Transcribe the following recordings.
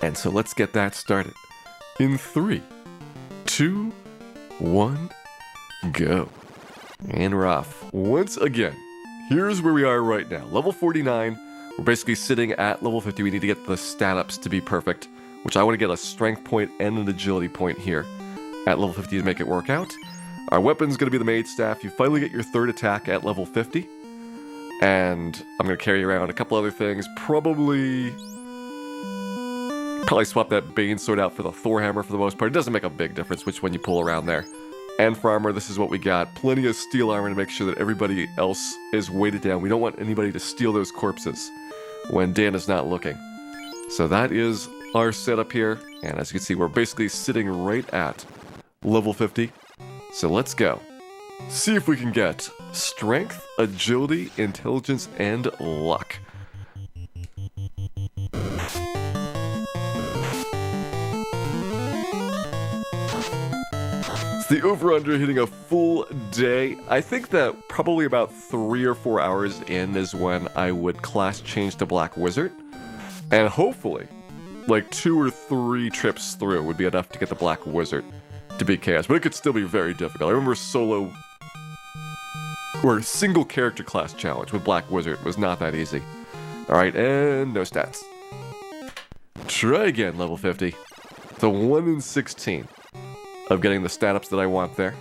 And so let's get that started. In 3, 2, 1, go. And we're off. Once again, here's where we are right now. Level 49, we're basically sitting at level 50. We need to get the stat ups to be perfect, which I want to get a strength point and an agility point here at level 50 to make it work out. Our weapon's going to be the Mage Staff. You finally get your third attack at level 50. And I'm going to carry around a couple other things. Probably swap that Bane Sword out for the Thor Hammer for the most part. It doesn't make a big difference which one you pull around there. And for armor, this is what we got. Plenty of steel armor to make sure that everybody else is weighted down. We don't want anybody to steal those corpses when Dan is not looking. So that is our setup here. And as you can see, we're basically sitting right at level 50. So let's go. See if we can get strength, agility, intelligence, and luck. The over-under hitting a full day. I think that probably about 3 or 4 hours in is when I would class change to Black Wizard. And hopefully, like 2 or 3 trips through would be enough to get the Black Wizard to beat Chaos. But it could still be very difficult. I remember solo or single character class challenge with Black Wizard was not that easy. Alright, and no stats. Try again, level 50. So 1 in 16. Of getting the stat ups that I want there.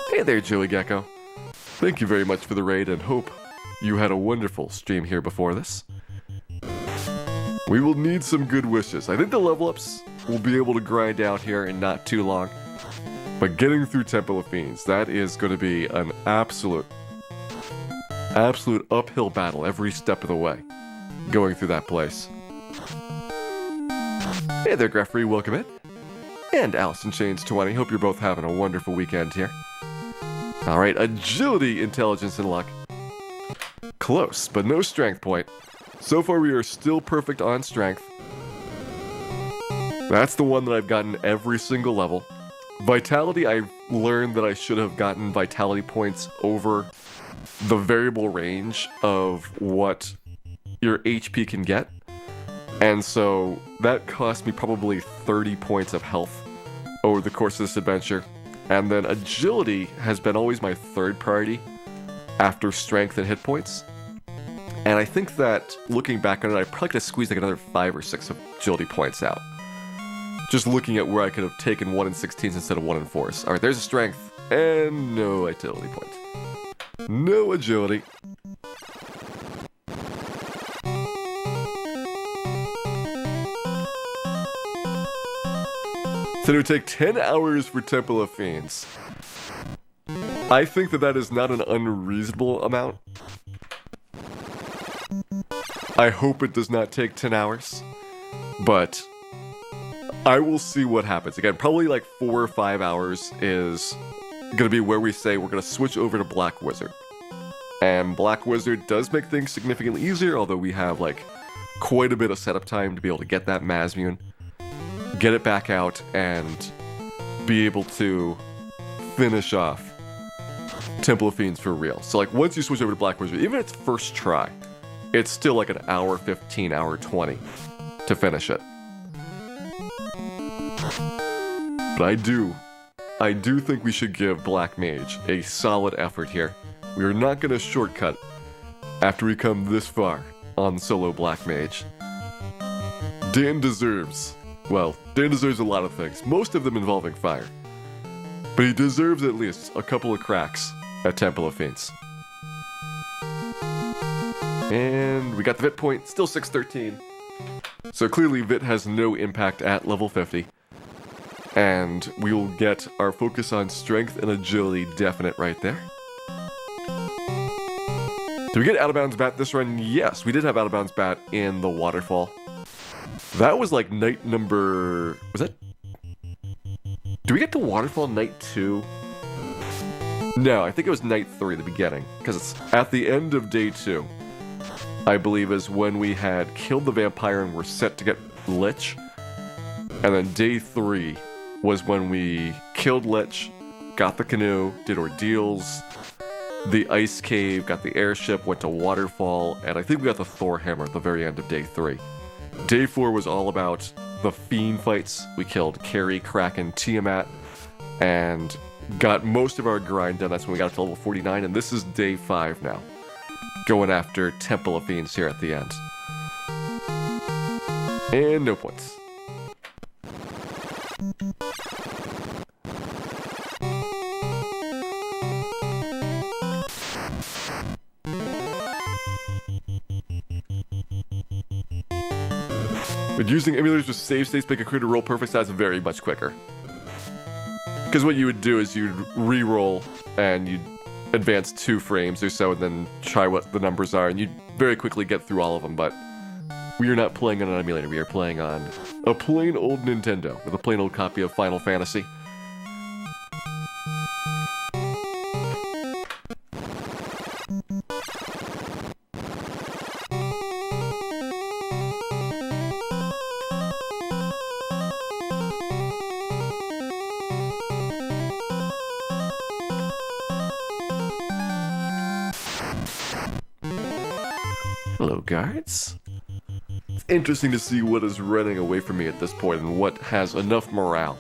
Hey there, Joey Gecko. Thank you very much for the raid and hope you had a wonderful stream here before this. We will need some good wishes. I think the level ups will be able to grind out here in not too long. But getting through Temple of Fiends, that is going to be an absolute uphill battle every step of the way. Going through that place. Hey there, Greffrey, welcome in. And Allison Chains 20, hope you're both having a wonderful weekend here. Alright, agility, intelligence, and luck. Close, but no strength point. So far we are still perfect on strength. That's the one that I've gotten every single level. Vitality, I learned that I should have gotten vitality points over the variable range of what your HP can get. And so that cost me probably 30 points of health over the course of this adventure. And then agility has been always my third priority after strength and hit points. And I think that looking back on it, I probably could have squeezed like another 5 or 6 of agility points out. Just looking at where I could have taken 1 in 16s instead of 1 in 4s. Alright, there's a strength and no agility point. No agility. So it would take 10 hours for Temple of Fiends. I think that that is not an unreasonable amount. I hope it does not take 10 hours. But I will see what happens. Again, probably like 4 or 5 hours is going to be where we say we're going to switch over to Black Wizard. And Black Wizard does make things significantly easier, although we have like quite a bit of setup time to be able to get that Mazmune, get it back out, and be able to finish off Temple of Fiends for real. So like once you switch over to Black Wizard, even its first try, it's still like an hour 15, hour 20 to finish it. But I do think we should give Black Mage a solid effort here. We are not going to shortcut after we come this far on solo Black Mage. Dan deserves a lot of things, most of them involving fire. But he deserves at least a couple of cracks at Temple of Fiends. And we got the Vit point, still 613. So clearly Vit has no impact at level 50. And we will get our focus on strength and agility definite right there. Did we get out of bounds bat this run? Yes, we did have out of bounds bat in the waterfall. That was like night number... was that... did we get to waterfall night 2? No, I think it was night 3, the beginning. Because it's at the end of day 2, I believe, is when we had killed the vampire and were set to get Lich. And then day 3 was when we killed Lich, got the canoe, did ordeals, the ice cave, got the airship, went to waterfall, and I think we got the Thor hammer at the very end of day 3. Day 4 was all about the Fiend fights. We killed Carrie, Kraken, Tiamat, and got most of our grind done. That's when we got up to level 49, and this is Day 5 now. Going after Temple of Fiends here at the end. And no points. But using emulators with save states make a critical roll perfect, that's very much quicker. Because what you would do is you'd re-roll and you'd advance 2 frames or so and then try what the numbers are, and you'd very quickly get through all of them. But we are not playing on an emulator, we are playing on a plain old Nintendo with a plain old copy of Final Fantasy. Hello, guards. It's interesting to see what is running away from me at this point and what has enough morale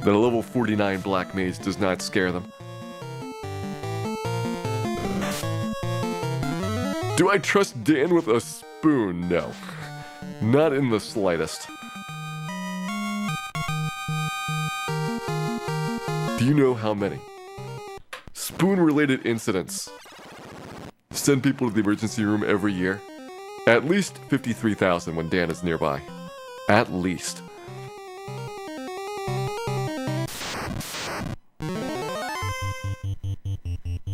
that a level 49 Black Mage does not scare them. Do I trust Dan with a spoon? No. Not in the slightest. Do you know how many spoon-related incidents send people to the emergency room every year? At least 53,000 when Dan is nearby. At least.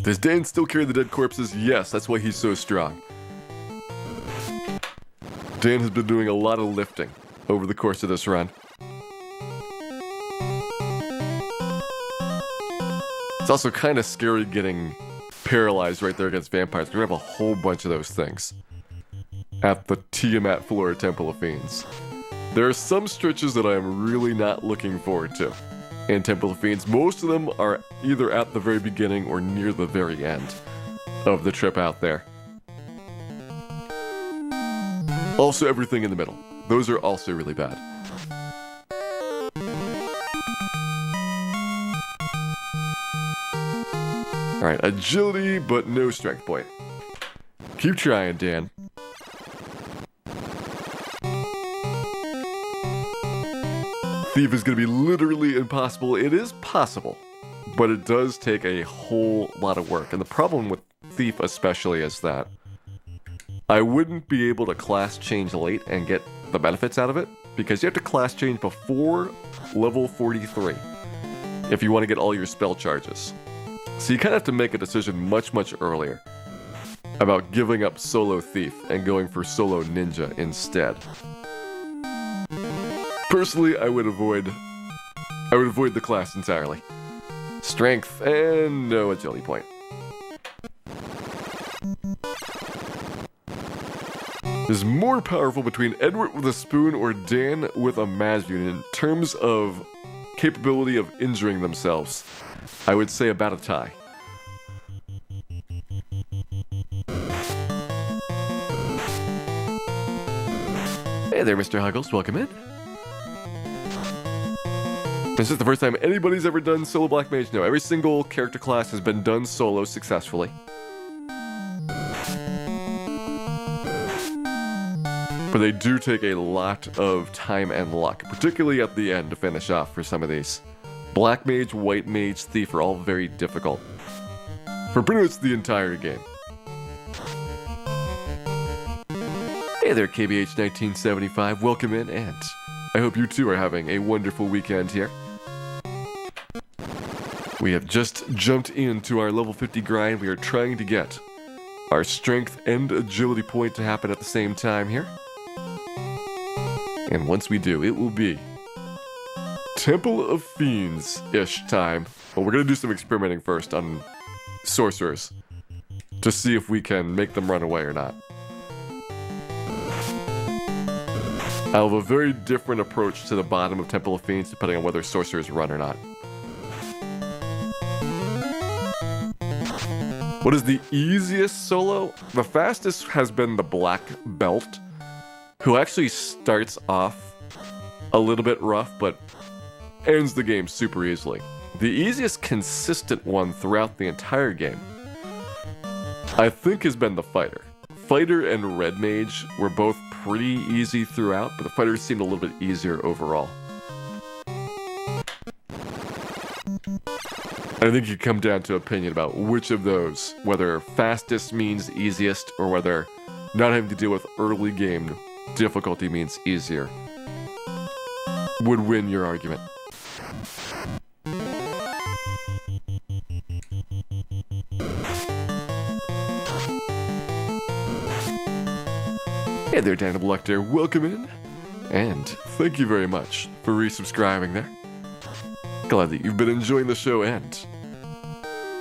Does Dan still carry the dead corpses? Yes, that's why he's so strong. Dan has been doing a lot of lifting over the course of this run. It's also kind of scary getting paralyzed right there against vampires. We're gonna have a whole bunch of those things at the Tiamat Floor Temple of Fiends. There are some stretches that I am really not looking forward to in Temple of Fiends. Most of them are either at the very beginning or near the very end of the trip out there. Also everything in the middle. Those are also really bad. Alright, agility, but no strength point. Keep trying, Dan. Thief is going to be literally impossible. It is possible, but it does take a whole lot of work. And the problem with Thief especially is that I wouldn't be able to class change late and get the benefits out of it, because you have to class change before level 43 if you want to get all your spell charges. So you kind of have to make a decision much, much earlier about giving up solo Thief and going for solo Ninja instead. Personally, I would avoid the class entirely. Strength and no agility point. Is more powerful between Edward with a spoon or Dan with a Maz unit in terms of capability of injuring themselves. I would say about a tie. Hey there, Mr. Huggles. Welcome in. This is the first time anybody's ever done solo Black Mage. No, every single character class has been done solo successfully. But they do take a lot of time and luck, particularly at the end to finish off for some of these. Black Mage, White Mage, Thief are all very difficult for pretty much the entire game. Hey there, KBH1975, welcome in, and I hope you too are having a wonderful weekend here. We have just jumped into our level 50 grind. We are trying to get our strength and agility point to happen at the same time here. And once we do, it will be Temple of Fiends-ish time. But we're going to do some experimenting first on sorcerers to see if we can make them run away or not. I'll have a very different approach to the bottom of Temple of Fiends depending on whether sorcerers run or not. What is the easiest solo? The fastest has been the Black Belt. who actually starts off a little bit rough, but ends the game super easily. The easiest consistent one throughout the entire game, I think, has been the fighter. Fighter and Red Mage were both pretty easy throughout, but the fighter seemed a little bit easier overall. I think you come down to opinion about which of those, whether fastest means easiest, or whether not having to deal with early game difficulty means easier, would win your argument. Hey there, Dan Lecter, welcome in, and thank you very much for resubscribing there. Glad that you've been enjoying the show and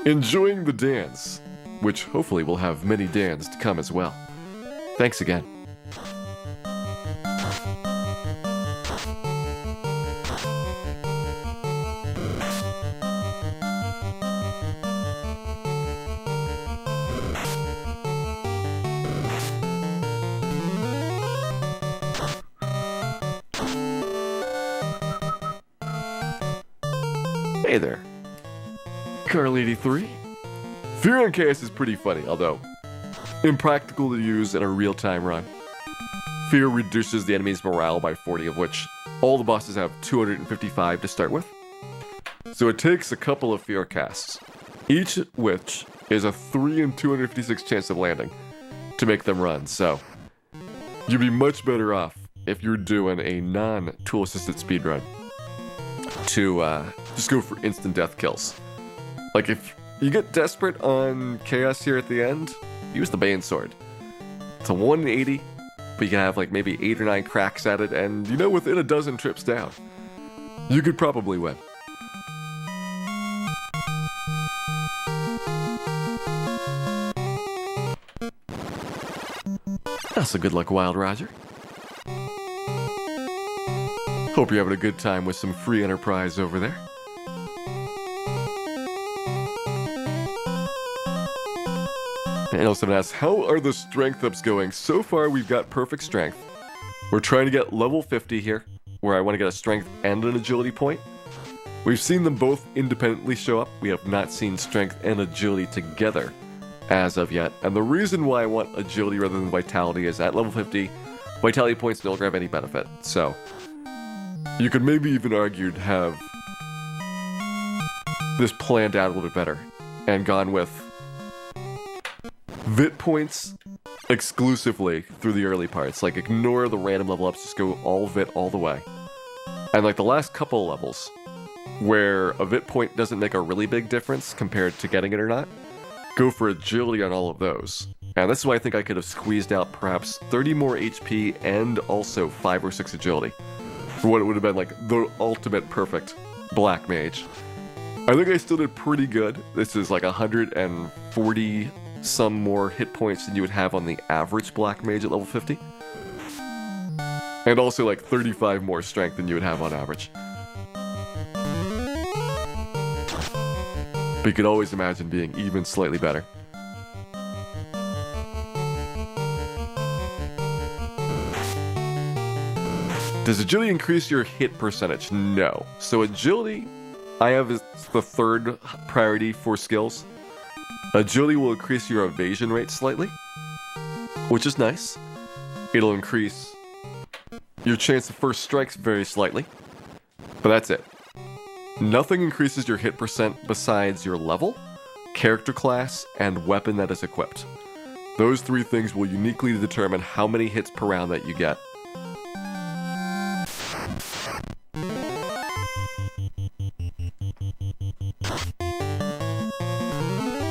enjoying the Dans, which hopefully will have many Dans to come as well. Thanks again. Hey there, Carl83. Fear and Chaos is pretty funny, although impractical to use in a real-time run. Fear reduces the enemy's morale by 40, of which all the bosses have 255 to start with. So it takes a couple of Fear casts, each which is a 3 in 256 chance of landing, to make them run, so you'd be much better off if you're doing a non-tool assisted speedrun to just go for instant death kills. Like, if you get desperate on Chaos here at the end, use the Bane Sword. It's a 180, but you can have like maybe 8 or 9 cracks at it, and you know, within a dozen trips down, you could probably win. Also, good luck, Wild Roger. Hope you're having a good time with some free enterprise over there. And also asks, how are the strength ups going? So far, we've got perfect strength. We're trying to get level 50 here, where I want to get a strength and an agility point. We've seen them both independently show up. We have not seen strength and agility together as of yet. And the reason why I want agility rather than vitality is at level 50, vitality points don't have any benefit. So you could maybe even argue to have this planned out a little bit better and gone with Vit points exclusively through the early parts. Like, ignore the random level ups, just go all Vit all the way. And like the last couple levels, where a Vit point doesn't make a really big difference compared to getting it or not, go for agility on all of those. And this is why I think I could have squeezed out perhaps 30 more HP and also 5 or 6 agility for what it would have been like the ultimate perfect Black Mage. I think I still did pretty good. This is like 140 some more hit points than you would have on the average Black Mage at level 50. And also like 35 more strength than you would have on average. But you could always imagine being even slightly better. Does agility increase your hit percentage? No. So agility, I have as the third priority for skills. Agility will increase your evasion rate slightly, which is nice. It'll increase your chance of first strikes very slightly, but that's it. Nothing increases your hit percent besides your level, character class, and weapon that is equipped. Those 3 things will uniquely determine how many hits per round that you get.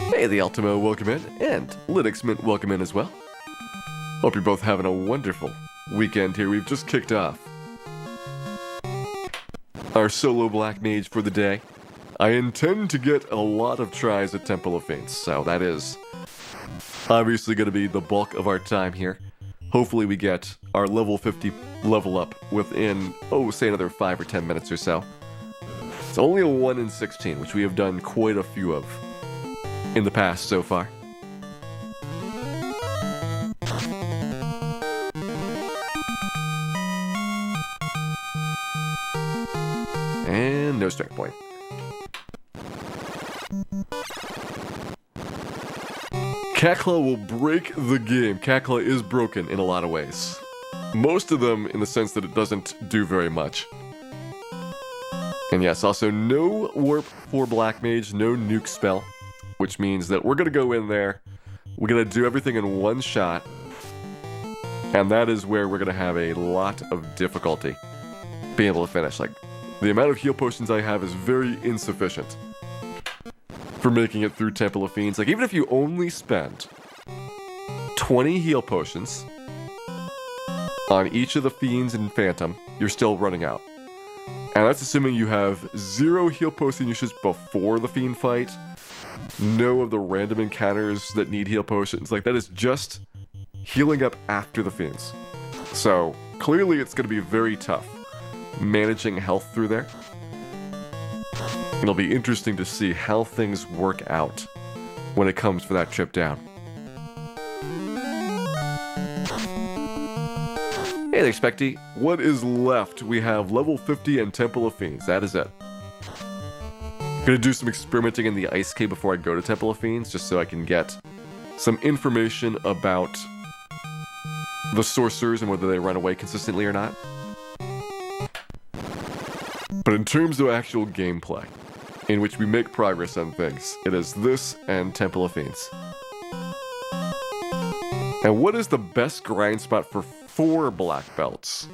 Hey, the Ultimo, welcome in, and Linux Mint, welcome in as well. Hope you're both having a wonderful weekend here. We've just kicked off our solo Black Mage for the day. I intend to get a lot of tries at Temple of Fates, so that is obviously going to be the bulk of our time here. Hopefully we get our level 50 level up within, say another 5 or 10 minutes or so. It's only a 1 in 16, which we have done quite a few of in the past so far. And no strength point. Catclaw will break the game. Catclaw is broken in a lot of ways. Most of them in the sense that it doesn't do very much. And yes, also no warp for Black Mage, no nuke spell, which means that we're going to go in there, we're going to do everything in one shot, and that is where we're going to have a lot of difficulty being able to finish. Like, the amount of heal potions I have is very insufficient for making it through Temple of Fiends. Like, even if you only spend 20 heal potions on each of the Fiends and Phantom, you're still running out. And that's assuming you have 0 heal potion usage before the Fiend fight, no of the random encounters that need heal potions. Like, that is just healing up after the Fiends. So, clearly it's going to be very tough managing health through there. It'll be interesting to see how things work out when it comes for that trip down. Hey there, Specty. What is left? We have level 50 and Temple of Fiends. That is it. Gonna do some experimenting in the Ice Cave before I go to Temple of Fiends, just so I can get some information about the sorcerers and whether they run away consistently or not. But in terms of actual gameplay, in which we make progress on things, it is this and Temple of Fiends. And what is the best grind spot for 4 black belts?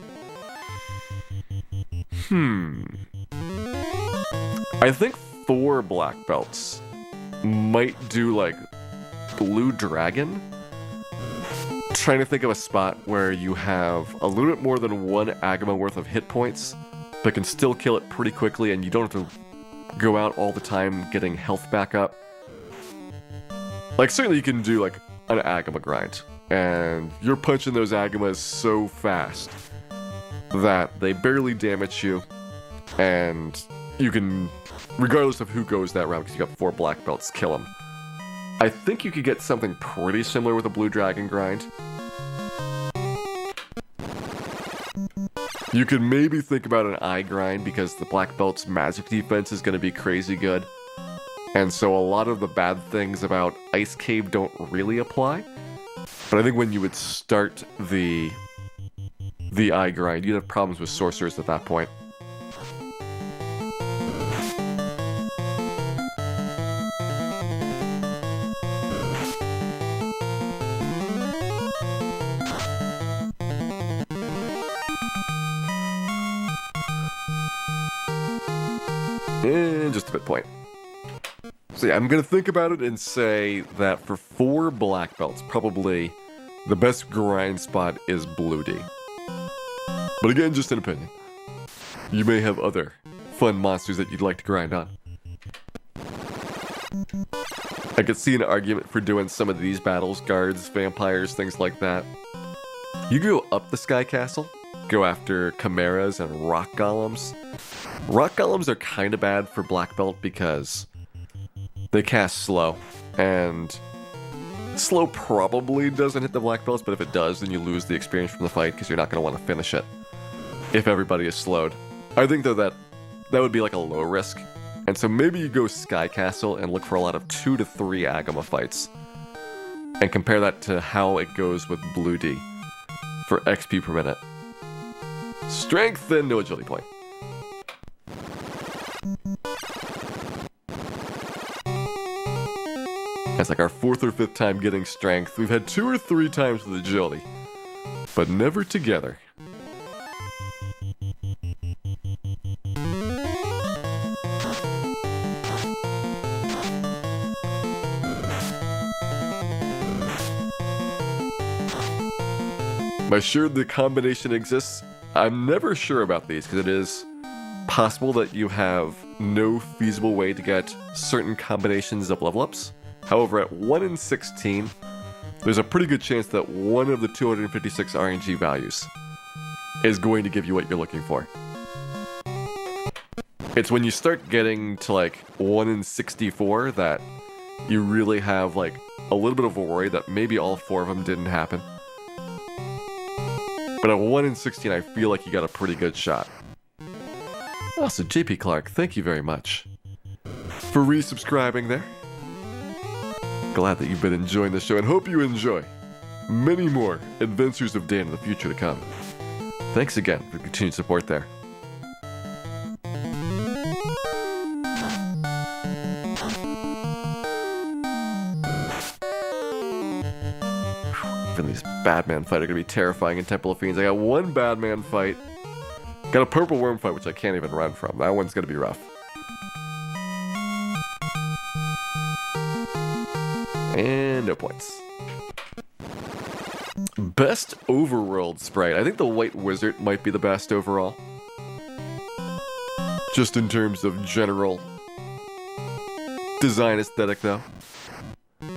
I think 4 black belts might do, like, Blue Dragon? Trying to think of a spot where you have a little bit more than 1 Agama worth of hit points, but can still kill it pretty quickly, and you don't have to go out all the time getting health back up. Like, certainly you can do, like, an Agama grind, and you're punching those Agamas so fast that they barely damage you, and you can, regardless of who goes that route, because you got 4 black belts, kill them. I think you could get something pretty similar with a Blue Dragon grind. You could maybe think about an eye grind, because the black belt's magic defense is going to be crazy good. And so a lot of the bad things about Ice Cave don't really apply. But I think when you would start the eye grind, you'd have problems with sorcerers at that point. And just a bit point. So yeah, I'm going to think about it and say that for 4 black belts, probably the best grind spot is Blue D. But again, just an opinion. You may have other fun monsters that you'd like to grind on. I could see an argument for doing some of these battles, guards, vampires, things like that. You go up the Sky Castle, go after chimeras and rock golems. Rock golems are kind of bad for black belt because they cast slow, and slow probably doesn't hit the black belts, but if it does, then you lose the experience from the fight because you're not going to want to finish it if everybody is slowed. I think though that would be like a low risk, and so maybe you go Sky Castle and look for a lot of 2 to 3 Agama fights, and compare that to how it goes with Blue D for XP per minute. Strength and no agility point. It's like our 4th or 5th time getting strength. We've had 2 or 3 times with agility, but never together. Am I sure the combination exists? I'm never sure about these, because it is possible that you have no feasible way to get certain combinations of level ups. However, at 1 in 16, there's a pretty good chance that one of the 256 RNG values is going to give you what you're looking for. It's when you start getting to like 1 in 64 that you really have like a little bit of a worry that maybe all 4 of them didn't happen. But at 1 in 16, I feel like you got a pretty good shot. Also, JP Clark, thank you very much for resubscribing there. Glad that you've been enjoying the show and hope you enjoy many more Adventures of Dan in the future to come. Thanks again for the continued support there. For these Badman fight are gonna be terrifying in Temple of Fiends. I got one Badman fight. Got a purple worm fight, which I can't even run from. That one's gonna be rough. And no points. Best overworld sprite. I think the White Wizard might be the best overall. Just in terms of general design aesthetic, though. I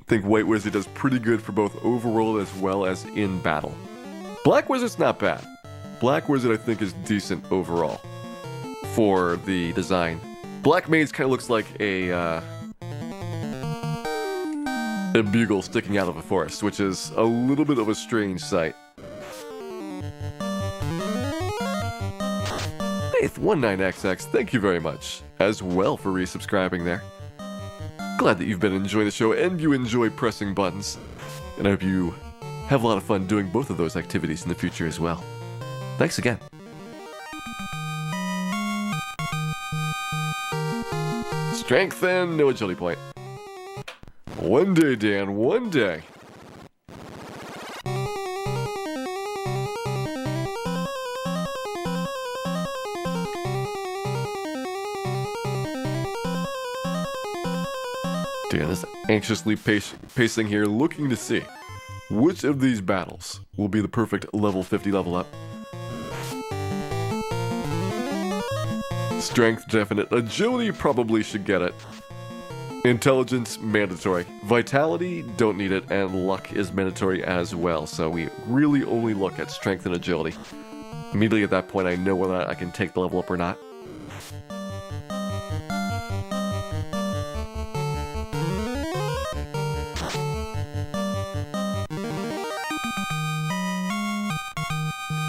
think White Wizard does pretty good for both overworld as well as in battle. Black Wizard's not bad. Black Wizard, I think, is decent overall for the design. Black Mage kind of looks like a bugle sticking out of a forest, which is a little bit of a strange sight. Faith19XX, thank you very much as well for resubscribing there. Glad that you've been enjoying the show and you enjoy pressing buttons. And I hope you have a lot of fun doing both of those activities in the future as well. Thanks again. Strength and no agility point. One day, Dan, one day. Dan is anxiously pacing here, looking to see which of these battles will be the perfect level 50 level up. Strength, definite. Agility, probably should get it. Intelligence, mandatory. Vitality, don't need it. And luck is mandatory as well. So we really only look at strength and agility. Immediately at that point, I know whether or not I can take the level up or not.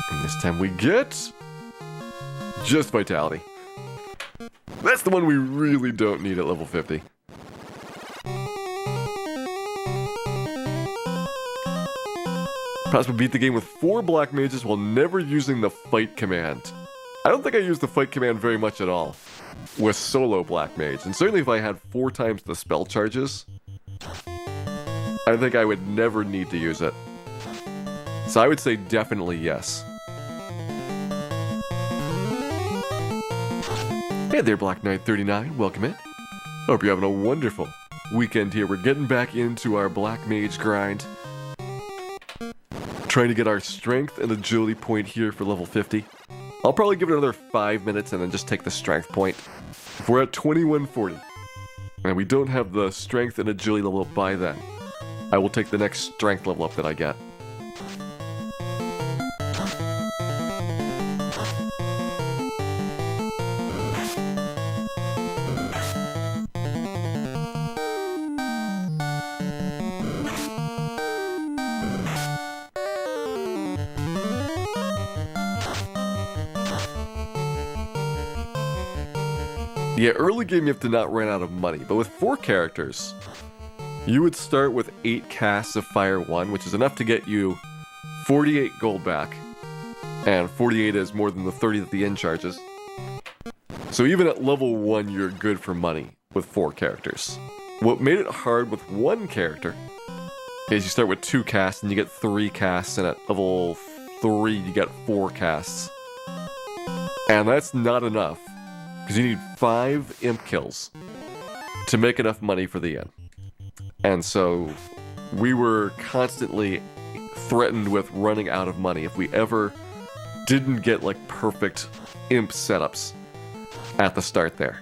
And this time we get just vitality. That's the one we really don't need at level 50. Possibly beat the game with 4 Black Mages while never using the fight command. I don't think I used the fight command very much at all with solo Black Mage. And certainly if I had 4 times the spell charges, I think I would never need to use it. So I would say definitely yes. Hey there, Black Knight 39, welcome in. Hope you're having a wonderful weekend here. We're getting back into our Black Mage grind. Trying to get our strength and agility point here for level 50. I'll probably give it another 5 minutes and then just take the strength point. If we're at 2140, and we don't have the strength and agility level up by then, I will take the next strength level up that I get. Yeah, early game you have to not run out of money, but with 4 characters, you would start with 8 casts of Fire 1, which is enough to get you 48 gold back, and 48 is more than the 30 that the inn charges. So even at level 1, you're good for money with 4 characters. What made it hard with 1 character is you start with 2 casts and you get 3 casts, and at level 3 you get 4 casts. And that's not enough, because you need 5 imp kills to make enough money for the inn. And so we were constantly threatened with running out of money if we ever didn't get like perfect imp setups at the start there.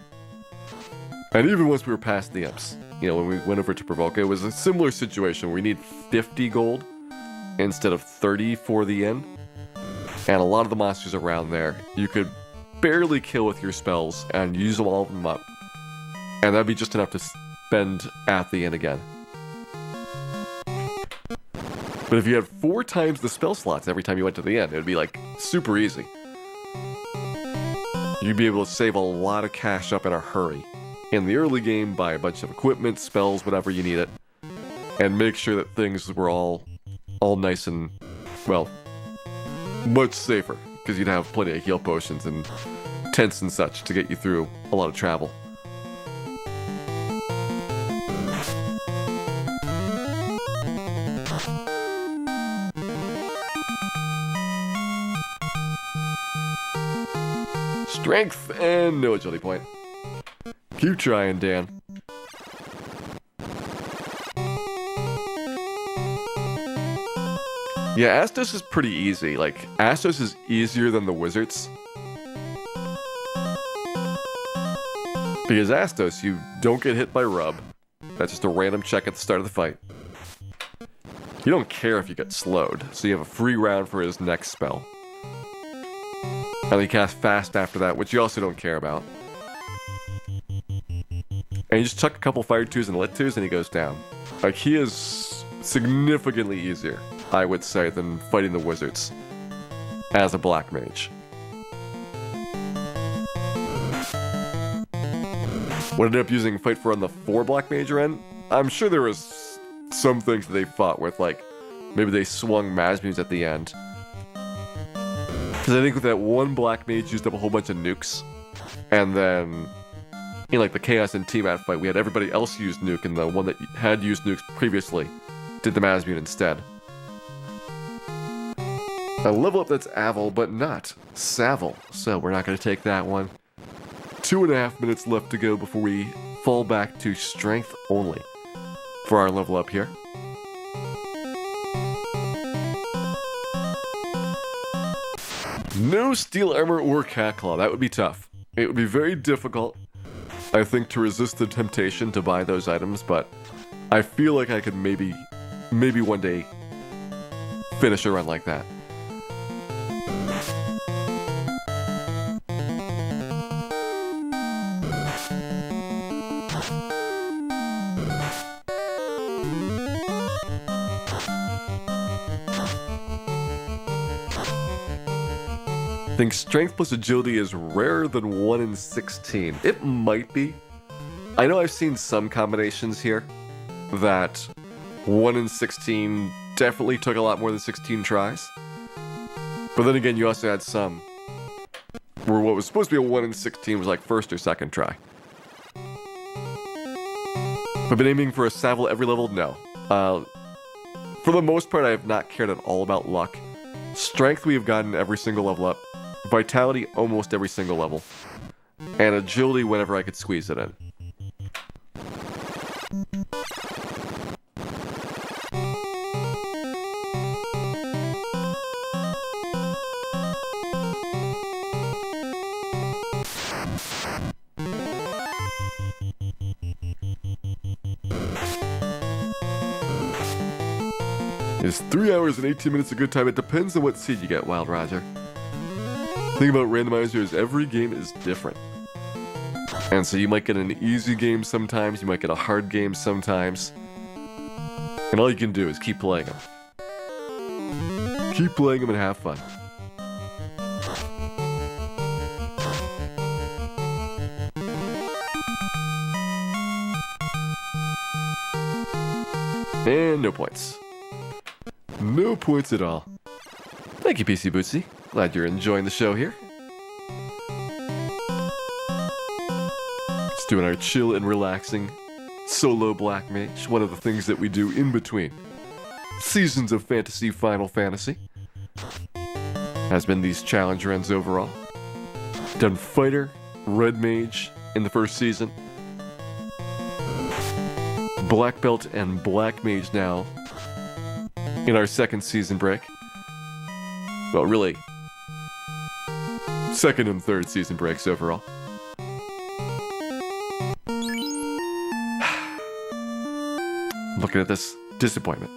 And even once we were past the imps, you know, when we went over to Provoke, it was a similar situation where we need 50 gold instead of 30 for the inn. And a lot of the monsters around there, you could barely kill with your spells and use all of them up. And that'd be just enough to spend at the inn again. But But if you had 4 times the spell slots every time you went to the end, it would be like super easy. You'd be able to save a lot of cash up in a hurry in the early game, buy a bunch of equipment, spells, whatever you need it, and make sure that things were all nice and, well, much safer, because you'd have plenty of heal potions and tents and such to get you through a lot of travel. Strength and no agility point. Keep trying, Dan. Yeah, Astos is pretty easy. Like, Astos is easier than the wizards. Because Astos, you don't get hit by rub. That's just a random check at the start of the fight. You don't care if you get slowed, so you have a free round for his next spell. And he casts fast after that, which you also don't care about. And you just chuck a couple fire 2s and lit 2s and he goes down. Like, he is significantly easier, I would say, than fighting the wizards as a Black Mage. What ended up using Fight for on the 4 Black Mage end? I'm sure there was some things that they fought with, like maybe they swung Mazmutes at the end. Because I think with that one Black Mage used up a whole bunch of nukes, and then in like the Chaos and Tiamat fight, we had everybody else use nuke, and the one that had used nukes previously did the Mazmute instead. A level up that's Avel, but not Savel, so we're not going to take that one. 2.5 minutes left to go before we fall back to strength only for our level up here. No steel armor or cat claw. That would be tough. It would be very difficult, I think, to resist the temptation to buy those items, but I feel like I could maybe one day finish a run like that. I think strength plus agility is rarer than 1 in 16. It might be. I know I've seen some combinations here that 1 in 16 definitely took a lot more than 16 tries. But then again, you also had some where what was supposed to be a 1 in 16 was like first or second try. But been aiming for a Savel every level? No. For the most part, I have not cared at all about luck. Strength we have gotten every single level up. Vitality almost every single level. And agility whenever I could squeeze it in. Is 3 hours and 18 minutes a good time? It depends on what seed you get, Wild Roger. The thing about randomizer is every game is different. And so you might get an easy game sometimes, you might get a hard game sometimes. And all you can do is keep playing them. Keep playing them and have fun. And no points. No points at all. Thank you, PC Bootsy. Glad you're enjoying the show here. Just doing our chill and relaxing solo Black Mage, one of the things that we do in between seasons of Fantasy Final Fantasy. Has been these challenge runs overall. Done Fighter, Red Mage in the first season. Black Belt and Black Mage now in our second season break. Well, really, second and third season breaks overall. Looking at this disappointment.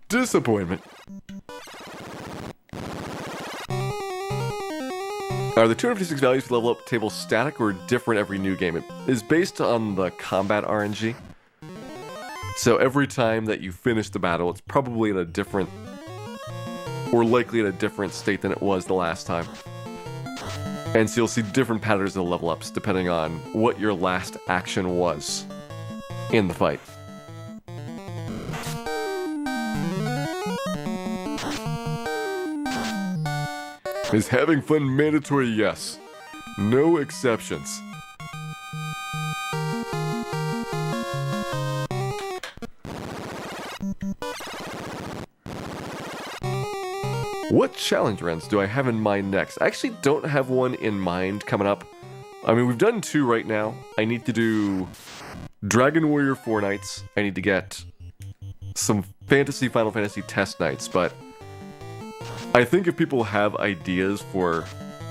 Disappointment. Are the 256 values for level up table static or different every new game? It is based on the combat RNG. So every time that you finish the battle, it's probably in a different, or likely in a different state than it was the last time. And so you'll see different patterns of level ups depending on what your last action was in the fight. Is having fun mandatory? Yes. No exceptions. What challenge runs do I have in mind next? I actually don't have one in mind coming up. I mean, we've done 2 right now. I need to do Dragon Warrior 4 nights. I need to get some Final Fantasy test nights, but I think if people have ideas for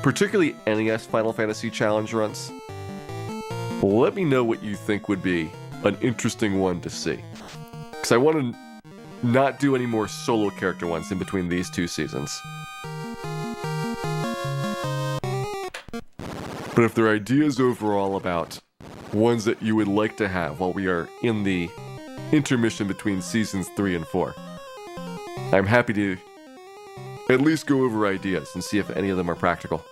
particularly NES Final Fantasy challenge runs, let me know what you think would be an interesting one to see. Because I want to not do any more solo character ones in between these 2 seasons. But if there are ideas overall about ones that you would like to have while we are in the intermission between seasons 3 and 4, I'm happy to at least go over ideas and see if any of them are practical.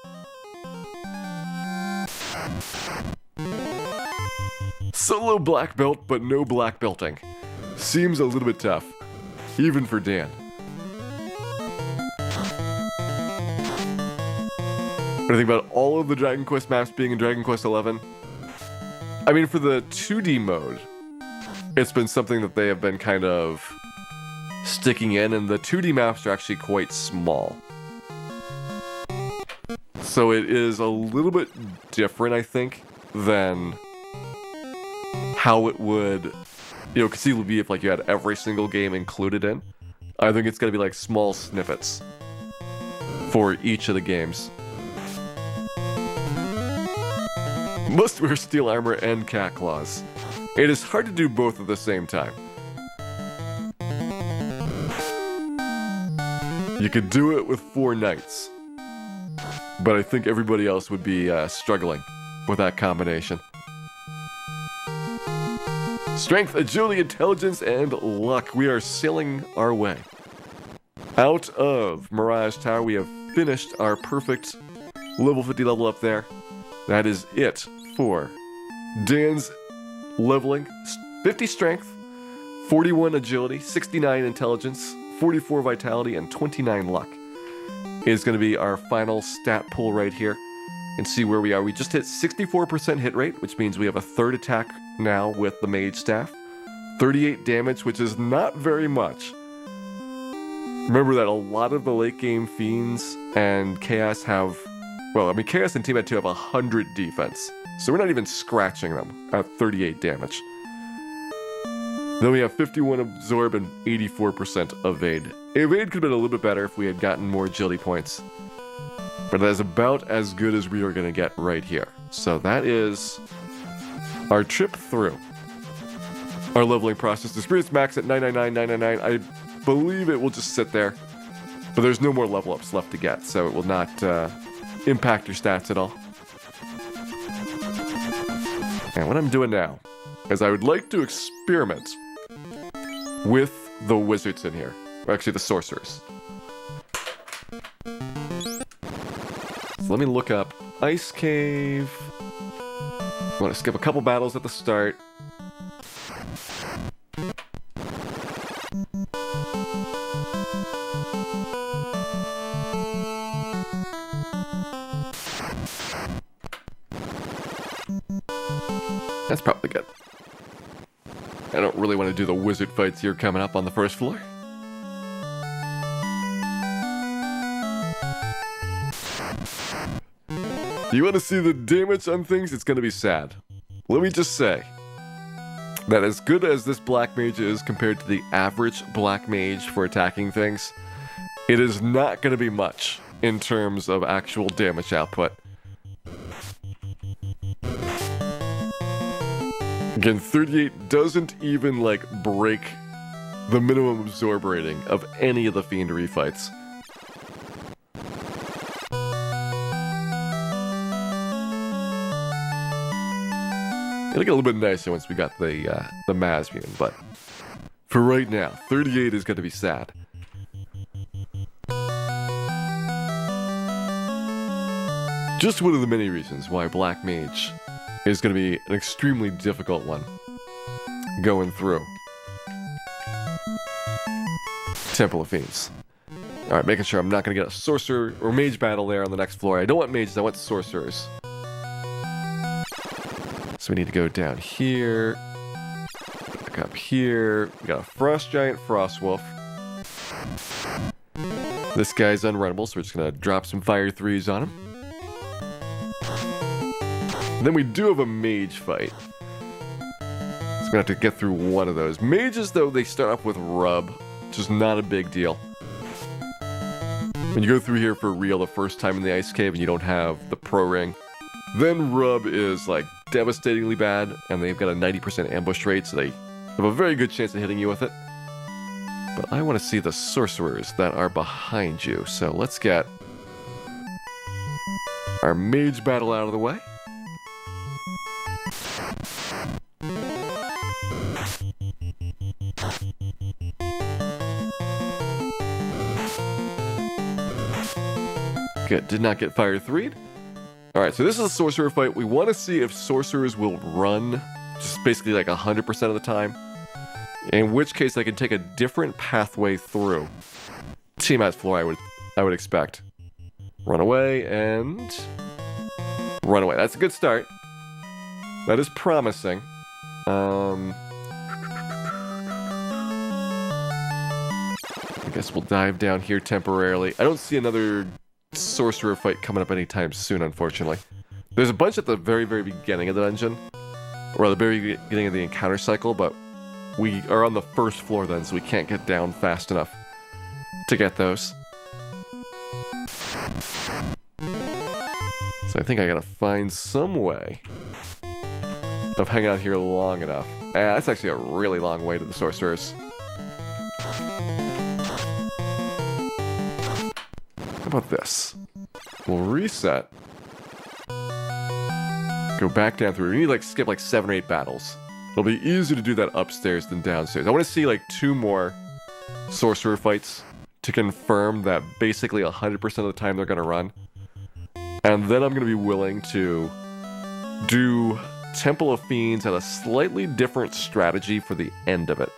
Solo black belt, but no black belting. Seems a little bit tough, even for Dan. What do you think about all of the Dragon Quest maps being in Dragon Quest XI? I mean, for the 2D mode, it's been something that they have been kind of sticking in, and the 2D maps are actually quite small. So it is a little bit different, I think, than how it would, conceivably be if like you had every single game included in. I think it's gonna be like small snippets for each of the games. Must wear steel armor and cat claws. It is hard to do both at the same time. You could do it with 4 knights, but I think everybody else would be struggling with that combination. Strength, agility, intelligence, and luck. We are sailing our way out of Mirage Tower. We have finished our perfect level 50 level up there. That is it for Dan's leveling. 50 strength, 41 agility, 69 intelligence, 44 vitality, and 29 luck is going to be our final stat pull right here. And see where we are. We just hit 64% hit rate, which means we have a 3rd attack now with the Mage Staff. 38 damage, which is not very much. Remember that a lot of the late game Fiends and Chaos have, well, I mean, Chaos and Team 2 have 100 defense. So we're not even scratching them at 38 damage. Then we have 51 absorb and 84% evade. Evade could have been a little bit better if we had gotten more agility points. But that is about as good as we are going to get right here. So that is our trip through our leveling process. Experience max at 999,999. I believe it will just sit there. But there's no more level ups left to get, so it will not impact your stats at all. And what I'm doing now is I would like to experiment with the wizards in here. Or actually, the sorcerers. So let me look up Ice Cave. I want to skip a couple battles at the start. That's probably good. I don't really want to do the wizard fights here coming up on the first floor. You want to see the damage on things? It's going to be sad. Let me just say that as good as this Black Mage is compared to the average Black Mage for attacking things, it is not going to be much in terms of actual damage output. Again, 38 doesn't even, break the minimum absorb rating of any of the Fiendry fights. It'll get a little bit nicer once we got the Maz mutant, but For right now, 38 is going to be sad. Just one of the many reasons why Black Mage is going to be an extremely difficult one going through. Temple of Fiends. Alright, making sure I'm not going to get a sorcerer or mage battle there on the next floor. I don't want mages, I want sorcerers. So we need to go down here. Back up here. We got a Frost Giant, Frost Wolf. This guy's unrunnable, so we're just going to drop some Fire 3s on him. Then we do have a mage fight. So we're going to have to get through one of those. Mages, though, they start off with rub, which is not a big deal. When you go through here for real the first time in the ice cave and you don't have the pro ring, then rub is like devastatingly bad, and they've got a 90% ambush rate, so they have a very good chance of hitting you with it. But I want to see the sorcerers that are behind you, so let's get our mage battle out of the way. Good, did not get Fire 3'd. Alright, so this is a sorcerer fight. We want to see if sorcerers will run just basically like 100% of the time. In which case I can take a different pathway through. Tiamat's floor, I would expect. Run away and run away. That's a good start. That is promising. I guess we'll dive down here temporarily. I don't see another sorcerer fight coming up anytime soon, unfortunately. There's a bunch at the very, very beginning of the dungeon. Or the very beginning of the encounter cycle, but we are on the first floor then, so we can't get down fast enough to get those. So I think I gotta find some way of hanging out here long enough. That's actually a really long way to the sorcerers. How about this? We'll reset. Go back down through. We need to like skip like 7 or 8 battles. It'll be easier to do that upstairs than downstairs. I want to see like 2 more sorcerer fights to confirm that basically 100% of the time they're going to run. And then I'm going to be willing to do Temple of Fiends at a slightly different strategy for the end of it.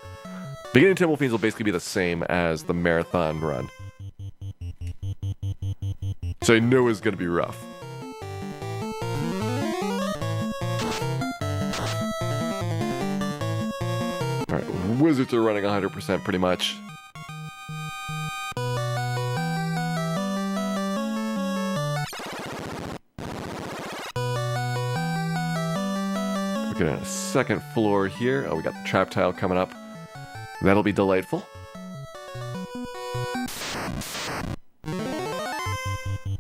Beginning Temple of Fiends will basically be the same as the marathon run. So I know it's going to be rough. Alright, wizards are running 100% pretty much. We're getting a second floor here. Oh, we got the trap tile coming up. That'll be delightful.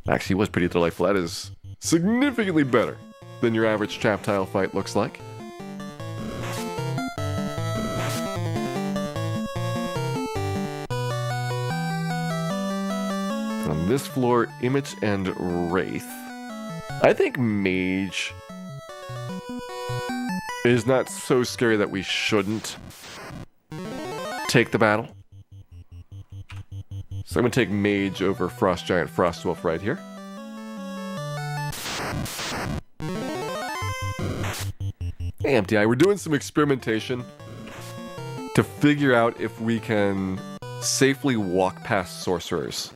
Actually, it was pretty delightful. That is significantly better than your average trap tile fight looks like. On this floor, Image and Wraith. I think Mage is not so scary that we shouldn't take the battle. So I'm going to take Mage over Frost Giant, Frost Wolf right here. Hey, Empty Eye, we're doing some experimentation to figure out if we can safely walk past sorcerers.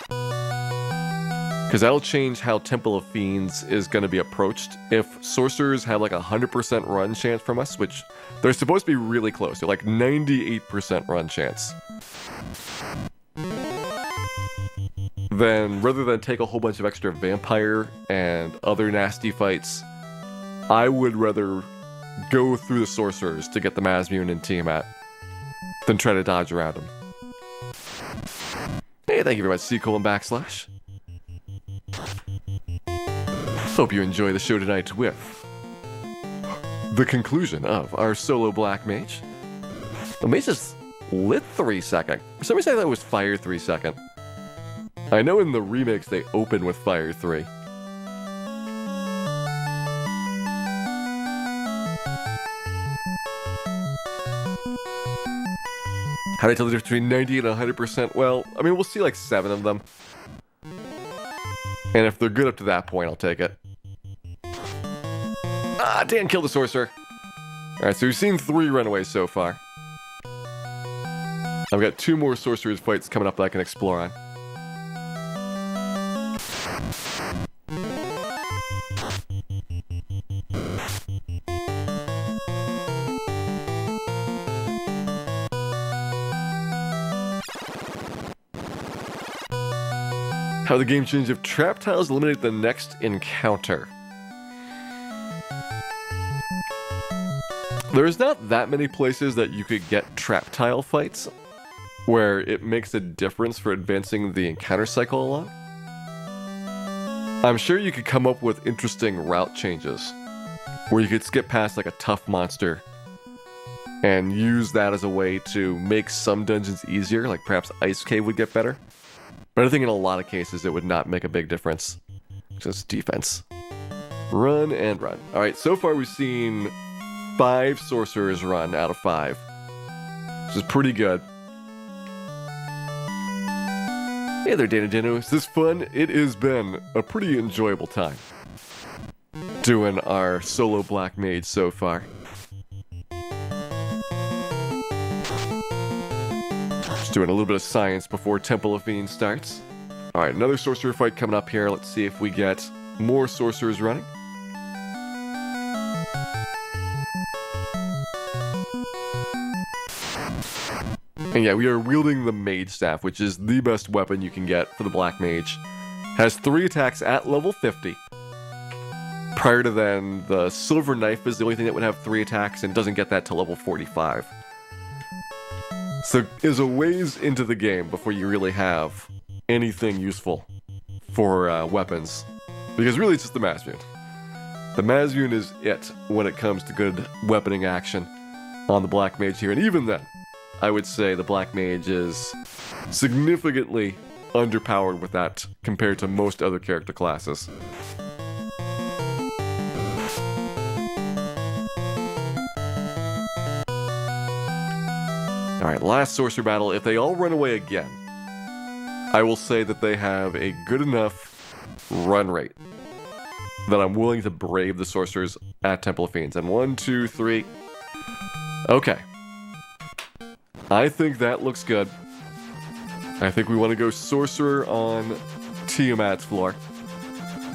Because that'll change how Temple of Fiends is going to be approached. If sorcerers have like a 100% run chance from us, which they're supposed to be really close, they're like 98% run chance. Then rather than take a whole bunch of extra vampire and other nasty fights, I would rather go through the sorcerers to get the Mazmune and Tiamat than try to dodge around them. Hey, thank you very much, C:\\. Hope you enjoy the show tonight with the conclusion of our solo Black Mage. The Mage is lit 3 second. For some reason I thought it was fire 3 second. I know in the remakes they open with Fire 3. How do I tell the difference between 90 and 100%? Well, I mean, we'll see like 7 of them. And if they're good up to that point, I'll take it. Ah, Dan killed the sorcerer. Alright, so we've seen 3 runaways so far. I've got 2 more sorcerer's fights coming up that I can explore on. How the game changed if trap tiles eliminate the next encounter. There's not that many places that you could get trap tile fights where it makes a difference for advancing the encounter cycle along. I'm sure you could come up with interesting route changes where you could skip past like a tough monster and use that as a way to make some dungeons easier, like perhaps Ice Cave would get better. But I think in a lot of cases it would not make a big difference. Just defense. Run and run. Alright, so far we've seen 5 sorcerers run out of 5. Which is pretty good. Hey there, Dano. Is this fun? It has been a pretty enjoyable time doing our solo Black Mage so far. Just doing a little bit of science before Temple of Fiends starts. Alright, another sorcerer fight coming up here. Let's see if we get more sorcerers running. And yeah, we are wielding the Mage Staff, which is the best weapon you can get for the Black Mage. Has 3 attacks at level 50. Prior to then, the Silver Knife is the only thing that would have 3 attacks and doesn't get that to level 45. So there's a ways into the game before you really have anything useful for weapons. Because really it's just the Mazmoon. The Mazmoon is it when it comes to good weaponing action on the Black Mage here. And even then, I would say the Black Mage is significantly underpowered with that compared to most other character classes. Alright, last sorcerer battle. If they all run away again, I will say that they have a good enough run rate that I'm willing to brave the sorcerers at Temple of Fiends. And 1, 2, 3. Okay. I think that looks good. I think we want to go sorcerer on Tiamat's floor.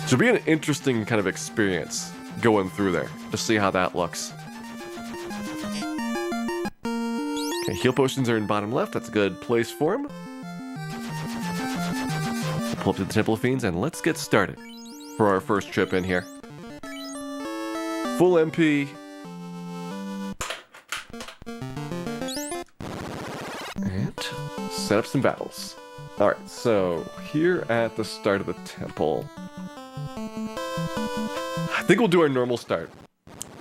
Should be an interesting kind of experience going through there to see how that looks. Okay, heal potions are in bottom left. That's a good place for them. Pull up to the Temple of Fiends and let's get started for our first trip in here. Full MP. Set up some battles. Alright, so here at the start of the temple, I think we'll do our normal start,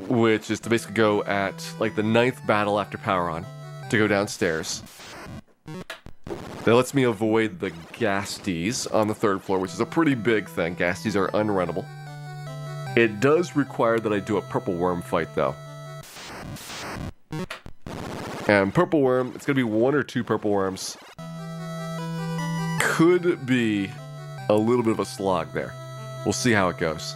which is to basically go at like the 9th battle after Power On to go downstairs. That lets me avoid the Ghasties on the 3rd floor, which is a pretty big thing. Ghasties are unrunnable. It does require that I do a Purple Worm fight though. And Purple Worm, it's going to be 1 or 2 Purple Worms. Could be a little bit of a slog there. We'll see how it goes.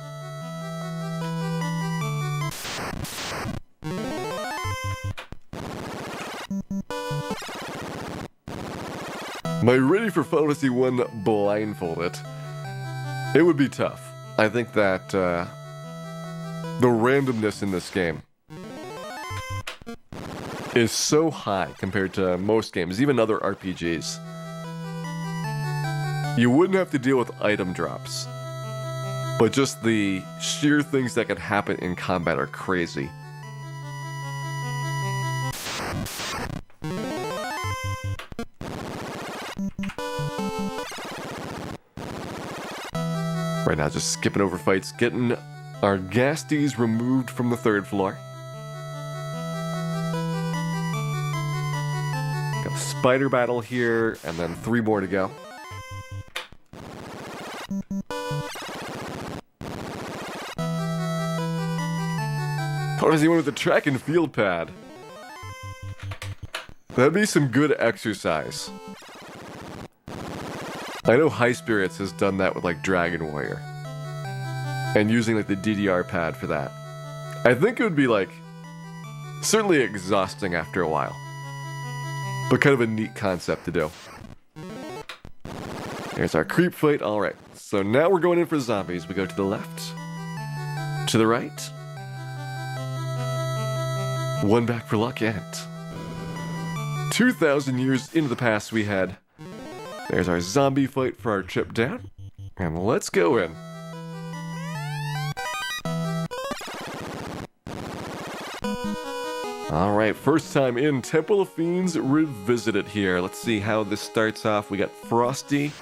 Am I ready for Final Fantasy 1 blindfolded? It would be tough. I think that the randomness in this game is so high compared to most games, even other RPGs. You wouldn't have to deal with item drops, but just the sheer things that can happen in combat are crazy. Right now, just skipping over fights, getting our Ghasties removed from the 3rd floor. Got a spider battle here, and then 3 more to go. What was he with the track and field pad? That'd be some good exercise. I know High Spirits has done that with like Dragon Warrior. And using like the DDR pad for that. I think it would be like certainly exhausting after a while. But kind of a neat concept to do. There's our creep fight. Alright, so now we're going in for zombies. We go to the left. To the right. One back for luck and 2,000 years into the past we head. There's our zombie fight for our trip down. And let's go in. Alright, first time in Temple of Fiends Revisited here. Let's see how this starts off. We got Frosty.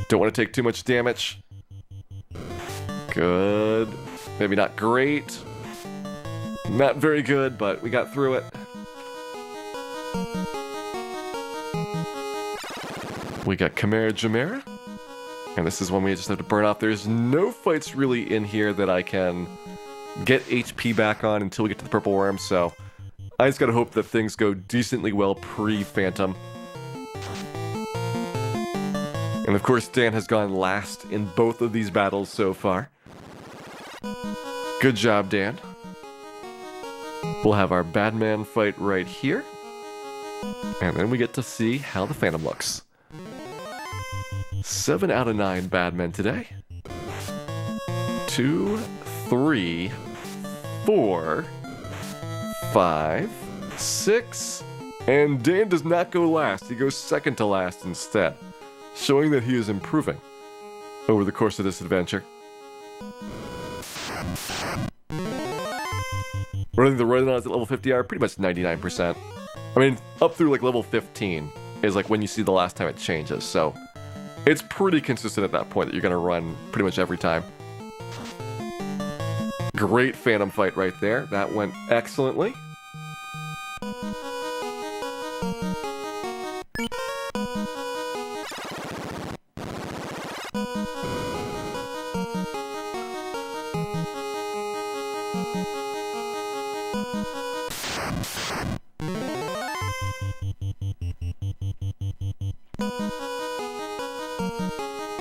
Don't want to take too much damage. Good. Maybe not great. Not very good, but we got through it. We got Chimera Jamera. And this is one we just have to burn off. There's no fights really in here that I can get HP back on until we get to the Purple Worm, so I just gotta hope that things go decently well pre-Phantom. And of course, Dan has gone last in both of these battles so far. Good job, Dan. We'll have our Badman fight right here. And then we get to see how the Phantom looks. 7 out of 9 Badmen today. 2, 3, 4, 5, 6, and Dan does not go last. He goes second to last instead, showing that he is improving over the course of this adventure. Running the run odds at level 50 are pretty much 99%. I mean, up through like level 15 is like when you see the last time it changes, so it's pretty consistent at that point that you're going to run pretty much every time. Great Phantom fight right there. That went excellently.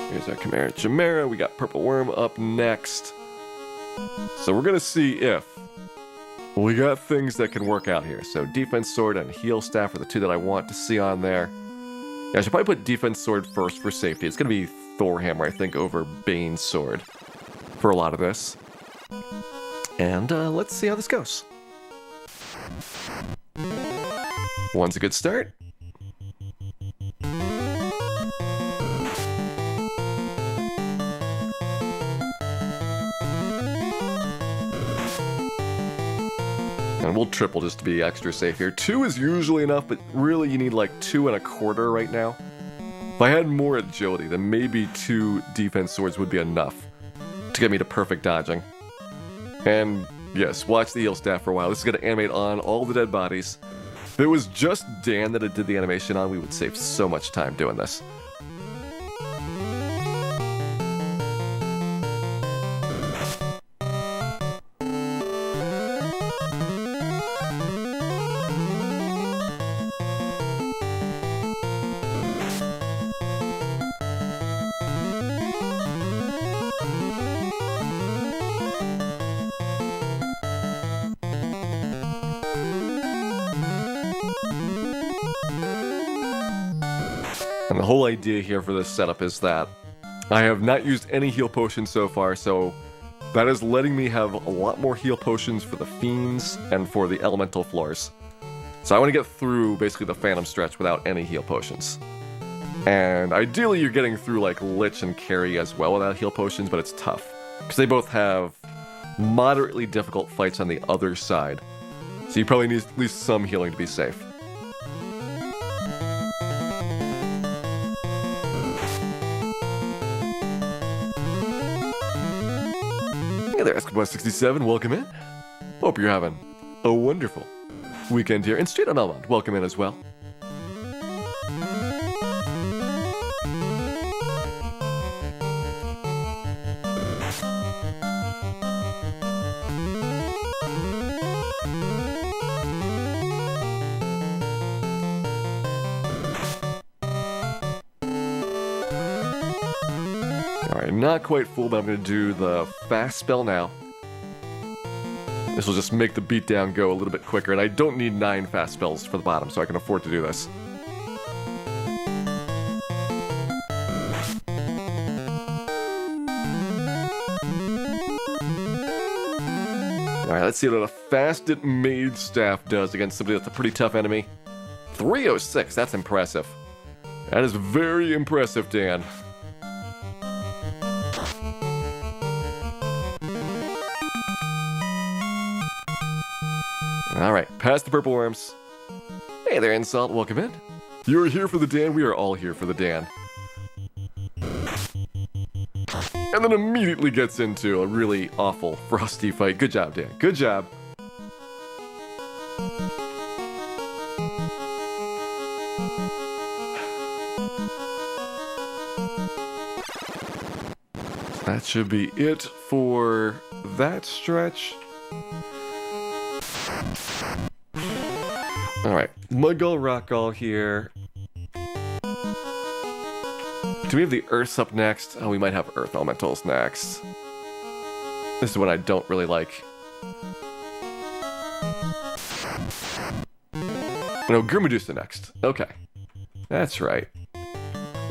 Here's our Chimera Chimera. We got Purple Worm up next. So we're gonna see if we got things that can work out here. So Defense Sword and Heal Staff are the two that I want to see on there. Yeah, I should probably put Defense Sword first for safety. It's gonna be Thor Hammer, I think, over Bane's Sword for a lot of this. And let's see how this goes. One's a good start. And we'll triple just to be extra safe here. 2 is usually enough, but really you need like 2 1/4 right now. If I had more agility, then maybe 2 defense swords would be enough to get me to perfect dodging. And yes, watch the heal staff for a while. This is going to animate on all the dead bodies. If it was just Dan that it did the animation on, we would save so much time doing this. And the whole idea here for this setup is that I have not used any heal potions so far, so that is letting me have a lot more heal potions for the Fiends and for the Elemental floors. So I want to get through basically the Phantom stretch without any heal potions. And ideally you're getting through like Lich and Carry as well without heal potions, but it's tough. Because they both have moderately difficult fights on the other side. So you probably need at least some healing to be safe. Hey there, Escapade67, welcome in. Hope you're having a wonderful weekend here. And Straight on Elmont, welcome in as well. Alright, not quite full, but I'm going to do the fast spell now. This will just make the beatdown go a little bit quicker, and I don't need 9 fast spells for the bottom, so I can afford to do this. Alright, let's see what a Fasted Mage Staff does against somebody that's a pretty tough enemy. 306, that's impressive. That is very impressive, Dan. Alright, past the purple worms. Hey there, Insult, welcome in. You are here for the Dan, we are all here for the Dan. And then immediately gets into a really awful Frosty fight. Good job, Dan, good job. That should be it for that stretch. Alright, Mudgull, Rockgull here. Do we have the Earths up next? Oh, we might have Earth Elementals next. This is what I don't really like. No, Gurmadusa next. Okay. That's right.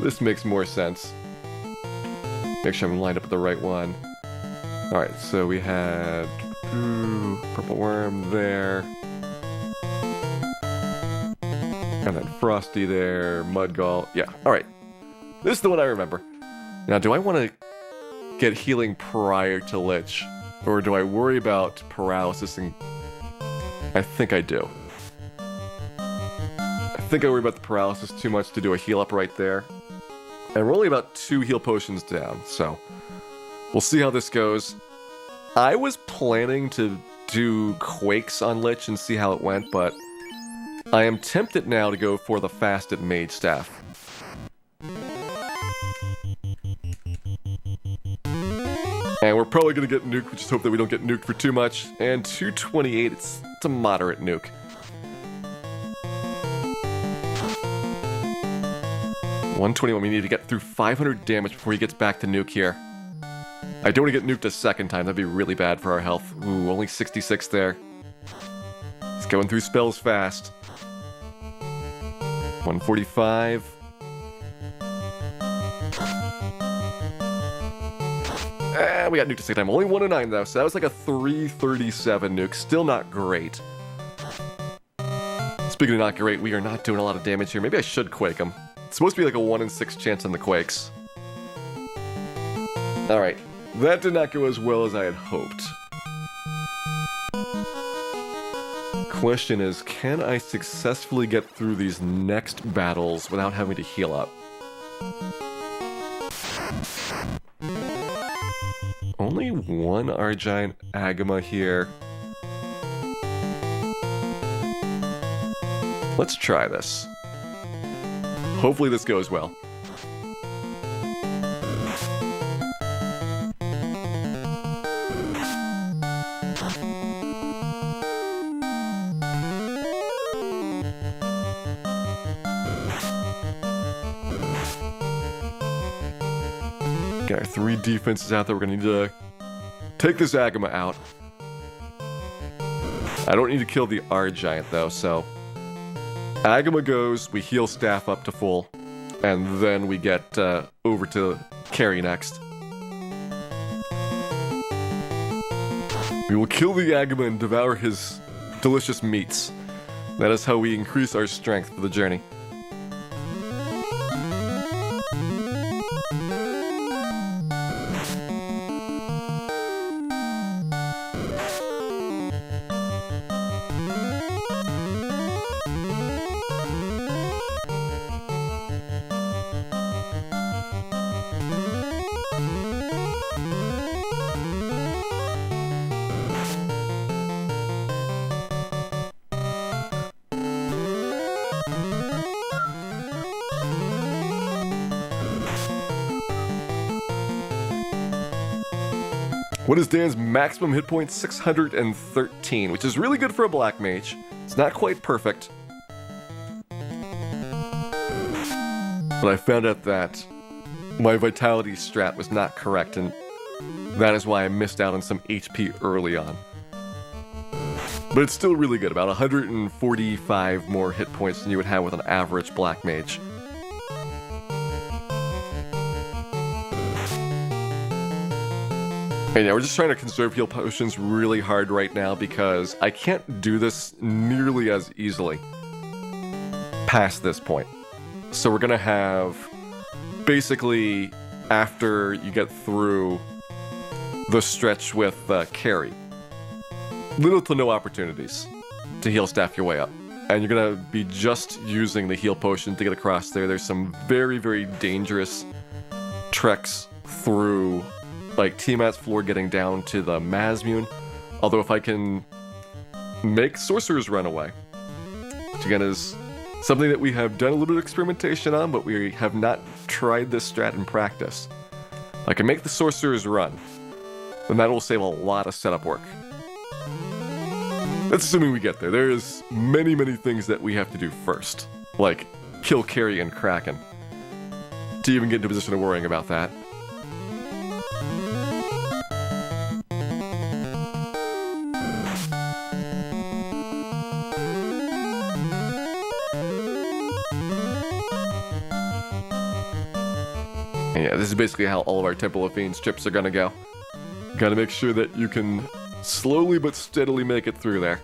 This makes more sense. Make sure I'm lined up with the right one. Alright, so we had Purple Worm there. And then Frosty there, Mudgull. Yeah, alright. This is the one I remember. Now, do I want to get healing prior to Lich? Or do I worry about paralysis? And I think I do. I think I worry about the paralysis too much to do a heal up right there. And we're only about 2 heal potions down, so we'll see how this goes. I was planning to do Quakes on Lich and see how it went, but I am tempted now to go for the Fasted Mage Staff. And we're probably going to get nuked, we just hope that we don't get nuked for too much. And 228, it's a moderate nuke. $121, we need to get through 500 damage before he gets back to nuke here. I don't want to get nuked a second time, that'd be really bad for our health. Ooh, only 66 there. It's going through spells fast. 145. We got nuked a second time. Only 109 though, so that was like a 337 nuke. Still not great. Speaking of not great, we are not doing a lot of damage here. Maybe I should Quake him. It's supposed to be like a 1 in 6 chance on the Quakes. Alright, that did not go as well as I had hoped. Question is, can I successfully get through these next battles without having to heal up? Only 1 Argine Agama here. Let's try this. Hopefully this goes well. Get our 3 defenses out there. We're gonna need to take this Agama out. I don't need to kill the Argiant though, so Agama goes, we heal Staff up to full, and then we get over to carry next. We will kill the Agama and devour his delicious meats. That is how we increase our strength for the journey. What is Dan's maximum hit point? 613, which is really good for a Black Mage. It's not quite perfect. But I found out that my vitality strat was not correct, and that is why I missed out on some HP early on. But it's still really good, about 145 more hit points than you would have with an average Black Mage. And yeah, we're just trying to conserve heal potions really hard right now because I can't do this nearly as easily past this point. So we're gonna have, basically, after you get through the stretch with carry, little to no opportunities to heal staff your way up. And you're gonna be just using the heal potion to get across there. There's some very, very dangerous treks through, like, Tiamat's floor getting down to the Mazmune. Although if I can make sorcerers run away, which again is something that we have done a little bit of experimentation on, but we have not tried this strat in practice. I can make the sorcerers run, then that will save a lot of setup work. That's assuming we get there. There's many, many things that we have to do first, like kill Carry and Kraken, to even get into a position of worrying about that. And yeah, this is basically how all of our Temple of Fiends trips are gonna go. Gotta make sure that you can slowly but steadily make it through there.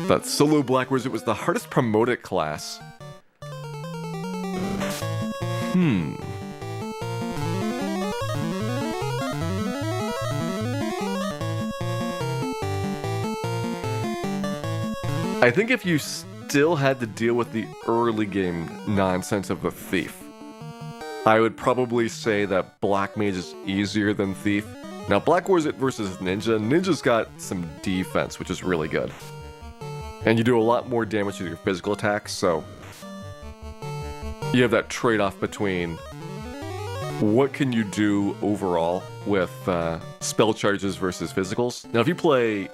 That solo Black Wizard was the hardest promoted class. I think if you still had to deal with the early game nonsense of the Thief, I would probably say that Black Mage is easier than Thief. Now, Black Wizard versus Ninja, Ninja's got some defense, which is really good. And you do a lot more damage with your physical attacks, so you have that trade-off between what can you do overall with spell charges versus physicals. Now, if you play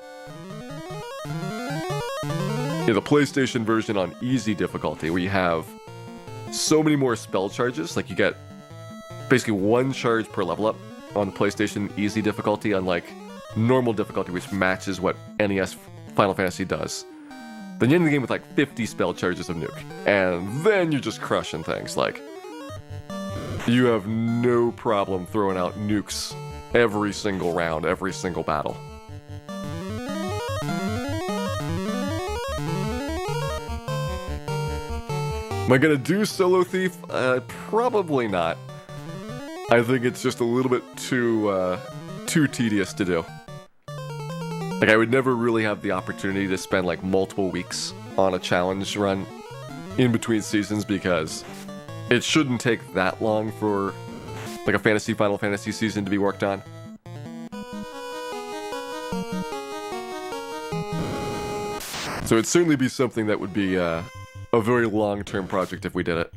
the PlayStation version on easy difficulty, where you have so many more spell charges, like you get basically one charge per level up on the PlayStation easy difficulty, unlike normal difficulty, which matches what NES Final Fantasy does. Then you end the game with like 50 spell charges of nuke, and then you're just crushing things. Like, you have no problem throwing out nukes every single round, every single battle. Am I gonna do Solo Thief? Probably not. I think it's just a little bit too tedious to do. Like, I would never really have the opportunity to spend like multiple weeks on a challenge run in between seasons, because it shouldn't take that long for like a Final Fantasy season to be worked on. So it'd certainly be something that would be a very long-term project if we did it.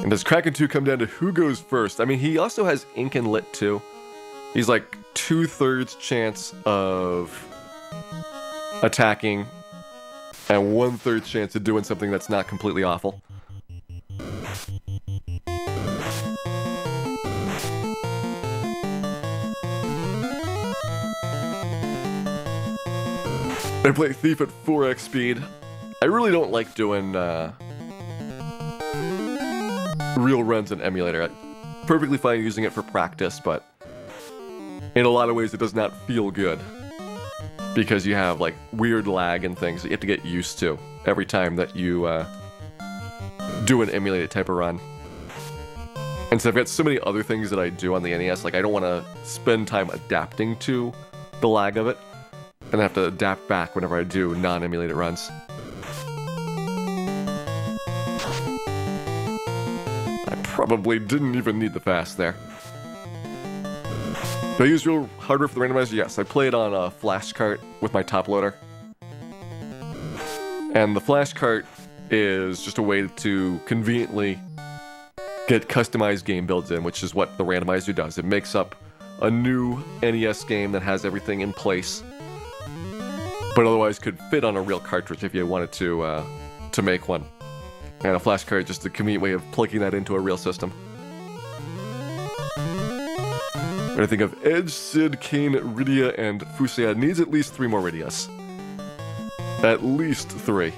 And does Kraken 2 come down to who goes first? I mean, he also has Ink and Lit too. He's like 2/3 chance of attacking and 1/3 chance of doing something that's not completely awful. I play Thief at 4x speed. I really don't like doing real runs in emulator. I'm perfectly fine using it for practice, but in a lot of ways it does not feel good, because you have like weird lag and things that you have to get used to every time that you do an emulated type of run. And so I've got so many other things that I do on the NES, like I don't want to spend time adapting to the lag of it, and I have to adapt back whenever I do non-emulated runs. I probably didn't even need the fast there. Do I use real hardware for the randomizer? Yes, I play it on a flash cart with my top loader. And the flash cart is just a way to conveniently get customized game builds in, which is what the randomizer does. It makes up a new NES game that has everything in place, but otherwise could fit on a real cartridge if you wanted to make one. And a flash card just a convenient way of plugging that into a real system. When I think of Edge, Sid, Kane, Rydia, and Fusea, needs at least 3 more Rydias. At least 3.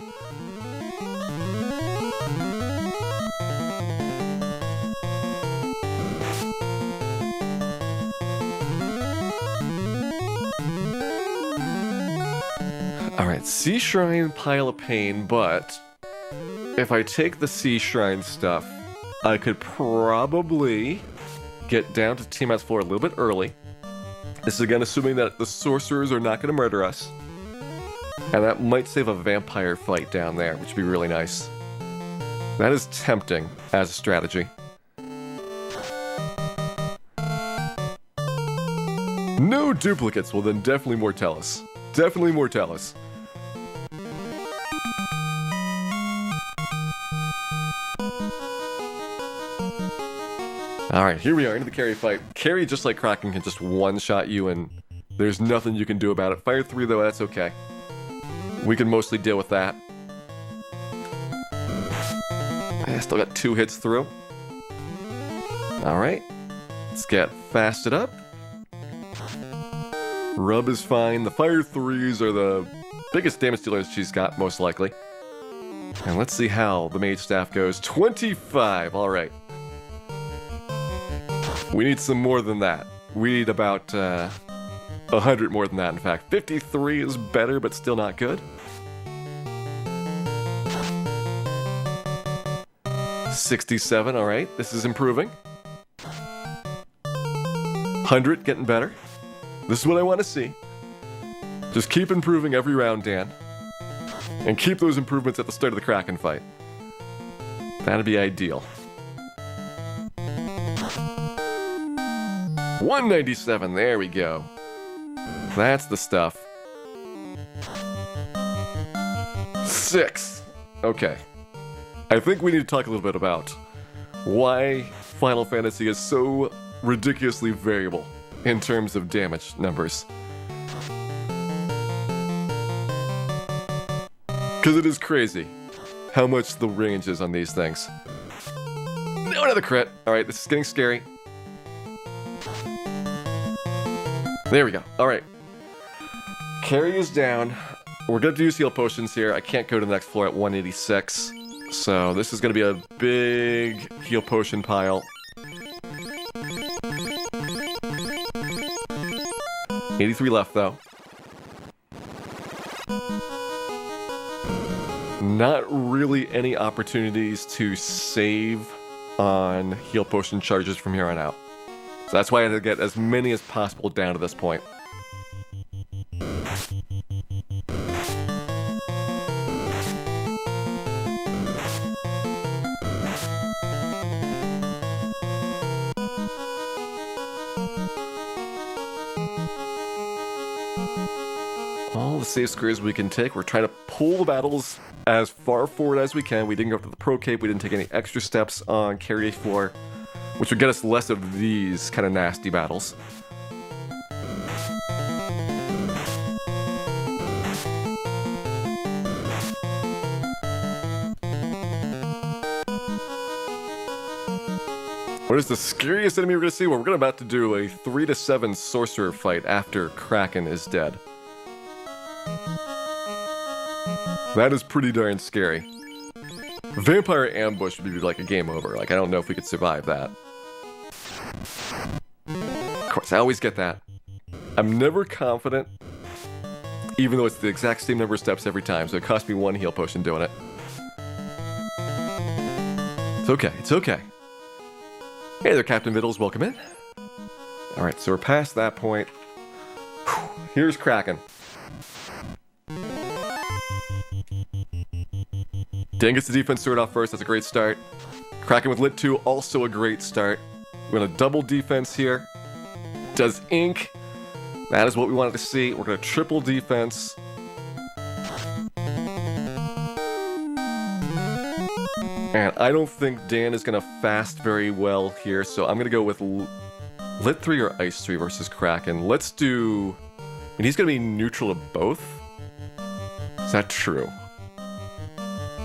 Alright, Sea Shrine, Pile of Pain, but if I take the Sea Shrine stuff, I could probably get down to Tiamat's floor a little bit early. This is again assuming that the sorcerers are not going to murder us. And that might save a vampire fight down there, which would be really nice. That is tempting as a strategy. No duplicates, well then definitely Mortellus. Definitely Mortellus. Alright, here we are into the carry fight. Carry, just like Kraken, can just one-shot you and there's nothing you can do about it. Fire 3 though, that's okay. We can mostly deal with that. I still got 2 hits through. Alright, let's get fasted up. Rub is fine. The Fire 3s are the biggest damage dealers she's got, most likely. And let's see how the Mage Staff goes. 25, alright. We need some more than that. We need about 100 more than that, in fact. 53 is better, but still not good. 67, alright. This is improving. 100, getting better. This is what I want to see. Just keep improving every round, Dan. And keep those improvements at the start of the Kraken fight. That'd be ideal. 197, there we go. That's the stuff. 6. Okay. I think we need to talk a little bit about why Final Fantasy is so ridiculously variable in terms of damage numbers. Because it is crazy how much the range is on these things. No, another crit. Alright, this is getting scary. There we go. Alright. Carry is down. We're going to use heal potions here. I can't go to the next floor at 186. So this is going to be a big heal potion pile. 83 left, though. Not really any opportunities to save on heal potion charges from here on out. So that's why I had to get as many as possible down to this point. All the safe squares we can take. We're trying to pull the battles as far forward as we can. We didn't go up to the Pro Cape. We didn't take any extra steps on Carrier floor, which would get us less of these kind of nasty battles. What is the scariest enemy we're going to see? Well, we're about to do a 3-7 sorcerer fight after Kraken is dead. That is pretty darn scary. Vampire ambush would be like a game over. Like, I don't know if we could survive that. Of course, I always get that. I'm never confident, even though it's the exact same number of steps every time, so it cost me 1 heal potion doing it. It's okay, it's okay. Hey there, Captain Vittles, welcome in. Alright, so we're past that point. Whew, here's Kraken. Dan gets the defense sword off first, that's a great start. Kraken with Lit 2, also a great start. We're gonna double defense here. Does ink. That is what we wanted to see. We're gonna triple defense. And I don't think Dan is going to fast very well here, so I'm going to go with Lit 3 or Ice 3 versus Kraken. Let's do... And he's going to be neutral to both? Is that true?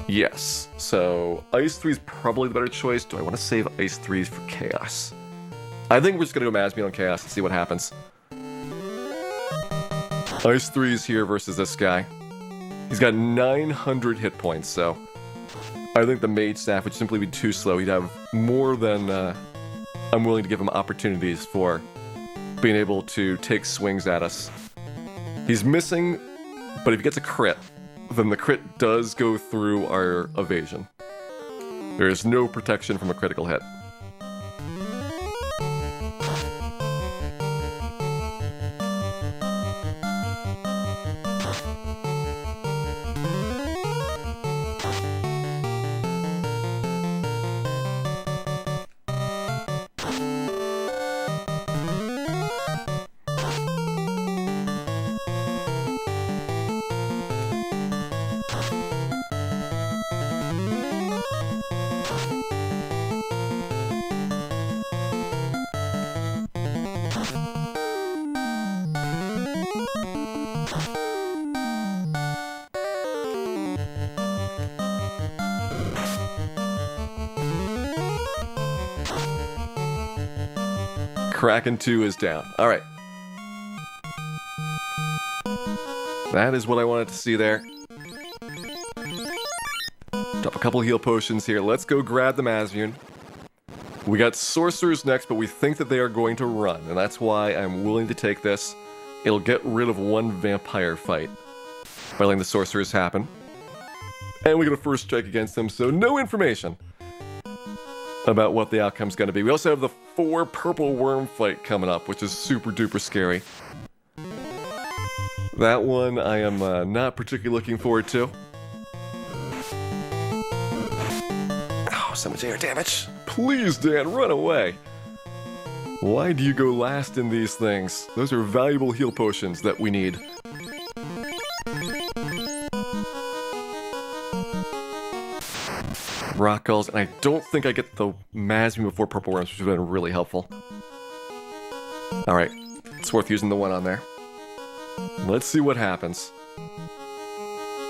Yes. So Ice 3 is probably the better choice. Do I want to save Ice 3s for Chaos? I think we're just going to go Masmian on Chaos and see what happens. Ice 3's here versus this guy. He's got 900 hit points, so I think the Mage Staff would simply be too slow. He'd have more than I'm willing to give him opportunities for being able to take swings at us. He's missing, but if he gets a crit, then the crit does go through our evasion. There is no protection from a critical hit. Kraken 2 is down. Alright. That is what I wanted to see there. Drop a couple heal potions here. Let's go grab the Masmian. We got Sorcerers next, but we think that they are going to run, and that's why I'm willing to take this. It'll get rid of one vampire fight by letting the Sorcerers happen. And we get a first strike against them, so no information about what the outcome's going to be. We also have the 4 purple worm fight coming up, which is super duper scary. That one I am not particularly looking forward to. Oh, so much air damage. Please, Dan, run away. Why do you go last in these things? Those are valuable heal potions that we need. Rock Gulls, and I don't think I get the Masmian before Purple Worms, which would have been really helpful. Alright, it's worth using the one on there. Let's see what happens.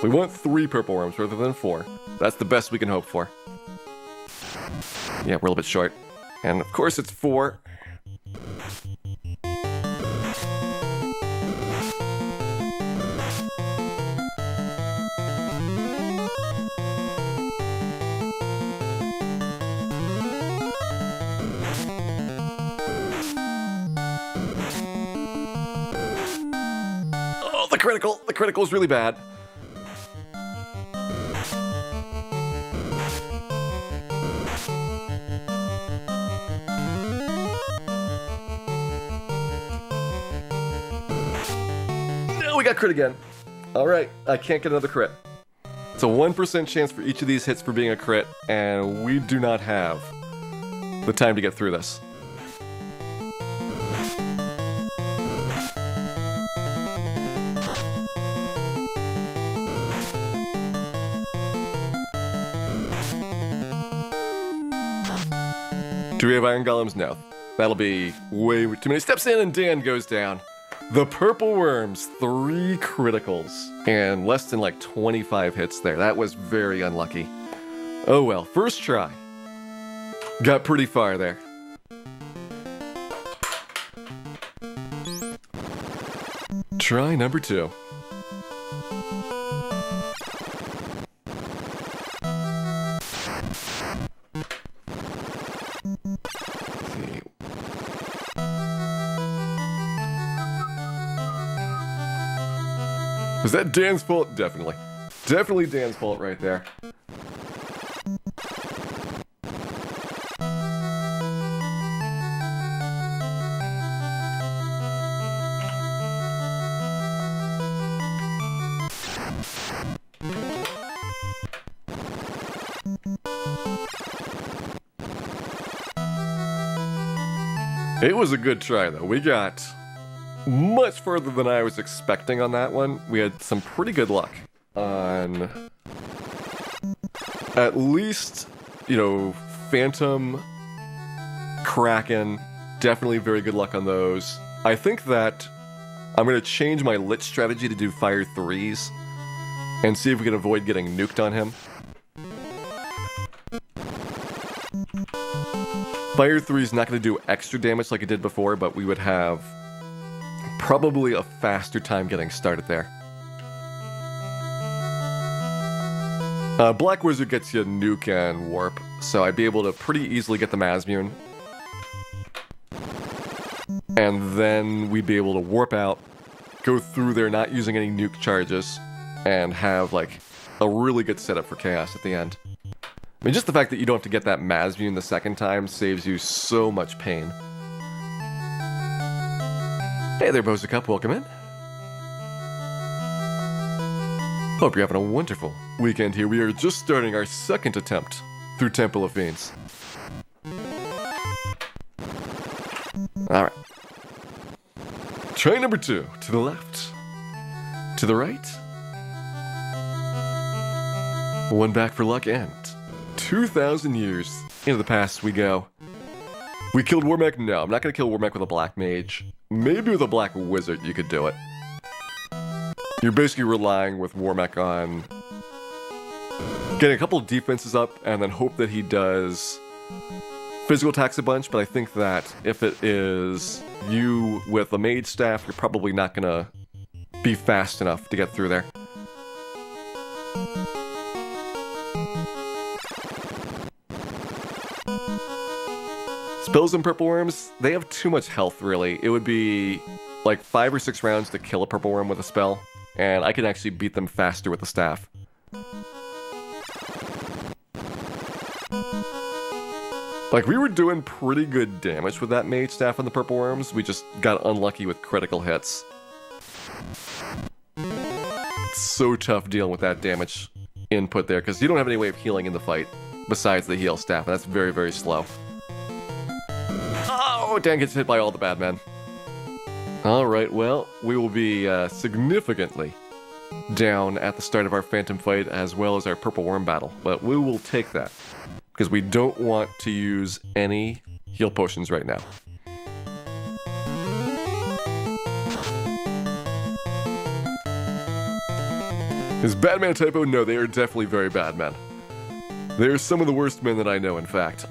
We want 3 Purple Worms rather than 4. That's the best we can hope for. Yeah, we're a little bit short. And of course it's 4. The critical is really bad. No, we got crit again. Alright, I can't get another crit. It's a 1% chance for each of these hits for being a crit, and we do not have the time to get through this. Do we have Iron Golems? No. That'll be way too many steps in, and Dan goes down. The Purple Worms, 3 criticals, and less than like 25 hits there. That was very unlucky. Oh well, first try. Got pretty far there. Try number 2. Was that Dan's fault? Definitely. Definitely Dan's fault right there. It was a good try though. We got much further than I was expecting on that one. We had some pretty good luck on at least you know, Phantom, Kraken, definitely very good luck on those. I think that I'm going to change my lit strategy to do Fire 3s and see if we can avoid getting nuked on him. Fire 3 is not going to do extra damage like it did before, but we would have probably a faster time getting started there. Black Wizard gets you nuke and warp, so I'd be able to pretty easily get the Mazmune. And then we'd be able to warp out, go through there not using any nuke charges, and have like a really good setup for Chaos at the end. I mean, just the fact that you don't have to get that Mazmune the second time saves you so much pain. Hey there, Bozucup, welcome in. Hope you're having a wonderful weekend here. We are just starting our second attempt through Temple of Fiends. Alright. Try number 2. To the left. To the right. One back for luck and 2,000 years into the past we go. We killed Warmech? No, I'm not going to kill Warmech with a Black Mage. Maybe with a Black Wizard you could do it. You're basically relying with Warmech on getting a couple of defenses up and then hope that he does physical attacks a bunch, but I think that if it is you with a Mage Staff, you're probably not going to be fast enough to get through there. Spells and Purple Worms, they have too much health, really. It would be like 5 or 6 rounds to kill a Purple Worm with a spell, and I can actually beat them faster with the staff. Like, we were doing pretty good damage with that Mage Staff on the Purple Worms, we just got unlucky with critical hits. It's so tough dealing with that damage input there, because you don't have any way of healing in the fight besides the heal staff, and that's very, very slow. Oh, Dan gets hit by all the bad men. Alright, well, we will be significantly down at the start of our Phantom fight as well as our Purple Worm battle, but we will take that, because we don't want to use any heal potions right now. Is Batman typo? No, they are definitely very bad men. They are some of the worst men that I know, in fact.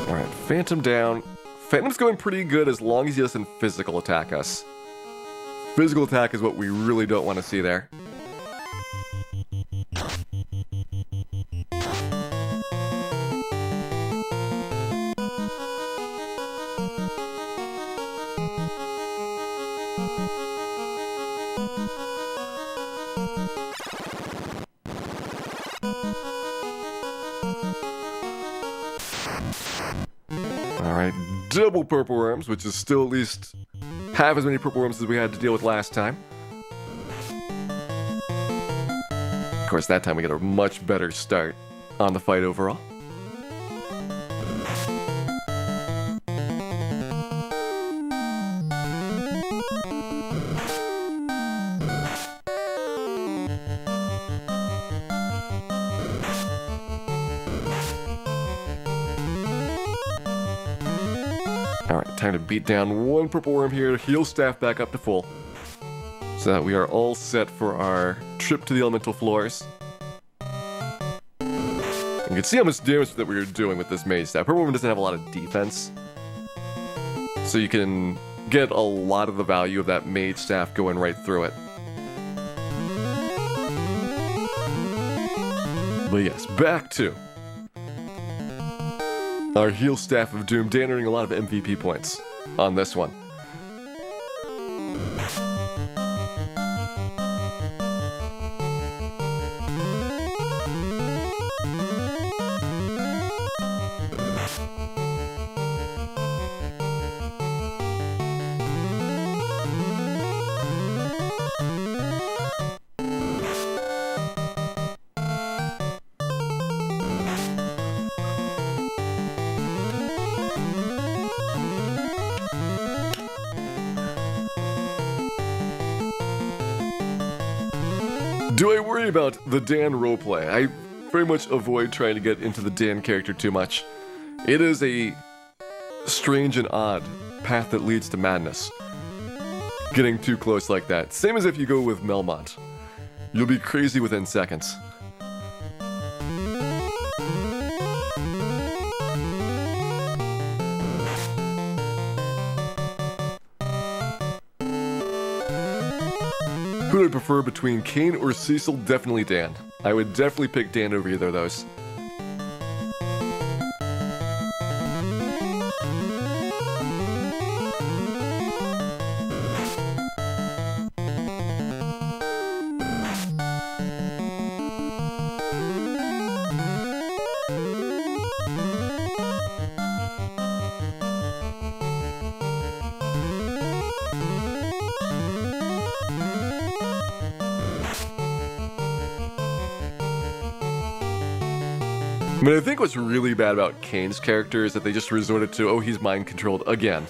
Alright, Phantom down. Phantom's going pretty good as long as he doesn't physical attack us. Physical attack is what we really don't want to see there. Alright, double Purple Worms, which is still at least half as many Purple Worms as we had to deal with last time. Of course, that time we get a much better start on the fight overall. Alright, time to beat down one Purple Worm here, heal staff back up to full, so that we are all set for our trip to the elemental floors. You can see how much damage that we are doing with this Mage Staff. Purple Worm doesn't have a lot of defense, so you can get a lot of the value of that Mage Staff going right through it. But yes, back to our heal Staff of Doom. Dan earning a lot of MVP points on this one. Do I worry about the Dan roleplay? I very much avoid trying to get into the Dan character too much. It is a strange and odd path that leads to madness. Getting too close like that. Same as if you go with Melmont. You'll be crazy within seconds. Who do I prefer between Kane or Cecil? Definitely Dan. I would definitely pick Dan over either of those. I mean, I think what's really bad about Kane's character is that they just resorted to, oh, he's mind-controlled again.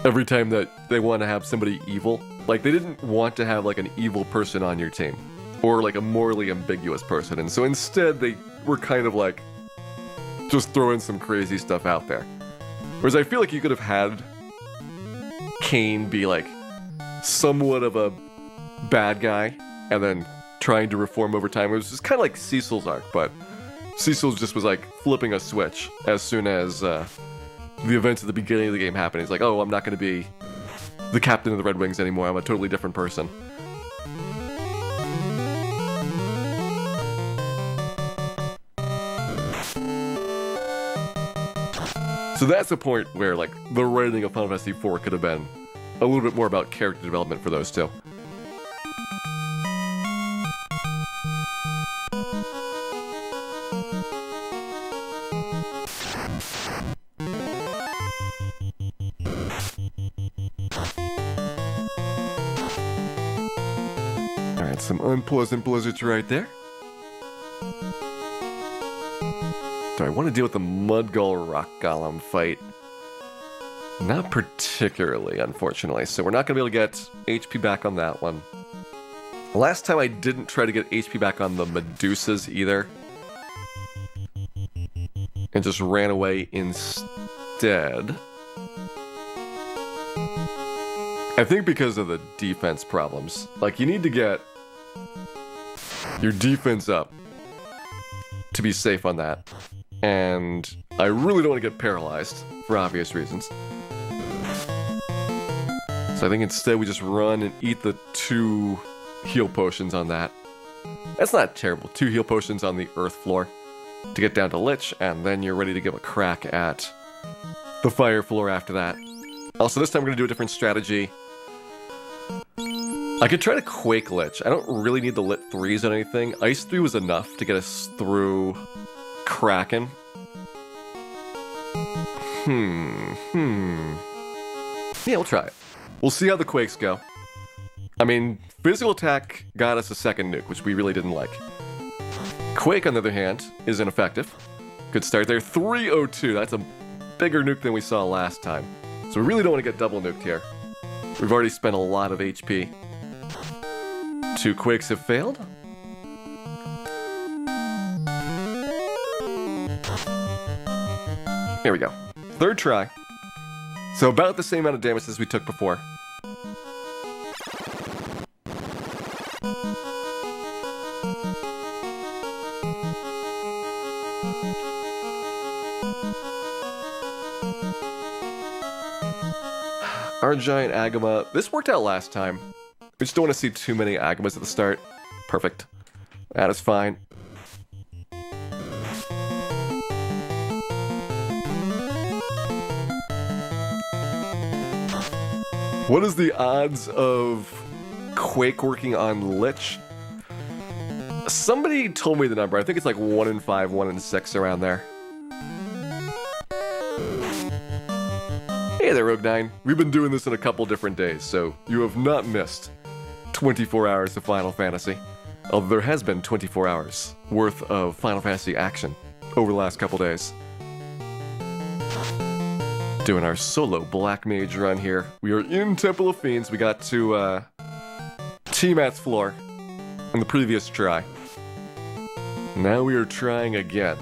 Every time that they want to have somebody evil. Like, they didn't want to have, like, an evil person on your team. Or, like, a morally ambiguous person. And so instead, they were kind of, like, just throwing some crazy stuff out there. Whereas I feel like you could have had Kane be, like, somewhat of a bad guy, and then trying to reform over time. It was just kind of like Cecil's arc, but Cecil just was like flipping a switch as soon as the events at the beginning of the game happened. He's like, oh, I'm not going to be the captain of the Red Wings anymore. I'm a totally different person. So that's a point where like the writing of Final Fantasy IV could have been a little bit more about character development for those two. Alright, some unpleasant blizzards right there. Do I want to deal with the Mudgull Rock Golem fight? Not particularly, unfortunately. So we're not going to be able to get HP back on that one. Last time I didn't try to get HP back on the Medusas either. And just ran away instead. I think because of the defense problems. Like, you need to get your defense up to be safe on that. And I really don't want to get paralyzed, for obvious reasons. So I think instead we just run and eat the 2 heal potions on that. That's not terrible. 2 heal potions on the earth floor to get down to Lich, and then you're ready to give a crack at the fire floor after that. Also, this time we're going to do a different strategy. I could try to Quake Lich. I don't really need the Lit 3s on anything. Ice 3 was enough to get us through Kraken. Yeah, we'll try it. We'll see how the Quakes go. I mean, physical attack got us a second nuke, which we really didn't like. Quake, on the other hand, is ineffective. Good start there. 302. That's a bigger nuke than we saw last time. So we really don't want to get double nuked here. We've already spent a lot of HP. 2 Quakes have failed. Here we go. 3rd try. So about the same amount of damage as we took before. Our giant Agama. This worked out last time. We just don't want to see too many Agamas at the start. Perfect. That is fine. What is the odds of Quake working on Lich? Somebody told me the number. I think it's like 1 in 5, 1 in 6, around there. Hey there, Rogue9. We've been doing this in a couple different days, so you have not missed 24 hours of Final Fantasy. Although there has been 24 hours worth of Final Fantasy action over the last couple days. Doing our solo Black Mage run here. We are in Temple of Fiends. We got to T-Mat's floor. And in the previous try. Now we are trying again.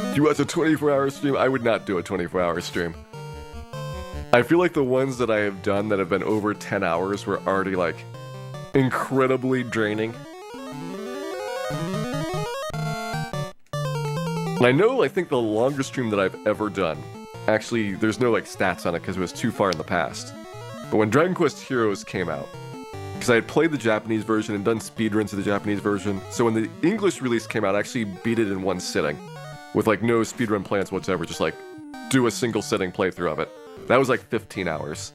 If you watch a 24-hour stream, I would not do a 24-hour stream. I feel like the ones that I have done that have been over 10 hours were already, like, incredibly draining. And I think the longest stream that I've ever done, actually, there's no, like, stats on it because it was too far in the past. But when Dragon Quest Heroes came out, because I had played the Japanese version and done speedruns of the Japanese version, so when the English release came out, I actually beat it in one sitting. With, like, no speedrun plans whatsoever, just, like, do a single sitting playthrough of it. That was, like, 15 hours.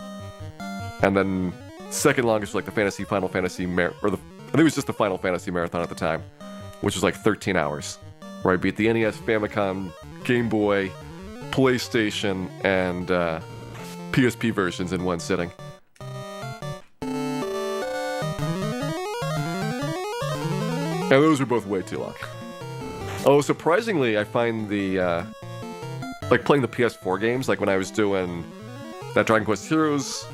And then, second longest was, like, the Final Fantasy, I think it was just the Final Fantasy Marathon at the time, which was, like, 13 hours. Where I beat the NES, Famicom, Game Boy, PlayStation, and, PSP versions in one sitting. And those were both way too long. Oh, surprisingly, I find the, like, playing the PS4 games, like when I was doing that Dragon Quest Heroes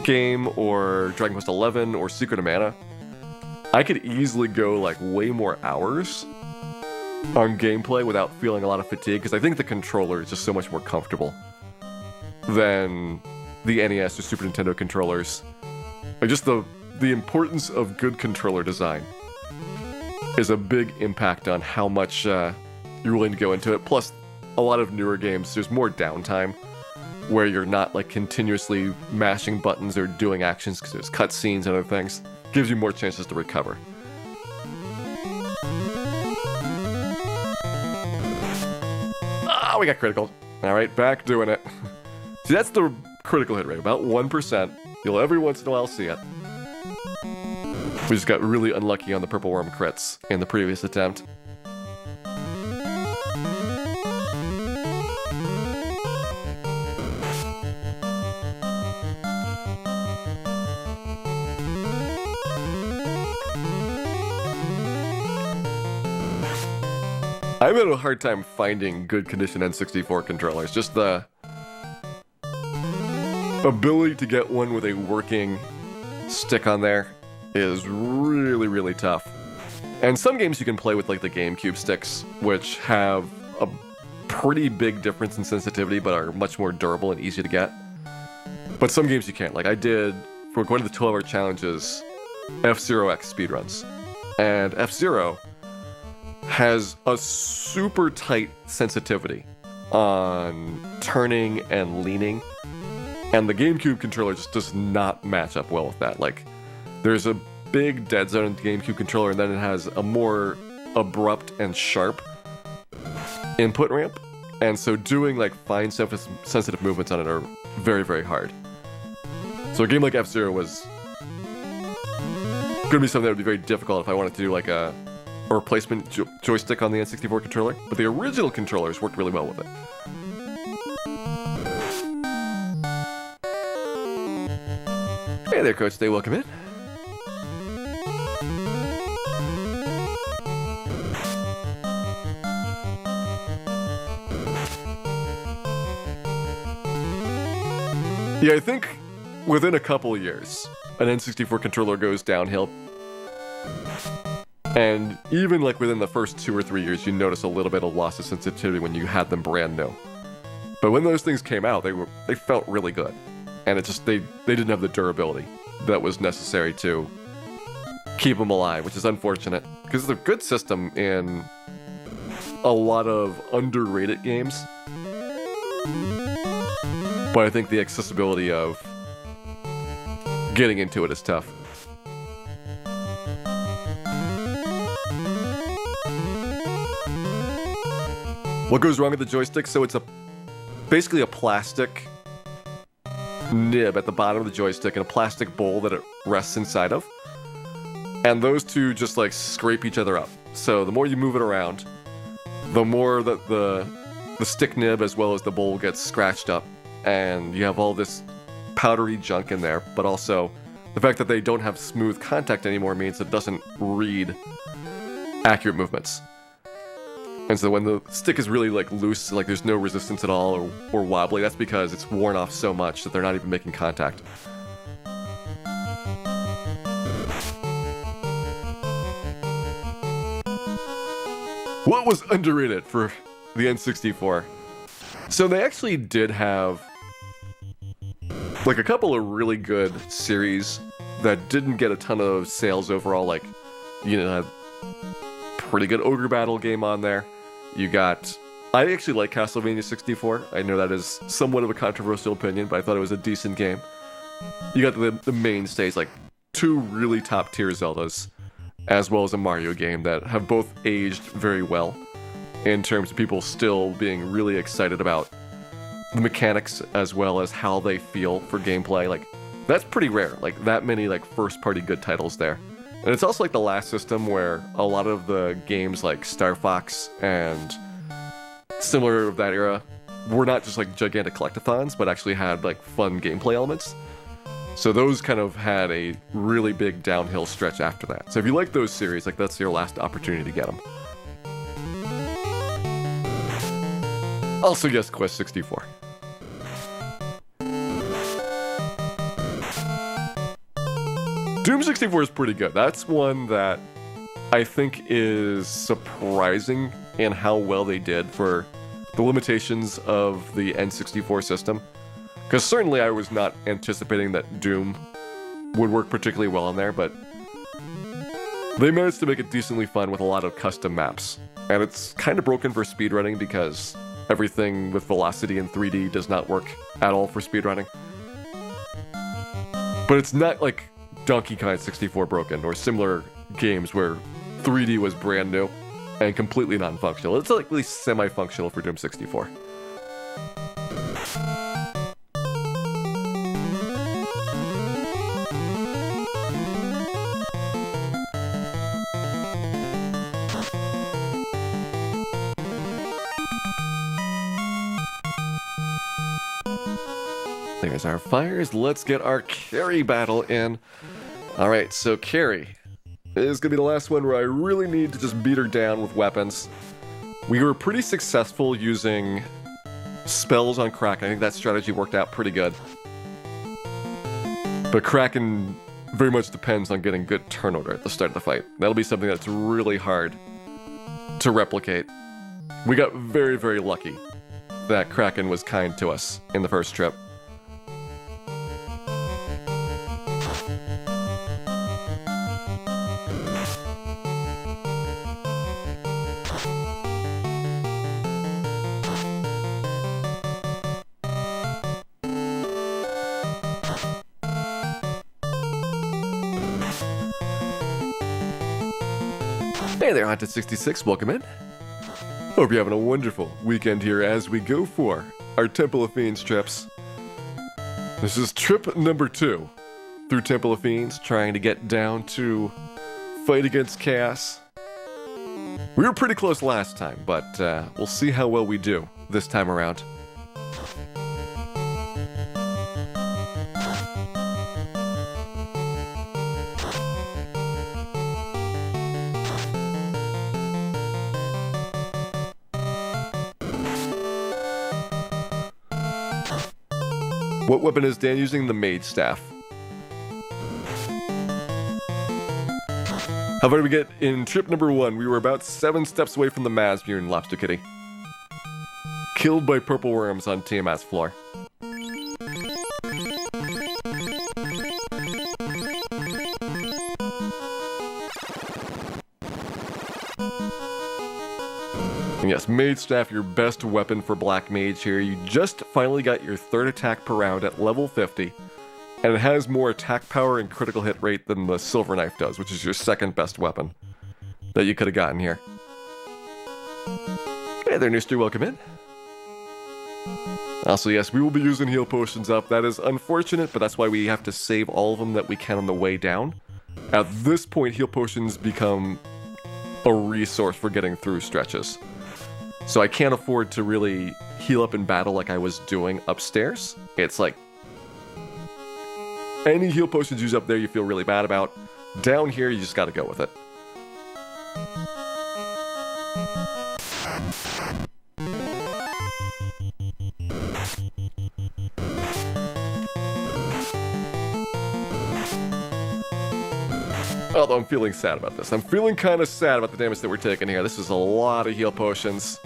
game, or Dragon Quest 11, or Secret of Mana, I could easily go, like, way more hours on gameplay without feeling a lot of fatigue, because I think the controller is just so much more comfortable than the NES or Super Nintendo controllers. Like, just the importance of good controller design is a big impact on how much you're willing to go into it. Plus, a lot of newer games, there's more downtime where you're not, like, continuously mashing buttons or doing actions because there's cutscenes and other things. Gives you more chances to recover. Ah, we got critical. Alright, back doing it. See, that's the critical hit rate, about 1%. You'll every once in a while see it. We just got really unlucky on the purple worm crits in the previous attempt. I've had a hard time finding good condition N64 controllers. Just the ability to get one with a working stick on there is really, really tough. And some games you can play with, like, the GameCube sticks, which have a pretty big difference in sensitivity, but are much more durable and easy to get. But some games you can't. Like, I did, for going to the 12-hour challenges, F-Zero X speedruns. And F-Zero has a super tight sensitivity on turning and leaning, and the GameCube controller just does not match up well with that. Like, there's a big dead zone in the GameCube controller, and then it has a more abrupt and sharp input ramp, and so doing, like, fine sensitive movements on it are very, very hard. So a game like F-Zero was gonna be something that would be very difficult if I wanted to do, like, a replacement joystick on the N64 controller, but the original controllers worked really well with it. Hey there, Coach. Stay welcome in. Yeah, I think within a couple years, an N64 controller goes downhill. And even, like, within the first 2 or 3 years, you notice a little bit of loss of sensitivity when you had them brand new. But when those things came out, they felt really good. And it just, they didn't have the durability that was necessary to keep them alive, which is unfortunate. Because it's a good system in a lot of underrated games. But I think the accessibility of getting into it is tough. What goes wrong with the joystick? So it's basically a plastic nib at the bottom of the joystick and a plastic bowl that it rests inside of. And those two just, like, scrape each other up. So the more you move it around, the more that the stick nib as well as the bowl gets scratched up. and you have all this powdery junk in there, but also the fact that they don't have smooth contact anymore means it doesn't read accurate movements. And so when the stick is really like loose, like there's no resistance at all or wobbly, that's because it's worn off so much that they're not even making contact. What was underrated for the N64? So they actually did have like a couple of really good series that didn't get a ton of sales overall. Like, you know, pretty good Ogre Battle game on there. You got... I actually like Castlevania 64. I know that is somewhat of a controversial opinion, but I thought it was a decent game. You got the mainstays, like 2 really top-tier Zeldas, as well as a Mario game that have both aged very well in terms of people still being really excited about the mechanics as well as how they feel for gameplay. Like, that's pretty rare, like that many like first-party good titles there. And it's also like the last system where a lot of the games like Star Fox and similar of that era were not just like gigantic collectathons, but actually had like fun gameplay elements. So those kind of had a really big downhill stretch after that. So if you like those series, like that's your last opportunity to get them. Also, yes, Quest 64. Doom 64 is pretty good. That's one that I think is surprising in how well they did for the limitations of the N64 system. Because certainly I was not anticipating that Doom would work particularly well on there, but they managed to make it decently fun with a lot of custom maps. And it's kind of broken for speedrunning because everything with velocity and 3D does not work at all for speedrunning. But it's not like Donkey Kong 64 broken or similar games where 3D was brand new and completely non-functional. It's like at least semi-functional for Doom 64. There's our fires. Let's get our carry battle in. Alright, so carry is going to be the last one where I really need to just beat her down with weapons. We were pretty successful using spells on Kraken. I think that strategy worked out pretty good. But Kraken very much depends on getting good turn order at the start of the fight. That'll be something that's really hard to replicate. We got very, very lucky that Kraken was kind to us in the first trip. Hey there, Haunted 66, welcome in. Hope you're having a wonderful weekend here as we go for our Temple of Fiends trips. This is trip number 2 through Temple of Fiends, trying to get down to fight against Chaos. We were pretty close last time, but we'll see how well we do this time around. What weapon is Dan using? The Mage Staff. How far did we get in trip number 1? We were about 7 steps away from the Masmuir Lobster Kitty. Killed by purple worms on Tiamat's floor. And yes, Mage Staff, your best weapon for Black Mage here. You just finally got your 3rd attack per round at level 50, and it has more attack power and critical hit rate than the Silver Knife does, which is your 2nd best weapon that you could have gotten here. Hey there, Nooster, welcome in. Also, yes, we will be using heal potions up. That is unfortunate, but that's why we have to save all of them that we can on the way down. At this point, heal potions become a resource for getting through stretches. So I can't afford to really heal up in battle like I was doing upstairs. It's like any heal potions used up there you feel really bad about. Down here, you just gotta go with it. Although I'm feeling sad about this. I'm feeling kind of sad about the damage that we're taking here. This is a lot of heal potions.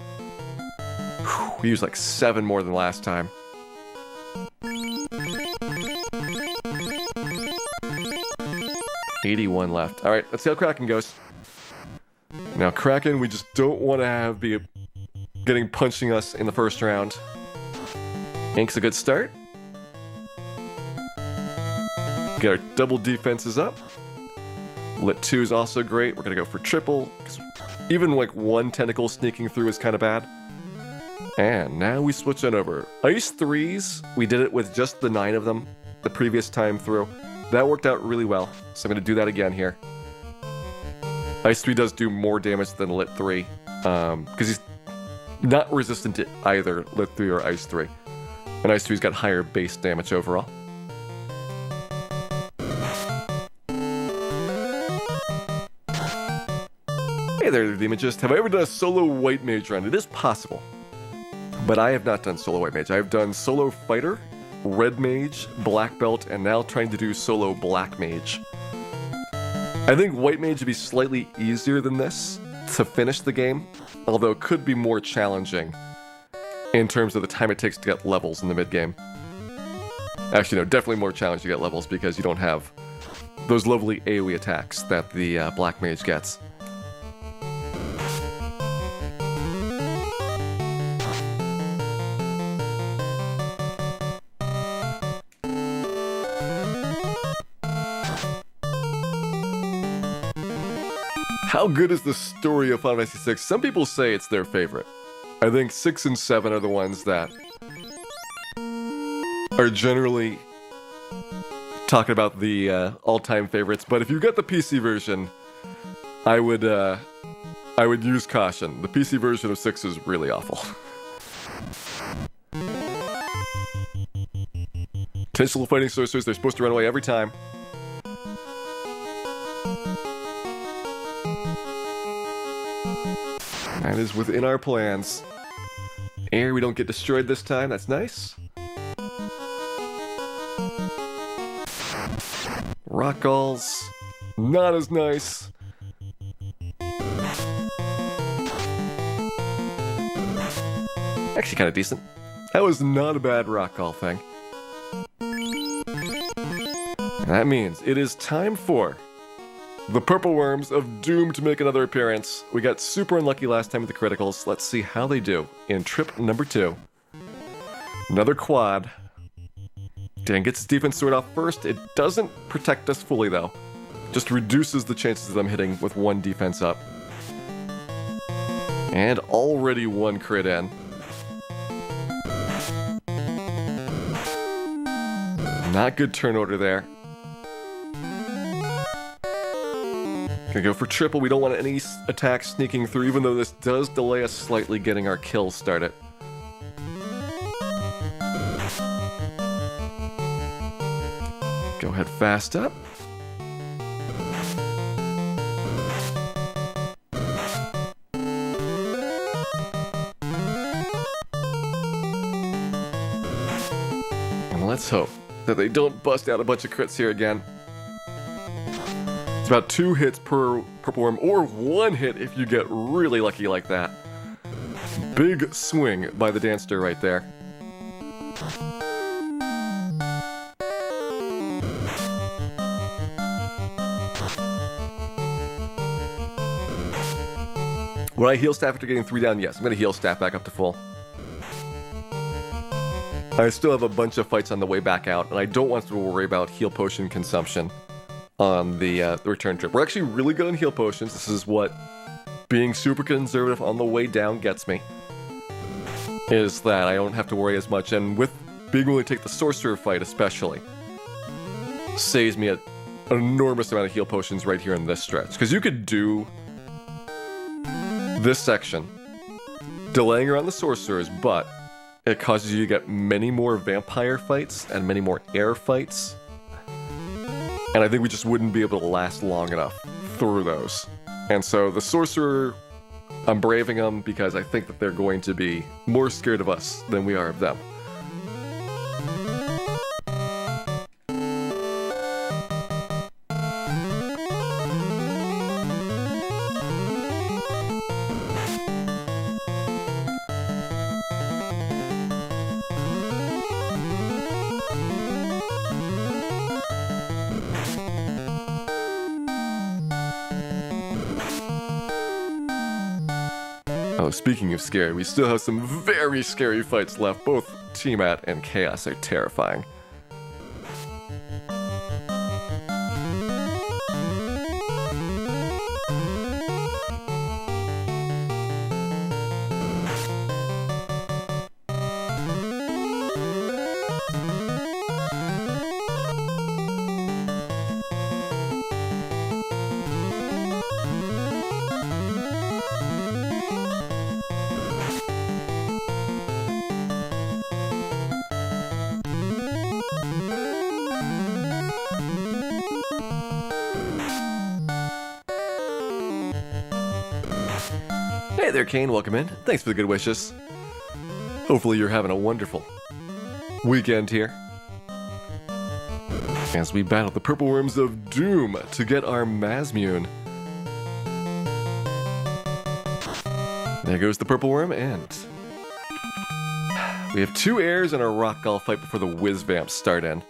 Whew, we used like 7 more than last time. $81 left. Alright, let's see how Kraken goes. Now Kraken, we just don't want to have be getting punching us in the first round. Ink's a good start. Get our double defenses up. Lit 2 is also great. We're gonna go for triple, because even like 1 tentacle sneaking through is kind of bad. And now we switch on over. Ice 3s, we did it with just the 9 of them the previous time through. That worked out really well, so I'm gonna do that again here. Ice 3 does do more damage than Lit 3, because he's not resistant to either Lit 3 or Ice 3. And Ice 3's got higher base damage overall. Hey there, Demagist. Have I ever done a solo White Mage run? It is possible, but I have not done solo White Mage. I've done solo Fighter, Red Mage, Black Belt, and now trying to do solo Black Mage. I think White Mage would be slightly easier than this to finish the game, although it could be more challenging in terms of the time it takes to get levels in the mid-game. Actually, no, definitely more challenging to get levels because you don't have those lovely AoE attacks that the Black Mage gets. How good is the story of Final Fantasy VI? Some people say it's their favorite. I think 6 and 7 are the ones that are generally talking about the all-time favorites. But if you get the PC version, I would use caution. The PC version of 6 is really awful. Potential fighting sorcerers, they're supposed to run away every time. That is within our plans. Air, we don't get destroyed this time, that's nice. Rock Galls, not as nice. Actually kind of decent. That was not a bad Rock Gall thing. And that means it is time for the Purple Worms of Doom to make another appearance. We got super unlucky last time with the criticals. Let's see how they do in trip number 2. Another quad. Dan gets his defense sword off first. It doesn't protect us fully though. Just reduces the chances of them hitting with 1 defense up. And already 1 crit in. Not good turn order there. Gonna go for triple. We don't want any attacks sneaking through, even though this does delay us slightly getting our kills started. Go ahead fast up. And let's hope that they don't bust out a bunch of crits here again. It's about 2 hits per Purple Worm, or 1 hit if you get really lucky like that. Big swing by the Danster right there. Will I heal staff after getting 3 down? Yes, I'm going to heal staff back up to full. I still have a bunch of fights on the way back out, and I don't want to worry about heal potion consumption on the return trip. We're actually really good on heal potions. This is what being super conservative on the way down gets me. Is that I don't have to worry as much, and with being willing to take the sorcerer fight especially, saves me an enormous amount of heal potions right here in this stretch. Because you could do this section delaying around the sorcerers, but it causes you to get many more vampire fights and many more air fights. And I think we just wouldn't be able to last long enough through those. And so the sorcerer, I'm braving them because I think that they're going to be more scared of us than we are of them. Oh, speaking of scary, we still have some very scary fights left. Both Tiamat and Chaos are terrifying. Hey there, Kane. Welcome in. Thanks for the good wishes. Hopefully you're having a wonderful weekend here as we battle the Purple Worms of Doom to get our Mazmune. There goes the Purple Worm, and we have 2 airs and a Rock Gall fight before the Whiz Vamps start in.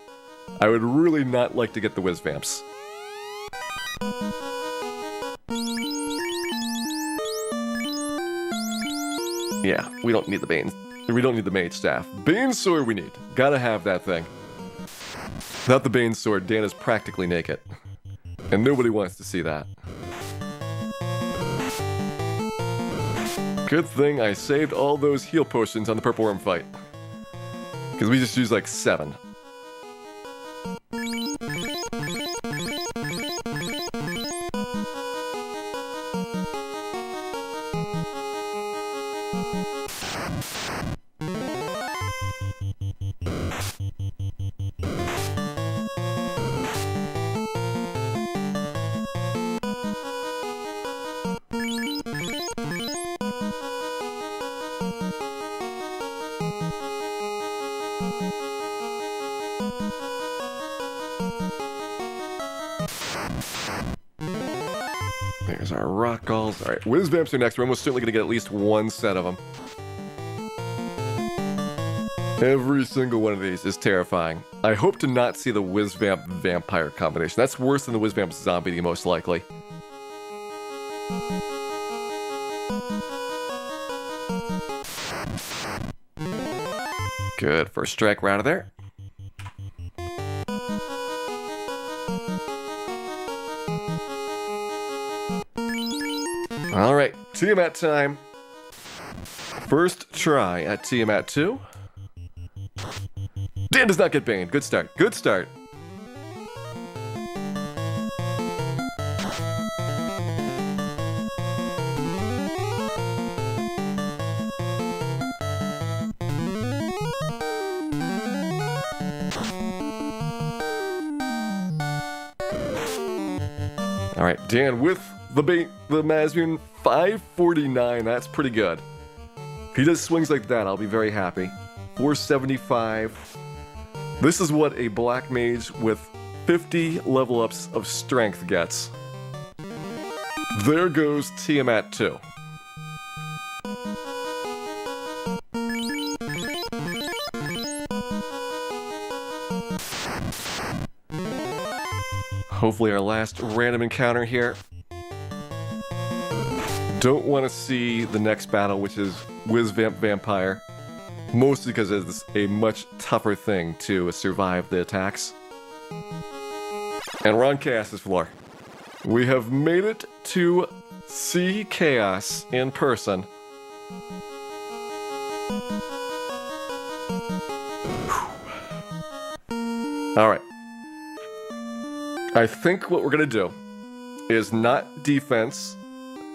I would really not like to get the Whiz Vamps. Yeah, we don't need the Bane. We don't need the Mage Staff. Bane Sword we need. Gotta have that thing. Without the Bane Sword, Dan is practically naked. And nobody wants to see that. Good thing I saved all those heal potions on the Purple Worm fight. Because we just used like 7. There's our Rock Galls. Alright, Whiz Vamps are next. We're almost certainly going to get at least 1 set of them. Every single one of these is terrifying. I hope to not see the Whiz Vamp Vampire combination. That's worse than the Whiz Vamp Zombie, most likely. Good. First strike, we're out of there. Alright, Tiamat time. First try at Tiamat 2. Dan does not get Bane. Good start. Good start. Alright, Dan with the Mazmune 549. That's pretty good. If he does swings like that, I'll be very happy. 475. This is what a Black Mage with 50 level ups of strength gets. There goes Tiamat 2. Hopefully our last random encounter here. Don't want to see the next battle, which is Whiz Vamp Vampire. Mostly because it's a much tougher thing to survive the attacks. And we're on Chaos's floor. We have made it to see Chaos in person. Alright. I think what we're going to do is not defense,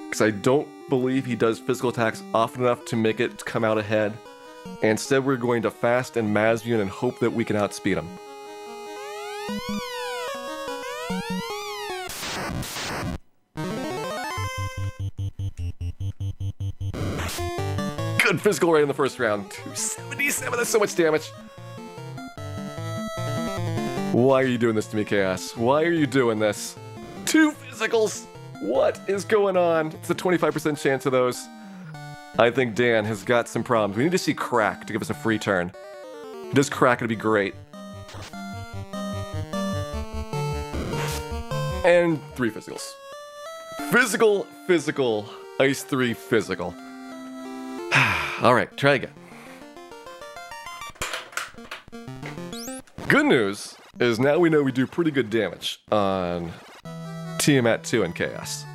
because I don't believe he does physical attacks often enough to make it come out ahead. And instead, we're going to fast and Mazmune and hope that we can outspeed him. Good physical right in the first round. 277, that's so much damage. Why are you doing this to me, Chaos? Why are you doing this? 2 physicals! What is going on? It's a 25% chance of those. I think Dan has got some problems. We need to see Crack to give us a free turn. Does Crack, it'd be great. And 3 physicals. Physical, physical, Ice 3 physical. Alright, try again. Good news is now we know we do pretty good damage on Tiamat 2 and Chaos.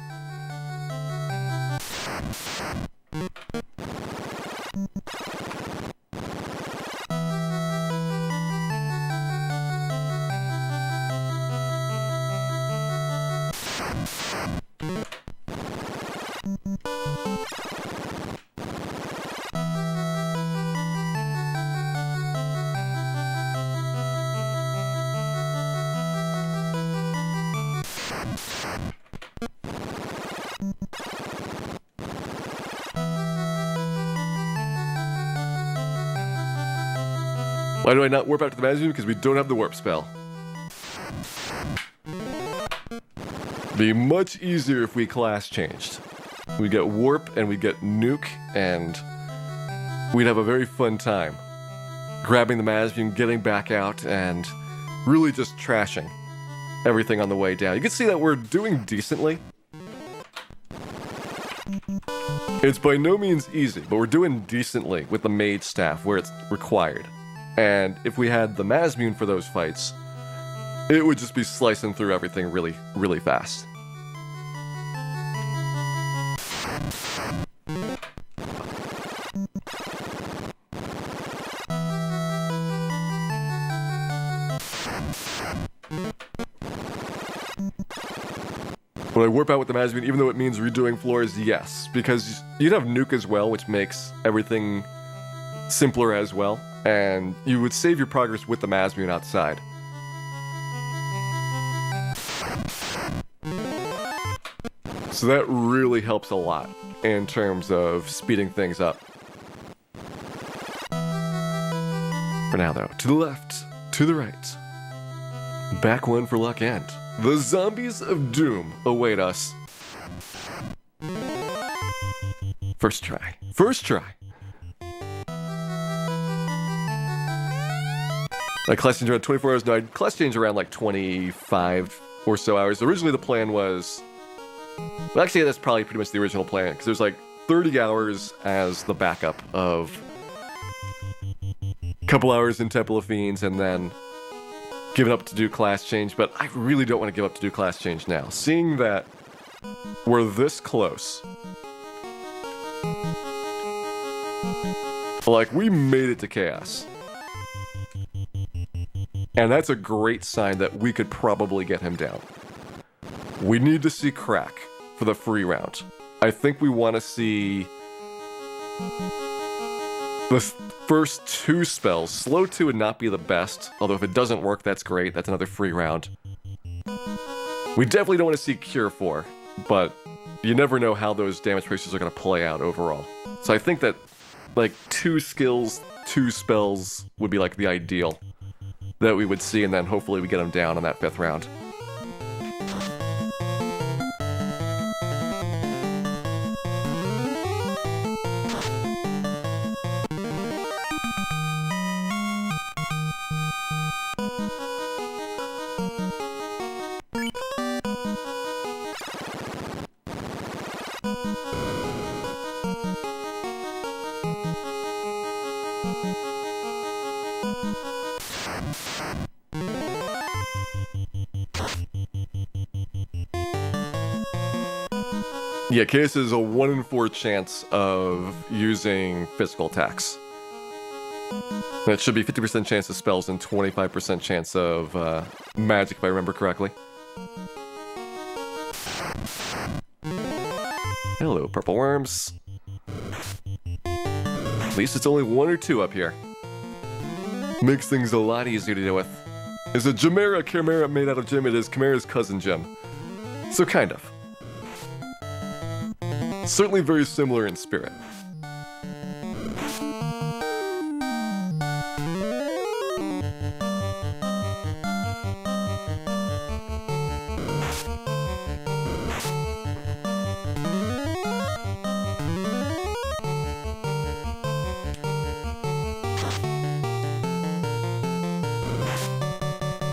Why do I not warp out to the Mazmune? Because we don't have the warp spell. Be much easier if we class changed. We get warp and we get nuke, and we'd have a very fun time grabbing the Mazmune, getting back out, and really just trashing everything on the way down. You can see that we're doing decently. It's by no means easy, but we're doing decently with the Mage staff where it's required. And if we had the Mazmune for those fights, it would just be slicing through everything really, really fast. Would I warp out with the Mazmune even though it means redoing floors? Yes, because you'd have nuke as well, which makes everything simpler as well. And you would save your progress with the Mazmune outside. So that really helps a lot in terms of speeding things up. For now though, to the left, to the right. Back one for luck end. The zombies of doom await us. First try. First try. I class change around 24 hours. No, I class change around like 25 or so hours. Originally the plan was... Well, actually that's probably pretty much the original plan, because there's like 30 hours as the backup of a couple hours in Temple of Fiends and then giving up to do class change, but I really don't want to give up to do class change now. Seeing that we're this close. Like, we made it to Chaos. And that's a great sign that we could probably get him down. We need to see Crack for the free round. I think we want to see the first 2 spells. Slow 2 would not be the best, although if it doesn't work, that's great. That's another free round. We definitely don't want to see Cure 4, but you never know how those damage ratios are going to play out overall. So I think that, like, 2 skills, 2 spells would be, like, the ideal that we would see, and then hopefully we get him down on that 5th round. Yeah, Chaos is a 1 in 4 chance of using physical attacks. That should be 50% chance of spells and 25% chance of magic, if I remember correctly. Hello, purple worms. At least it's only 1 or 2 up here. Makes things a lot easier to deal with. Is a Chimera made out of Jim? It is Chimera's cousin Jim. So kind of. Certainly very similar in spirit.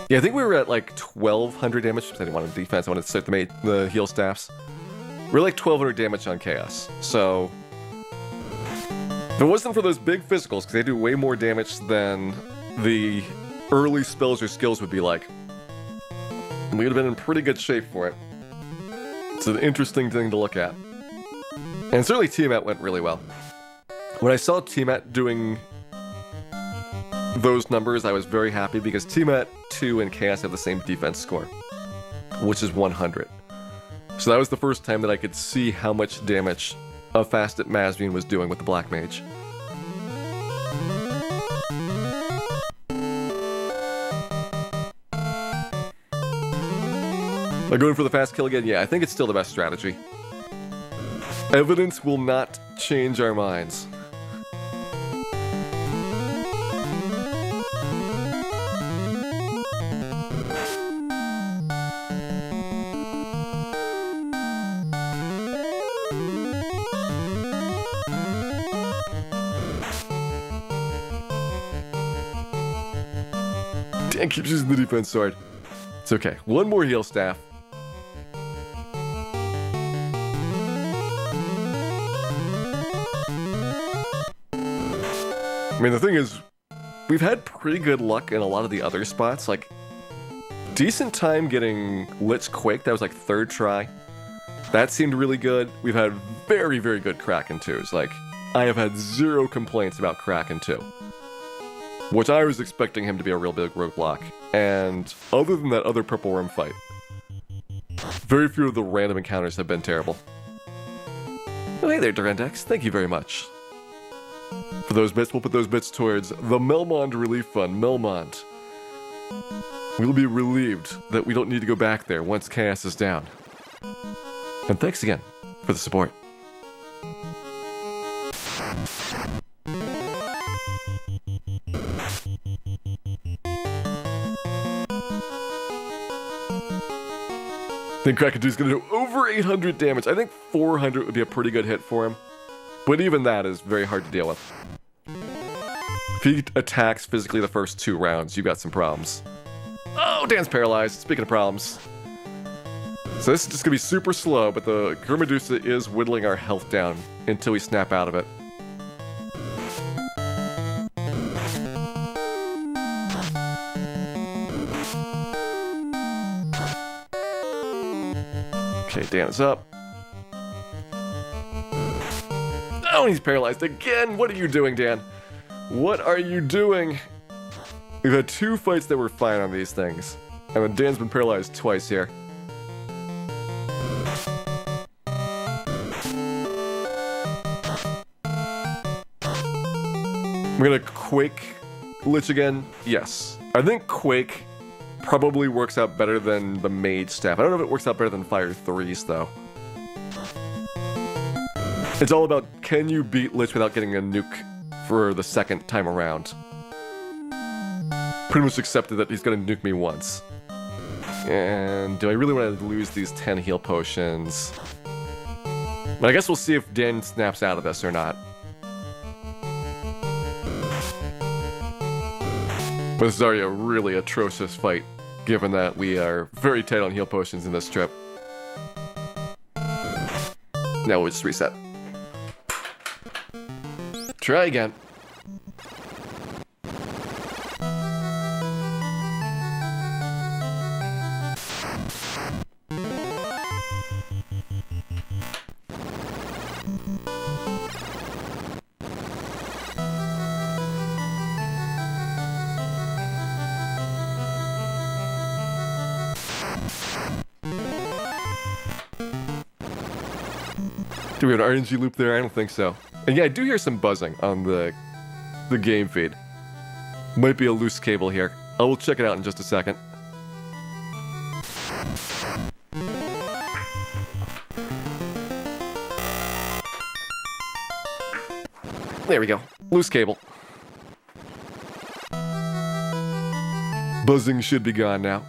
Yeah, I think we were at like 1,200 damage. I didn't want to defense, I wanted to start the heal staffs. We're like 1,200 damage on Chaos, so... If it wasn't for those big physicals, because they do way more damage than the early spells or skills would be like, we would have been in pretty good shape for it. It's an interesting thing to look at. And certainly Tiamat went really well. When I saw Tiamat doing those numbers, I was very happy because Tiamat 2 and Chaos have the same defense score, which is 100. So that was the first time that I could see how much damage a Fasted Masvian was doing with the Black Mage. Am I going for the fast kill again? Yeah, I think it's still the best strategy. Evidence will not change our minds. Dan keeps using the defense sword. It's okay. 1 more heal staff. I mean, the thing is, we've had pretty good luck in a lot of the other spots. Like, decent time getting Lich Quake. That was like 3rd try. That seemed really good. We've had very, very good Kraken 2s. Like, I have had 0 complaints about Kraken 2. Which I was expecting him to be a real big roadblock. And other than that other Purple Worm fight, very few of the random encounters have been terrible. Oh, hey there, Durendex. Thank you very much. For those bits, we'll put those bits towards the Melmond Relief Fund. Melmond. We'll be relieved that we don't need to go back there once Chaos is down. And thanks again for the support. I think Kraken 2 is going to do over 800 damage. I think 400 would be a pretty good hit for him. But even that is very hard to deal with. If he attacks physically the first 2 rounds, you've got some problems. Oh, Dan's paralyzed. Speaking of problems. So this is just going to be super slow, but the Gurmedusa is whittling our health down until we snap out of it. Okay, Dan is up. Oh, he's paralyzed again! What are you doing, Dan? What are you doing? We've had 2 fights that were fine on these things. And then Dan's been paralyzed twice here. I'm gonna Quake Lich again. Yes. I think Quake probably works out better than the Mage staff. I don't know if it works out better than Fire 3s, though. It's all about, can you beat Lich without getting a nuke for the second time around? Pretty much accepted that he's gonna nuke me once. And do I really want to lose these 10 heal potions? But I guess we'll see if Dan snaps out of this or not. But this is already a really atrocious fight, given that we are very tight on heal potions in this trip. Now we'll just reset. Try again. Do we have an RNG loop there? I don't think so. And yeah, I do hear some buzzing on the game feed. Might be a loose cable here. I will check it out in just a second. There we go. Loose cable. Buzzing should be gone now.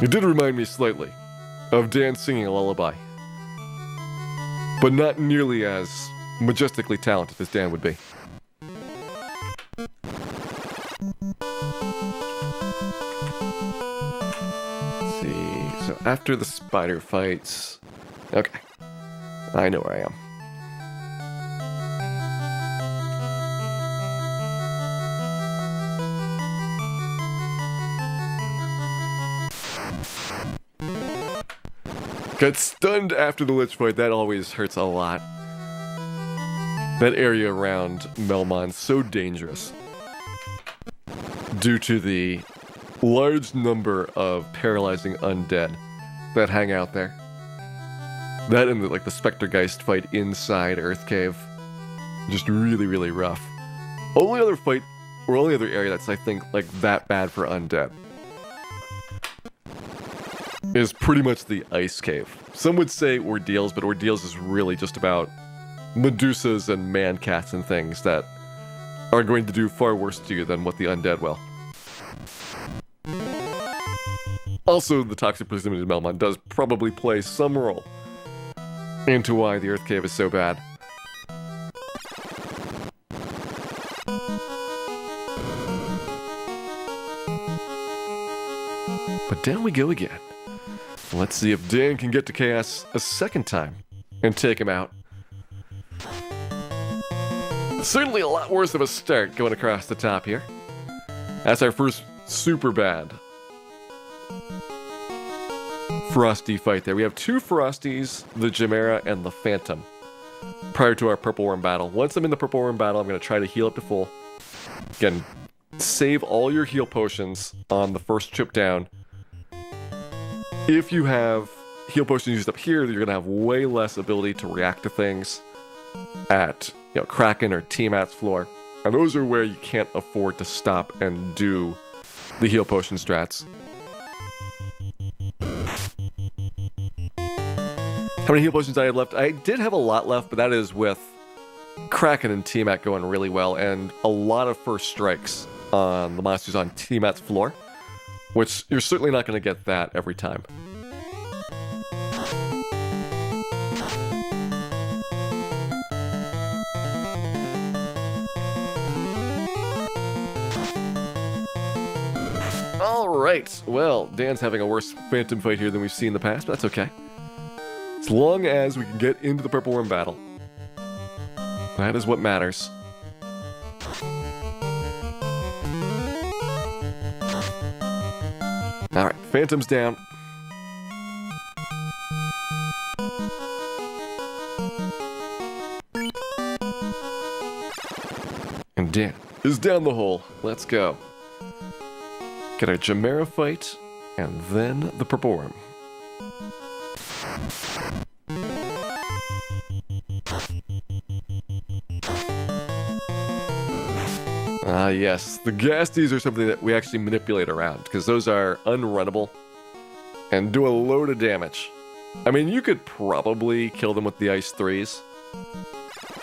It did remind me slightly of Dan singing a lullaby, but not nearly as majestically talented as Dan would be. Let's see, so after the spider fights, okay, I know where I am. Got stunned after the Lich fight. That always hurts a lot. That area around Melmon's so dangerous due to the large number of paralyzing undead that hang out there. That and the Spectergeist fight inside Earth Cave. Just really, really rough. Only other fight, or only other area that's, I think, that bad for undead is pretty much the Ice Cave. Some would say Ordeals, but Ordeals is really just about Medusas and man-cats and things that are going to do far worse to you than what the undead will. Also, the toxic proximity to Melmon does probably play some role into why the Earth Cave is so bad. But down we go again. Let's see if Dan can get to Chaos a second time and take him out. Certainly a lot worse of a start going across the top here. That's our first super bad Frosty fight there. We have two Frosties, the Chimera and the Phantom, prior to our Purple Worm battle. Once I'm in the Purple Worm battle, I'm going to try to heal up to full. Again, save all your heal potions on the first trip down. If you have heal potions used up here, you're going to have way less ability to react to things at Kraken or Tiamat's floor. And those are where you can't afford to stop and do the heal potion strats. How many heal potions I have left? I did have a lot left, but that is with Kraken and Tiamat going really well, and a lot of first strikes on the monsters on Tiamat's floor, which you're certainly not going to get that every time. Alright, well, Dan's having a worse Phantom fight here than we've seen in the past, but that's okay. As long as we can get into the Purple Worm battle. That is what matters. Alright, Phantom's down. And Dan is down the hole. Let's go. Get our Chimera fight, and then the Purple Worm. Ah, yes. The Ghasties are something that we actually manipulate around, because those are unrunnable and do a load of damage. I mean, you could probably kill them with the Ice 3s,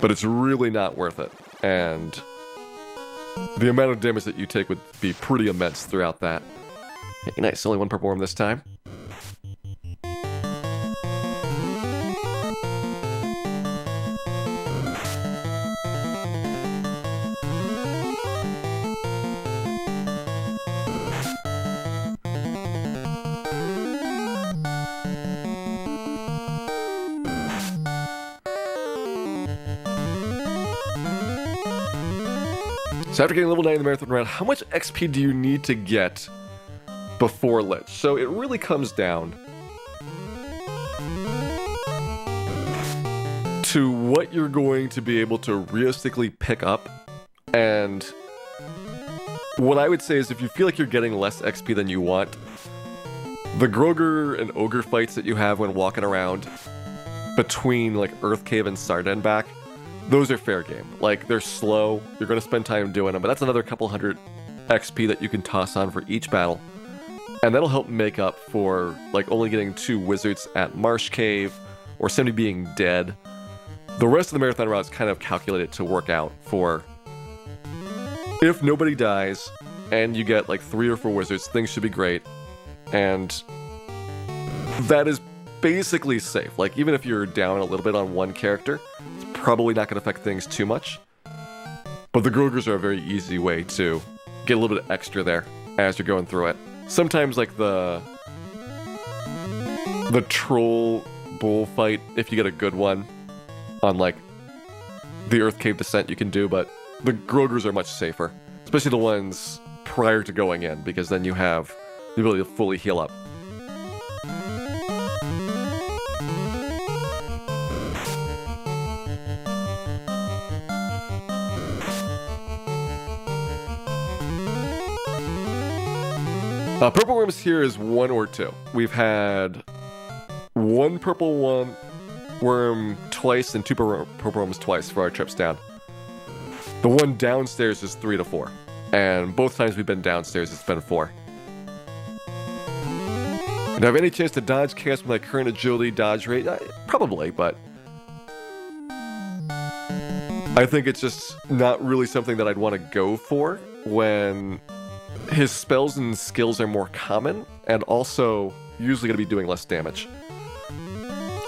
but it's really not worth it. And the amount of damage that you take would be pretty immense throughout that. Hey, nice. Only one Purple Worm this time. So after getting level 9 in the Marathon round, how much XP do you need to get before Lich? So it really comes down to what you're going to be able to realistically pick up. And what I would say is if you feel like you're getting less XP than you want, the Groger and Ogre fights that you have when walking around between like Earth Cave and Sardenbach, those are fair game. Like, they're slow, you're going to spend time doing them, but that's another couple hundred XP that you can toss on for each battle. And that'll help make up for like only getting 2 wizards at Marsh Cave or somebody being dead. The rest of the marathon route is kind of calculated to work out for if nobody dies and you get like 3 or 4 wizards, things should be great. And that is basically safe. Like, even if you're down a little bit on one character, it's probably not going to affect things too much. But the Grogers are a very easy way to get a little bit extra there as you're going through it. Sometimes like the troll bullfight, if you get a good one on like the Earth Cave descent, you can do, but the Grogers are much safer, especially the ones prior to going in, because then you have the ability to fully heal up. Purple worms here is 1 or 2. We've had 1 purple worm twice and 2 purple worms twice for our trips down. The one downstairs is 3 to 4. And both times we've been downstairs, it's been 4. Do I have any chance to dodge chaos with my current agility dodge rate? Probably, but I think it's just not really something that I'd want to go for when his spells and skills are more common and also usually going to be doing less damage.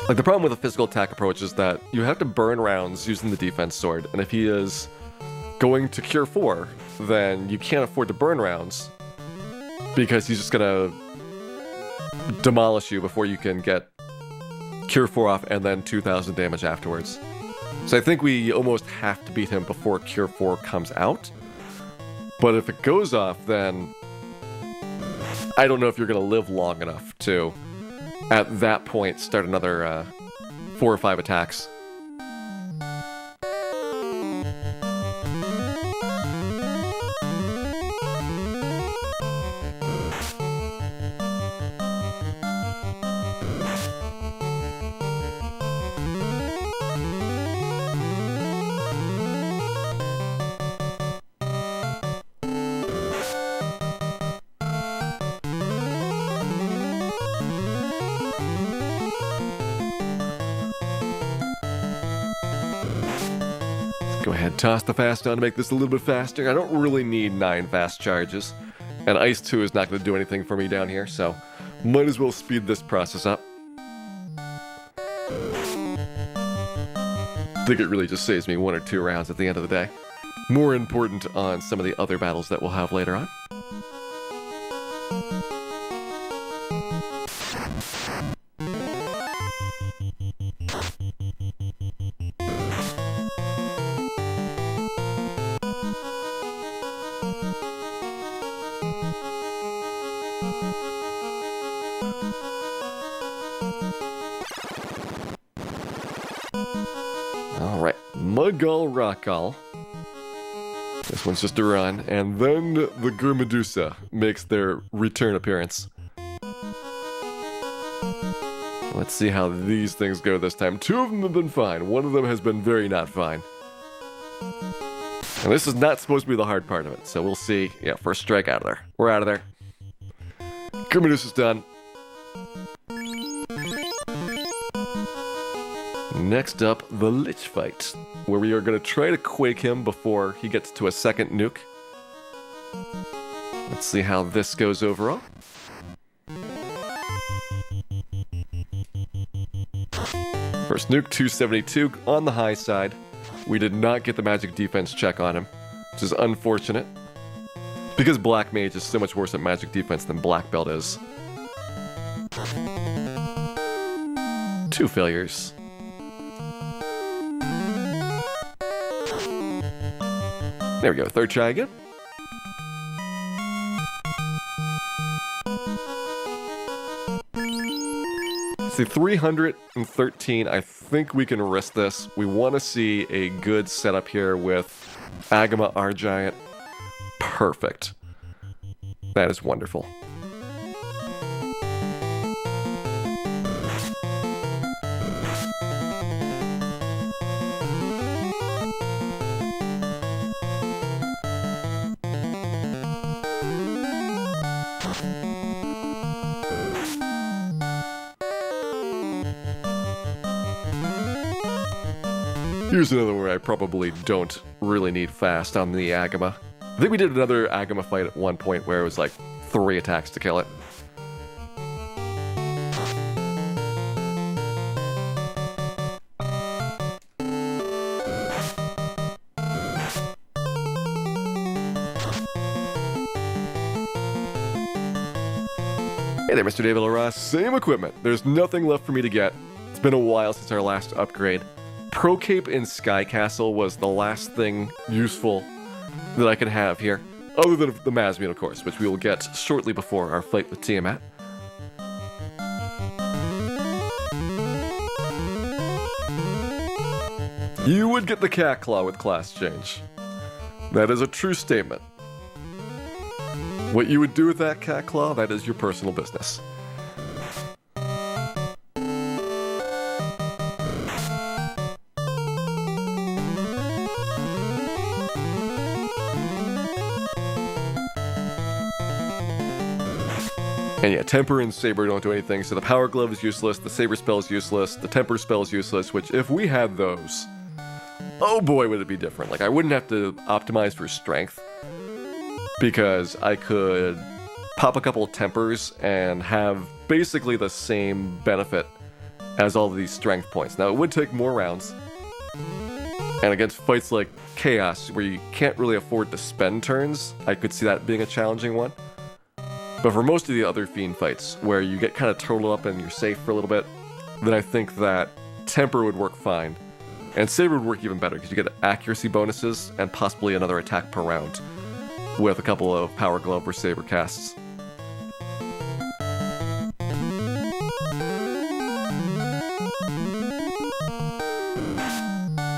Like, the problem with a physical attack approach is that you have to burn rounds using the defense sword, and if he is going to Cure 4, then you can't afford to burn rounds because he's just going to demolish you before you can get Cure 4 off and then 2,000 damage afterwards. So I think we almost have to beat him before Cure 4 comes out. But if it goes off, then I don't know if you're going to live long enough to, at that point, start another 4 or 5 attacks. Go ahead, toss the fast on to make this a little bit faster. I don't really need 9 fast charges, and Ice 2 is not going to do anything for me down here, so might as well speed this process up. I think it really just saves me 1 or 2 rounds at the end of the day. More important on some of the other battles that we'll have later on. Alright, Mudgull Rockgull. This one's just a run, and then the Gurmedusa makes their return appearance. Let's see how these things go this time. 2 of them have been fine, 1 of them has been very not fine. And this is not supposed to be the hard part of it, so we'll see. Yeah, first strike out of there. We're out of there. Gurmedusa's done. Next up, the Lich fight, where we are going to try to quake him before he gets to a second nuke. Let's see how this goes overall. First nuke, 272 on the high side. We did not get the magic defense check on him, which is unfortunate, because Black Mage is so much worse at magic defense than Black Belt is. 2 failures. There we go, 3rd try again. See, 313, I think we can risk this. We want to see a good setup here with Agama Argiant. Perfect. That is wonderful. Here's another where I probably don't really need fast on the Agama. I think we did another Agama fight at one point where it was like 3 attacks to kill it. Hey there, Mr. David Ross. Same equipment. There's nothing left for me to get. It's been a while since our last upgrade. Pro Cape in Sky Castle was the last thing useful that I could have here, other than the Masmian, of course, which we will get shortly before our fight with Tiamat. You would get the Cat Claw with class change. That is a true statement. What you would do with that Cat Claw, that is your personal business. And yeah, Temper and Saber don't do anything, so the Power Glove is useless, the Saber spell is useless, the Temper spell is useless, which if we had those, oh boy would it be different. Like, I wouldn't have to optimize for strength, because I could pop a couple of Tempers and have basically the same benefit as all of these strength points. Now, it would take more rounds, and against fights like Chaos, where you can't really afford to spend turns, I could see that being a challenging one. But for most of the other Fiend fights, where you get kind of totaled up and you're safe for a little bit, then I think that Temper would work fine. And Saber would work even better, because you get accuracy bonuses and possibly another attack per round with a couple of Power Glove or Saber casts.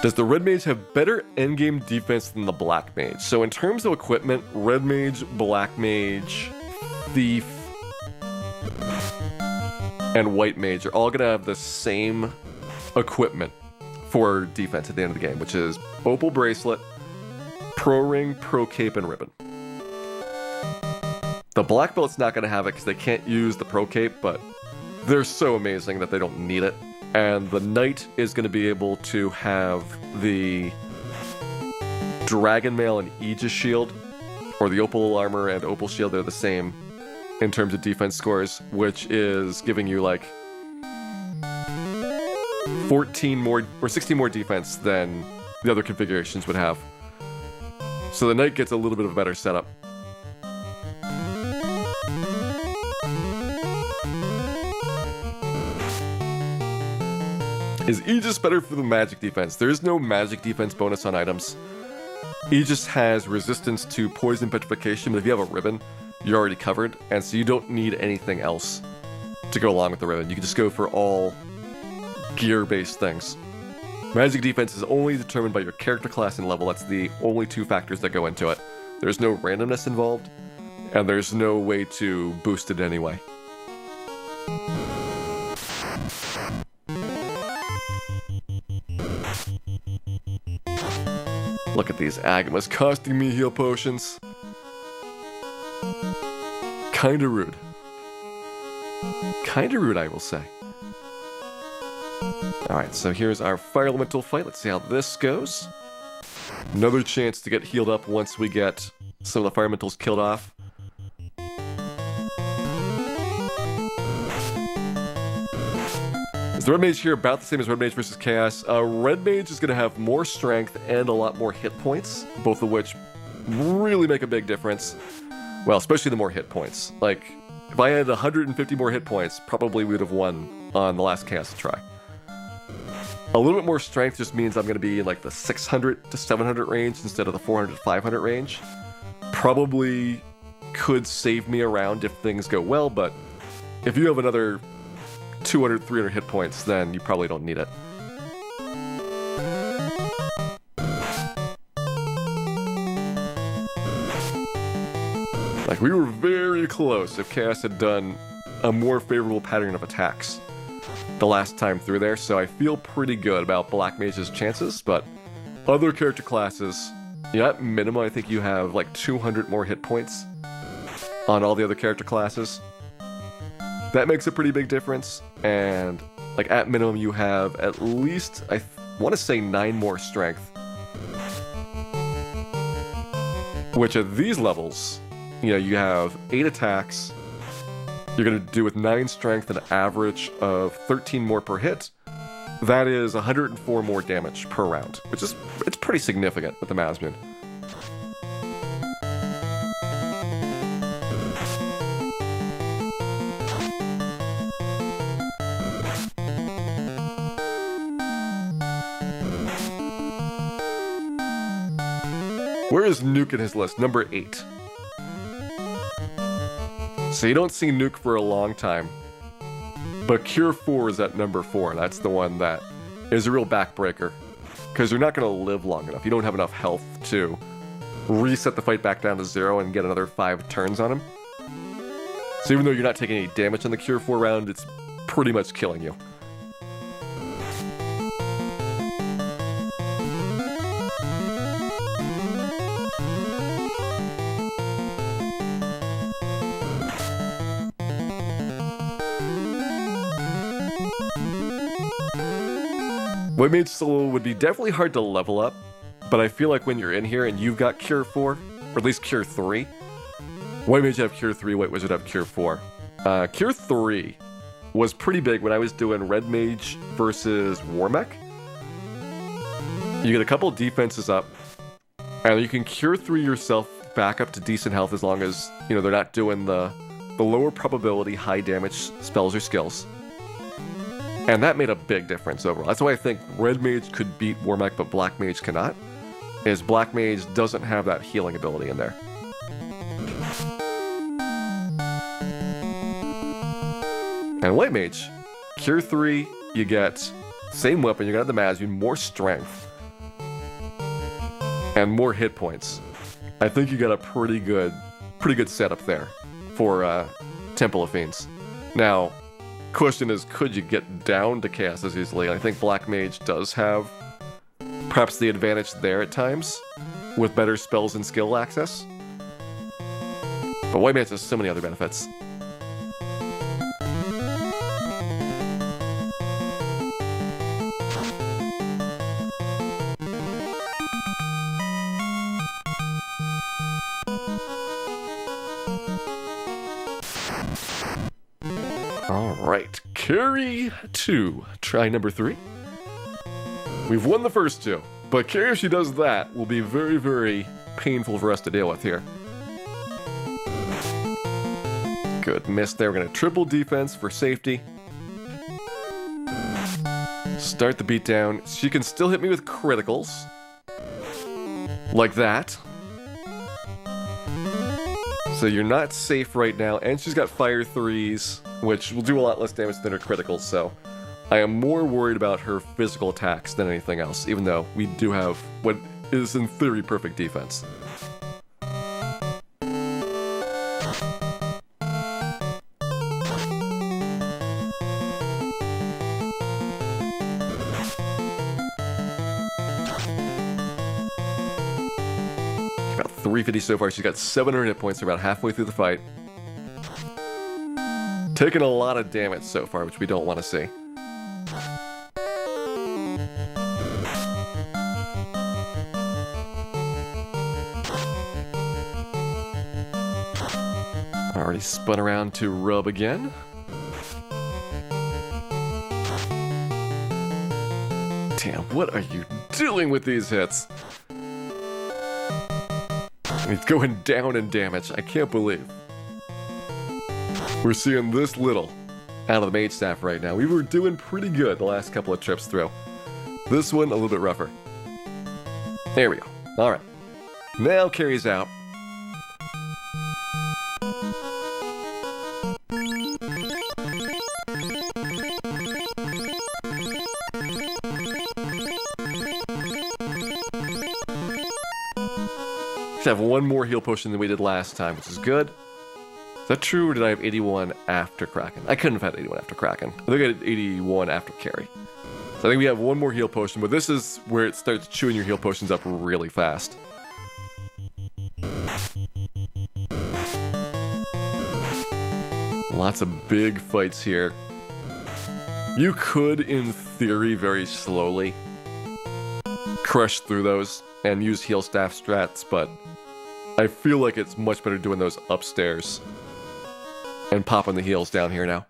Does the Red Mage have better endgame defense than the Black Mage? So in terms of equipment, Red Mage, Black Mage, Thief, and White Mage are all going to have the same equipment for defense at the end of the game, which is Opal Bracelet, Pro Ring, Pro Cape, and Ribbon. The Black Belt's not going to have it because they can't use the Pro Cape, but they're so amazing that they don't need it. And the Knight is going to be able to have the Dragon Mail and Aegis Shield, or the Opal Armor and Opal Shield, they're the same in terms of defense scores, which is giving you like 14 more or 16 more defense than the other configurations would have. So the Knight gets a little bit of a better setup. Is Aegis better for the magic defense? There is no magic defense bonus on items. Aegis has resistance to poison petrification, but if you have a ribbon, you're already covered, and so you don't need anything else to go along with the ribbon. You can just go for all gear-based things. Magic defense is only determined by your character class and level. That's the only 2 factors that go into it. There's no randomness involved, and there's no way to boost it anyway. Look at these Agamas costing me heal potions. Kinda rude. Kinda rude, I will say. Alright, so here's our Fire Elemental fight. Let's see how this goes. Another chance to get healed up once we get some of the Fire Elementals killed off. Is the Red Mage here about the same as Red Mage versus Chaos? Red Mage is going to have more strength and a lot more hit points, both of which really make a big difference. Well, especially the more hit points. Like, if I had 150 more hit points, probably we would have won on the last Chaos try. A little bit more strength just means I'm going to be in like the 600 to 700 range instead of the 400 to 500 range. Probably could save me around if things go well, but if you have another 200, 300 hit points, then you probably don't need it. Like, we were very close if Chaos had done a more favorable pattern of attacks the last time through there, so I feel pretty good about Black Mage's chances, but other character classes, yeah, at minimum I think you have like 200 more hit points on all the other character classes. That makes a pretty big difference, and like at minimum you have at least, I want to say 9 more strength, which at these levels, you know, you have 8 attacks, you're going to do with 9 strength an average of 13 more per hit. That is 104 more damage per round, which is, it's pretty significant with the Masmoon. Where is Nuke in his list? Number 8. So you don't see Nuke for a long time, but Cure 4 is at number 4. That's the one that is a real backbreaker, because you're not going to live long enough. You don't have enough health to reset the fight back down to 0 and get another 5 turns on him. So even though you're not taking any damage on the Cure 4 round, it's pretty much killing you. White Mage Solo would be definitely hard to level up, but I feel like when you're in here and you've got Cure 4, or at least Cure 3, White Mage would have Cure 3, White Wizard would have Cure 4. Cure 3 was pretty big when I was doing Red Mage versus Warmech. You get a couple defenses up, and you can Cure 3 yourself back up to decent health as long as, you know, they're not doing the lower probability, high damage spells or skills. And that made a big difference overall. That's why I think Red Mage could beat Warmech, but Black Mage cannot, is Black Mage doesn't have that healing ability in there. And White Mage, Cure 3, you get same weapon, you got the Masmoon, more strength, and more hit points. I think you got a pretty good setup there for Temple of Fiends. Now, question is, could you get down to Chaos as easily? I think Black Mage does have perhaps the advantage there at times with better spells and skill access. But White Mage has so many other benefits. Alright, Carrie 2. Try number 3. We've won the first 2, but Carrie, if she does that, will be very, very painful for us to deal with here. Good miss there. We're going to triple defense for safety. Start the beatdown. She can still hit me with criticals. Like that. So you're not safe right now, and she's got Fire 3s, which will do a lot less damage than her criticals, so I am more worried about her physical attacks than anything else, even though we do have what is in theory perfect defense. About 350 so far. She's got 700 hit points, about halfway through the fight. Taking a lot of damage so far, which we don't want to see. Already spun around to rub again. Damn, what are you doing with these hits? He's going down in damage. I can't believe we're seeing this little out of the Mage Staff right now. We were doing pretty good the last couple of trips through. This one, a little bit rougher. There we go. Alright. Now Carrie's out. Should have one more heal potion than we did last time, which is good. Is that true, or did I have 81 after Kraken? I couldn't have had 81 after Kraken. I think I had 81 after Carry. So I think we have one more heal potion, but this is where it starts chewing your heal potions up really fast. Lots of big fights here. You could, in theory, very slowly crush through those and use heal staff strats, but I feel like it's much better doing those upstairs and popping the heals down here now.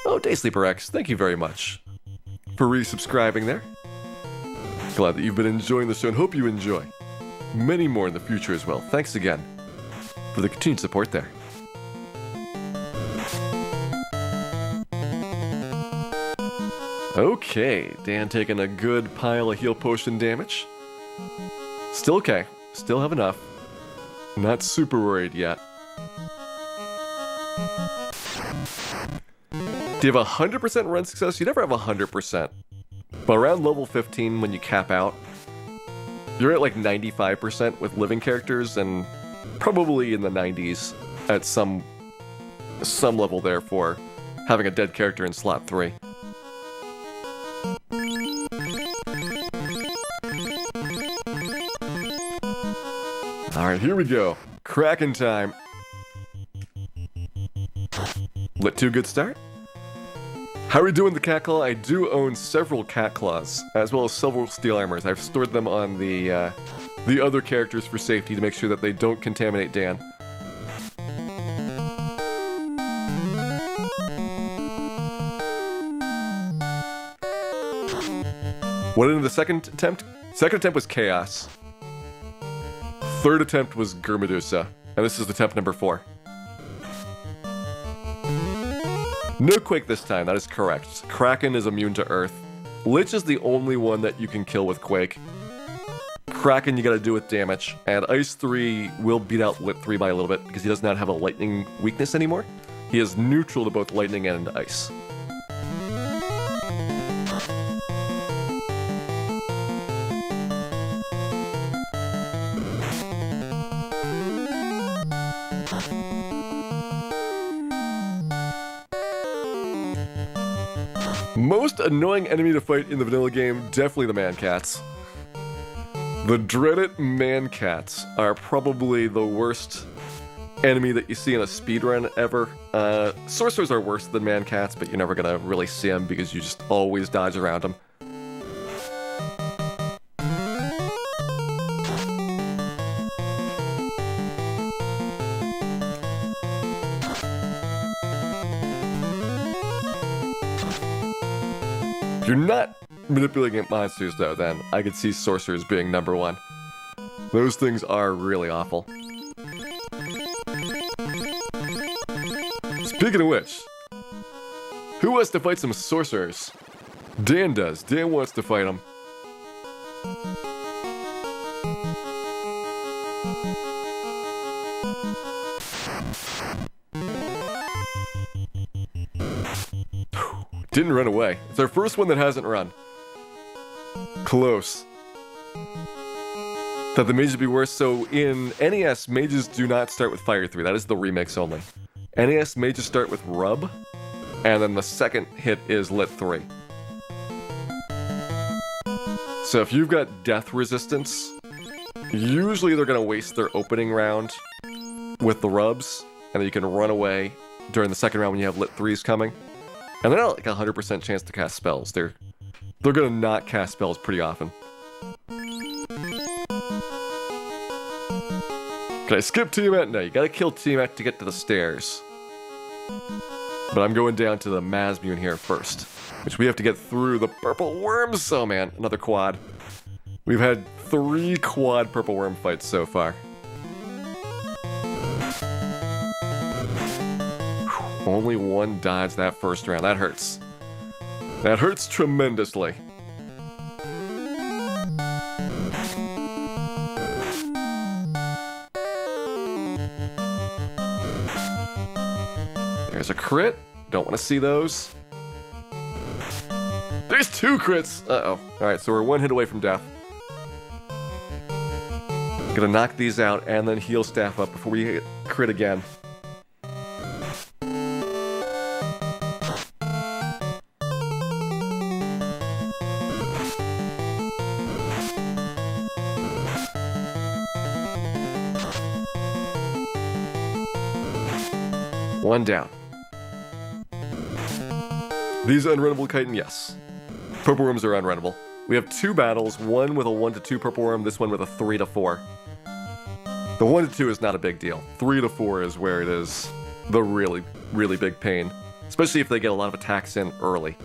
Oh, Daysleeper X, thank you very much for resubscribing there. Glad that you've been enjoying the show and hope you enjoy many more in the future as well. Thanks again for the continued support there. Okay, Dan taking a good pile of heal potion damage. Still okay, still have enough. Not super worried yet. Do you have 100% run success? You never have 100%. But around level 15 when you cap out, you're at like 95% with living characters and probably in the 90s at some level there for having a dead character in slot 3. Alright, here we go. Kraken time. Lit 2, good start. How are we doing the cat claw? I do own several cat claws, as well as several steel armors. I've stored them on the other characters for safety to make sure that they don't contaminate Dan. What in the second attempt? Second attempt was Chaos. Third attempt was Gurmedusa, and this is attempt number 4. No Quake this time, that is correct. Kraken is immune to Earth. Lich is the only one that you can kill with Quake. Kraken you gotta do with damage, and Ice 3 will beat out Lit 3 by a little bit because he does not have a lightning weakness anymore. He is neutral to both lightning and ice. Most annoying enemy to fight in the vanilla game, definitely the man-cats. The dreaded man-cats are probably the worst enemy that you see in a speedrun ever. Sorcerers are worse than man-cats, but you're never gonna really see them because you just always dodge around them. If you're not manipulating monsters, though, then I could see sorcerers being number 1. Those things are really awful. Speaking of which, who wants to fight some sorcerers? Dan does. Dan wants to fight them. Didn't run away. It's our first one that hasn't run. Close. Thought the mages would be worse. So in NES, mages do not start with Fire 3. That is the remix only. NES mages start with Rub, and then the second hit is Lit 3. So if you've got death resistance, usually they're going to waste their opening round with the Rubs, and then you can run away during the second round when you have Lit 3s coming. And they're not like 100% chance to cast spells. They're gonna not cast spells pretty often. Can I skip Tiamat? No, you gotta kill Tiamat to get to the stairs. But I'm going down to the Mazmune here first, which we have to get through the purple worms. Oh man, another quad. We've had 3 quad purple worm fights so far. Only 1 dodge that first round. That hurts. That hurts tremendously. There's a crit. Don't want to see those. There's 2 crits. Uh-oh. Alright, so we're 1 hit away from death. Gonna knock these out and then heal staff up before we hit crit again. One down. These unrunnable chitin, yes. Purple worms are unrunnable. We have 2 battles, one with a 1 to 2 purple worm, this one with a 3 to 4. The 1 to 2 is not a big deal. 3 to 4 is where it is the really, really big pain. Especially if they get a lot of attacks in early.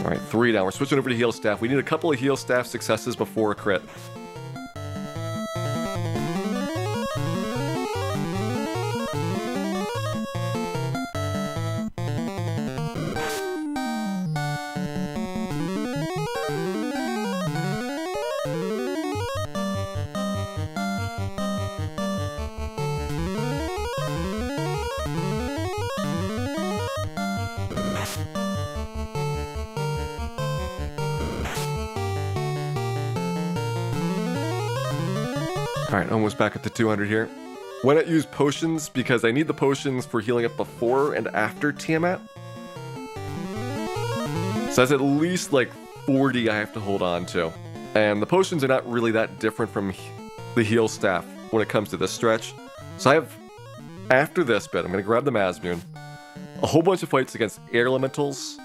Alright, 3 down. We're switching over to heal staff. We need a couple of heal staff successes before a crit. Alright, almost back up to 200 here. Why not use potions? Because I need the potions for healing up before and after Tiamat. So that's at least like 40 I have to hold on to. And the potions are not really that different from the heal staff when it comes to this stretch. So I have, after this bit, I'm going to grab the Mazmune, a whole bunch of fights against air elementals,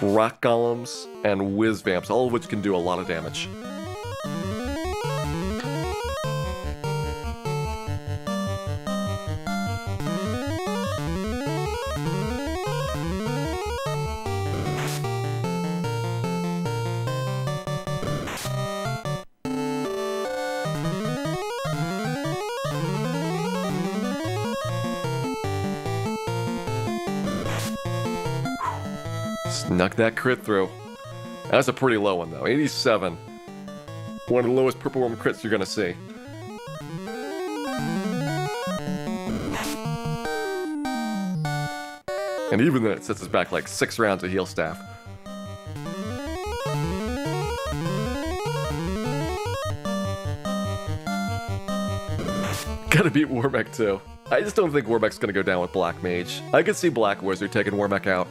rock golems, and whiz vamps, all of which can do a lot of damage. Snuck that crit through. That's a pretty low one though, 87. One of the lowest purple worm crits you're gonna see. And even then it sets us back like 6 rounds of heal staff. Gotta beat Warmech too. I just don't think Warmech's gonna go down with Black Mage. I could see Black Wizard taking Warmech out.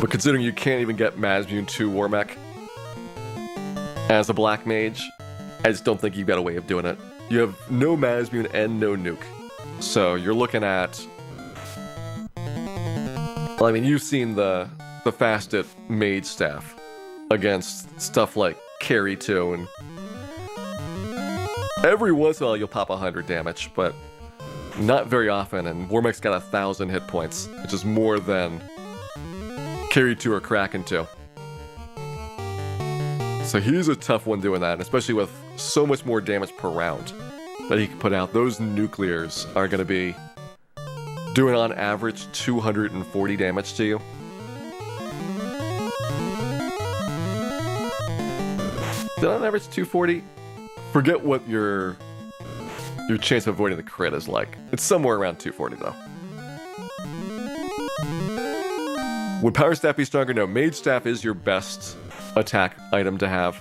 But considering you can't even get Mazmune to Warmech as a Black Mage, I just don't think you've got a way of doing it. You have no Mazmune and no nuke. So you're looking at... Well, I mean, you've seen the fastest Mage staff against stuff like Carry 2, and every once in a while you'll pop 100 damage, but not very often, and Warmech's got 1,000 hit points, which is more than Carry 2 or Kraken 2. So he's a tough one doing that, especially with so much more damage per round that he can put out. Those nuclears are going to be doing on average 240 damage to you. Did on average 240? Forget what your chance of avoiding the crit is like. It's somewhere around 240 though. Would Power Staff be stronger? No, Mage Staff is your best attack item to have.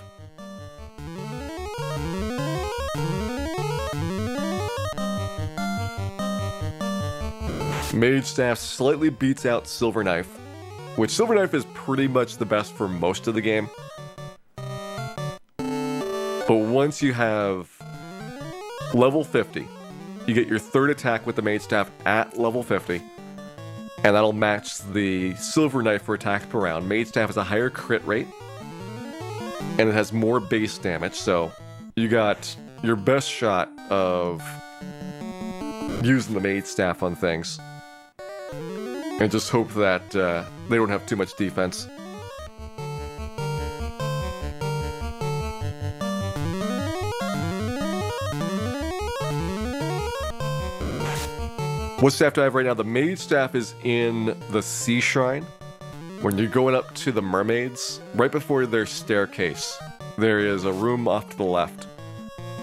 Mage Staff slightly beats out Silver Knife, which Silver Knife is pretty much the best for most of the game. But once you have level 50, you get your 3rd attack with the Mage Staff at level 50. And that'll match the Silver Knife for attacks per round. Mage Staff has a higher crit rate. And it has more base damage, so you got your best shot of using the Mage Staff on things. And just hope that they don't have too much defense. What staff do I have right now? The Mage Staff is in the Sea Shrine. When you're going up to the mermaids, right before their staircase, there is a room off to the left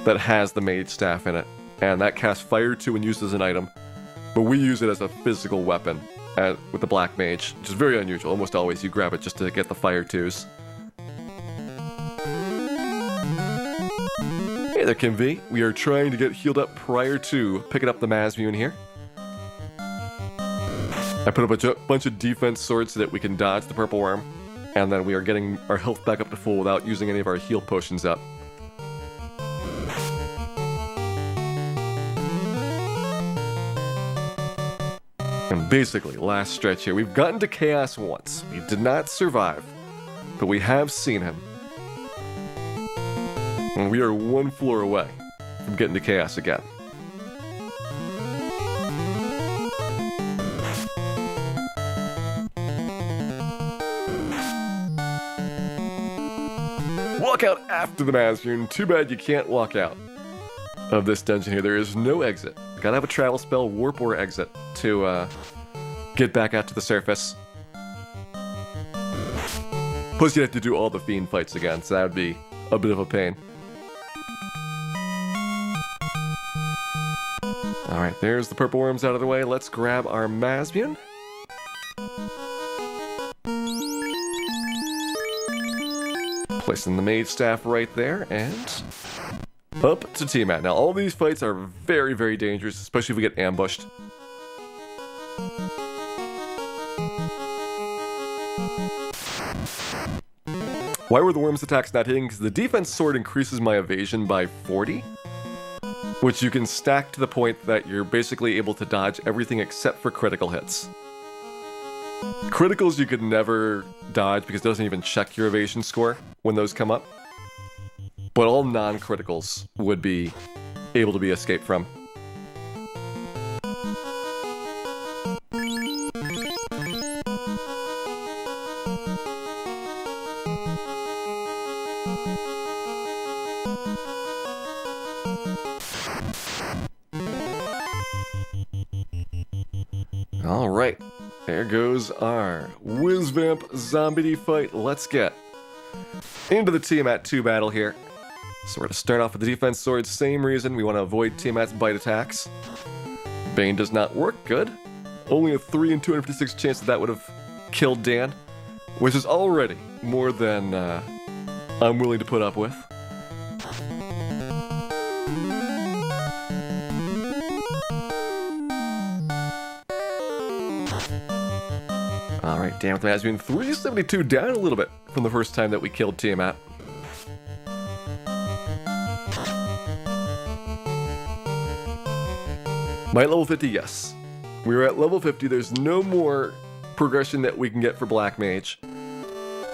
that has the mage staff in it, and that casts Fire 2 when used as an item, but we use it as a physical weapon with the Black Mage, which is very unusual. Almost always you grab it just to get the Fire 2s. Hey there, Kim V. We are trying to get healed up prior to picking up the Mazmune here. I put up a bunch of defense swords so that we can dodge the purple worm, and then we are getting our health back up to full without using any of our heal potions up. And basically, last stretch here, we've gotten to Chaos once. We did not survive, but we have seen him. And we are one floor away from getting to Chaos again. Walk out after the Mazmune. Too bad you can't walk out of this dungeon here. There is no exit. Gotta have a travel spell, warp or exit, to get back out to the surface. Plus you'd have to do all the fiend fights again, so that would be a bit of a pain. Alright, there's the purple worms out of the way. Let's grab our Mazmune. Placing the mage staff right there, and up to Tiamat. Now, all these fights are very, very dangerous, especially if we get ambushed. Why were the worms' attacks not hitting? Because the defense sword increases my evasion by 40, which you can stack to the point that you're basically able to dodge everything except for critical hits. Criticals you could never dodge because it doesn't even check your evasion score when those come up. But all non-criticals would be able to be escaped from. Alright, there goes our Whiz-Vamp Zombie fight. Let's get into the Tiamat 2 battle here. So we're going to start off with the defense sword. Same reason, we want to avoid Tiamat's bite attacks. Bane does not work, good. Only a 3 in 256 chance that would have killed Dan, which is already more than I'm willing to put up with. Alright, Dan with the Mazmune. 372, down a little bit from the first time that we killed Tiamat. My level 50, yes. We were at level 50. There's no more progression that we can get for Black Mage.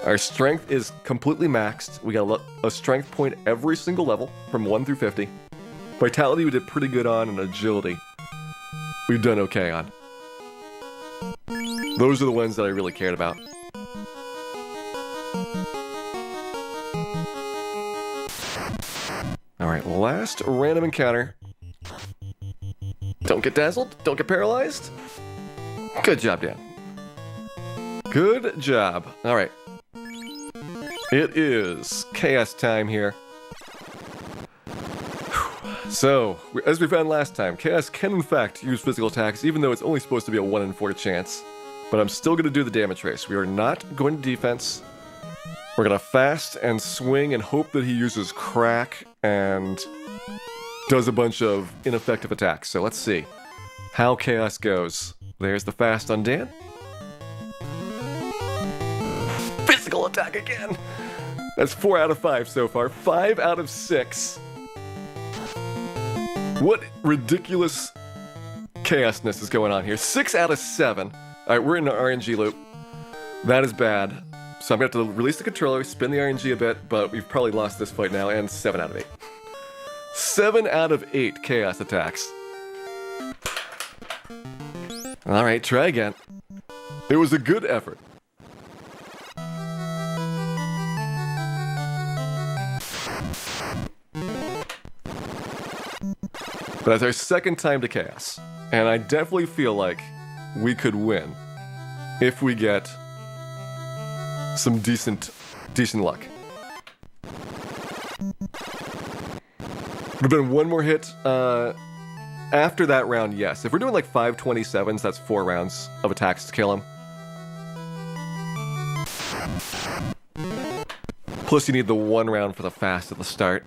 Our strength is completely maxed. We got a strength point every single level from 1 through 50. Vitality we did pretty good on, and agility we've done okay on. Those are the ones that I really cared about. Alright, last random encounter. Don't get dazzled. Don't get paralyzed. Good job, Dan. Good job. Alright. It is chaos time here. So, as we found last time, chaos can in fact use physical attacks, even though it's only supposed to be a 1 in 4 chance. But I'm still going to do the damage trace. We are not going to defense. We're going to fast and swing and hope that he uses crack and does a bunch of ineffective attacks. So let's see how chaos goes. There's the fast on Dan. Physical attack again. That's 4 out of 5 so far. 5 out of 6. What ridiculous chaosness is going on here. 6 out of 7. Alright, we're in an RNG loop. That is bad. So I'm going to have to release the controller, spin the RNG a bit, but we've probably lost this fight now, and 7 out of 8. 7 out of 8 chaos attacks. Alright, try again. It was a good effort. But that's our second time to chaos. And I definitely feel like we could win if we get some decent luck. Would have been one more hit. After that round, yes. If we're doing like 527s, that's 4 rounds of attacks to kill him. Plus you need the 1 round for the fast at the start.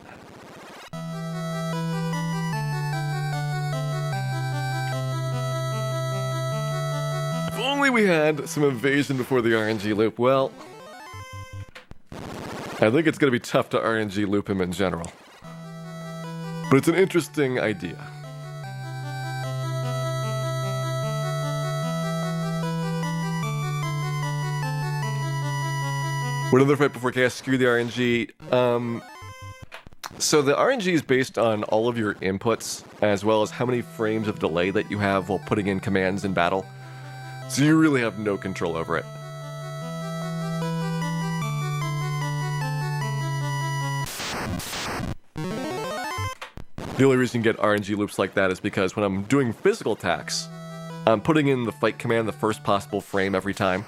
If only we had some evasion before the RNG loop. Well, I think it's going to be tough to RNG loop him in general. But it's an interesting idea. What other fight before chaos? Screw the RNG. So the RNG is based on all of your inputs, as well as how many frames of delay that you have while putting in commands in battle. So you really have no control over it. The only reason you get RNG loops like that is because when I'm doing physical attacks, I'm putting in the fight command the first possible frame every time.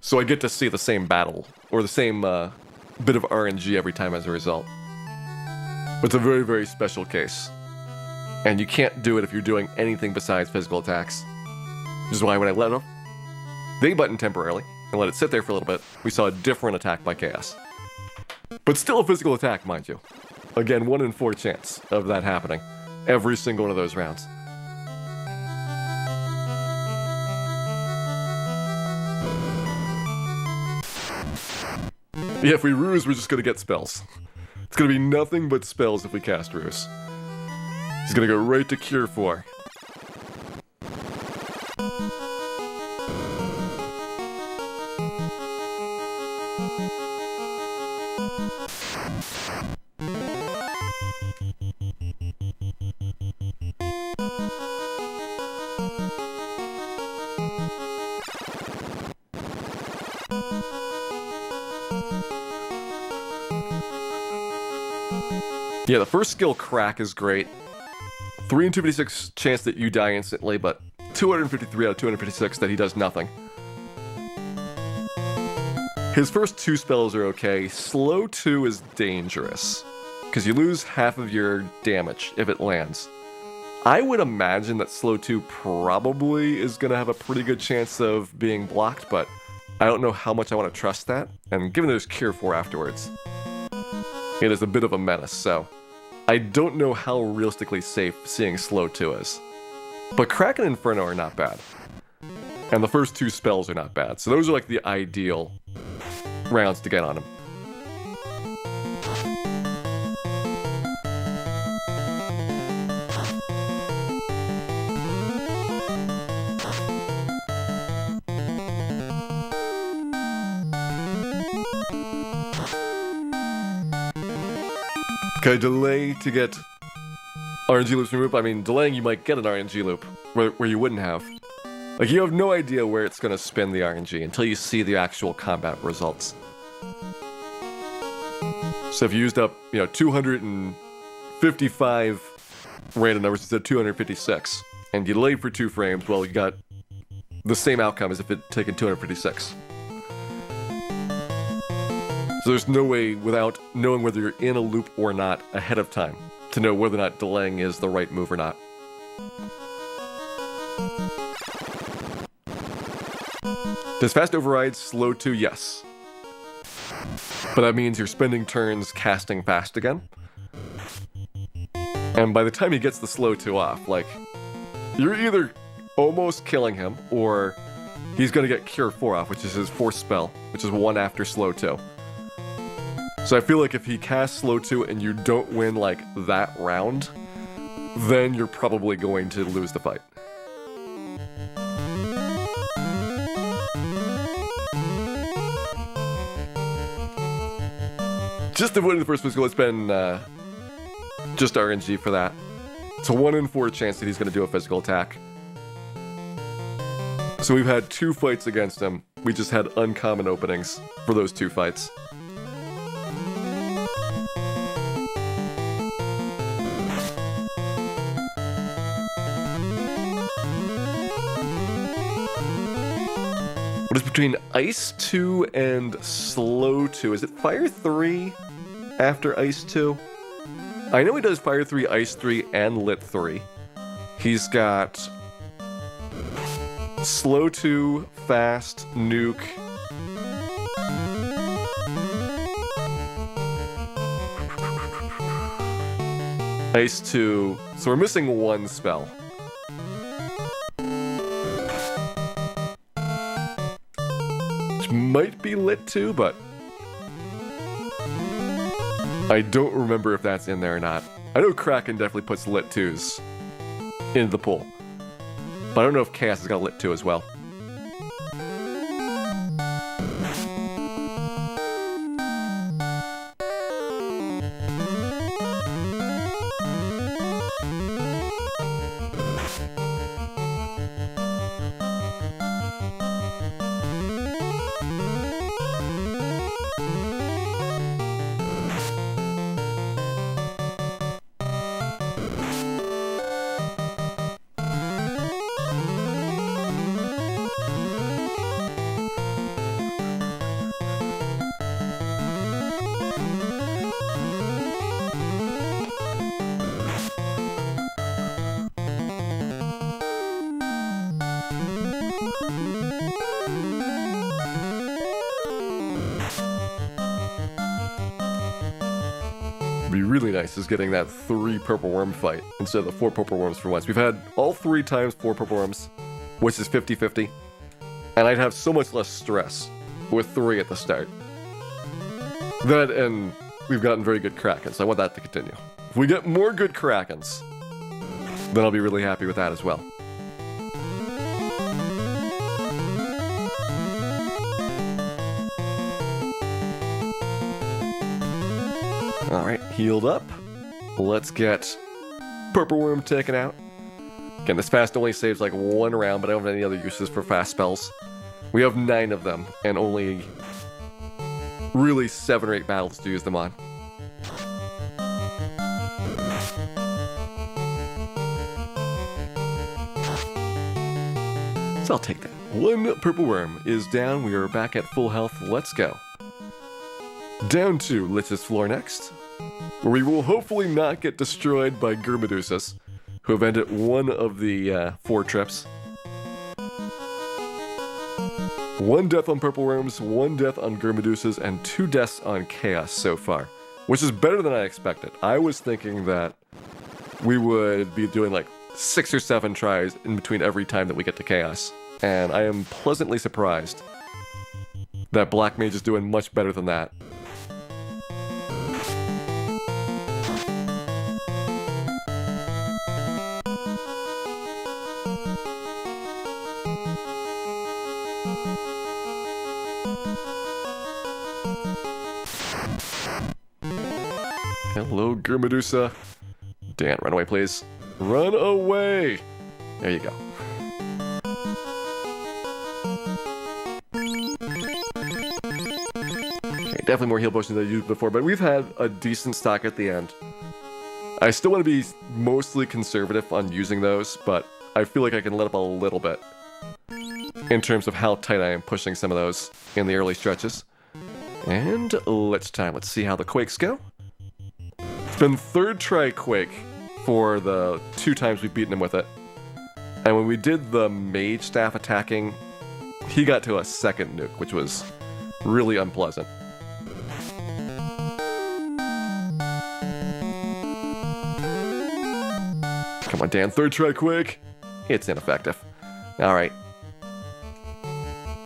So I get to see the same battle, or the same bit of RNG every time as a result. But it's a very, very special case. And you can't do it if you're doing anything besides physical attacks. Which is why when I let off the A button temporarily, and let it sit there for a little bit, we saw a different attack by Chaos. But still a physical attack, mind you. Again, 1 in 4 chance of that happening. Every single one of those rounds. Yeah, if we ruse, we're just gonna get spells. It's gonna be nothing but spells if we cast ruse. He's gonna go right to Cure 4. Yeah, the first skill, Crack, is great. 3 in 256 chance that you die instantly, but 253 out of 256 that he does nothing. His first 2 spells are okay. Slow 2 is dangerous, because you lose half of your damage if it lands. I would imagine that Slow 2 probably is going to have a pretty good chance of being blocked, but I don't know how much I want to trust that, and given there's Cure 4 afterwards, it is a bit of a menace, so I don't know how realistically safe seeing Slow 2 is. But Crack and Inferno are not bad. And the first 2 spells are not bad, so those are like the ideal rounds to get on him. Okay, delay to get RNG loops removed. I mean, delaying, you might get an RNG loop where you wouldn't have. Like, you have no idea where it's going to spin the RNG until you see the actual combat results. So if you used up, 255 random numbers instead of 256, and you delayed for 2 frames, well, you got the same outcome as if it had taken 256. So there's no way, without knowing whether you're in a loop or not ahead of time, to know whether or not delaying is the right move or not. Does fast override Slow 2? Yes. But that means you're spending turns casting fast again. And by the time he gets the Slow 2 off, like, you're either almost killing him, or he's going to get Cure 4 off, which is his 4th spell, which is 1 after Slow 2. So I feel like if he casts Slow 2 and you don't win, like, that round, then you're probably going to lose the fight. Just avoiding the first physical, it's been just RNG for that. It's a 1 in 4 chance that he's going to do a physical attack. So we've had 2 fights against him. We just had uncommon openings for those 2 fights. What is between Ice 2 and Slow 2? Is it Fire 3 after Ice 2? I know he does Fire 3, Ice 3, and Lit 3. He's got Slow 2, Fast, Nuke. Ice 2, so we're missing one spell. Which might be Lit 2, but I don't remember if that's in there or not. I know Kraken definitely puts Lit 2s into the pool, but I don't know if Chaos has got Lit 2 as well. Be really nice is getting that 3 purple worm fight instead of the 4 purple worms for once. We've had all 3 times 4 purple worms, which is 50-50, and I'd have so much less stress with 3 at the start. That, and we've gotten very good Krakens, so I want that to continue. If we get more good Krakens, then I'll be really happy with that as well. Alright, healed up. Let's get Purple Worm taken out. Again, this fast only saves like 1 round, but I don't have any other uses for fast spells. We have 9 of them, and only really 7 or 8 battles to use them on. So I'll take that. 1 Purple Worm is down. We are back at full health. Let's go. Down to Lich's floor next, where we will hopefully not get destroyed by Gurmedusas, who have ended 1 of the 4 trips. 1 death on Purple Worms, 1 death on Gurmedusas, and 2 deaths on Chaos so far, which is better than I expected. I was thinking that we would be doing like 6 or 7 tries in between every time that we get to Chaos, and I am pleasantly surprised that Black Mage is doing much better than that. Hello, Gurmedusa. Dan, run away, please. Run away! There you go. Okay, definitely more heal potions than I used before, but we've had a decent stock at the end. I still want to be mostly conservative on using those, but I feel like I can let up a little bit in terms of how tight I am pushing some of those in the early stretches. And let's see how the Quakes go. It's been 3rd try Quake for the 2 times we've beaten him with it. And when we did the Mage Staff attacking, he got to a 2nd nuke, which was really unpleasant. Come on, Dan, 3rd try Quake. It's ineffective. Alright.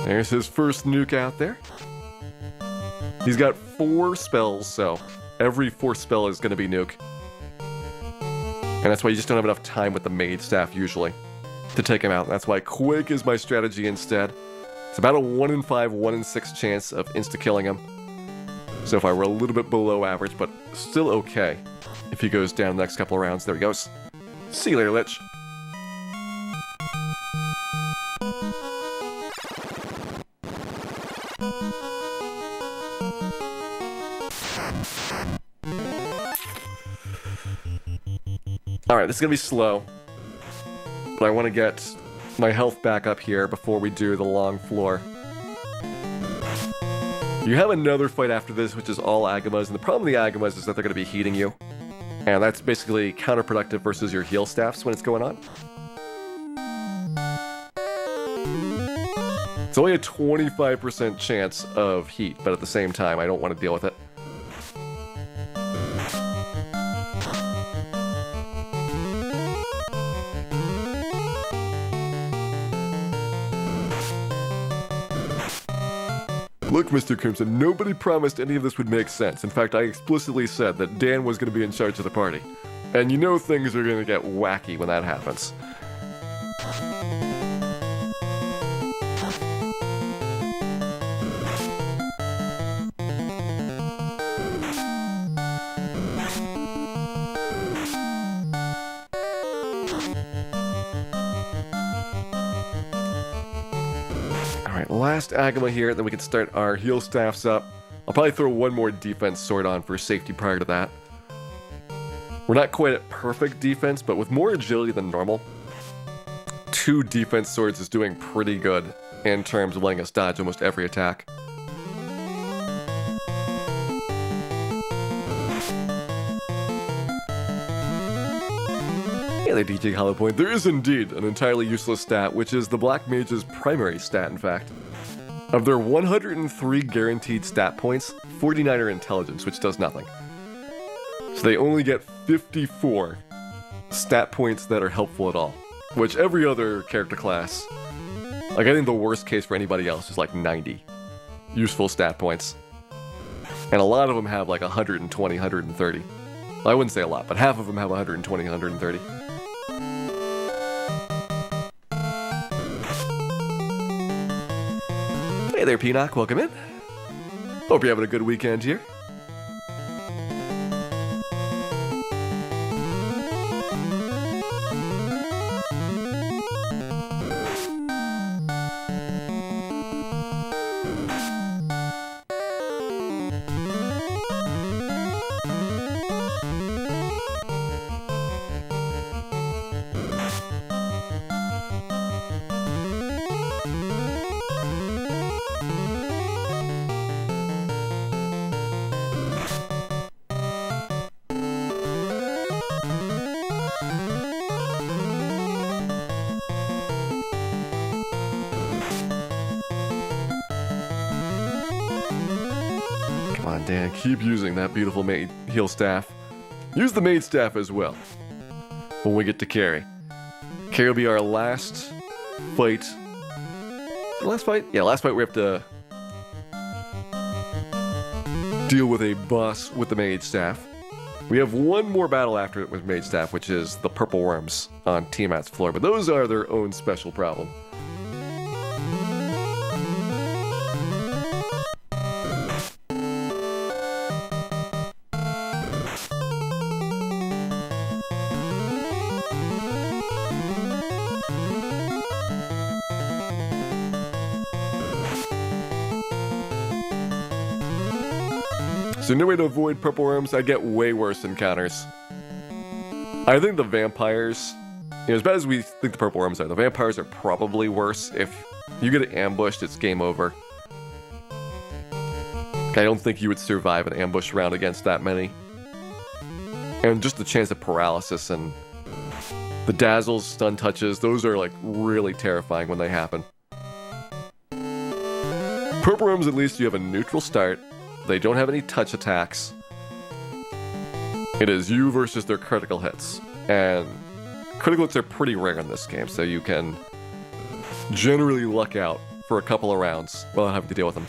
There's his first nuke out there. He's got 4 spells, so every 4th spell is going to be nuke. And that's why you just don't have enough time with the Mage Staff usually to take him out. That's why Quake is my strategy instead. It's about a 1 in 5, 1 in 6 chance of insta-killing him. So far we're a little bit below average, but still okay if he goes down the next couple of rounds. There he goes. See you later, Lich. Alright, this is gonna be slow, but I want to get my health back up here before we do the long floor. You have another fight after this, which is all Agamas, and the problem with the Agamas is that they're going to be heating you, And that's basically counterproductive versus your heal staffs when it's going on. It's only a 25% chance of heat, but at the same time, I don't want to deal with it. Look, Mr. Crimson, nobody promised any of this would make sense. In fact, I explicitly said that Dan was going to be in charge of the party. And you know things are going to get wacky when that happens. Last Agama here, then we can start our heal staffs up. I'll probably throw one more defense sword on for safety prior to that. We're not quite at perfect defense, but with more agility than normal, 2 defense swords is doing pretty good in terms of letting us dodge almost every attack. Hey there, DJ Hollowpoint. There is indeed an entirely useless stat, which is the Black Mage's primary stat, in fact. Of their 103 guaranteed stat points, 49 are intelligence, which does nothing. So they only get 54 stat points that are helpful at all, which every other character class, like I think the worst case for anybody else is like 90 useful stat points. And a lot of them have like 120, 130. I wouldn't say a lot, but half of them have 120, 130. Hey there, Peanock. Welcome in. Hope you're having a good weekend here. Dan, keep using that beautiful heal staff. Use the maid staff as well when we get to carry. Carry will be our last fight. Last fight? Yeah, last fight we have to deal with a boss with the mage staff. We have one more battle after it with mage staff, which is the purple worms on Tiamat's floor, but those are their own special problem. So no way to avoid purple worms. I get way worse encounters. I think the vampires, as bad as we think the purple worms are, the vampires are probably worse. If you get ambushed, it's game over. I don't think you would survive an ambush round against that many. And just the chance of paralysis and the dazzles, stun touches, those are like really terrifying when they happen. Purple worms, at least you have a neutral start. They don't have any touch attacks. It is you versus their critical hits. And critical hits are pretty rare in this game, so you can generally luck out for a couple of rounds without having to deal with them.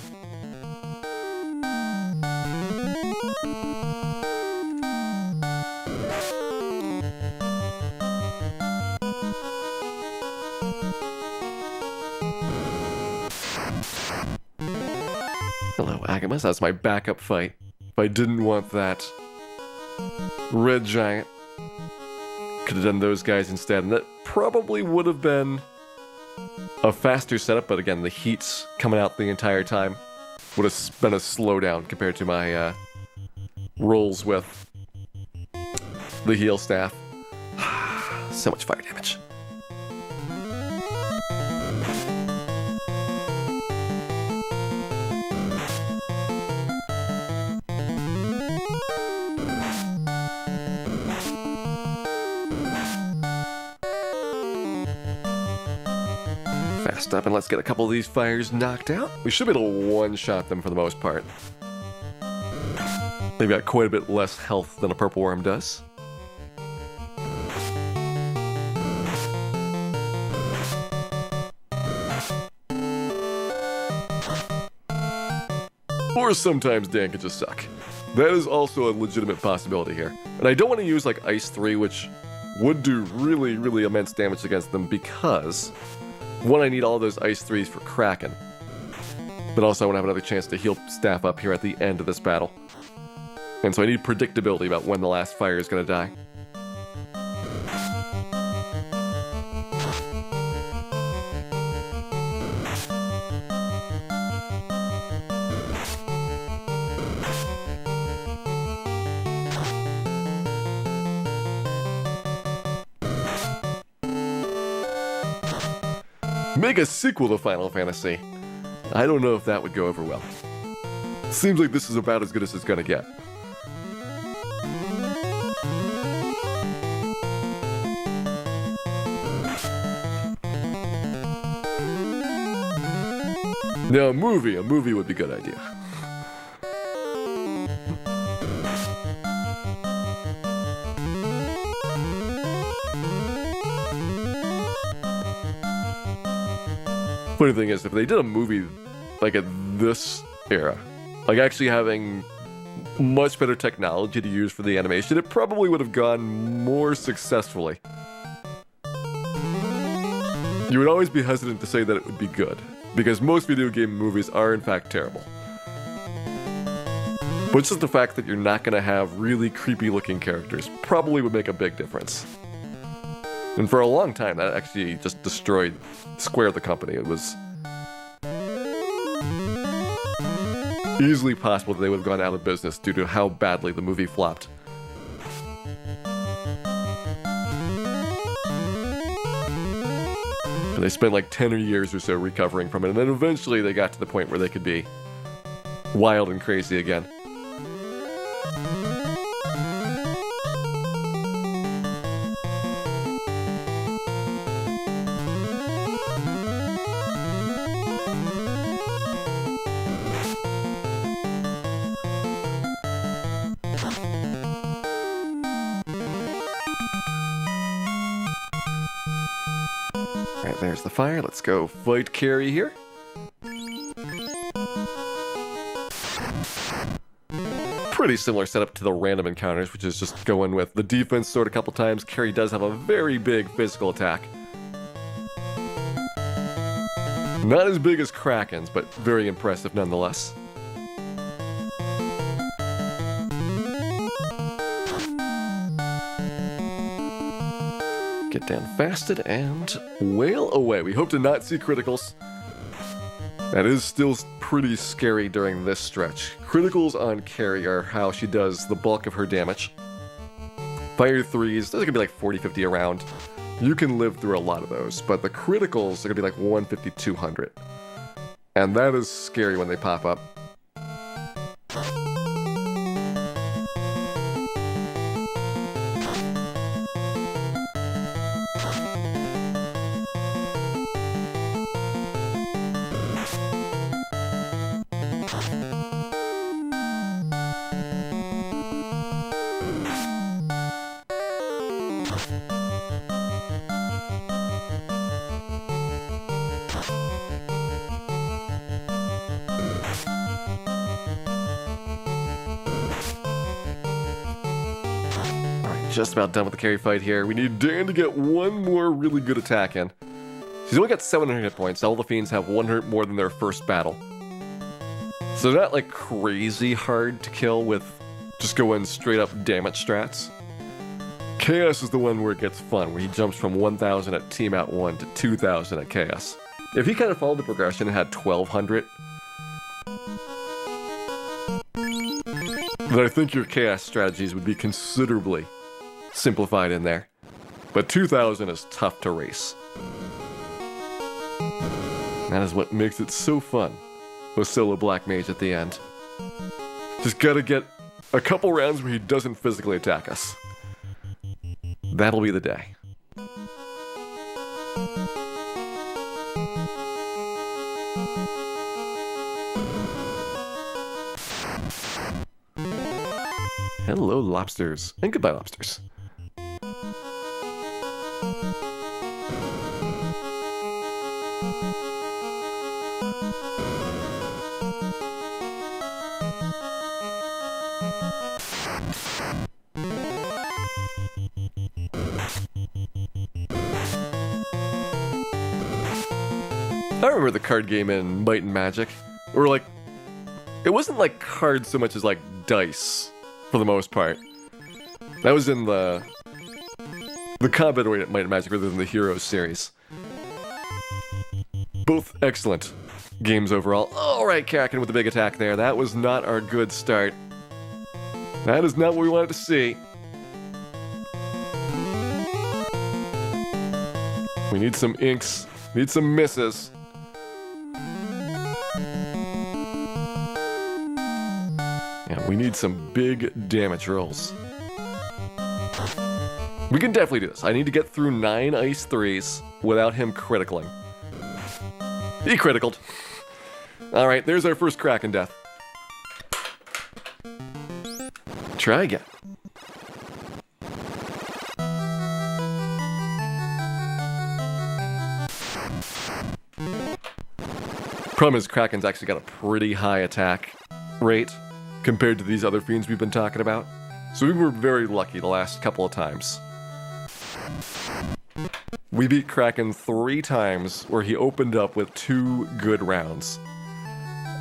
Agamas, that's my backup fight. If I didn't want that red giant, could have done those guys instead, and that probably would have been a faster setup, but again, the heat's coming out the entire time. Would have been a slowdown compared to my rolls with the heal staff. So much fire damage. Fast up and let's get a couple of these fires knocked out. We should be able to one-shot them for the most part. They've got quite a bit less health than a purple worm does. Or sometimes Dan can just suck. That is also a legitimate possibility here. And I don't want to use like Ice 3, which would do really, really immense damage against them because, one, I need all those Ice 3s for Kraken. But also I want to have another chance to heal staff up here at the end of this battle. And so I need predictability about when the last fire is going to die. Make a sequel to Final Fantasy. I don't know if that would go over well. Seems like this is about as good as it's gonna get. Now a movie would be a good idea. Funny thing is, if they did a movie like at this era, like actually having much better technology to use for the animation, it probably would have gone more successfully. You would always be hesitant to say that it would be good, because most video game movies are in fact terrible. But just the fact that you're not going to have really creepy looking characters probably would make a big difference. And for a long time, that actually just destroyed Square, the company. It was easily possible that they would have gone out of business due to how badly the movie flopped. And they spent like 10 years or so recovering from it, and then eventually they got to the point where they could be wild and crazy again. Alright, there's the fire. Let's go fight Carrie here. Pretty similar setup to the random encounters, which is just going with the defense sword a couple times. Carrie does have a very big physical attack. Not as big as Kraken's, but very impressive nonetheless. Get down fasted and wail away. We hope to not see criticals. That is still pretty scary during this stretch. Criticals on Carrie are how she does the bulk of her damage. Fire 3s, those are gonna be like 40-50 a round. You can live through a lot of those, but the criticals are gonna be like 150-200. And that is scary when they pop up. Just about done with the Carrie fight here. We need Dan to get one more really good attack in. She's only got 700 hit points. All the fiends have 100 more than their first battle. So they're not like crazy hard to kill with just going straight up damage strats. Chaos is the one where it gets fun, where he jumps from 1000 at Team Out 1 to 2000 at Chaos. If he kind of followed the progression and had 1200, then I think your Chaos strategies would be considerably simplified in there. But 2000 is tough to race. That is what makes it so fun with solo Black Mage at the end. Just gotta get a couple rounds where he doesn't physically attack us. That'll be the day. Hello, lobsters. And goodbye, lobsters. I remember the card game in Might and Magic, where like, it wasn't like cards so much as like dice, for the most part. That was in the combat oriented Might and Magic rather than the Heroes series. Both excellent games overall. Alright, Kraken with the big attack there. That was not our good start. That is not what we wanted to see. We need some inks, need some misses. Yeah, we need some big damage rolls. We can definitely do this. I need to get through 9 Ice 3s without him criticaling. He criticaled. Alright, there's our first Kraken death. Try again. Problem is, Kraken's actually got a pretty high attack rate compared to these other fiends we've been talking about. So we were very lucky the last couple of times. We beat Kraken 3 times where he opened up with 2 good rounds.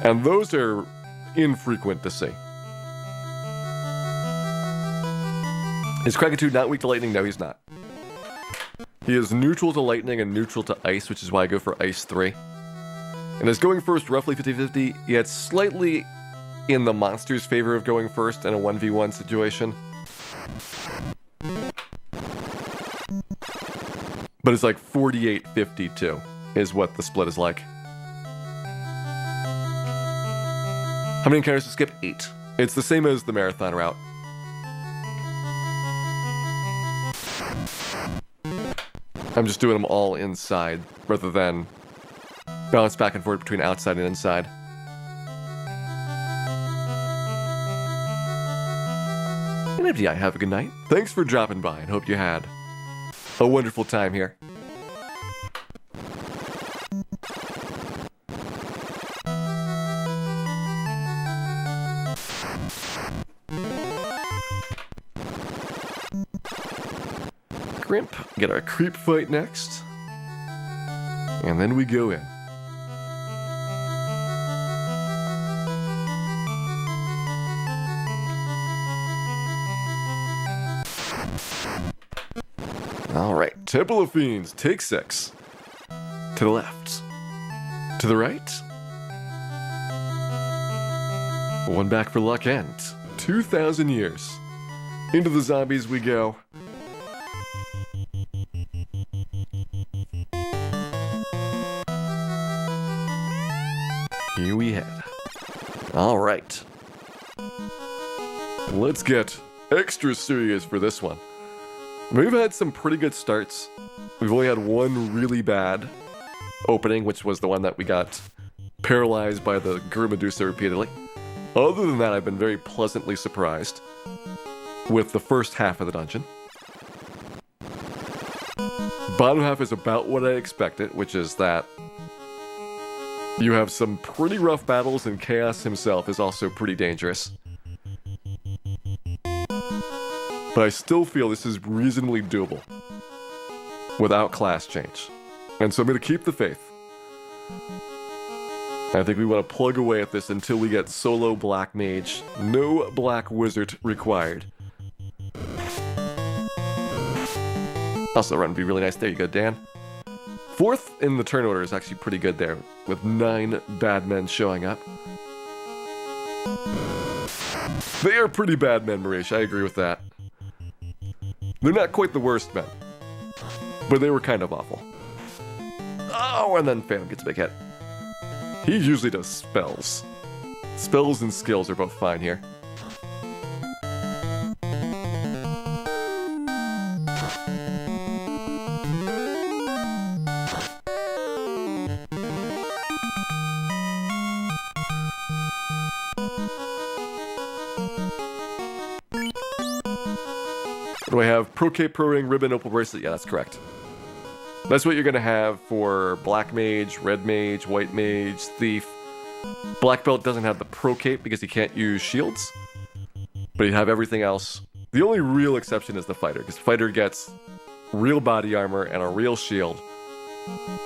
And those are infrequent to see. Is Kraken 2 not weak to lightning? No, he's not. He is neutral to lightning and neutral to ice, which is why I go for Ice 3. And is going first roughly 50-50, yet slightly in the monster's favor of going first in a 1v1 situation. But it's like 48-52 is what the split is like. How many encounters to skip? 8. It's the same as the marathon route. I'm just doing them all inside rather than bounce back and forth between outside and inside. And MDI, have a good night. Thanks for dropping by and hope you had a wonderful time here. Grimp, get our creep fight next. And then we go in. Alright, Temple of Fiends, take 6. To the left. To the right. 1 back for luck and 2,000 years. Into the zombies we go. Here we head. Alright. Let's get extra serious for this one. We've had some pretty good starts. We've only had one really bad opening, which was the one that we got paralyzed by the Medusa repeatedly. Other than that, I've been very pleasantly surprised with the first half of the dungeon. Bottom half is about what I expected, which is that you have some pretty rough battles, and Chaos himself is also pretty dangerous. But I still feel this is reasonably doable without class change. And so I'm going to keep the faith. I think we want to plug away at this until we get solo Black Mage. No Black Wizard required. Also, run would be really nice. There you go, Dan. 4th in the turn order is actually pretty good there, with 9 bad men showing up. They are pretty bad men, Marish. I agree with that. They're not quite the worst men, but they were kind of awful. Oh, and then Phantom gets a big hit. He usually does spells. Spells and skills are both fine here. Do I have Pro Cape, Pro Ring, Ribbon, Opal Bracelet? Yeah, that's correct. That's what you're going to have for Black Mage, Red Mage, White Mage, Thief. Black Belt doesn't have the Pro Cape because he can't use shields, but you have everything else. The only real exception is the Fighter, because Fighter gets real body armor and a real shield,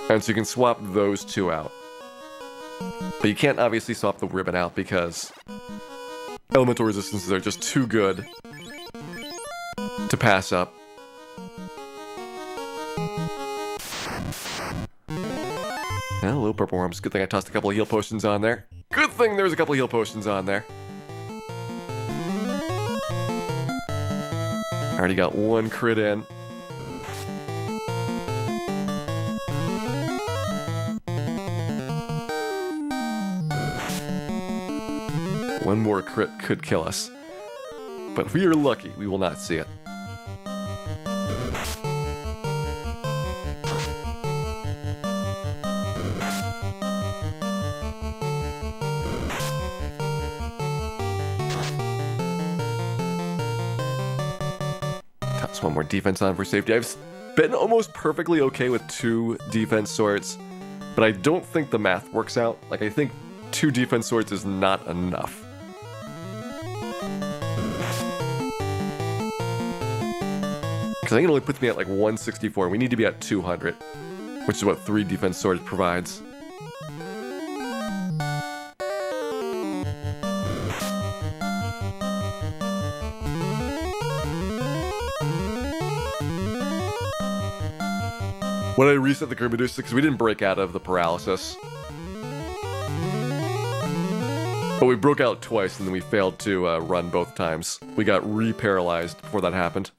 and so you can swap those two out. But you can't obviously swap the Ribbon out because elemental resistances are just too good to pass up. Hello, Purple Worms. Good thing I tossed a couple of heal potions on there. Good thing there's a couple of heal potions on there. Already got one crit in. One more crit could kill us. But if we are lucky, we will not see it. One more defense on for safety. I've been almost perfectly okay with 2 defense swords, but I don't think the math works out. Like, I think 2 defense swords is not enough. Because I think it only puts me at like 164. We need to be at 200, which is what 3 defense swords provides. When I reset the Grimmedusa, because we didn't break out of the paralysis. But we broke out twice and then we failed to run both times. We got re-paralyzed before that happened.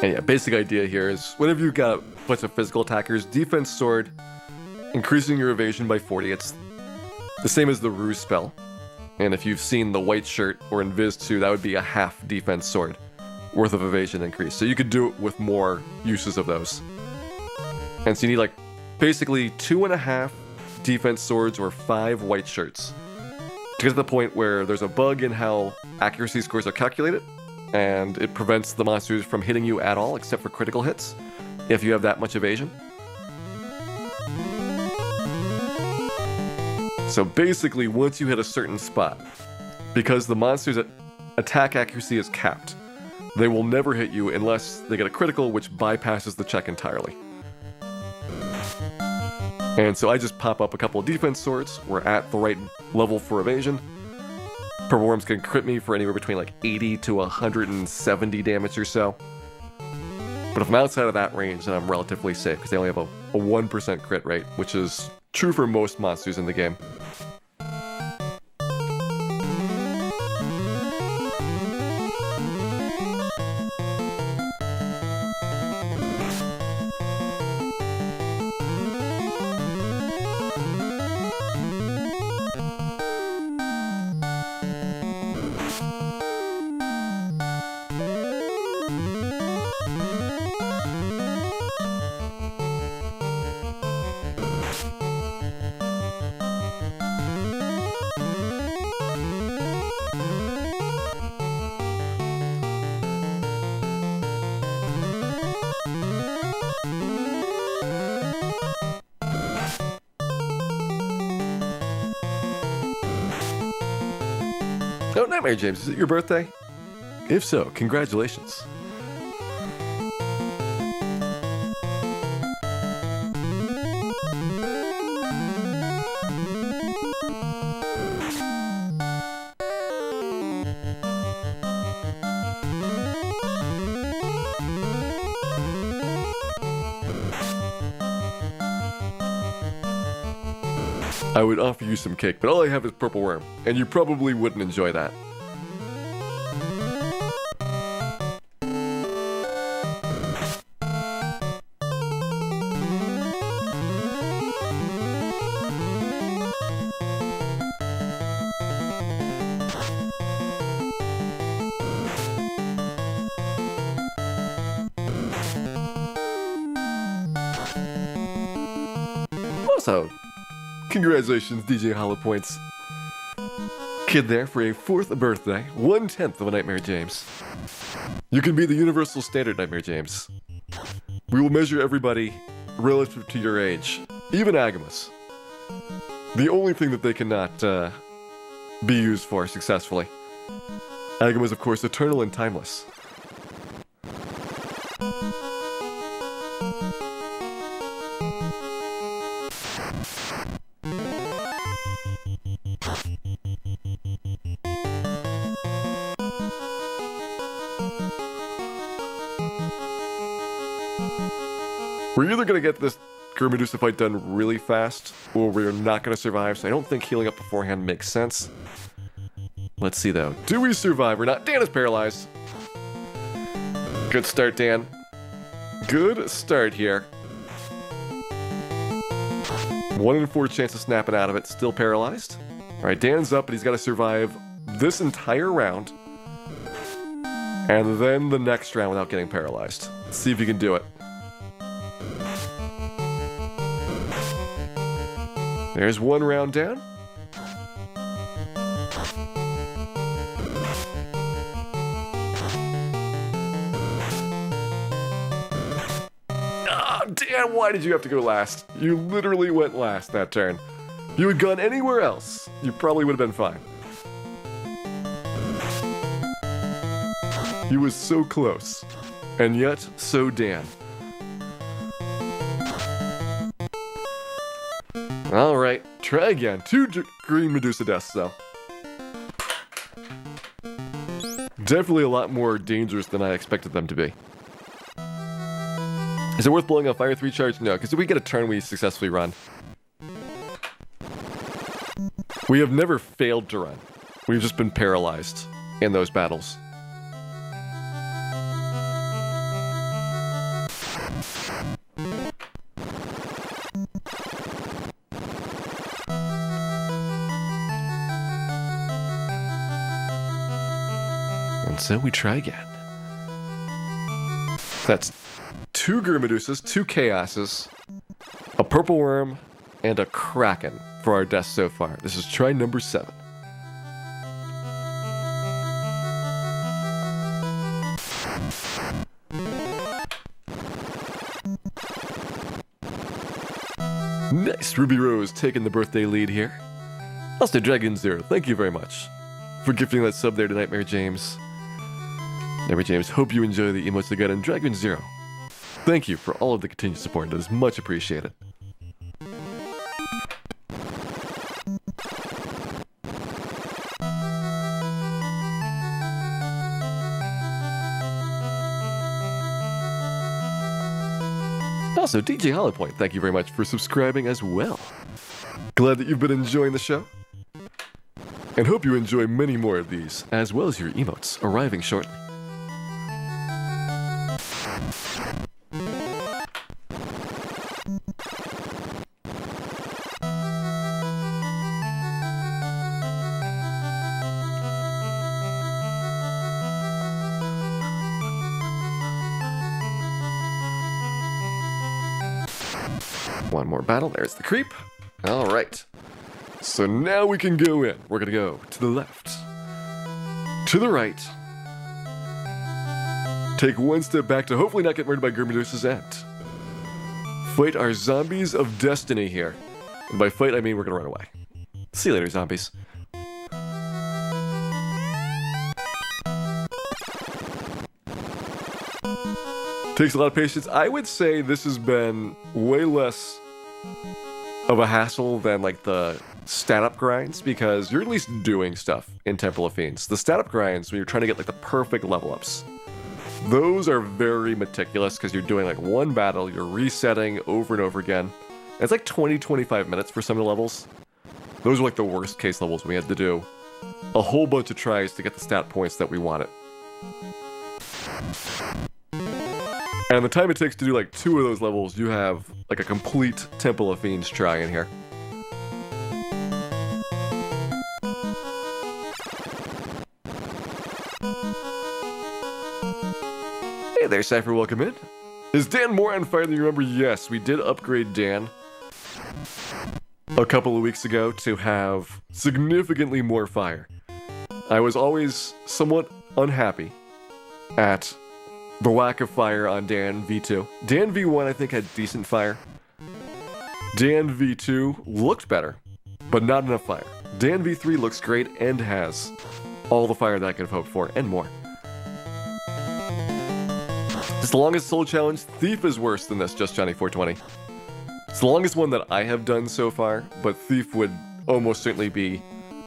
And yeah, basic idea here is whenever you've got a bunch of physical attackers, defense sword, increasing your evasion by 40. It's the same as the ruse spell. And if you've seen the white shirt or Invis 2, that would be a half defense sword worth of evasion increase. So you could do it with more uses of those. And so you need like basically 2.5 defense swords or 5 white shirts to get to the point where there's a bug in how accuracy scores are calculated, and it prevents the monsters from hitting you at all except for critical hits if you have that much evasion. So basically, once you hit a certain spot, because the monster's attack accuracy is capped, they will never hit you unless they get a critical, which bypasses the check entirely. And so I just pop up a couple of defense swords. We're at the right level for evasion. Purple Worms can crit me for anywhere between like 80 to 170 damage or so. But if I'm outside of that range, then I'm relatively safe because they only have a 1% crit rate, which is true for most monsters in the game. Oh, Nightmare James, is it your birthday? If so, congratulations. I would offer you some cake, but all I have is Purple Worm, and you probably wouldn't enjoy that. Also, congratulations, DJ Hollow Points Kid there for a 4th birthday, 1/10 of a Nightmare James. You can be the universal standard, Nightmare James. We will measure everybody relative to your age, even Agamas. The only thing that they cannot be used for successfully. Agamas, of course, eternal and timeless. We're either going to get this Medusa fight done really fast, or we're not going to survive, so I don't think healing up beforehand makes sense. Let's see, though. Do we survive or not? Dan is paralyzed. Good start, Dan. Good start here. 1 in 4 chance of snapping out of it, still paralyzed. Alright, Dan's up, but he's got to survive this entire round. And then the next round without getting paralyzed. Let's see if he can do it. There's 1 round down. Ah, Dan, why did you have to go last? You literally went last that turn. You had gone anywhere else, you probably would have been fine. He was so close, and yet so Dan. Alright, try again. 2 green Medusa deaths, though. Definitely a lot more dangerous than I expected them to be. Is it worth blowing a Fire 3 charge? No, because if we get a turn, we successfully run. We have never failed to run. We've just been paralyzed in those battles. And so we try again. That's 2 Medusas, 2 Chaoses, a Purple Worm, and a Kraken for our deaths so far. This is try number 7. Nice, Ruby Rose taking the birthday lead here. Also, Dragon Zero, thank you very much for gifting that sub there to Nightmare James. Nightmare James, hope you enjoy the emotes again, and Dragon Zero, thank you for all of the continued support. That is much appreciated. Also, DJ Hollowpoint, thank you very much for subscribing as well. Glad that you've been enjoying the show. And hope you enjoy many more of these, as well as your emotes arriving shortly. One more battle, there's the creep. Alright. So now we can go in. We're gonna go to the left, to the right, take 1 step back to hopefully not get murdered by Medusa's end. Fight our zombies of destiny here. And by fight, I mean we're gonna run away. See you later, zombies. Takes a lot of patience. I would say this has been way less of a hassle than like the stat-up grinds, because you're at least doing stuff in Temple of Fiends. The stat-up grinds, when you're trying to get like the perfect level-ups, those are very meticulous because you're doing like 1 battle, you're resetting over and over again. And it's like 20-25 minutes for some of the levels. Those are like the worst case levels. We had to do a whole bunch of tries to get the stat points that we wanted. And the time it takes to do like 2 of those levels, you have like a complete Temple of Fiends try in here. Hey there, Cypher, welcome in. Is Dan more on fire than you remember? Yes, we did upgrade Dan. a couple of weeks ago to have significantly more fire. I was always somewhat unhappy at the lack of fire on Dan V2. Dan V1 I think had decent fire. Dan V2 looked better, but not enough fire. Dan V3 looks great and has all the fire that I could have hoped for, and more. It's the longest soul challenge. Thief is worse than this, Just Johnny 420. It's the longest one that I have done so far, but Thief would almost certainly be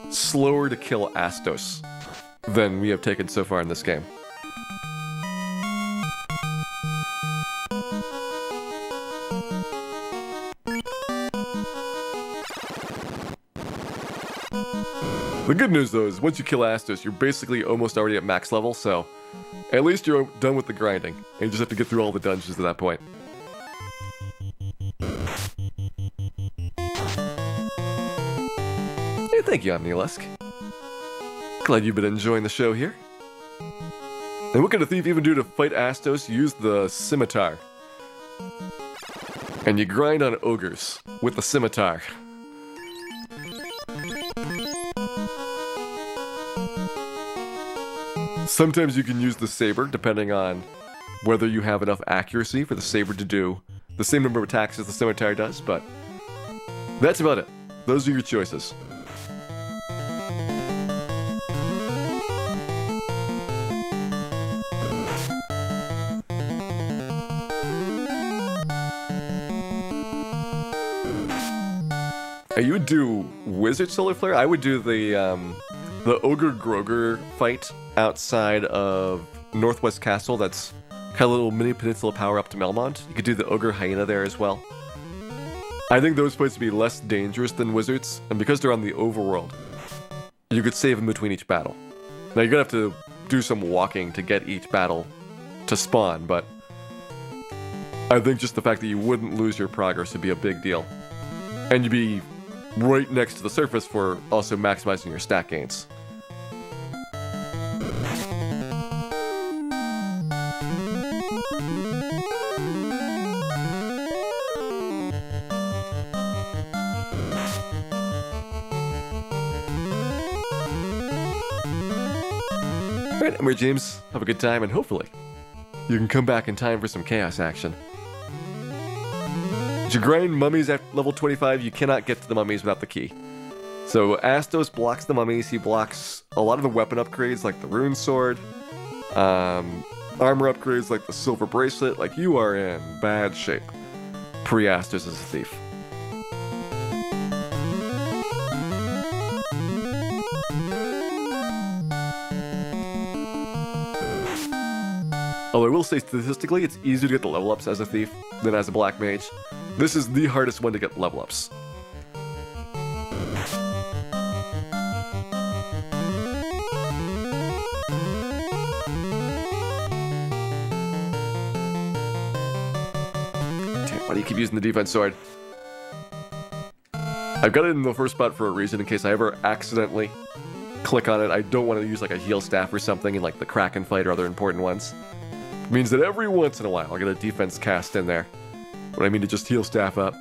slower to kill Astos than we have taken so far in this game. The good news though is once you kill Astos, you're basically almost already at max level, so at least you're done with the grinding, and you just have to get through all the dungeons at that point. Hey, thank you, Omnilusk. Glad you've been enjoying the show here. And what can a thief even do to fight Astos? Use the scimitar. And you grind on ogres with the scimitar. Sometimes you can use the saber, depending on whether you have enough accuracy for the saber to do the same number of attacks as the scimitar does, but that's about it. Those are your choices. You would do Wizard Solar Flare? I would do the Ogre Groger fight outside of Northwest Castle. That's kind of a little mini peninsula power up to Melmont. You could do the Ogre Hyena there as well. I think those fights would be less dangerous than Wizards, and because they're on the overworld, you could save in between each battle. Now you're gonna have to do some walking to get each battle to spawn, but I think just the fact that you wouldn't lose your progress would be a big deal. And you'd be right next to the surface for also maximizing your stat gains. Alright, I'm here, James. Have a good time, and hopefully you can come back in time for some chaos action. To grind mummies at level 25, you cannot get to the mummies without the key. So Astos blocks the mummies, he blocks a lot of the weapon upgrades like the rune sword, armor upgrades like the silver bracelet. Like, you are in bad shape pre-Astos as a thief. Although I will say statistically, it's easier to get the level ups as a thief than as a Black Mage. This is the hardest one to get level ups. Damn, why do you keep using the defense sword? I've got it in the first spot for a reason, in case I ever accidentally click on it. I don't want to use like a heal staff or something in like the Kraken fight or other important ones. It means that every once in a while I'll get a defense cast in there when I mean to just heal staff up.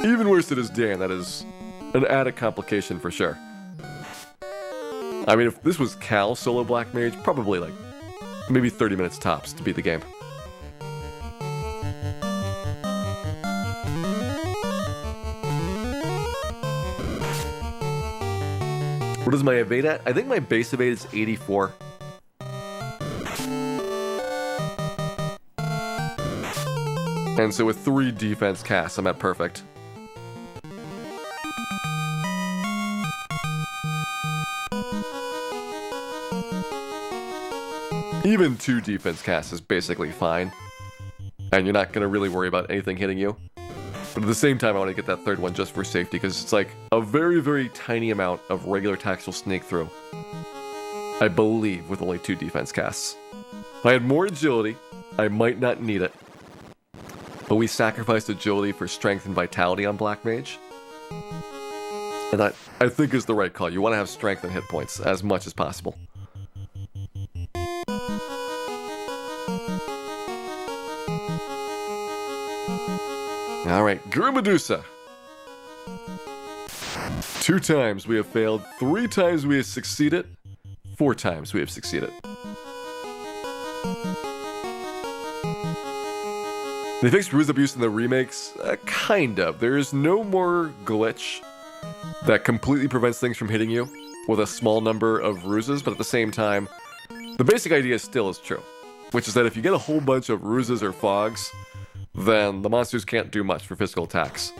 Even worse it is Dan, that is an added complication for sure. I mean, if this was Cal solo Black Mage, probably like maybe 30 minutes tops to beat the game. What is my evade at? I think my base evade is 84. And so with 3 defense casts, I'm at perfect. Even 2 defense casts is basically fine. And you're not going to really worry about anything hitting you. But at the same time, I want to get that 3rd one just for safety, because it's like a very, very tiny amount of regular attacks will snake through. I believe with only 2 defense casts. If I had more agility, I might not need it. But we sacrificed agility for strength and vitality on Black Mage. And that, I think, is the right call. You want to have strength and hit points as much as possible. Alright, Medusa. 2 times we have failed, 3 times we have succeeded, 4 times we have succeeded. They fixed ruse abuse in the remakes? Kind of. There's no more glitch that completely prevents things from hitting you with a small number of ruses, but at the same time, the basic idea still is true, which is that if you get a whole bunch of ruses or fogs, then the monsters can't do much for physical attacks.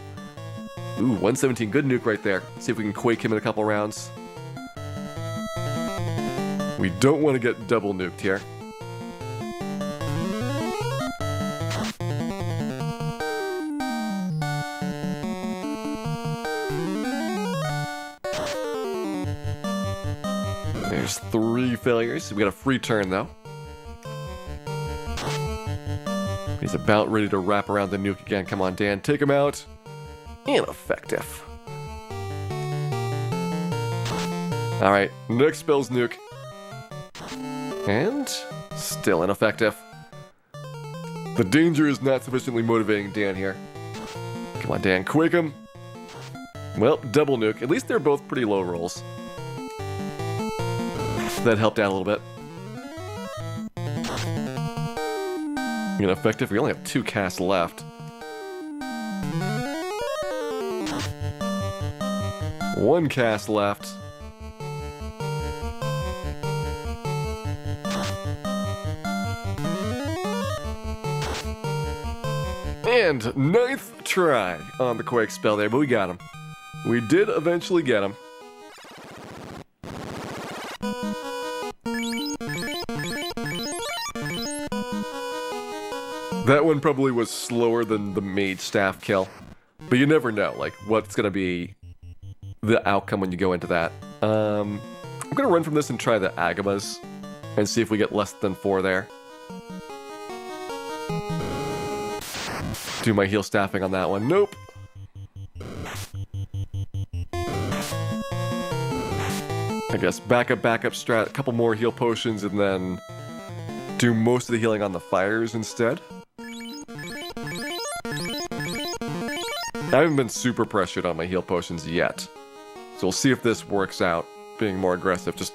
Ooh, 117, good nuke right there. See if we can quake him in a couple rounds. We don't want to get double nuked here. There's 3 failures. We got a free turn though. He's about ready to wrap around the nuke again. Come on, Dan, take him out. Ineffective. Alright, next spell's nuke. And still ineffective. The danger is not sufficiently motivating Dan here. Come on, Dan, quake him. Well, double nuke. At least they're both pretty low rolls. That helped out a little bit. Ineffective. We only have 2 casts left. One cast left. And 9th try on the Quake spell there, but we got him. We did eventually get him. That one probably was slower than the mage staff kill, but you never know, like, what's gonna be the outcome when you go into that. I'm gonna run from this and try the Agamas and see if we get less than 4 there. Do my heal staffing on that one. Nope. I guess backup strat, a couple more heal potions, and then do most of the healing on the fires instead. I haven't been super pressured on my heal potions yet, so we'll see if this works out, being more aggressive. Just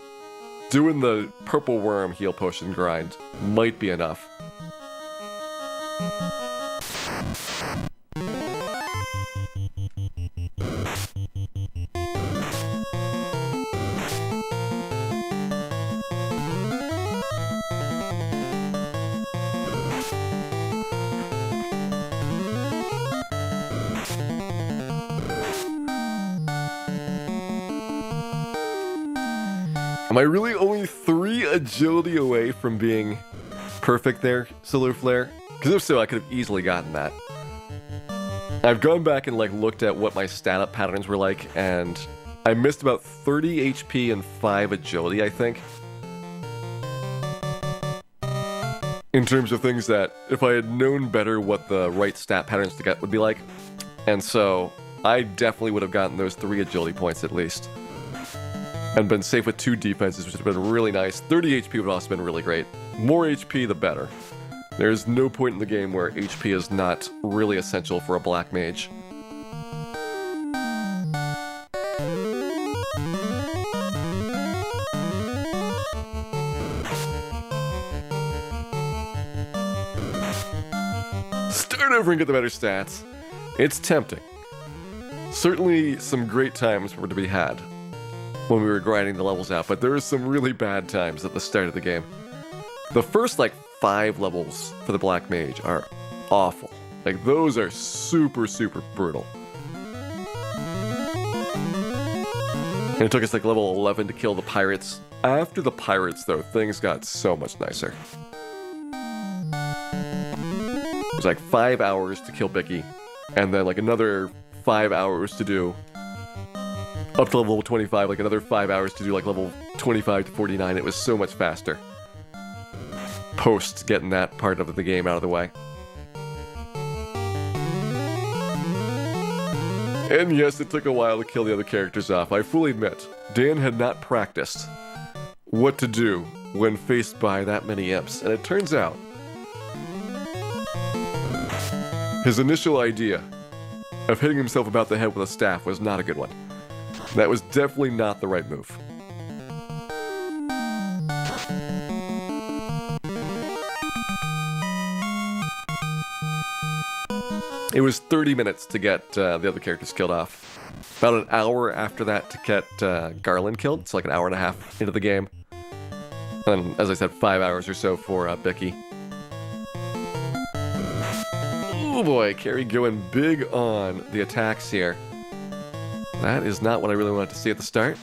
doing the purple worm heal potion grind might be enough. Am I really only 3 agility away from being perfect there, Solar Flare? Because if so, I could have easily gotten that. I've gone back and looked at what my stat up patterns were like, and I missed about 30 HP and 5 agility, I think. In terms of things that, if I had known better what the right stat patterns to get would be like. And so, I definitely would have gotten those 3 agility points at least. And been safe with 2 defenses, which has been really nice. 30 HP would have also been really great. More HP, the better. There's no point in the game where HP is not really essential for a Black Mage. Start over and get the better stats. It's tempting. Certainly some great times were to be had when we were grinding the levels out, but there were some really bad times at the start of the game. The first 5 levels for the Black Mage are awful. Those are super, super brutal. And it took us level 11 to kill the pirates. After the pirates, though, things got so much nicer. It was 5 hours to kill Bicky, and then another 5 hours to do up to level 25, another 5 hours to do level 25 to 49. It was so much faster. Post getting that part of the game out of the way. And yes, it took a while to kill the other characters off. I fully admit, Dan had not practiced what to do when faced by that many imps, and it turns out his initial idea of hitting himself about the head with a staff was not a good one. That was definitely not the right move. It was 30 minutes to get the other characters killed off. About an hour after that to get Garland killed. It's like an hour and a half into the game. And as I said, 5 hours or so for Bicky. Oh boy, Carrie going big on the attacks here. That is not what I really wanted to see at the start.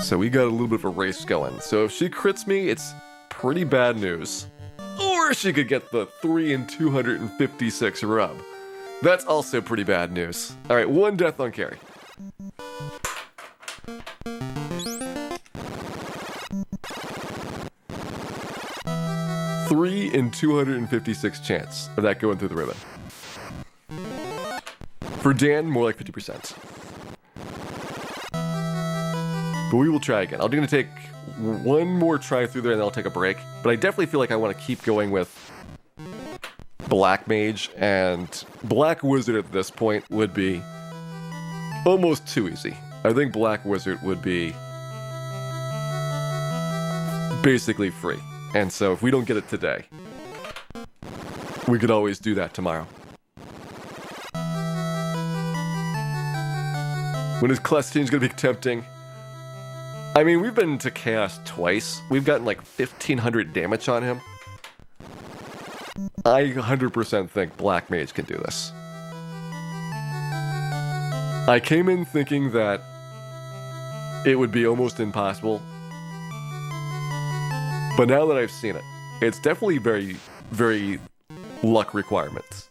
So we got a little bit of a race going. So if she crits me, it's pretty bad news. Or she could get the 3 in 256 rub. That's also pretty bad news. Alright, 1 death on Carrie. Three in 256 chance of that going through the ribbon. For Dan, more like 50%. But we will try again. I'm going to take one more try through there and then I'll take a break. But I definitely feel like I want to keep going with Black Mage, and Black Wizard at this point would be almost too easy. I think Black Wizard would be basically free. And so if we don't get it today, we could always do that tomorrow. When his class change is going to be tempting. I mean, we've been to Chaos twice. We've gotten like 1,500 damage on him. I 100% think Black Mage can do this. I came in thinking that it would be almost impossible. But now that I've seen it, it's definitely very, very luck requirements.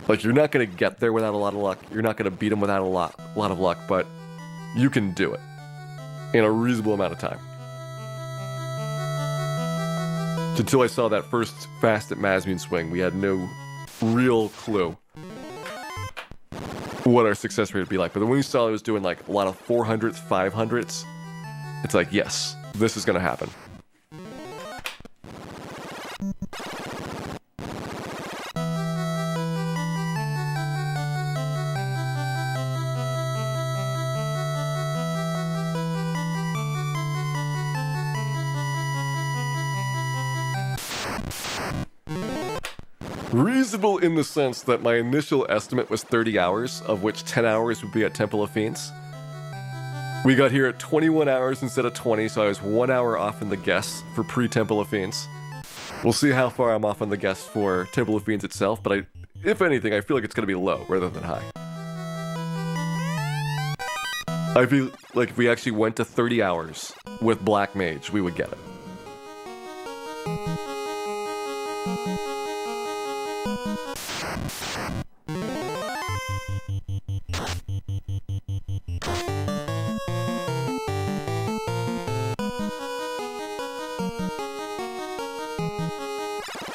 Like, you're not going to get there without a lot of luck. You're not going to beat him without a lot of luck, but you can do it in a reasonable amount of time. Until I saw that first fast at Masmian swing, we had no real clue what our success rate would be like. But when we saw it was doing like a lot of 400s, 500s, it's like, yes, this is going to happen. Reasonable in the sense that my initial estimate was 30 hours, of which 10 hours would be at Temple of Fiends. We got here at 21 hours instead of 20, so I was 1 hour off in the guess for pre-Temple of Fiends. We'll see how far I'm off on the guess for Temple of Fiends itself, but if anything, I feel like it's going to be low rather than high. I feel like if we actually went to 30 hours with Black Mage, we would get it.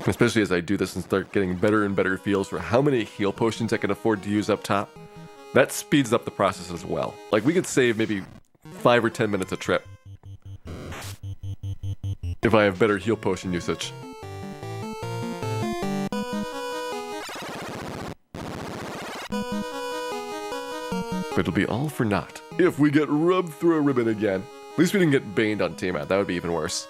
Especially as I do this and start getting better and better feels for how many heal potions I can afford to use up top. That speeds up the process as well. Like, we could save maybe 5 or 10 minutes a trip if I have better heal potion usage. But it'll be all for naught if we get rubbed through a ribbon again. At least we didn't get baned on Tiamat. That would be even worse.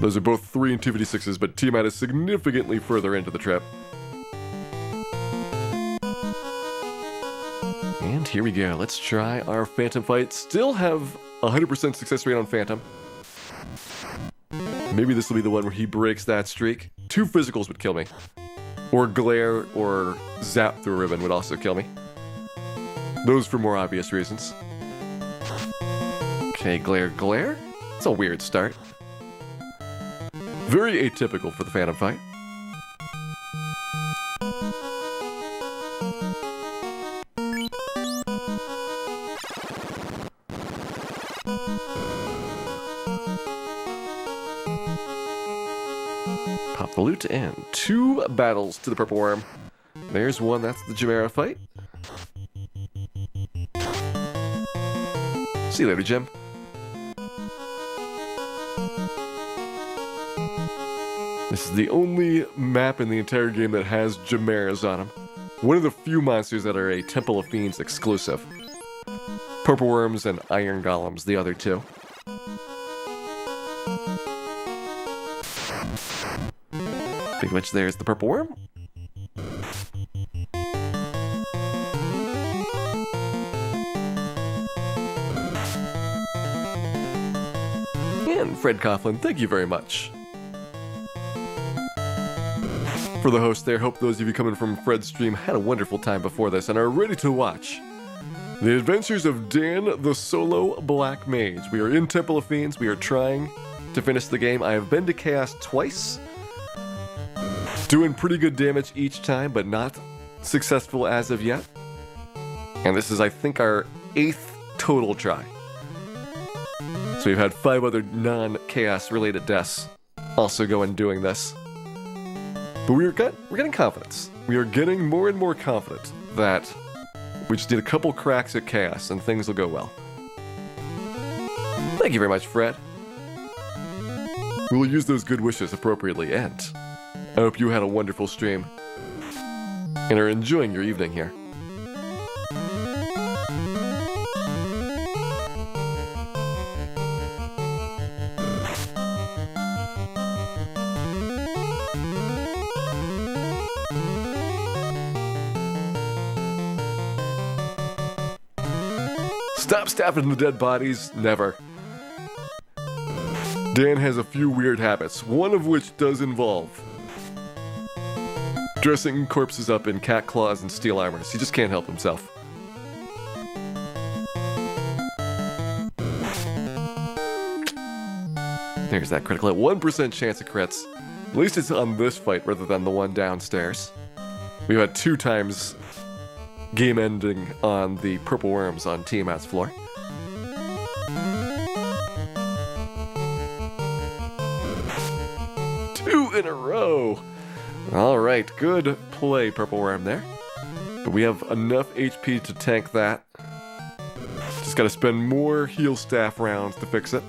Those are both 3 and 256s, but Tiamat is significantly further into the trip. And here we go. Let's try our Phantom fight. Still have 100% success rate on Phantom. Maybe this will be the one where he breaks that streak. 2 physicals would kill me. Or glare or zap through a ribbon would also kill me. Those for more obvious reasons. Okay, glare. It's a weird start. Very atypical for the Phantom fight. Pop the loot and 2 battles to the Purple Worm. There's one, that's the Chimera fight. See you later, Jim. This This is the only map in the entire game that has chimeras on them. One of the few monsters that are a Temple of Fiends exclusive. Purple worms and iron golems, the other two. Speaking of which, there's the purple worm. And Fred Coughlin, thank you very much for the host there. Hope those of you coming from Fred's stream had a wonderful time before this and are ready to watch the adventures of Dan the Solo Black Mage. We are in Temple of Fiends. We are trying to finish the game. I have been to Chaos twice, doing pretty good damage each time, but not successful as of yet. And this is, I think, our 8th total try. So we've had 5 other non-Chaos related deaths also going doing this. But we're getting confidence. We are getting more and more confident that we just need a couple cracks at Chaos and things will go well. Thank you very much, Fred. We will use those good wishes appropriately, and I hope you had a wonderful stream and are enjoying your evening here. Stop stabbing the dead bodies. Never. Dan has a few weird habits, one of which does involve dressing corpses up in cat claws and steel armors. He just can't help himself. There's that critical hit. 1% chance of crits. At least it's on this fight rather than the one downstairs. We've had 2 times game ending on the purple worms on Tiamat's floor. Two in a row! Alright, good play, purple worm there. But we have enough HP to tank that. Just gotta spend more heal staff rounds to fix it.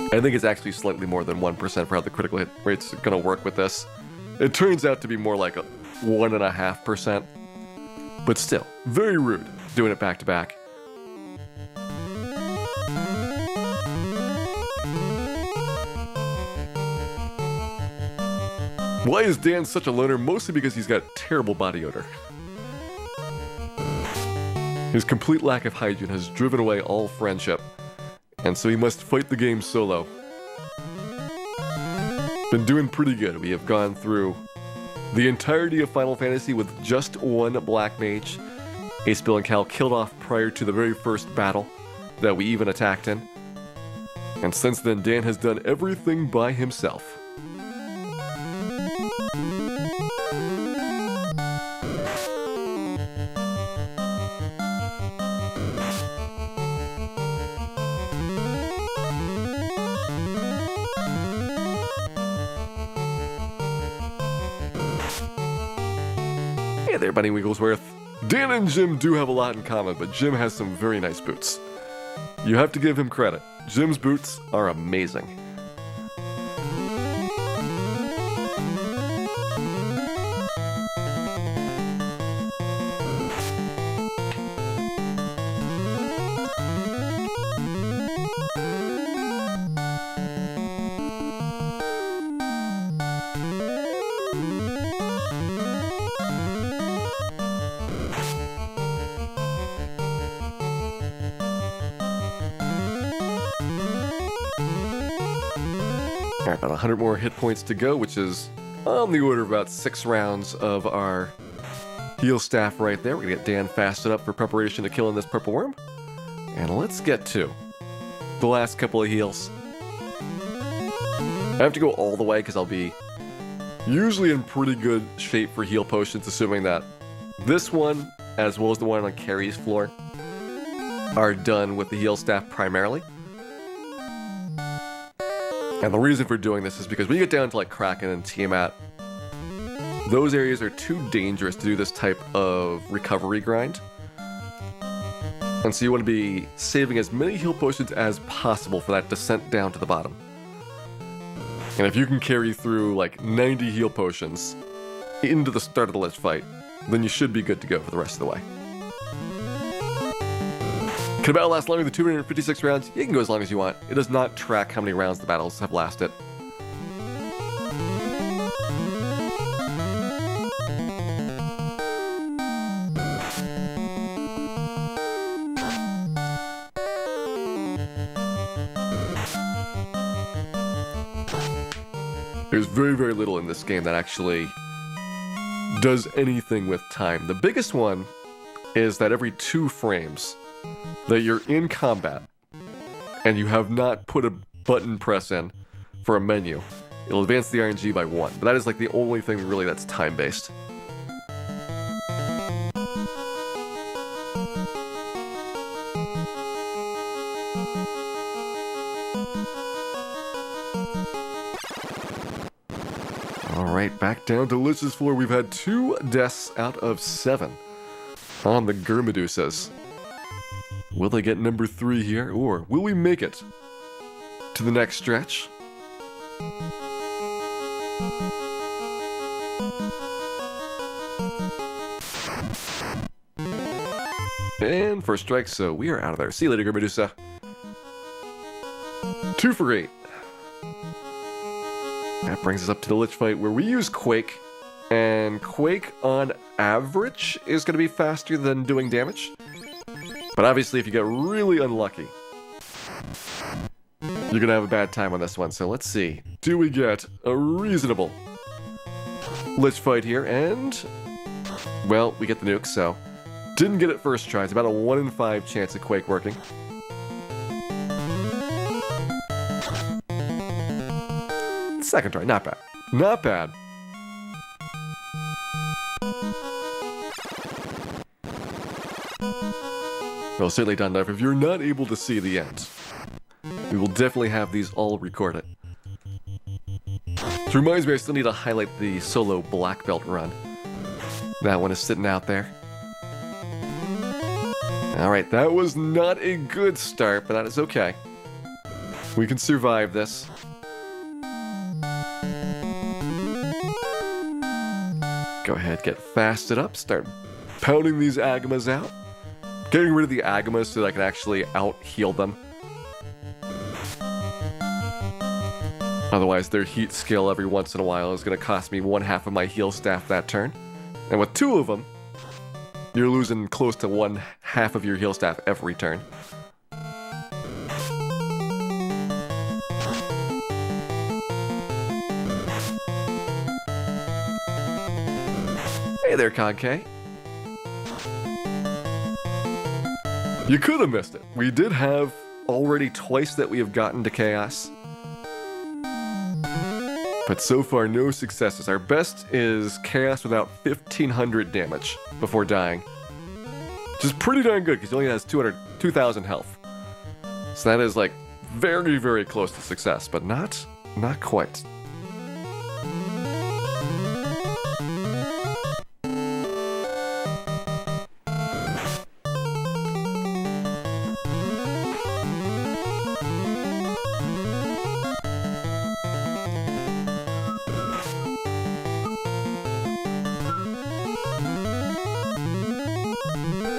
I think it's actually slightly more than 1% for how the critical hit rate's gonna work with this. It turns out to be more like a 1.5%. But still, very rude doing it back to back. Why is Dan such a loner? Mostly because he's got terrible body odor. His complete lack of hygiene has driven away all friendship, and so he must fight the game solo. Been doing pretty good. We have gone through the entirety of Final Fantasy with just one Black Mage. Ace, Bill, and Cal killed off prior to the very first battle that we even attacked in. And since then, Dan has done everything by himself. Hey there, Bunny Wigglesworth. Dan and Jim do have a lot in common, but Jim has some very nice boots. You have to give him credit. Jim's boots are amazing. Alright, about 100 more hit points to go, which is on the order of about 6 rounds of our heal staff right there. We're gonna get Dan fasted up for preparation to killing this purple worm. And let's get to the last couple of heals. I have to go all the way because I'll be usually in pretty good shape for heal potions, assuming that this one, as well as the one on Carrie's floor, are done with the heal staff primarily. And the reason for doing this is because when you get down to like Kraken and Tiamat, those areas are too dangerous to do this type of recovery grind. And so you want to be saving as many heal potions as possible for that descent down to the bottom. And if you can carry through like 90 heal potions into the start of the Lich fight, then you should be good to go for the rest of the way. Can a battle last longer than 256 rounds? You can go as long as you want. It does not track how many rounds the battles have lasted. There's very, very little in this game that actually does anything with time. The biggest one is that every 2 frames that you're in combat and you have not put a button press in for a menu, it'll advance the RNG by 1. But that is like the only thing really that's time-based. Alright, back down to Lich's floor. We've had 2 deaths out of 7 on the Gurmedusas. Will they get number 3 here, or will we make it to the next stretch? And first strike, so we are out of there. See you later, Gurmedusa. 2 for 8. That brings us up to the Lich fight where we use Quake, and Quake on average is going to be faster than doing damage. But obviously if you get really unlucky, you're going to have a bad time on this one. So let's see. Do we get a reasonable Lich fight here? And, well, we get the nuke, so didn't get it first try. It's about a 1 in 5 chance of Quake working. Second try, not bad. Not bad. Well, certainly done enough. If you're not able to see the end, we will definitely have these all recorded. Which reminds me, I still need to highlight the solo black belt run. That one is sitting out there. Alright, that was not a good start, but that is okay. We can survive this. Go ahead, get fasted up, start pounding these Agamas out. Getting rid of the Agamas so that I can actually out-heal them. Otherwise, their heat skill every once in a while is going to cost me 1/2 of my heal staff that turn. And with 2 of them, you're losing close to 1/2 of your heal staff every turn. Hey there, Conke. You could have missed it. We did have already twice that we have gotten to Chaos. But so far, no successes. Our best is Chaos without 1,500 damage before dying. Which is pretty darn good, because he only has 2,000 health. So that is, like, very, very close to success, but not quite.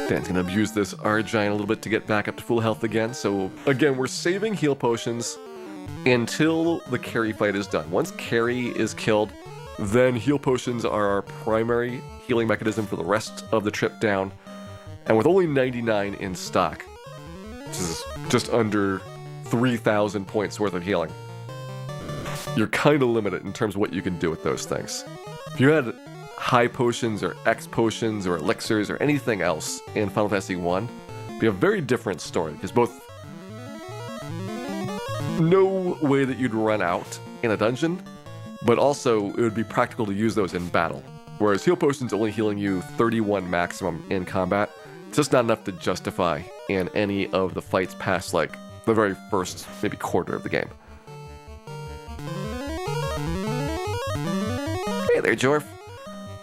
Dan's gonna abuse this R-Giant a little bit to get back up to full health again. So again, we're saving heal potions until the carry fight is done. Once carry is killed, then heal potions are our primary healing mechanism for the rest of the trip down. And with only 99 in stock, which is just under 3,000 points worth of healing, you're kind of limited in terms of what you can do with those things. If you had high potions or X potions or elixirs or anything else in Final Fantasy 1, it'd be a very different story, because both no way that you'd run out in a dungeon, but also it would be practical to use those in battle. Whereas heal potions only healing you 31 maximum in combat, it's just not enough to justify in any of the fights past like the very first maybe quarter of the game. Hey there, Jorf.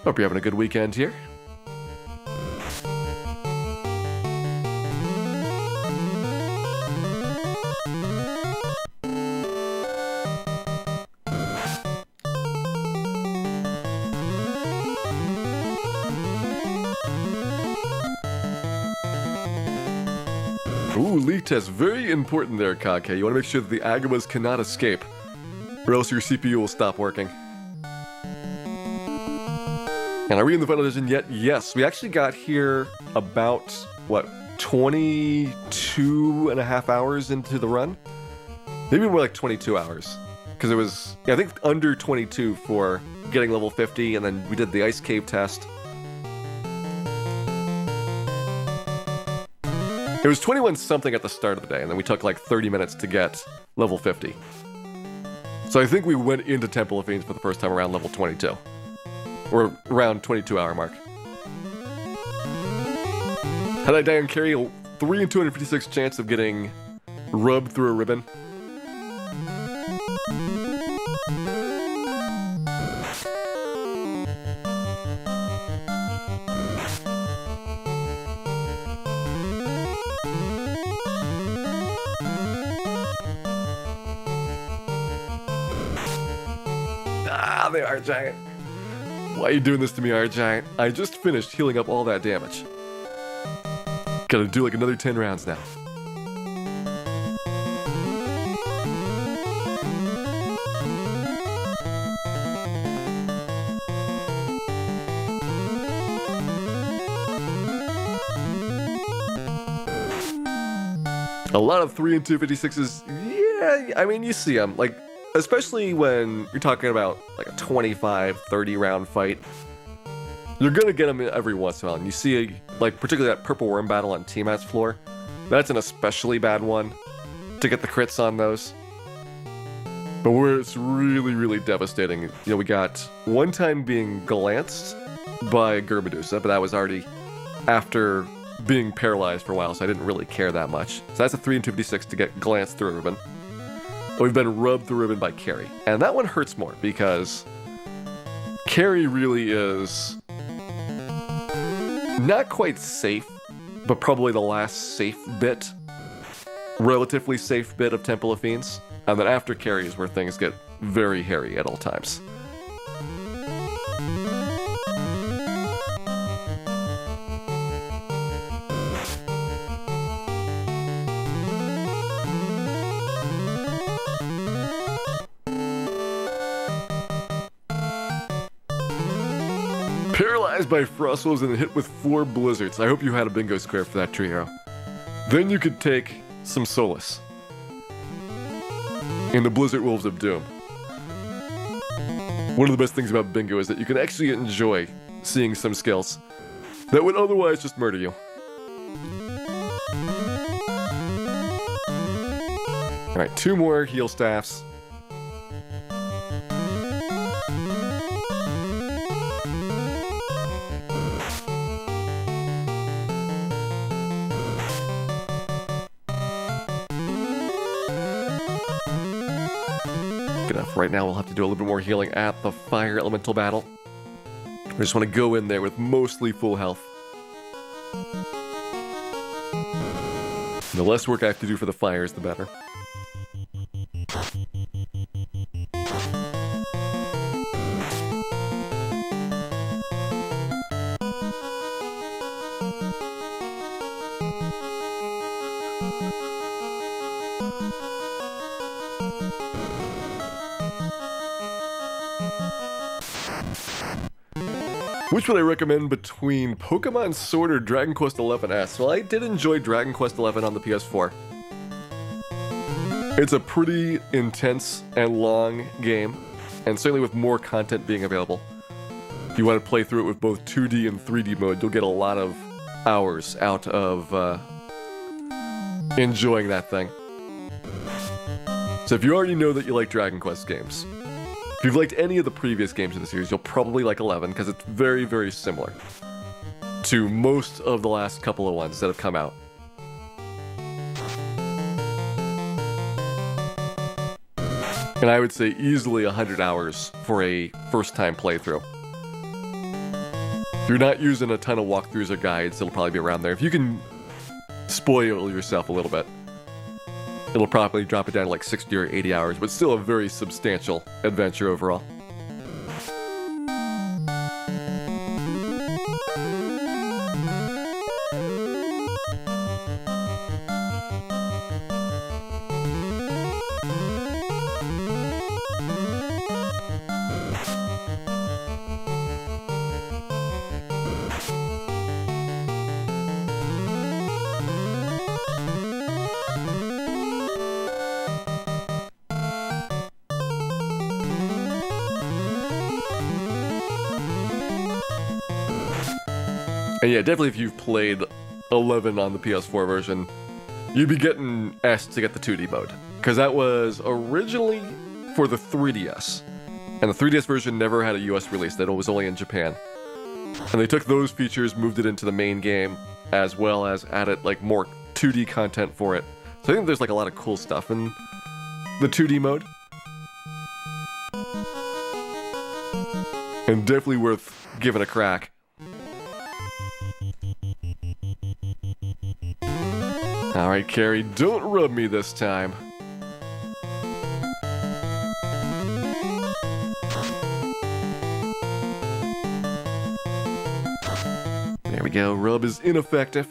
Hope you're having a good weekend here. Ooh, leak test. Very important there, Kake. You want to make sure that the Agamas cannot escape, or else your CPU will stop working. And are we in the final dungeon yet? Yes, we actually got here about, what, 22 and a half hours into the run? Maybe more like 22 hours. Because it was, yeah, I think under 22 for getting level 50, and then we did the ice cave test. It was 21 something at the start of the day, and then we took like 30 minutes to get level 50. So I think we went into Temple of Fiends for the first time around level 22. Or around 22 hour mark. Had I die on carry, 3 in 256 chance of getting rubbed through a ribbon. Ah, they are giant. Why are you doing this to me, Argiant? I just finished healing up all that damage. Gotta do like another 10 rounds now. A lot of 3 and 256s, yeah, I mean, you see them, like, especially when you're talking about like a 25, 30 round fight. You're gonna get them every once in a while, and you see, like, particularly that purple worm battle on T-Mat's floor. That's an especially bad one to get the crits on those. But where it's really, really devastating, you know, we got one time being glanced by Gerbadusa, but that was already after being paralyzed for a while, so I didn't really care that much. So that's a 3 and 256 to get glanced through a ribbon. We've been rubbed through a ribbon by Carrie, and that one hurts more because Carrie really is not quite safe, but probably the last safe bit, relatively safe bit of Temple of Fiends. And then after Carrie is where things get very hairy at all times. Paralyzed by frost wolves and hit with 4 blizzards. I hope you had a bingo square for that, Tree Hero. Then you could take some solace in the Blizzard Wolves of Doom. One of the best things about bingo is that you can actually enjoy seeing some skills that would otherwise just murder you. Alright, 2 more heal staffs. Right now we'll have to do a little bit more healing at the fire elemental battle. I just want to go in there with mostly full health. The less work I have to do for the fires, the better. Which would I recommend between Pokemon Sword or Dragon Quest XI's? Well, I did enjoy Dragon Quest XI on the PS4. It's a pretty intense and long game, and certainly with more content being available. If you want to play through it with both 2D and 3D mode, you'll get a lot of hours out of enjoying that thing. So if you already know that you like Dragon Quest games, if you've liked any of the previous games in the series, you'll probably like 11, because it's very, very similar to most of the last couple of ones that have come out. And I would say easily 100 hours for a first-time playthrough. If you're not using a ton of walkthroughs or guides, it'll probably be around there. If you can spoil yourself a little bit, it'll probably drop it down to like 60 or 80 hours, but still a very substantial adventure overall. And yeah, definitely if you've played 11 on the PS4 version, you'd be getting S to get the 2D mode. Because that was originally for the 3DS. And the 3DS version never had a US release, that was only in Japan. And they took those features, moved it into the main game, as well as added like more 2D content for it. So I think there's like a lot of cool stuff in the 2D mode. And definitely worth giving a crack. Alright, Carrie, don't rub me this time. There we go, rub is ineffective.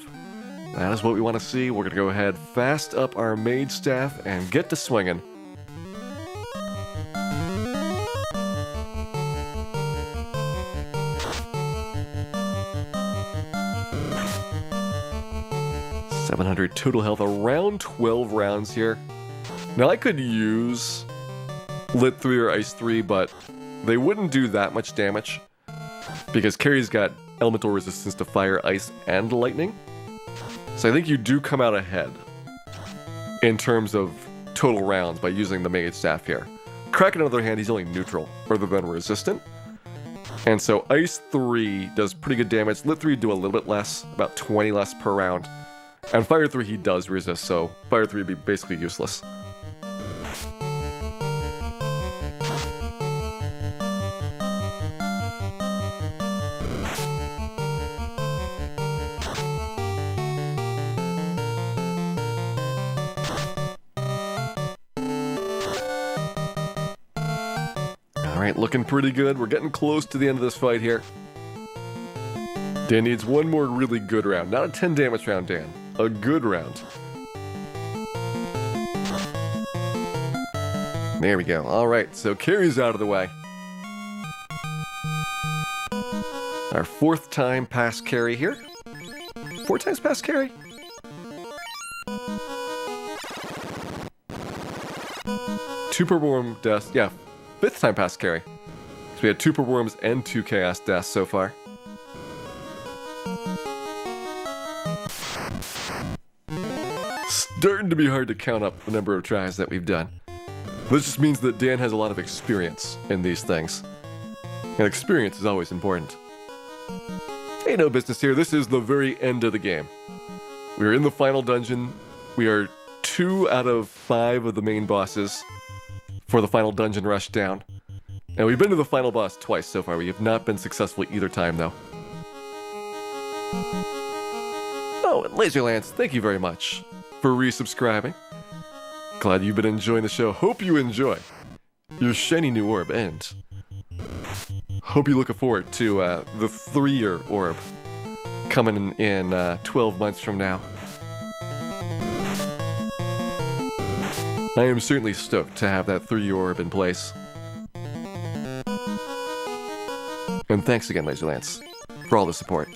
That is what we want to see. We're gonna go ahead, fast up our mage staff, and get to swinging. .700 total health, around 12 rounds here. Now I could use Lit 3 or Ice 3, but they wouldn't do that much damage because Carrie's got elemental resistance to fire, ice, and lightning. So I think you do come out ahead in terms of total rounds by using the mage staff here. Kraken, on the other hand, he's only neutral rather than resistant. And so Ice 3 does pretty good damage. Lit 3 do a little bit less, about 20 less per round. And Fire 3 he does resist, so Fire 3 would be basically useless. Alright, looking pretty good. We're getting close to the end of this fight here. Dan needs one more really good round. Not a 10 damage round, Dan. A good round. There we go. Alright, so Carrie's out of the way. Our 4th time past Carrie here. 4 times past Carrie? Two purple worm deaths. Yeah, 5th time past Carrie. So we had 2 purple worms and 2 chaos deaths so far. Starting to be hard to count up the number of tries that we've done. This just means that Dan has a lot of experience in these things. And experience is always important. Ain't no business here, this is the very end of the game. We are in the final dungeon. We are 2 out of 5 of the main bosses for the final dungeon rush down. And we've been to the final boss twice so far. We have not been successful either time though. Oh, and Laserlance, thank you very much for resubscribing. Glad you've been enjoying the show. Hope you enjoy your shiny new orb, and hope you're looking forward to the 3-year orb coming in 12 months from now. I am certainly stoked to have that 3-year orb in place. And thanks again, Laserlance, for all the support.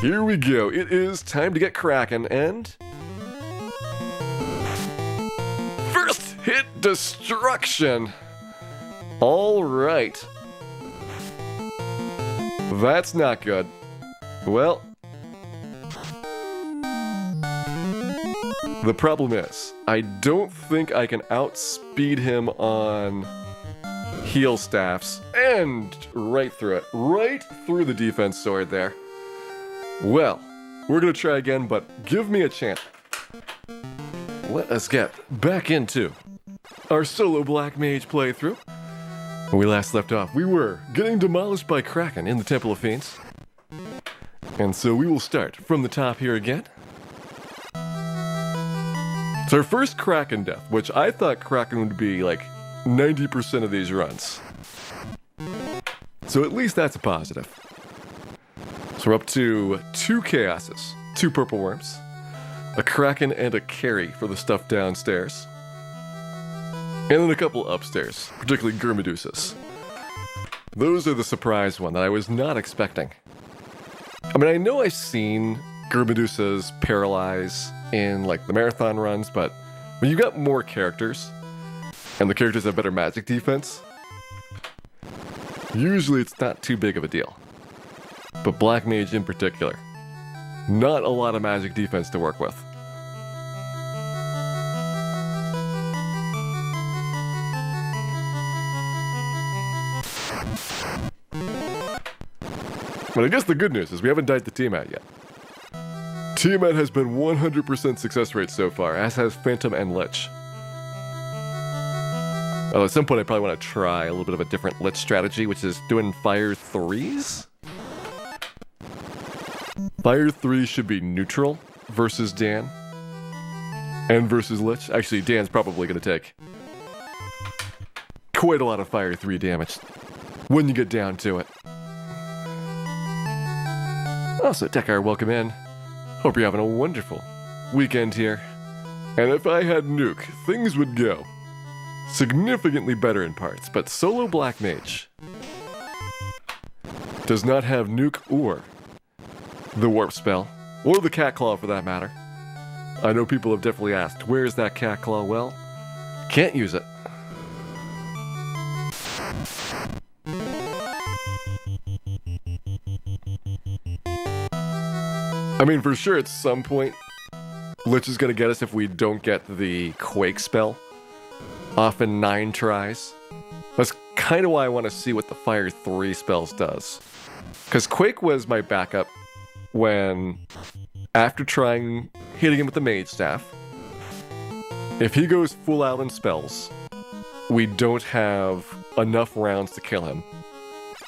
Here we go. It is time to get cracking, and first hit destruction. All right. That's not good. Well, the problem is, I don't think I can outspeed him on heal staffs, and right through it. Right through the defense sword there. Well, we're gonna try again, but give me a chance. Let us get back into our solo Black Mage playthrough. When we last left off, we were getting demolished by Kraken in the Temple of Fiends. And so we will start from the top here again. It's our first Kraken death, which I thought Kraken would be like 90% of these runs. So at least that's a positive. So we're up to 2 chaoses, 2 purple worms, a Kraken and a Carry for the stuff downstairs, and then a couple upstairs, particularly Gurmedusas. Those are the surprise one that I was not expecting. I mean, I know I've seen Gurmedusas paralyze in like the marathon runs, but when you got more characters, and the characters have better magic defense, Usually it's not too big of a deal. But Black Mage in particular, not a lot of magic defense to work with. But I guess the good news is we haven't died the Tiamat yet. Tiamat has been 100% success rate so far, as has Phantom and Lich. Although at some point I probably want to try a little bit of a different Lich strategy, which is doing Fire 3s? Fire 3 should be neutral versus Dan. And versus Lich. Actually, Dan's probably going to take quite a lot of Fire 3 damage when you get down to it. Also, Dekar, welcome in. Hope you're having a wonderful weekend here. And if I had Nuke, things would go significantly better in parts, but solo Black Mage does not have Nuke or the Warp Spell, or the Cat Claw for that matter. I know people have definitely asked, where's that Cat Claw? Well, can't use it. I mean, for sure, at some point, Lich is going to get us if we don't get the Quake spell. Often 9 tries. That's kind of why I want to see what the Fire 3 spells does. Because Quake was my backup when, after trying hitting him with the Mage Staff, if he goes full out in spells, we don't have enough rounds to kill him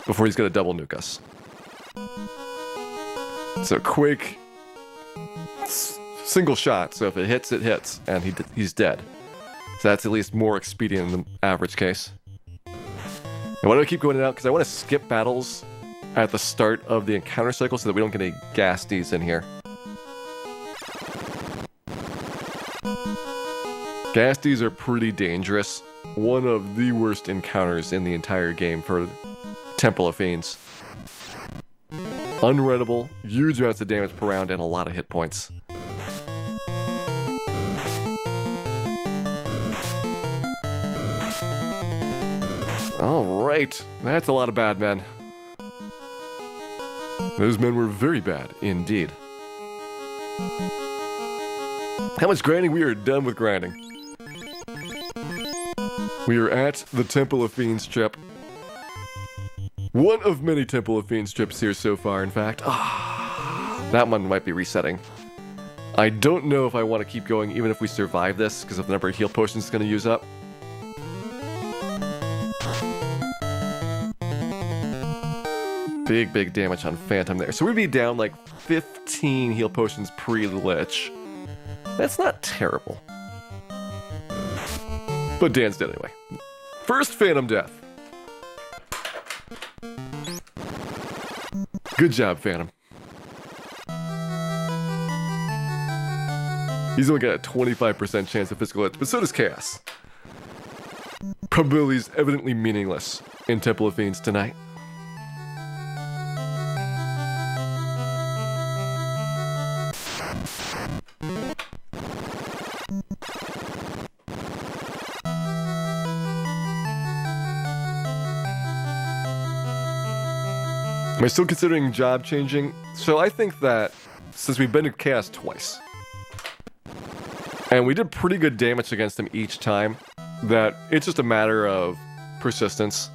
before he's going to double nuke us. So Quake, single shot, so if it hits, and he's dead. So that's at least more expedient in the average case. And why do I keep going out? Because I want to skip battles at the start of the encounter cycle so that we don't get any Ghasties in here. Ghasties are pretty dangerous. One of the worst encounters in the entire game for Temple of Fiends. Unreadable, huge amounts of damage per round, and a lot of hit points. Alright, that's a lot of bad men. Those men were very bad, indeed. How much grinding? We are done with grinding. We are at the Temple of Fiends trip. One of many Temple of Fiends trips here so far, in fact. That one might be resetting. I don't know if I want to keep going even if we survive this, because of the number of heal potions it's going to use up. Big damage on Phantom there. So we'd be down like 15 heal potions pre-Lich. That's not terrible. But Dan's dead anyway. First Phantom death. Good job, Phantom. He's only got a 25% chance of physical hits, but so does Chaos. Probability is evidently meaningless in Temple of Fiends tonight. Am I still considering job changing? So I think that since we've been to Chaos twice, and we did pretty good damage against him each time, that it's just a matter of persistence,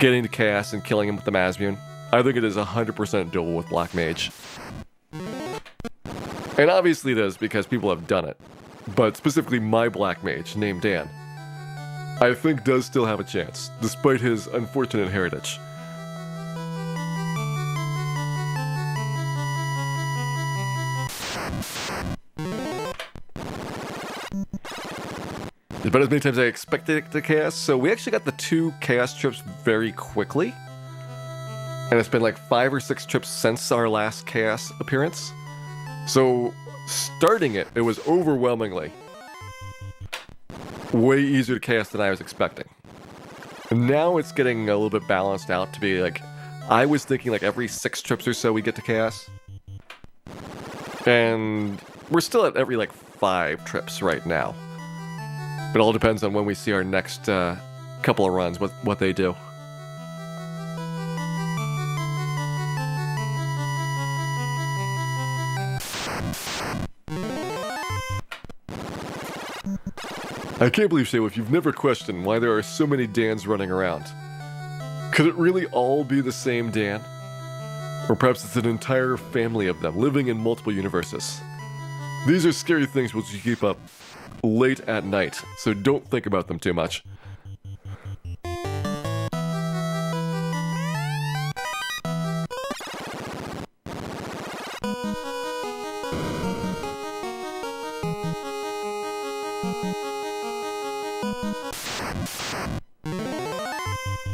getting to Chaos and killing him with the Masmune. I think it is 100% doable with Black Mage. And obviously it is because people have done it. But specifically my Black Mage, named Dan, I think does still have a chance, despite his unfortunate heritage. It's about as many times as I expected it to Chaos, so we actually got the 2 Chaos trips very quickly. And it's been like 5 or 6 trips since our last Chaos appearance. So, starting it, it was overwhelmingly way easier to Chaos than I was expecting. And now it's getting a little bit balanced out to be like, I was thinking like every 6 trips or so we get to Chaos. And we're still at every like 5 trips right now. It all depends on when we see our next couple of runs, what they do. I can't believe, Shay, if you've never questioned why there are so many Dans running around. Could it really all be the same Dan? Or perhaps it's an entire family of them living in multiple universes. These are scary things which you keep up late at night, so don't think about them too much.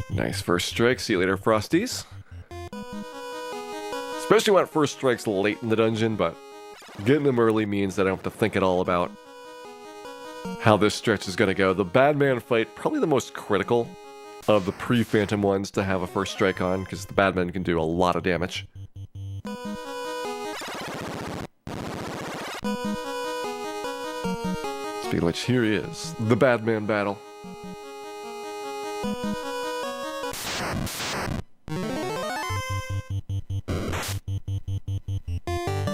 Nice first strike. See you later, Frosties. Especially when it first strikes late in the dungeon, but getting them early means that I don't have to think at all about how this stretch is going to go. The Badman fight, probably the most critical of the pre-Phantom ones to have a first strike on, because the Badman can do a lot of damage. Speaking of which, here is the Badman battle.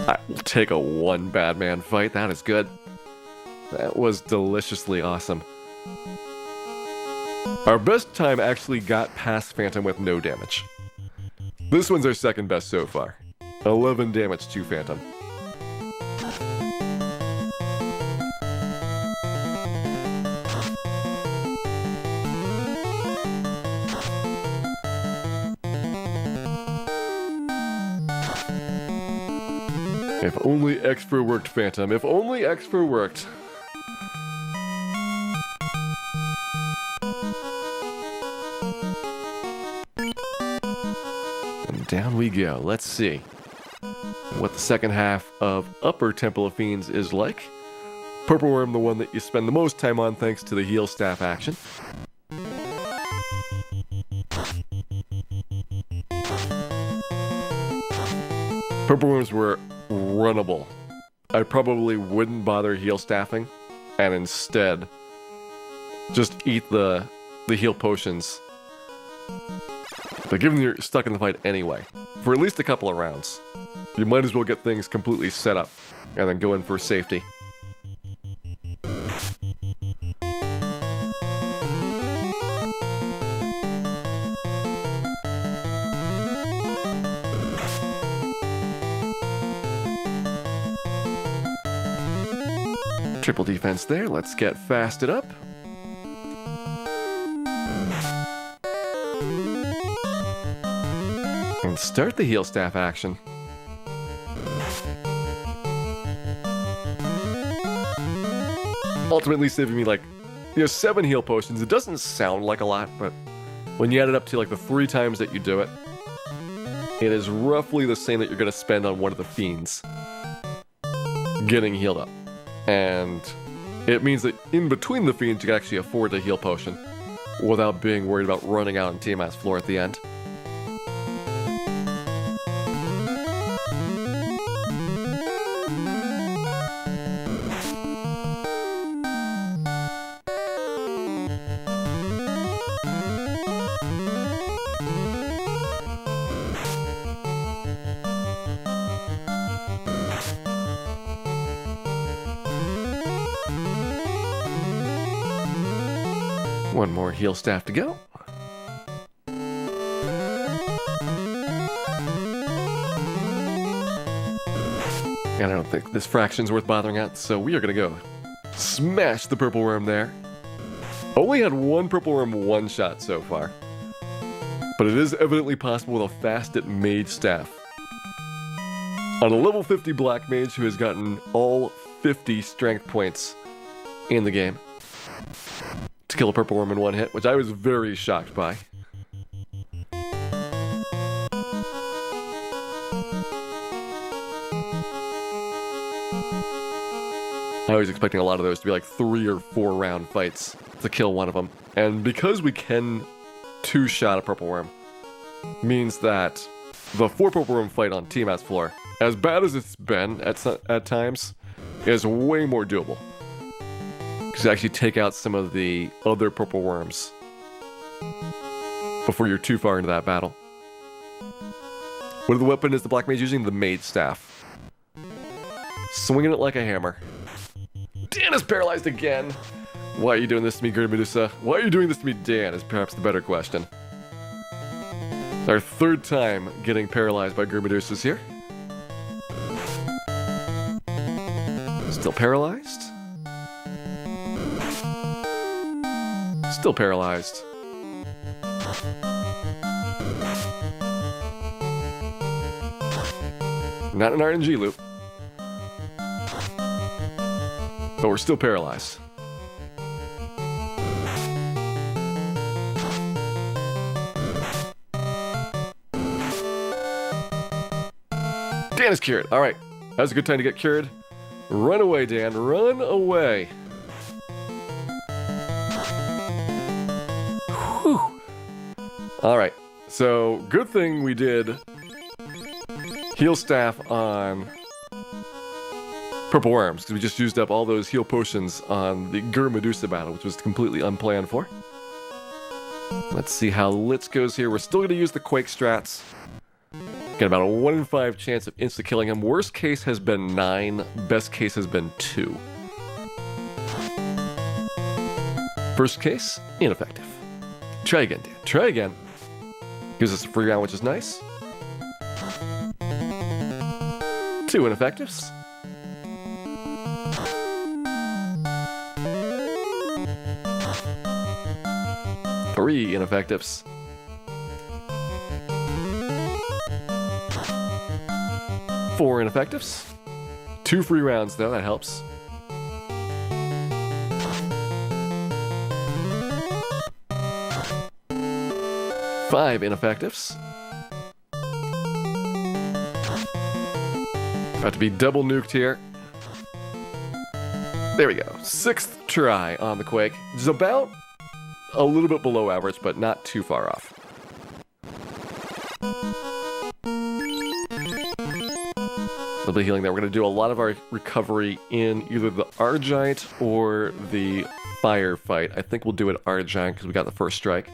I will take a one Badman fight. That is good. That was deliciously awesome. Our best time actually got past Phantom with no damage. This one's our second best so far. 11 damage to Phantom. If only Expro worked, Phantom. If only Expro worked. And down we go. Let's see what the second half of Upper Temple of Fiends is like. Purple Worm, the one that you spend the most time on thanks to the heal staff action. Purple Worms were runnable. I probably wouldn't bother heal staffing and instead just eat the heal potions. But given you're stuck in the fight anyway, for at least a couple of rounds, you might as well get things completely set up and then go in for safety. Triple defense there. Let's get fasted up. And start the heal staff action. Ultimately saving me 7 heal potions. It doesn't sound like a lot, but when you add it up to the 3 times that you do it, it is roughly the same that you're going to spend on one of the fiends getting healed up. And it means that in between the fiends, you can actually afford a heal potion without being worried about running out on TMS floor at the end. One more heal staff to go. And I don't think this fraction's worth bothering at, so we are gonna go smash the Purple Worm there. Only had one Purple Worm one-shot so far, but it is evidently possible with a Fasted Mage staff. On a level 50 Black Mage who has gotten all 50 strength points in the game to kill a Purple Worm in one hit, which I was very shocked by. I was expecting a lot of those to be 3 or 4 round fights to kill one of them. And because we can two-shot a Purple Worm, means that the 4 Purple Worm fight on TMS floor, as bad as it's been at times, is way more doable. Because you actually take out some of the other Purple Worms before you're too far into that battle. What other weapon is the Black Mage using? The Mage Staff. Swinging it like a hammer. Dan is paralyzed again. Why are you doing this to me, Medusa? Why are you doing this to me, Dan, is perhaps the better question. It's our third time getting paralyzed by Medusas here. Still paralyzed. Still paralyzed. Not an RNG loop. But we're still paralyzed. Dan is cured. Alright. That was a good time to get cured. Run away, Dan. Run away. Whew. Alright. So, good thing we did heal staff on Purple Worms, because we just used up all those heal potions on the Medusa battle, which was completely unplanned for. Let's see how Litz goes here. We're still going to use the Quake strats. Got about a 1 in 5 chance of insta-killing him. Worst case has been 9. Best case has been 2. First case, ineffective. Try again, Dan. Try again. Gives us a free round, which is nice. 2 ineffectives. Three ineffectives. 4 ineffectives. 2 free rounds, though, that helps. Five ineffectives. About to be double nuked here. There we go. 6th try on the Quake. Which is about a little bit below average, but not too far off. A little bit of healing there. We're going to do a lot of our recovery in either the Argite or the Firefight. I think we'll do it Argite because we got the first strike.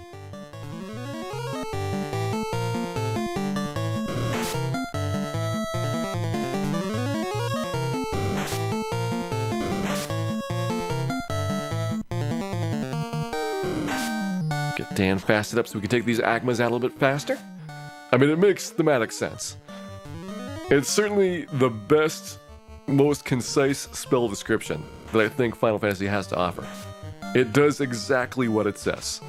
Get Dan fasted up so we can take these Agmas out a little bit faster. I mean, it makes thematic sense. It's certainly the best, most concise spell description that I think Final Fantasy has to offer. It does exactly what it says.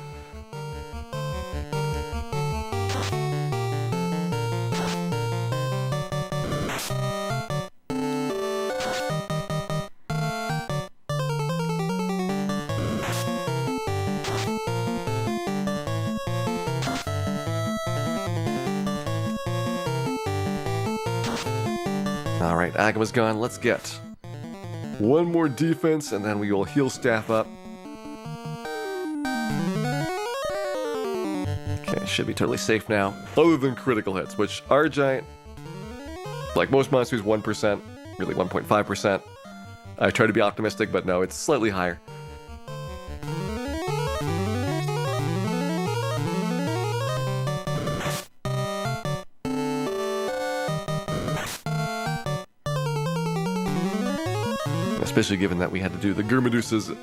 Alright, Agama's gone. Let's get one more defense, and then we will heal staff up. Okay, should be totally safe now. Other than critical hits, which Argite, like most monsters, 1%, really 1.5%. I try to be optimistic, but no, it's slightly higher. Especially given that we had to do the Medusas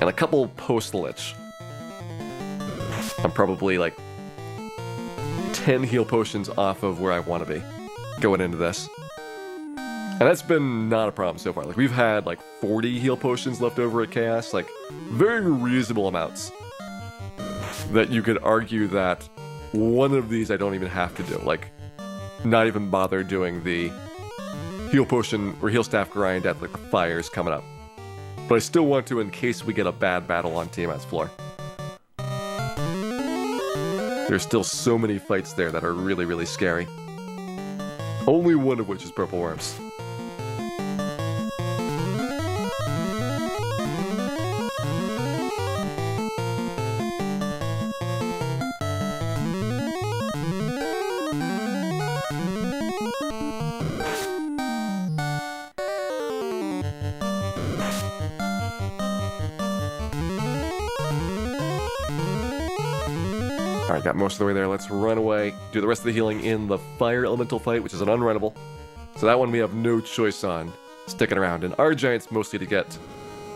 and a couple post-lich. I'm probably like 10 heal potions off of where I want to be going into this. And that's been not a problem so far. Like, we've had like 40 heal potions left over at Chaos, like very reasonable amounts that you could argue that one of these I don't even have to do. Like, not even bother doing the heal potion or heal staff grind at like the fires coming up. But I still want to in case we get a bad battle on Tiamat's floor. There's still so many fights there that are really, really scary. Only one of which is Purple Worms. Alright, got most of the way there. Let's run away. Do the rest of the healing in the Fire Elemental fight, which is an unrunnable. So that one we have no choice on sticking around. And our Giant's mostly to get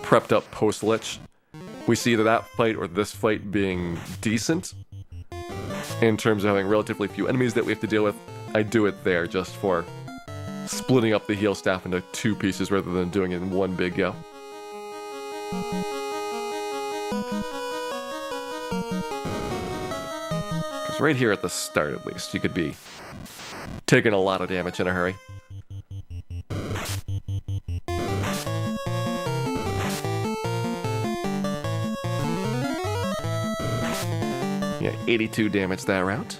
prepped up post-Lich. we see that fight or this fight being decent in terms of having relatively few enemies that we have to deal with. I do it there just for splitting up the heal staff into 2 pieces rather than doing it in one big go. Because right here at the start, at least, you could be taking a lot of damage in a hurry. Yeah, 82 damage that round.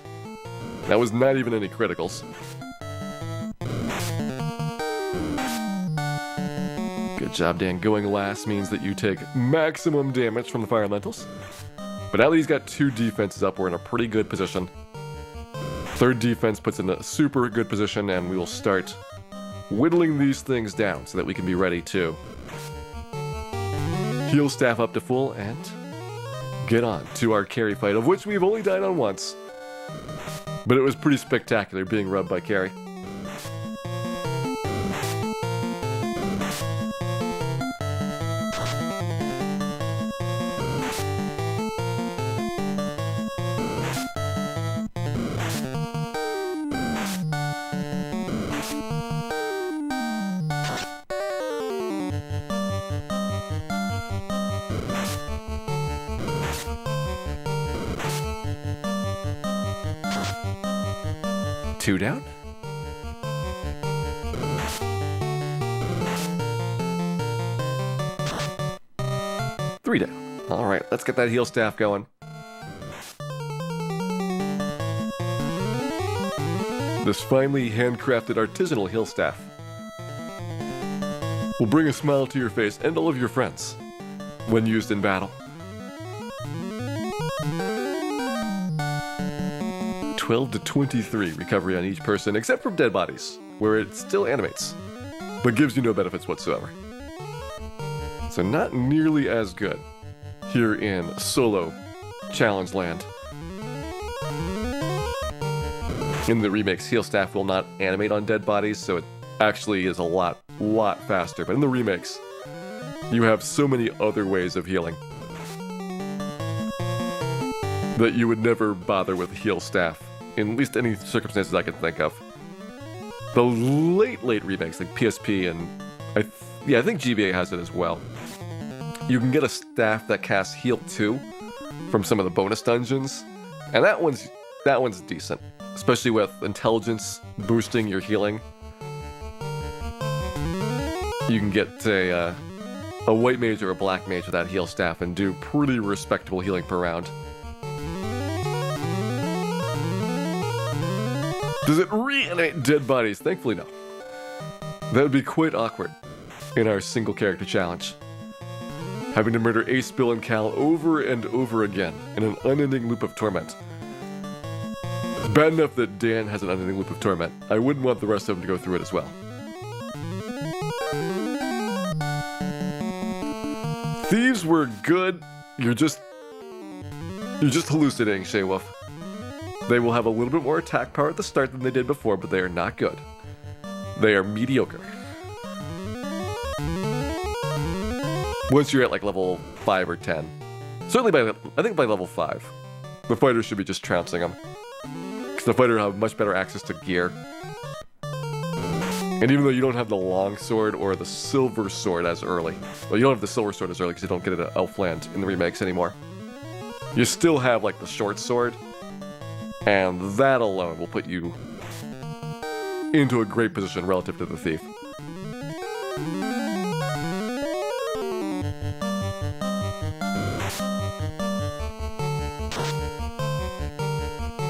That was not even any criticals. Good job, Dan. Going last means that you take maximum damage from the fire elementals. But now that he's got 2 defenses up, we're in a pretty good position. 3rd defense puts in a super good position, and we will start whittling these things down so that we can be ready to heal staff up to full and get on to our carry fight, of which we've only died on once. But it was pretty spectacular being rubbed by carry. Two down. Three down. All right, let's get that heal staff going. This finely handcrafted artisanal heal staff will bring a smile to your face and all of your friends when used in battle. 12 to 23 recovery on each person, except from dead bodies, where it still animates, but gives you no benefits whatsoever. So not nearly as good here in solo challenge land. In the remakes, heal staff will not animate on dead bodies, so it actually is a lot faster. But in the remakes, you have so many other ways of healing that you would never bother with heal staff, in at least any circumstances I can think of. The late remakes, like PSP and I think GBA has it as well. You can get a staff that casts Heal 2 from some of the bonus dungeons, and that one's decent, especially with intelligence boosting your healing. You can get a white mage or a black mage with that heal staff and do pretty respectable healing per round. Does it reanimate dead bodies? Thankfully, no. That would be quite awkward in our single character challenge. Having to murder Ace, Bill, and Cal over and over again in an unending loop of torment. It's bad enough that Dan has an unending loop of torment. I wouldn't want the rest of them to go through it as well. Thieves were good. You're just hallucinating, Shea Wolf. They will have a little bit more attack power at the start than they did before, but they are not good. They are mediocre. Once you're at like level 5 or 10. Certainly I think by level 5, the fighter should be just trouncing them. Because the fighter will have much better access to gear. And even though you don't have the long sword or the silver sword as early, well, you don't have the silver sword as early because you don't get it at Elfland in the remakes anymore. You still have like the short sword, and that alone will put you into a great position relative to the thief.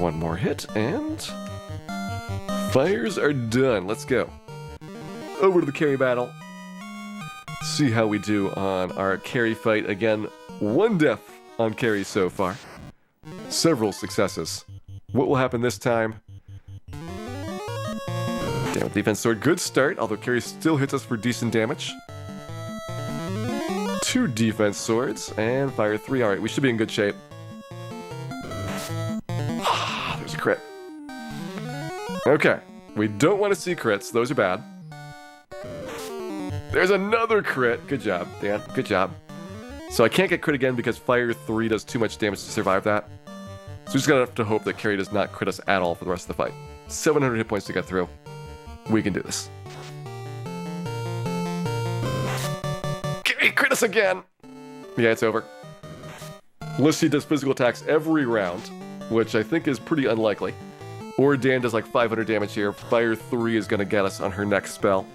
One more hit, and fires are done. Let's go. Over to the carry battle. See how we do on our carry fight. Again, 1 death on carry so far. Several successes. What will happen this time? Damn it, defense sword. Good start, although carry still hits us for decent damage. 2 defense swords, and fire 3. Alright, we should be in good shape. There's a crit. Okay, we don't want to see crits. Those are bad. There's another crit. Good job, Dan. Good job. So I can't get crit again because Fire 3 does too much damage to survive that. So we're just gonna have to hope that Carrie does not crit us at all for the rest of the fight. 700 hit points to get through. We can do this. Carrie, crit us again! Yeah, it's over. Unless she does physical attacks every round, which I think is pretty unlikely. Or Dan does like 500 damage here. Fire 3 is gonna get us on her next spell.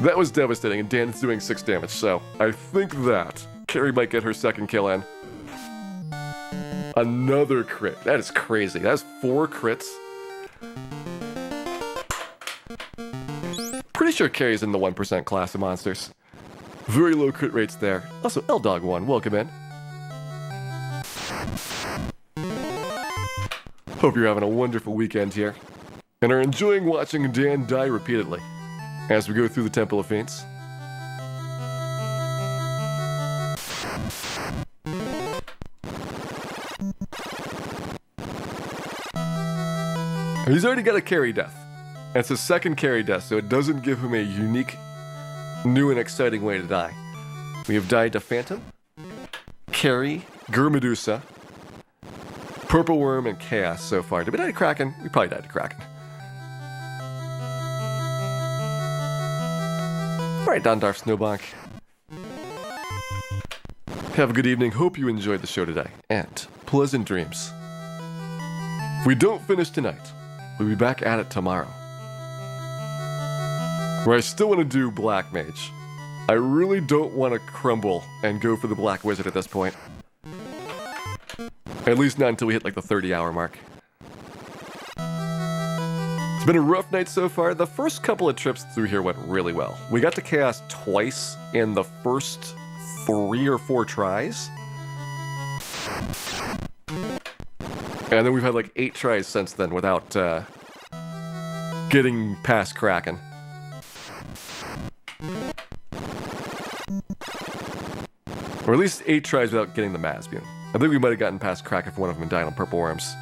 That was devastating, and Dan's doing 6 damage, so I think that Carrie might get her second kill in. Another crit. That is crazy. That's 4 crits. Pretty sure Carrie's in the 1% class of monsters. Very low crit rates there. Also, L-Dog1, welcome in. Hope you're having a wonderful weekend here, and are enjoying watching Dan die repeatedly as we go through the Temple of Fiends. He's already got a carry death. It's his second carry death, so it doesn't give him a unique, new and exciting way to die. We have died to Phantom, Carry, Gurmedusa, Purple Worm, and Chaos so far. Did we die to Kraken? We probably died to Kraken. Alright, Dondarf Snowbonk. Have a good evening. Hope you enjoyed the show today. And pleasant dreams. If we don't finish tonight, we'll be back at it tomorrow, where I still want to do Black Mage. I really don't want to crumble and go for the Black Wizard at this point. At least not until we hit like the 30-hour mark. It's been a rough night so far. The first couple of trips through here went really well. We got to Chaos twice in the first 3 or 4 tries. And then we've had like 8 tries since then without getting past Kraken. Or at least 8 tries without getting the Masbian. I think we might have gotten past Kraken if one of them and died on Purple Worms.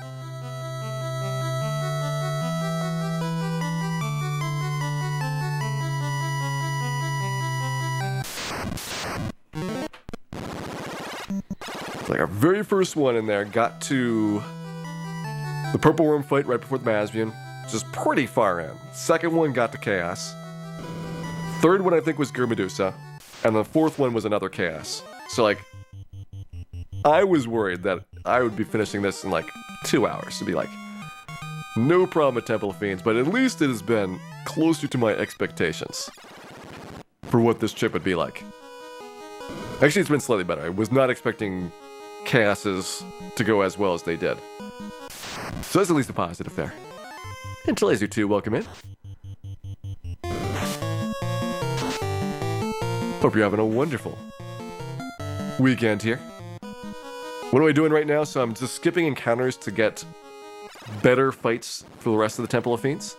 Like our very first one in there got to the Purple Worm fight right before the Masbian, which is pretty far in. Second one got to Chaos. Third one I think was Gurmedusa. And the fourth one was another Chaos. So like, I was worried that I would be finishing this in like 2 hours. To be like, no problem at Temple of Fiends, but at least it has been closer to my expectations for what this trip would be like. Actually, it's been slightly better. I was not expecting Chaoses to go as well as they did. So that's at least a positive there. And Laser2, welcome in. Hope you're having a wonderful weekend here. What am I doing right now? So I'm just skipping encounters to get better fights for the rest of the Temple of Fiends.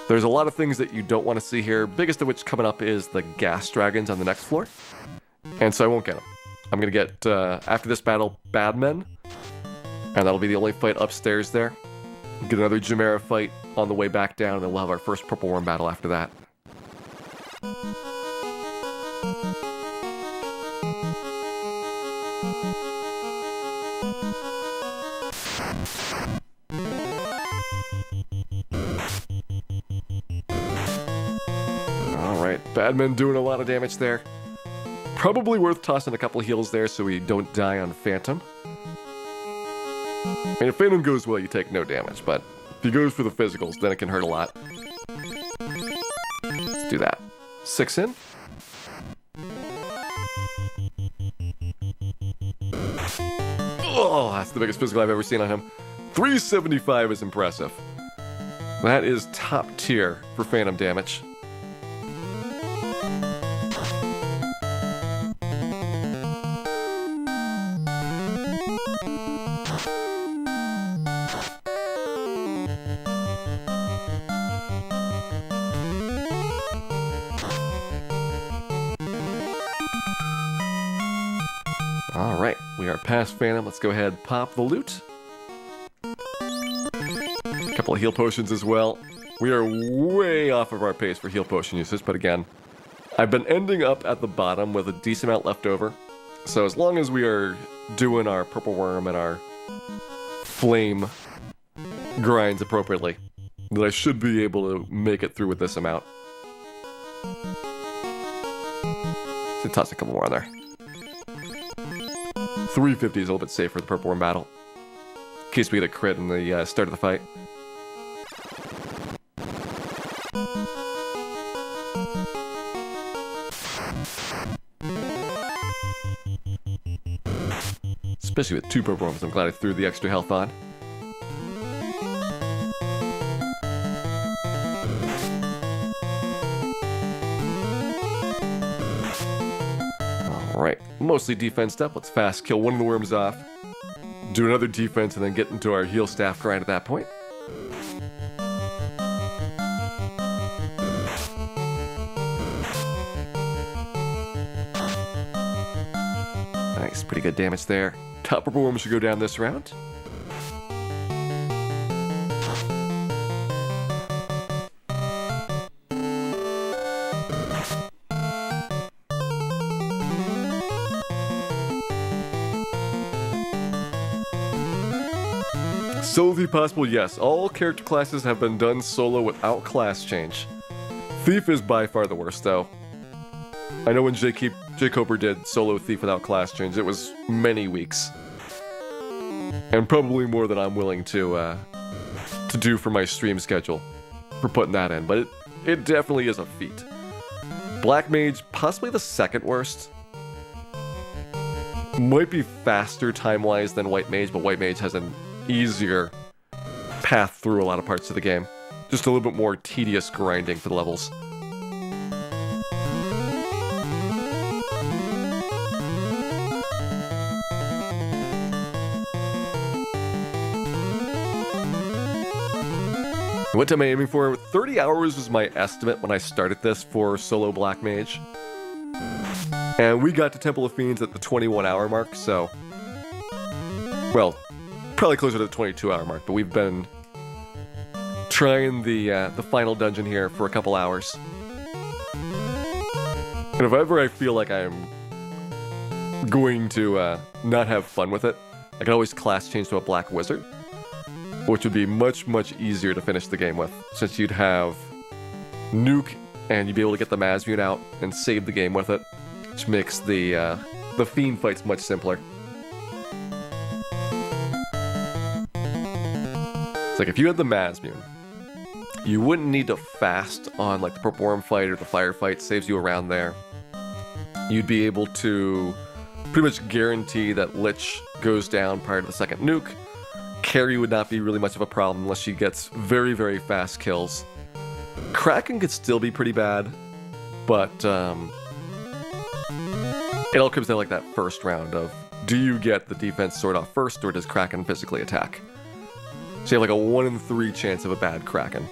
There's a lot of things that you don't want to see here. Biggest of which coming up is the gas dragons on the next floor. And so I won't get them. I'm going to get, after this battle, Badmen. And that'll be the only fight upstairs there. Get another Chimera fight on the way back down, and then we'll have our first Purple Worm battle after that. Alright, Badmen doing a lot of damage there. Probably worth tossing a couple heals there so we don't die on Phantom. I mean, if Phantom goes well, you take no damage, but if he goes for the physicals, then it can hurt a lot. Let's do that. 6 in. Oh, that's the biggest physical I've ever seen on him. 375 is impressive. That is top tier for Phantom damage. Alright, we are past Phantom. Let's go ahead and pop the loot. A couple of heal potions as well. We are way off of our pace for heal potion usage, but again, I've been ending up at the bottom with a decent amount left over. So as long as we are doing our purple worm and our flame grinds appropriately, then I should be able to make it through with this amount. So toss a couple more on there. 350 is a little bit safer for the purple worm battle, in case we get a crit in the start of the fight. Especially with 2 purple worms, I'm glad I threw the extra health on. Alright, mostly defense up. Let's fast kill one of the worms off. Do another defense and then get into our heal staff grind at that point. Nice, pretty good damage there. Top purple worm should go down this round. Solo Thief possible? Yes. All character classes have been done solo without class change. Thief is by far the worst, though. I know when J. Coper did solo Thief without class change, it was many weeks. And probably more than I'm willing to do for my stream schedule for putting that in, but it definitely is a feat. Black Mage, possibly the second worst. Might be faster time-wise than White Mage, but White Mage has an easier path through a lot of parts of the game. Just a little bit more tedious grinding for the levels. What am I aiming for? 30 hours was my estimate when I started this for solo Black Mage. And we got to Temple of Fiends at the 21-hour mark, so... well, probably closer to the 22-hour mark, but we've been trying the final dungeon here for a couple hours. And if ever I feel like I'm going to not have fun with it, I can always class change to a Black Wizard, which would be much, much easier to finish the game with, since you'd have Nuke and you'd be able to get the Mazmune out and save the game with it, which makes the Fiend fights much simpler. It's like if you had the Mazmune, you wouldn't need to fast on like the Purple Worm fight or the Fire fight, saves you around there. You'd be able to pretty much guarantee that Lich goes down prior to the second nuke. Carry would not be really much of a problem unless she gets very, very fast kills. Kraken could still be pretty bad, but it all comes down to like that first round of, do you get the defense sword off first, or does Kraken physically attack? So you have like a 1 in 3 chance of a bad Kraken.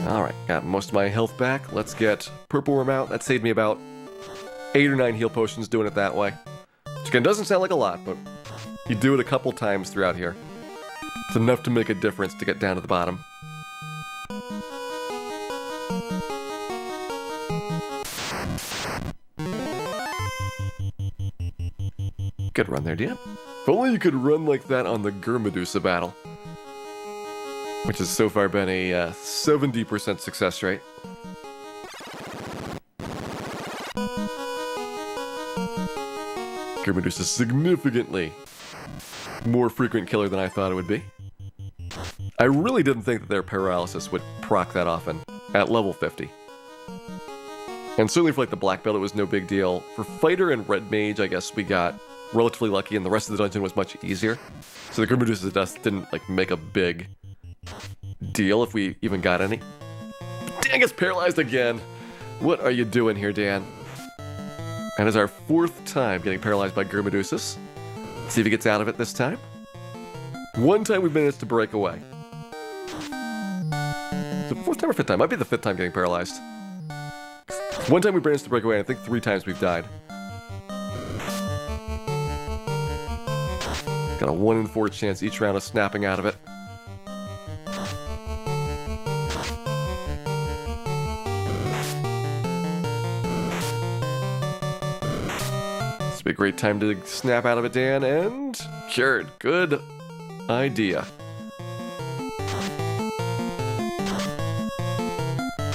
Alright, got most of my health back. Let's get Purple Worm out. That saved me about 8 or 9 heal potions doing it that way. Which again doesn't sound like a lot, but you do it a couple times throughout here. It's enough to make a difference to get down to the bottom. Good run there, Dian. If only you could run like that on the Medusa battle, which has so far been a 70% success rate. Medusa is significantly more frequent killer than I thought it would be. I really didn't think that their paralysis would proc that often at level 50. And certainly for like the black belt it was no big deal. For fighter and red mage I guess we got relatively lucky and the rest of the dungeon was much easier. So the Medusa dust didn't like make a big deal if we even got any. Dan gets paralyzed again. What are you doing here, Dan? And it's our 4th time getting paralyzed by Germedusis. See if he gets out of it this time. 1 time we've managed to break away. The 4th time or 5th time? Might be the 5th time getting paralyzed. 1 time we managed to break away, and I think 3 times we've died. Got a 1 in 4 chance each round of snapping out of it. This would be a great time to snap out of it, Dan, and cured. Good idea.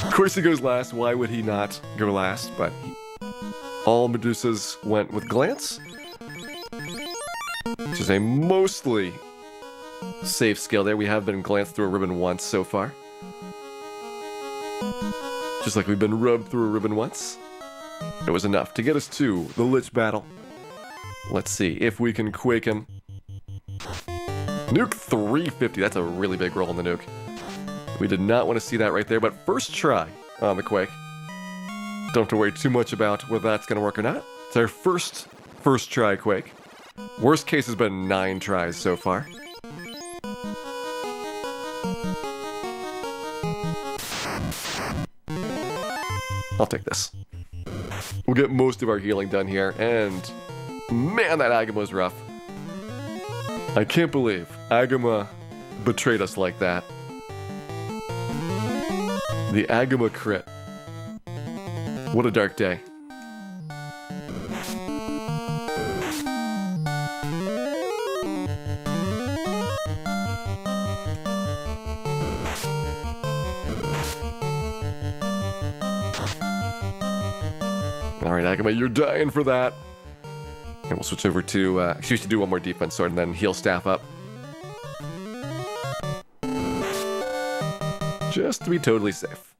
Of course he goes last. Why would he not go last? But all Medusas went with Glance, which is a mostly safe skill there. We have been glanced through a ribbon once so far. Just like we've been rubbed through a ribbon once. It was enough to get us to the Lich battle. Let's see if we can Quake him. Nuke 350. That's a really big roll on the nuke. We did not want to see that right there, but first try on the Quake. Don't have to worry too much about whether that's going to work or not. It's our first try Quake. Worst case has been 9 tries so far. I'll take this. We'll get most of our healing done here, and man, that Agama was rough. I can't believe Agama betrayed us like that. The Agama crit. What a dark day. Alright, Agama, you're dying for that. And we'll switch over to, she used to do one more defense sword and then heal staff up. Just to be totally safe.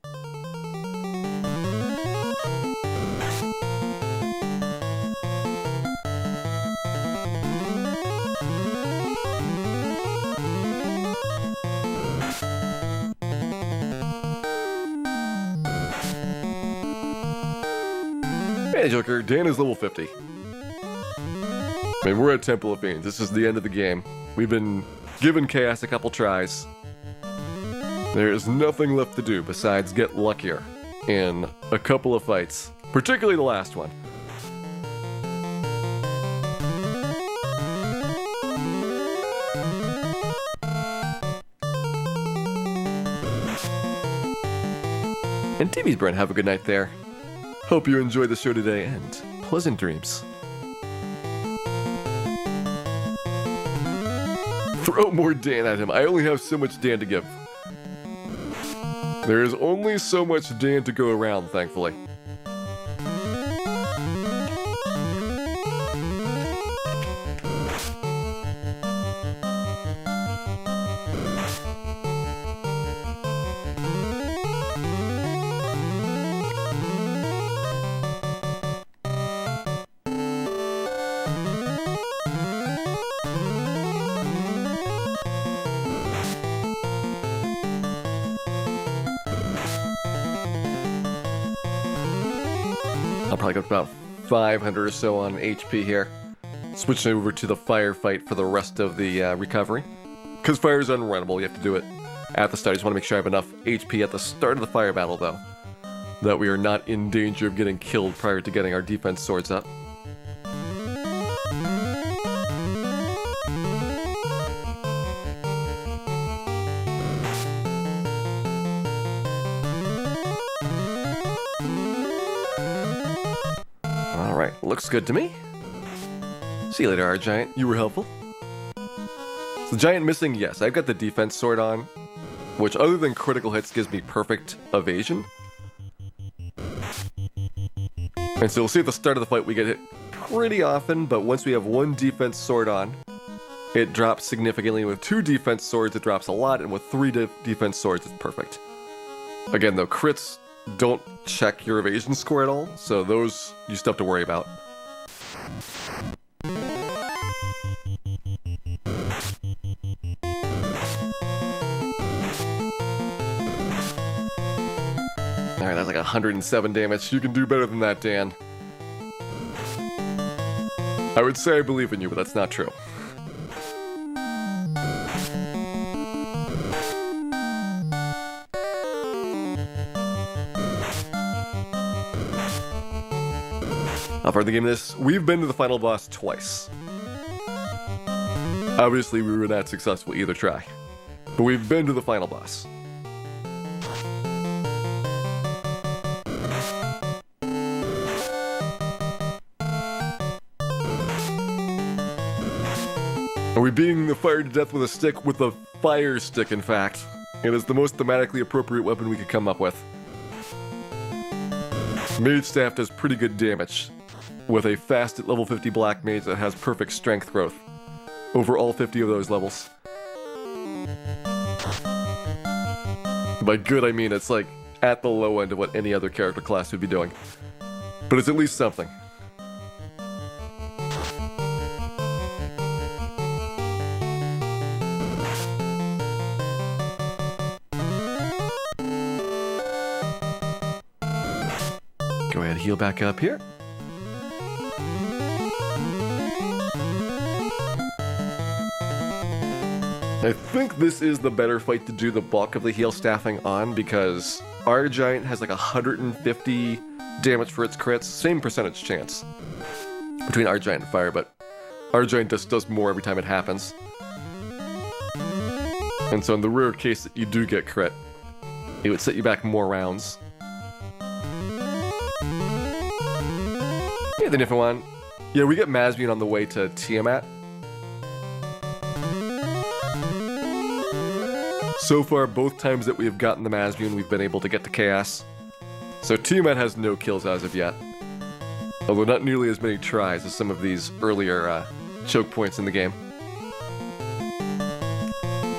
Hey Joker, Dan is level 50. I mean, we're at Temple of Fiends. This is the end of the game. We've been given Chaos a couple tries. There is nothing left to do besides get luckier in a couple of fights, particularly the last one. And TV's Brent, have a good night there. Hope you enjoyed the show today, and pleasant dreams. Throw more Dan at him. I only have so much Dan to give. There is only so much Dan to go around, thankfully. I'll probably go up about 500 or so on HP here. Switching over to the firefight for the rest of the recovery. Because fire is unrunnable, you have to do it at the start. I just want to make sure I have enough HP at the start of the fire battle, though, that we are not in danger of getting killed prior to getting our defense swords up. Alright, looks good to me. See you later, R-Giant. You were helpful. Is the Giant missing? Yes, I've got the defense sword on, which other than critical hits gives me perfect evasion. And so we'll see at the start of the fight we get hit pretty often, but once we have one defense sword on, it drops significantly. With 2 defense swords, it drops a lot, and with 3 defense swords, it's perfect. Again, though, crits don't check your evasion score at all, so those you still have to worry about. Alright, that's like 107 damage. You can do better than that, Dan. I would say I believe in you, but that's not true. How far in the game is? We've been to the final boss twice. Obviously, we were not successful either try, but we've been to the final boss. Are we beating the fire to death with a stick? With a fire stick, in fact. It is the most thematically appropriate weapon we could come up with. Mage Staff does pretty good damage, with a fast at level 50 Black Mage that has perfect strength growth over all 50 of those levels. By good, I mean it's like at the low end of what any other character class would be doing. But it's at least something. Go ahead, heal back up here. I think this is the better fight to do the bulk of the heal staffing on, because our giant has like 150 damage for its crits. Same percentage chance between our giant and fire, but our giant just does more every time it happens. And so in the rare case that you do get crit, it would set you back more rounds. Yeah, the different one. Yeah, we get Masbian on the way to Tiamat. So far, both times that we've gotten the Masbian, we've been able to get to Chaos. So Tiamat has no kills as of yet. Although not nearly as many tries as some of these earlier choke points in the game.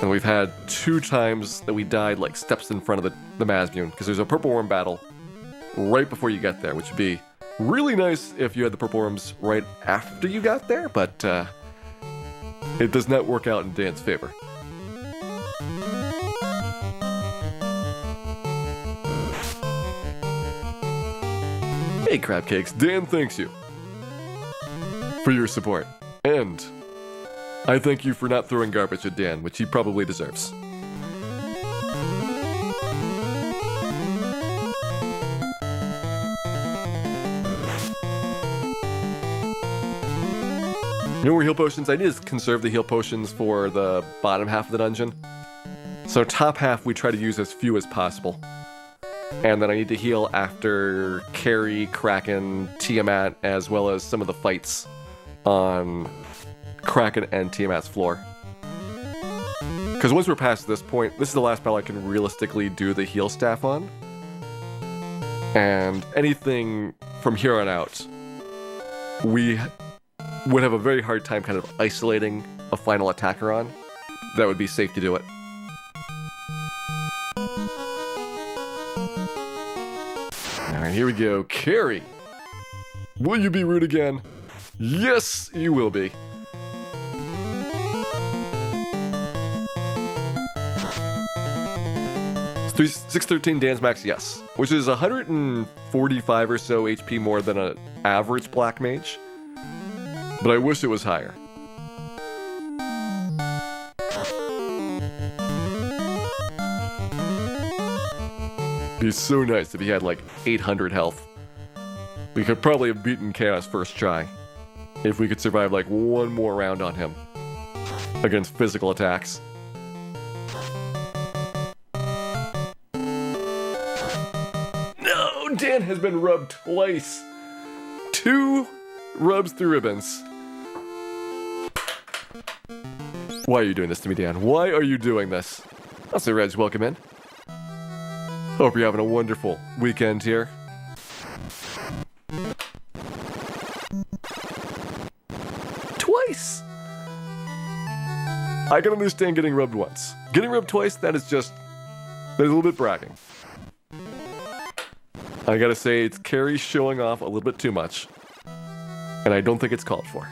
And we've had 2 times that we died like steps in front of the Masbian, because there's a Purple Worm battle right before you get there, which would be really nice if you had the Purple Worms right after you got there, but it does not work out in Dan's favor. Hey Crab Cakes, Dan thanks you for your support, and I thank you for not throwing garbage at Dan, which he probably deserves. No more heal potions. I need to conserve the heal potions for the bottom half of the dungeon. So top half we try to use as few as possible. And then I need to heal after Carrie, Kraken, Tiamat, as well as some of the fights on Kraken and Tiamat's floor. Because once we're past this point, this is the last battle I can realistically do the heal staff on. And anything from here on out, we would have a very hard time kind of isolating a final attacker on. That would be safe to do it. Alright, here we go. Carrie! Will you be rude again? Yes, you will be. It's 613 Dan's max, yes. Which is 145 or so HP more than an average Black Mage. But I wish it was higher. It'd be so nice if he had like 800 health. We could probably have beaten Chaos first try if we could survive like one more round on him against physical attacks. No! Dan has been rubbed twice. 2 rubs through ribbons. Why are you doing this to me, Dan? Why are you doing this? I'll say, Reg, welcome in. Hope you're having a wonderful weekend here. Twice! I can understand getting rubbed once. Getting rubbed twice, that's a little bit bragging. I gotta say, it's Carrie showing off a little bit too much. And I don't think it's called for.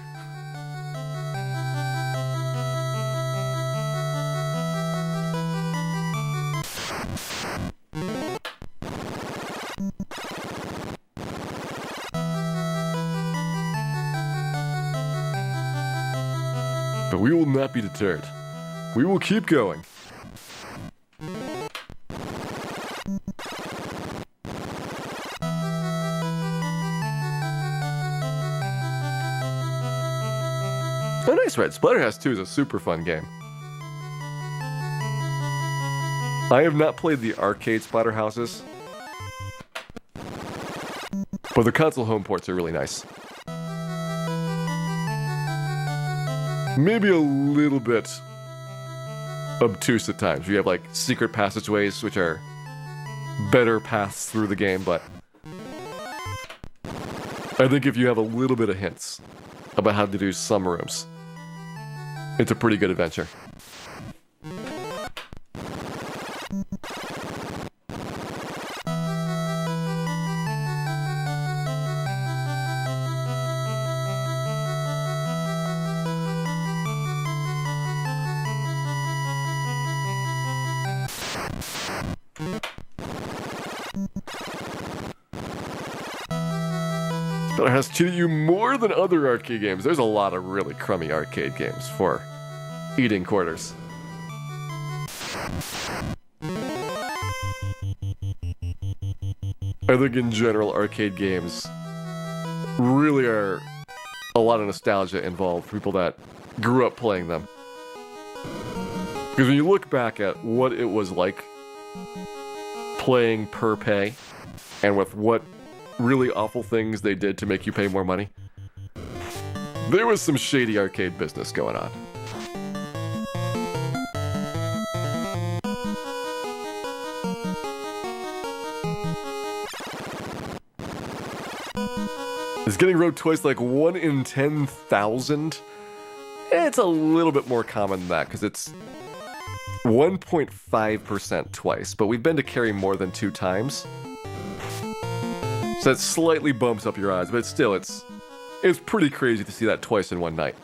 But we will not be deterred. We will keep going. Oh, nice, Red. Splatterhouse 2 is a super fun game. I have not played the arcade Splatterhouses, but the console home ports are really nice. Maybe a little bit obtuse at times. You have like secret passageways, which are better paths through the game, but I think if you have a little bit of hints about how to do some rooms, it's a pretty good adventure. But it has cheated you more than other arcade games. There's a lot of really crummy arcade games for eating quarters. I think in general, arcade games really are a lot of nostalgia involved for people that grew up playing them. Because when you look back at what it was like playing per pay, and with what really awful things they did to make you pay more money, there was some shady arcade business going on. Is getting rogue twice like 1 in 10,000? It's a little bit more common than that, because it's 1.5% twice, but we've been to carry more than 2 times. So that slightly bumps up your odds, but still, it's pretty crazy to see that twice in one night.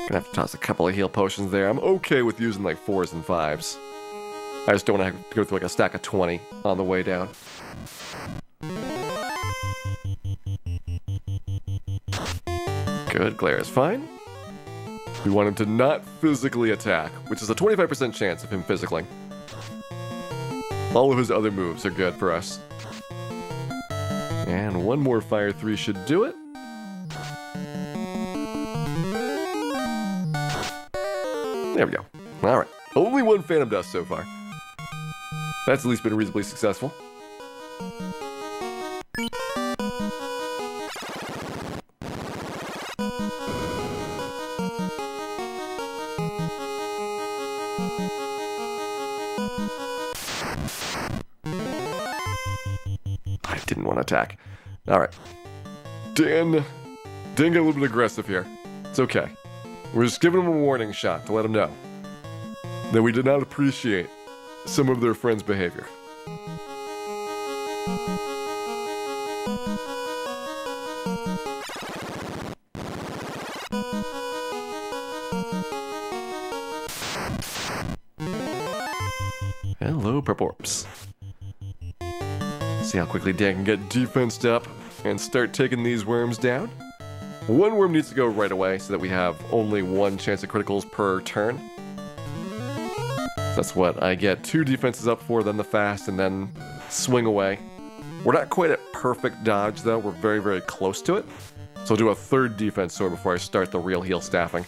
Gonna have to toss a couple of heal potions there. I'm okay with using like 4s and 5s. I just don't want to have to go through like a stack of 20 on the way down. Good, glare is fine. We want him to not physically attack, which is a 25% chance of him physicaling. All of his other moves are good for us. And one more Fire 3 should do it. There we go. Alright. Only 1 Phantom Dust so far. That's at least been reasonably successful. I didn't want to attack. Alright. Dan got a little bit aggressive here. It's okay. We're just giving him a warning shot to let him know that we did not appreciate some of their friends' behavior. Hello, Purple Orbs. See how quickly Dan can get defensed up and start taking these worms down. 1 worm needs to go right away so that we have only 1 chance at criticals per turn. That's what I get 2 defenses up for, then the fast, and then swing away. We're not quite at perfect dodge, though. We're very, very close to it. So I'll do a 3rd defense sword before I start the real heal staffing.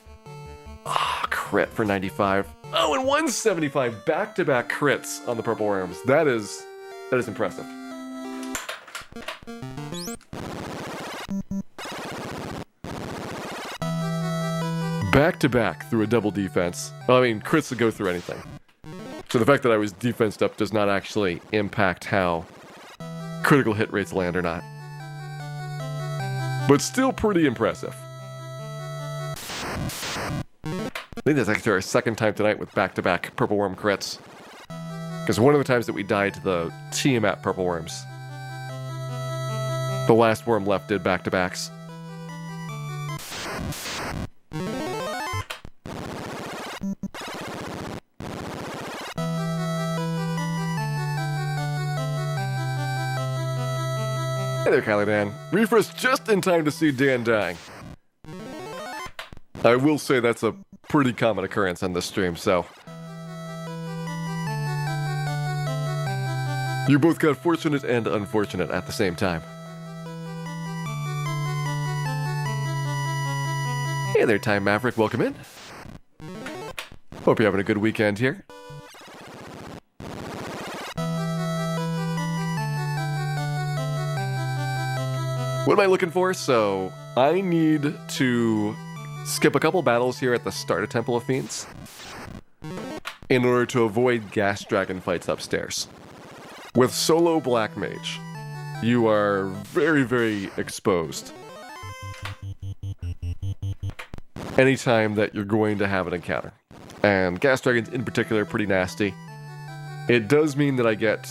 Ah, crit for 95. Oh, and 175 back-to-back crits on the Purple Worms. That is impressive. Back-to-back through a double defense. Well, I mean, crits would go through anything. So the fact that I was defensed up does not actually impact how critical hit rates land or not. But still pretty impressive. I think that's actually our 2nd time tonight with back-to-back Purple Worm crits. Because one of the times that we died to the Tiamat Purple Worms, The last worm left did back-to-backs. Hey there, Kylie Dan. Refresh just in time to see Dan dying. I will say that's a pretty common occurrence on this stream, so... You both got fortunate and unfortunate at the same time. Hey there, Time Maverick. Welcome in. Hope you're having a good weekend here. What am I looking for? So, I need to skip a couple battles here at the start of Temple of Fiends in order to avoid gas dragon fights upstairs. With solo Black Mage, you are very, very exposed anytime that you're going to have an encounter. And gas dragons in particular are pretty nasty. It does mean that I get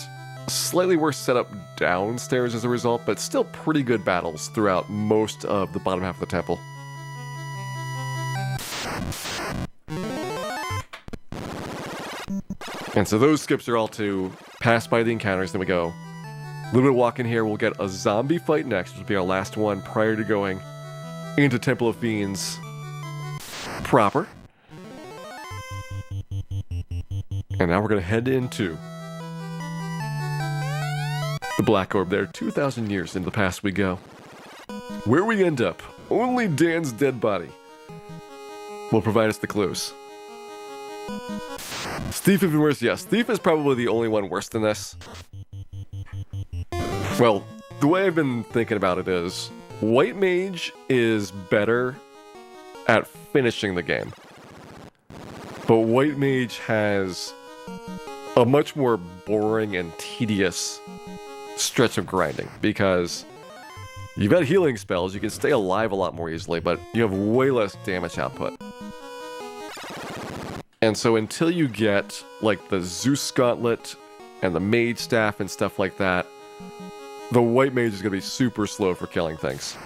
slightly worse setup downstairs as a result, but still pretty good battles throughout most of the bottom half of the temple. And so those skips are all to pass by the encounters, then we go a little bit of walk in here. We'll get a zombie fight next, which will be our last one prior to going into Temple of Fiends proper. And now we're going to head into the Black Orb there. 2,000 years into the past we go. Where we end up, only Dan's dead body will provide us the clues. Thief even worse? Yes, Thief is probably the only one worse than this. Well, the way I've been thinking about it is, White Mage is better at finishing the game. But White Mage has a much more boring and tedious stretch of grinding, because you've got healing spells, you can stay alive a lot more easily, but you have way less damage output. And so until you get, like, the Zeus Gauntlet and the Mage Staff and stuff like that, the White Mage is going to be super slow for killing things.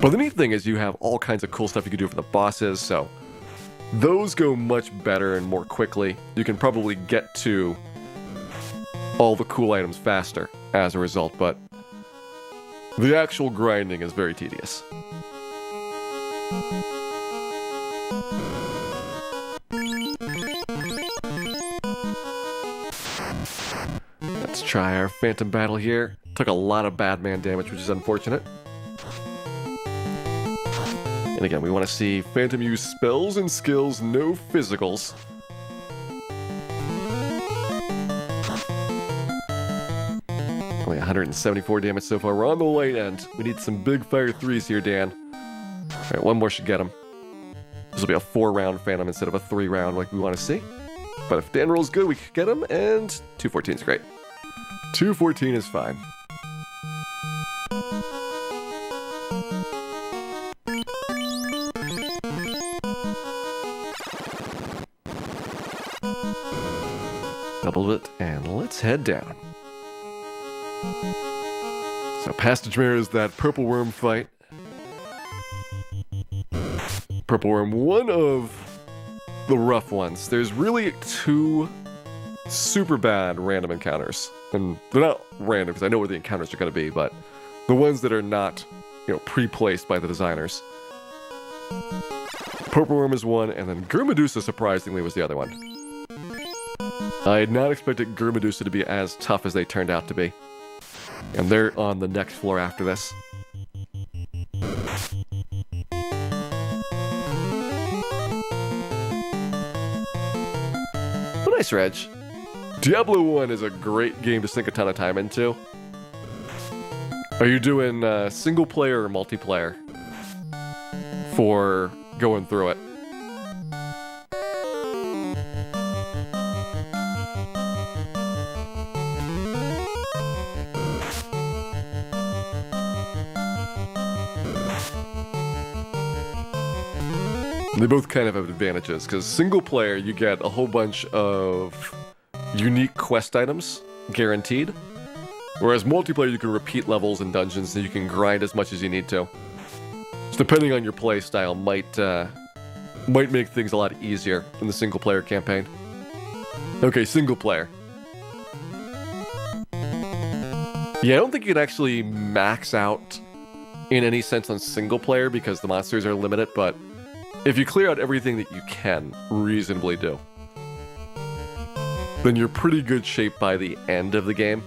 But the neat thing is you have all kinds of cool stuff you can do for the bosses, so those go much better and more quickly. You can probably get to all the cool items faster as a result, but the actual grinding is very tedious. Let's try our Phantom Battle here. Took a lot of bad man damage, which is unfortunate. And again, we want to see Phantom use spells and skills, no physicals. Only 174 damage so far. We're on the light end. We need some big fire 3s here, Dan. Alright, one more should get him. This will be a 4-round Phantom instead of a 3-round like we want to see. But if Dan rolls good, we can get him, and 214 is great. 214 is fine. Double it, and let's head down. So Passage Mirror is that Purple Worm fight. Purple Worm, one of the rough ones. There's really 2 super bad random encounters. And they're not random because I know where the encounters are going to be, but the ones that are not, pre-placed by the designers. Purple Worm is one, and then Gurmedusa, surprisingly, was the other one. I had not expected Gurmedusa to be as tough as they turned out to be. And they're on the next floor after this. But nice, Reg. Diablo 1 is a great game to sink a ton of time into. Are you doing single player or multiplayer for going through it? They both kind of have advantages, because single player, you get a whole bunch of unique quest items, guaranteed. Whereas multiplayer, you can repeat levels and dungeons, and you can grind as much as you need to. So depending on your play style, might make things a lot easier in the single player campaign. Okay, single player. Yeah, I don't think you can actually max out in any sense on single player because the monsters are limited, but if you clear out everything that you can reasonably do, then you're pretty good shape by the end of the game.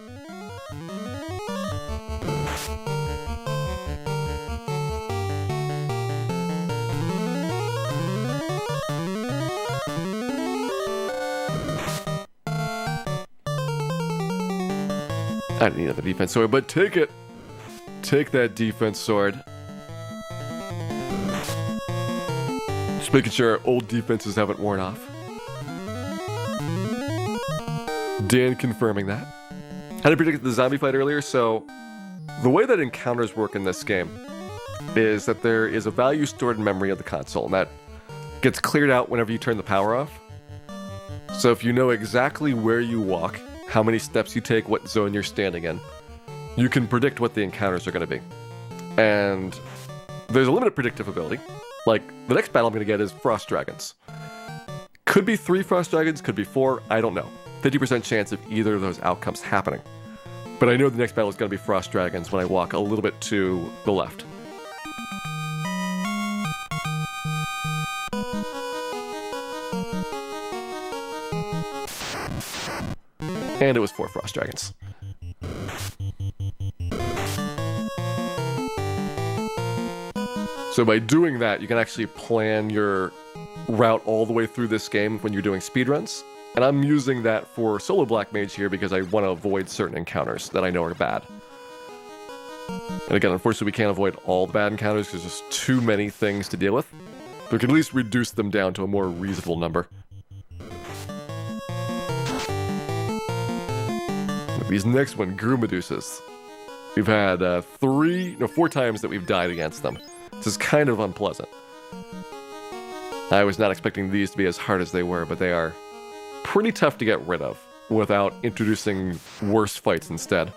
I didn't need another defense sword, but take it! Take that defense sword. Just making sure our old defenses haven't worn off. Dan confirming that. How to predict the zombie fight earlier? So, the way that encounters work in this game is that there is a value stored in memory of the console, and that gets cleared out whenever you turn the power off. So if you know exactly where you walk, how many steps you take, what zone you're standing in, you can predict what the encounters are going to be. And there's a limited predictive ability. Like, the next battle I'm going to get is Frost Dragons. Could be 3 Frost Dragons, could be 4, I don't know. 50% chance of either of those outcomes happening. But I know the next battle is going to be Frost Dragons when I walk a little bit to the left. And it was 4 Frost Dragons. So by doing that, you can actually plan your route all the way through this game when you're doing speedruns. And I'm using that for solo Black Mage here because I want to avoid certain encounters that I know are bad. And again, unfortunately, we can't avoid all the bad encounters because there's just too many things to deal with. But we can at least reduce them down to a more reasonable number. These next one, Gru Medusas. We've had 4 times that we've died against them. This is kind of unpleasant. I was not expecting these to be as hard as they were, but they are pretty tough to get rid of without introducing worse fights instead.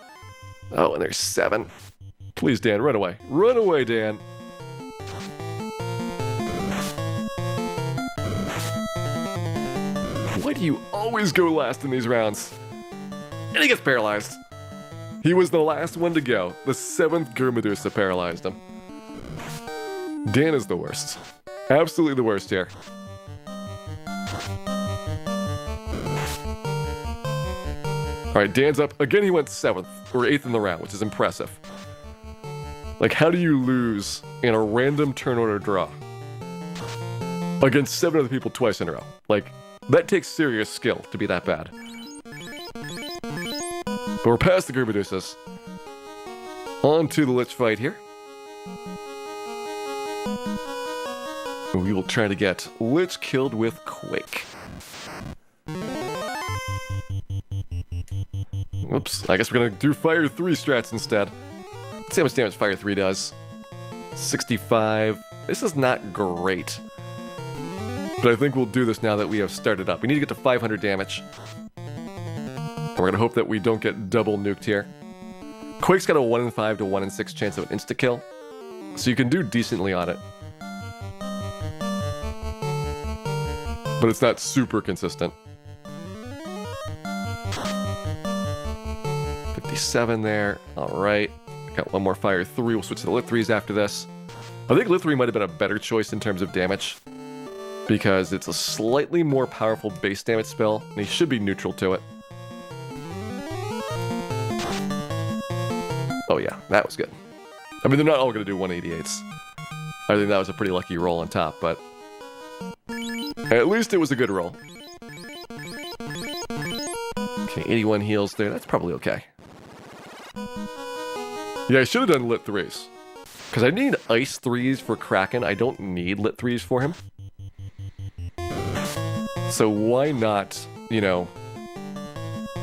Oh, and there's 7. Please, Dan, run away. Run away, Dan. Why do you always go last in these rounds? And he gets paralyzed. He was the last one to go. The 7th Gurmedusa paralyzed him. Dan is the worst. Absolutely the worst here. Alright, Dan's up. Again, he went 7th, or 8th in the round, which is impressive. Like, how do you lose in a random turn order draw against 7 other people twice in a row? Like, that takes serious skill to be that bad. But we're past the Gurmedusas. On to the Lich fight here. We will try to get Lich killed with Quake. Oops, I guess we're gonna do Fire 3 strats instead. Let's see how much damage Fire 3 does. 65. This is not great. But I think we'll do this now that we have started up. We need to get to 500 damage. And we're gonna hope that we don't get double nuked here. Quake's got a 1 in 5 to 1 in 6 chance of an insta-kill. So you can do decently on it. But it's not super consistent. 57 there. Alright. Got one more Fire 3. We'll switch to the Lit 3s after this. I think Lit 3 might have been a better choice in terms of damage, because it's a slightly more powerful base damage spell, and he should be neutral to it. Oh yeah, that was good. I mean, they're not all going to do 188s. I think that was a pretty lucky roll on top, but at least it was a good roll. Okay, 81 heals there. That's probably okay. Yeah, I should have done Lit 3s. Because I need Ice 3s for Kraken. I don't need Lit 3s for him. So why not, you know,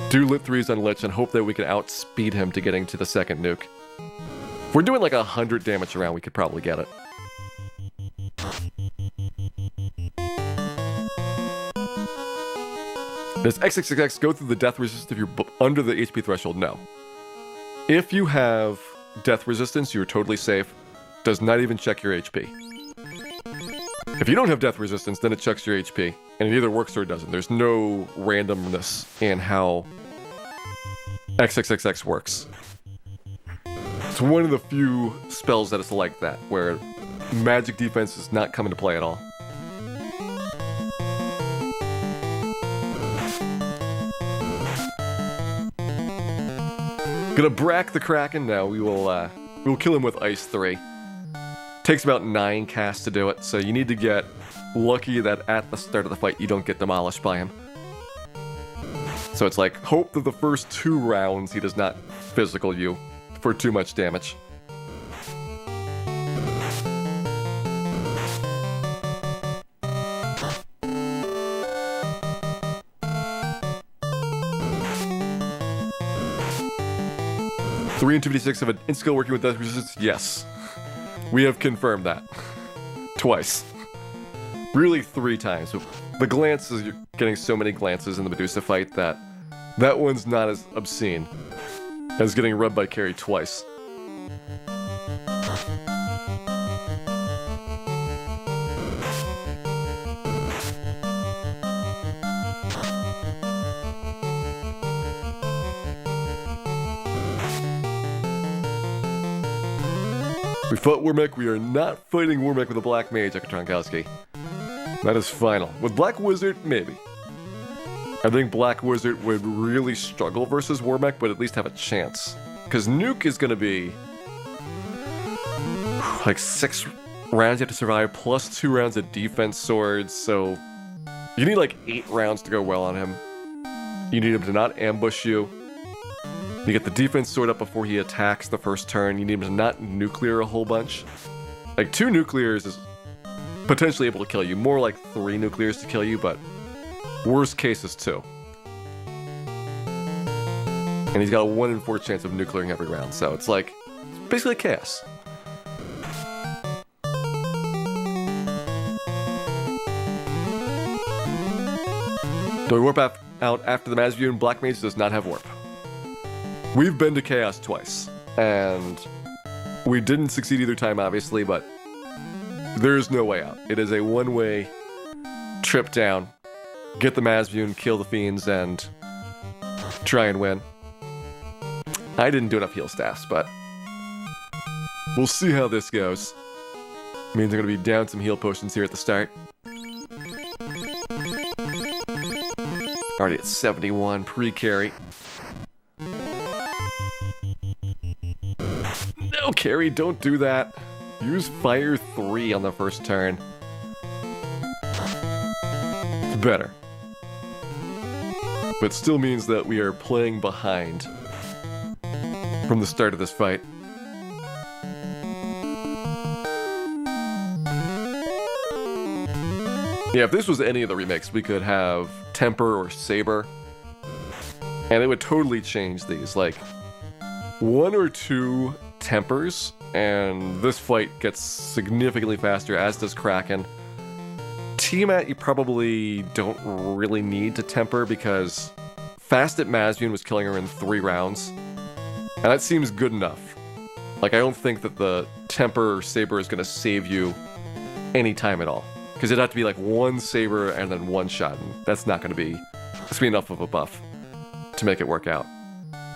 do Lit 3s on Lich and hope that we can outspeed him to getting to the second nuke. If we're doing like 100 damage around, we could probably get it. Does XXX go through the death resist if you're under the HP threshold? No. If you have death resistance, you're totally safe. Does not even check your HP. If you don't have death resistance, then it checks your HP. And it either works or it doesn't. There's no randomness in how XXXX works. It's one of the few spells that is like that, where magic defense does not come into play at all. Gonna brack the Kraken now. We will kill him with Ice 3. Takes about 9 casts to do it, so you need to get lucky that at the start of the fight you don't get demolished by him. So it's like, hope that the first 2 rounds he does not physical you for too much damage. Three and 2d6 of an in-skill working with death resistance? Yes. We have confirmed that. Twice. Really 3 times. The glances, you're getting so many glances in the Medusa fight that that one's not as obscene as getting rubbed by Carrie twice. We fought Wormek, we are not fighting Wormek with a Black Mage, Akatronkowski. That is final. With Black Wizard, maybe. I think Black Wizard would really struggle versus Wormek, but at least have a chance. Because Nuke is going to be like 6 rounds you have to survive, plus 2 rounds of defense swords, so you need like 8 rounds to go well on him. You need him to not ambush you. You get the defense sword up before he attacks the first turn. You need him to not nuclear a whole bunch. Like 2 nuclears is potentially able to kill you. More like 3 nuclears to kill you, but worst case is 2. And he's got a 1 in 4 chance of nuclearing every round, so it's like, it's basically chaos. Do we warp out after the Maz View, and Black Mage does not have warp. We've been to Chaos twice, and we didn't succeed either time, obviously, but there's no way out. It is a one-way trip down, get the Maz View and kill the Fiends, and try and win. I didn't do enough heal staffs, but we'll see how this goes. Means I'm going to be down some heal potions here at the start. Already at 71 pre-carry. No, carry, don't do that. Use Fire 3 on the first turn. It's better. But still means that we are playing behind from the start of this fight. Yeah, if this was any of the remakes, we could have Temper or Saber, and it would totally change these. Like, 1 or 2 Tempers, and this fight gets significantly faster, as does Kraken. Tiamat, you probably don't really need to Temper, because Fast at Mazvian was killing her in 3 rounds, and that seems good enough. Like, I don't think that the Temper or Saber is going to save you any time at all. Because it'd have to be like 1 Saber and then 1 shot, and that's not going to be enough of a buff to make it work out.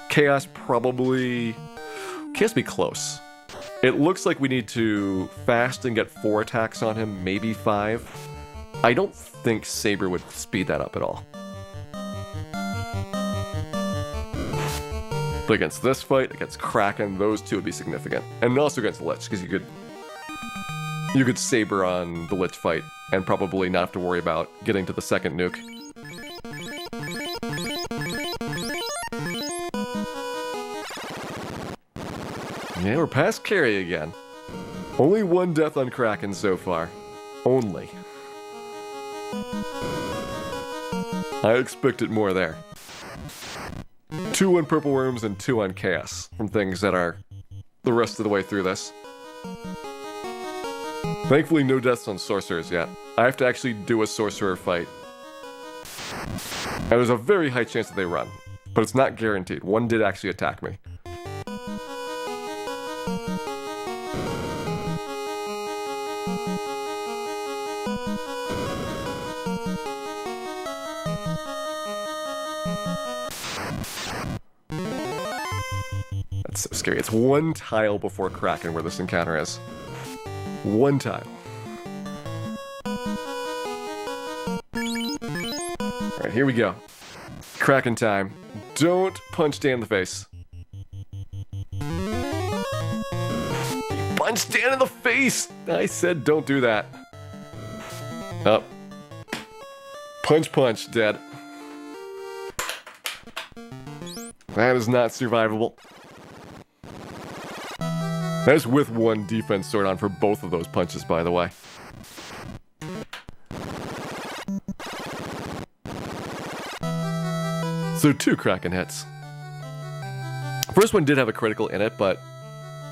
Chaos probably... Chaos be close. It looks like we need to fast and get 4 attacks on him, maybe 5. I don't think Saber would speed that up at all. But against this fight, against Kraken, those 2 would be significant. And also against Lich, because you could Saber on the Lich fight and probably not have to worry about getting to the second nuke. Yeah, we're past carry again. Only 1 death on Kraken so far. Only. I expected more there. 2 on Purple Worms and 2 on Chaos from things that are the rest of the way through this. Thankfully, no deaths on Sorcerers yet. I have to actually do a Sorcerer fight. And there's a very high chance that they run, but it's not guaranteed. 1 did actually attack me. That's so scary. It's one tile before Kraken where this encounter is. One tile. Alright, here we go. Kraken time. Don't punch Dan in the face. You punched Dan in the face! I said don't do that. Up. Punch, punch, dead. That is not survivable. That is with one defense sword on for both of those punches, by the way. So 2 Kraken hits. First one did have a critical in it, but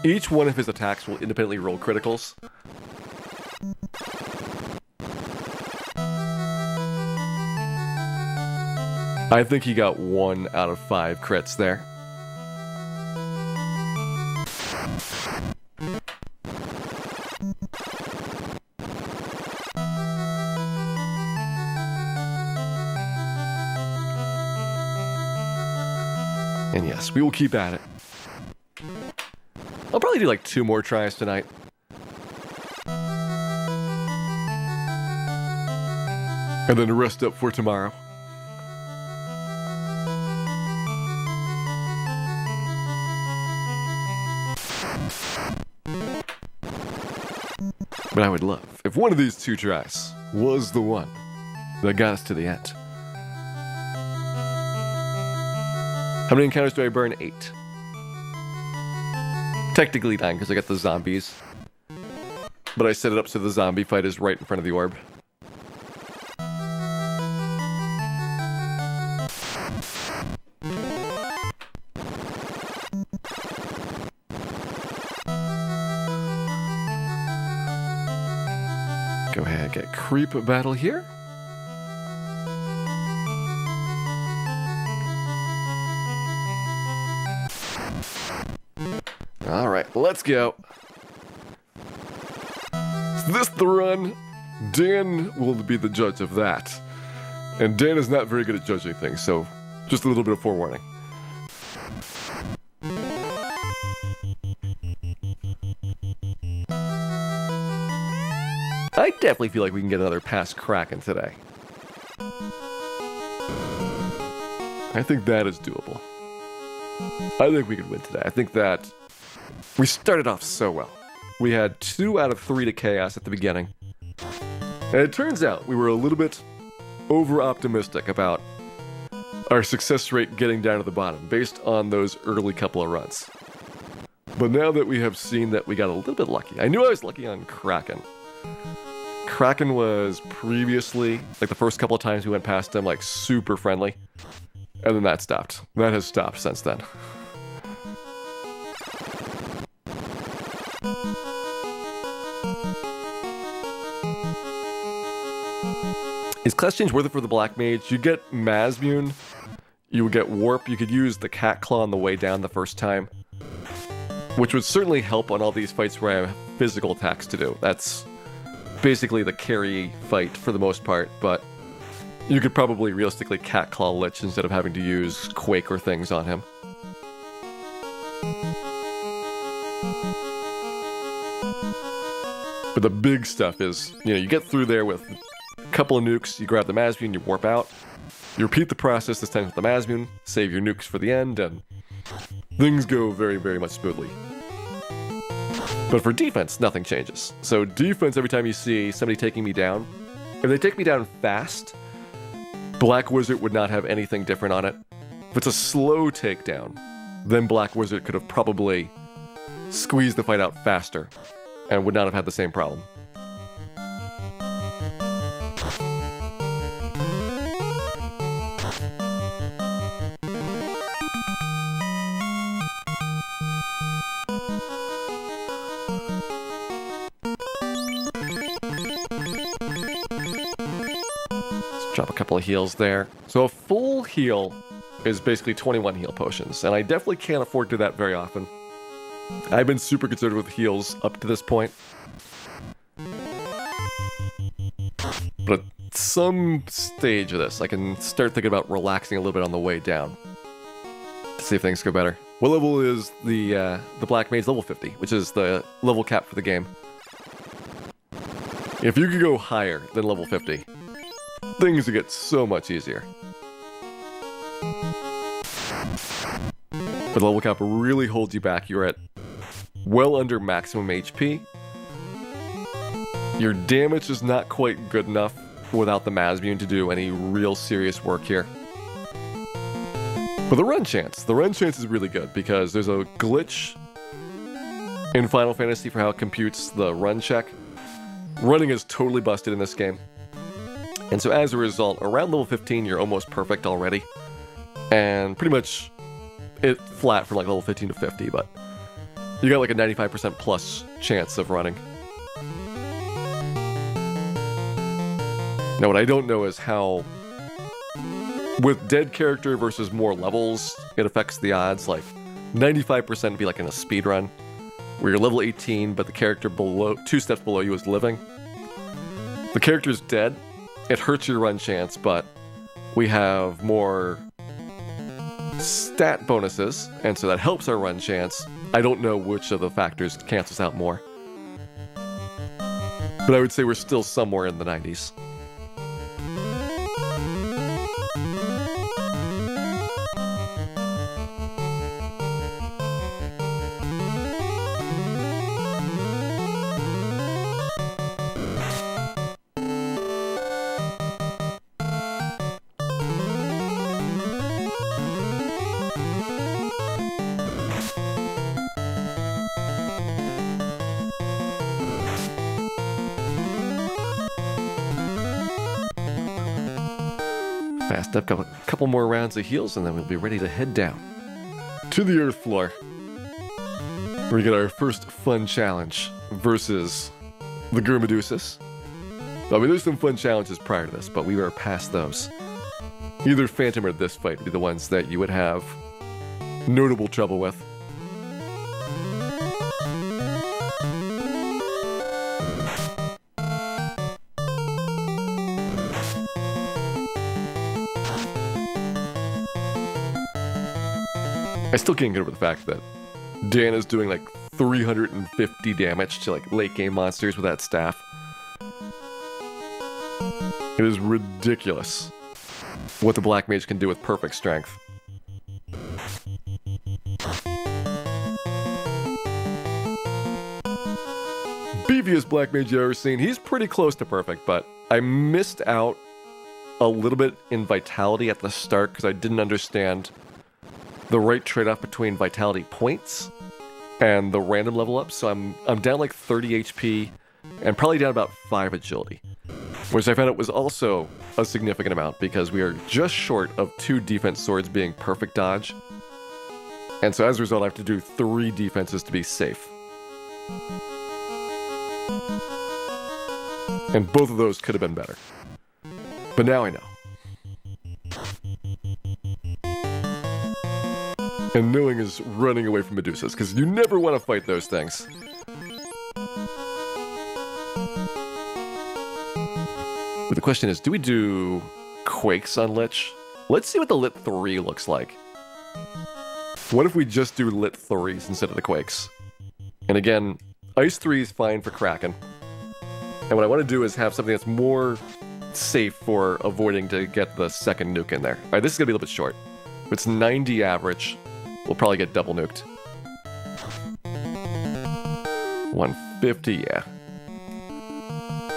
each one of his attacks will independently roll criticals. I think he got 1 out of 5 crits there. And yes, we will keep at it. I'll probably do like 2 more tries tonight. And then rest up for tomorrow. But I would love if one of these 2 tries was the one that got us to the end. How many encounters do I burn? 8. Technically 9 because I got the zombies. But I set it up so the zombie fight is right in front of the orb. Go ahead, get creep battle here. Alright, let's go. Is this the run? Dan will be the judge of that. And Dan is not very good at judging things, so just a little bit of forewarning. I definitely feel like we can get another past Kraken today. I think that is doable. I think we could win today. I think that we started off so well. We had 2 out of 3 to chaos at the beginning. And it turns out we were a little bit over-optimistic about our success rate getting down to the bottom based on those early couple of runs. But now that we have seen that we got a little bit lucky. I knew I was lucky on Kraken. Kraken was previously, like the first couple of times we went past him, like super friendly. And then that stopped. That has stopped since then. Is class change worth it for the Black Mage? You get Mazmune, you would get Warp, you could use the Cat Claw on the way down the first time. Which would certainly help on all these fights where I have physical attacks to do. That's basically the carry fight for the most part, but you could probably realistically Cat Claw Lich instead of having to use Quake or things on him. But the big stuff is, you get through there with a couple of nukes, you grab the Mazmune, you warp out, you repeat the process this time with the Mazmune, save your nukes for the end, and things go very, very much smoothly. But for defense, nothing changes. So defense, every time you see somebody taking me down, if they take me down fast, Black Wizard would not have anything different on it. If it's a slow takedown, then Black Wizard could have probably squeezed the fight out faster and would not have had the same problem. Drop a couple of heals there. So a full heal is basically 21 heal potions, and I definitely can't afford to do that very often. I've been super conservative with heals up to this point. But at some stage of this, I can start thinking about relaxing a little bit on the way down to see if things go better. What level is the Black Mage? Level 50, which is the level cap for the game. If you could go higher than level 50, things would get so much easier. But the level cap really holds you back. You're at well under maximum HP. Your damage is not quite good enough without the Masmune to do any real serious work here. But the run chance is really good because there's a glitch in Final Fantasy for how it computes the run check. Running is totally busted in this game. And so as a result, around level 15, you're almost perfect already. And pretty much it flat from like level 15 to 50, but you got like a 95% plus chance of running. Now what I don't know is how, with dead character versus more levels, it affects the odds. Like 95% would be like in a speed run, where you're level 18, but the character below 2 steps below you is living. The character's dead, it hurts your run chance, but we have more stat bonuses, and so that helps our run chance. I don't know which of the factors cancels out more, but I would say we're still somewhere in the 90s. Fast up, a couple more rounds of heals, and then we'll be ready to head down to the Earth floor, where we get our first fun challenge versus the Gurmedusis. I mean, there's some fun challenges prior to this, but we were past those. Either Phantom or this fight would be the ones that you would have notable trouble with. I still can't get over the fact that Dan is doing like 350 damage to like late game monsters with that staff. It is ridiculous what the Black Mage can do with perfect strength. Beefiest Black Mage you've ever seen. He's pretty close to perfect, but I missed out a little bit in Vitality at the start because I didn't understand the right trade-off between Vitality points and the random level up, so I'm down like 30 HP and probably down about 5 Agility, which I found out was also a significant amount because we are just short of 2 defense swords being perfect dodge, and so as a result I have to do 3 defenses to be safe. And both of those could have been better. But now I know. And knowing is running away from Medusas, because you never want to fight those things. But the question is, do we do Quakes on Lich? Let's see what the Lit 3 looks like. What if we just do Lit 3s instead of the Quakes? And again, Ice 3 is fine for Kraken. And what I want to do is have something that's more safe for avoiding to get the second nuke in there. Alright, this is going to be a little bit short. If it's 90 average, we'll probably get double nuked. 150, yeah.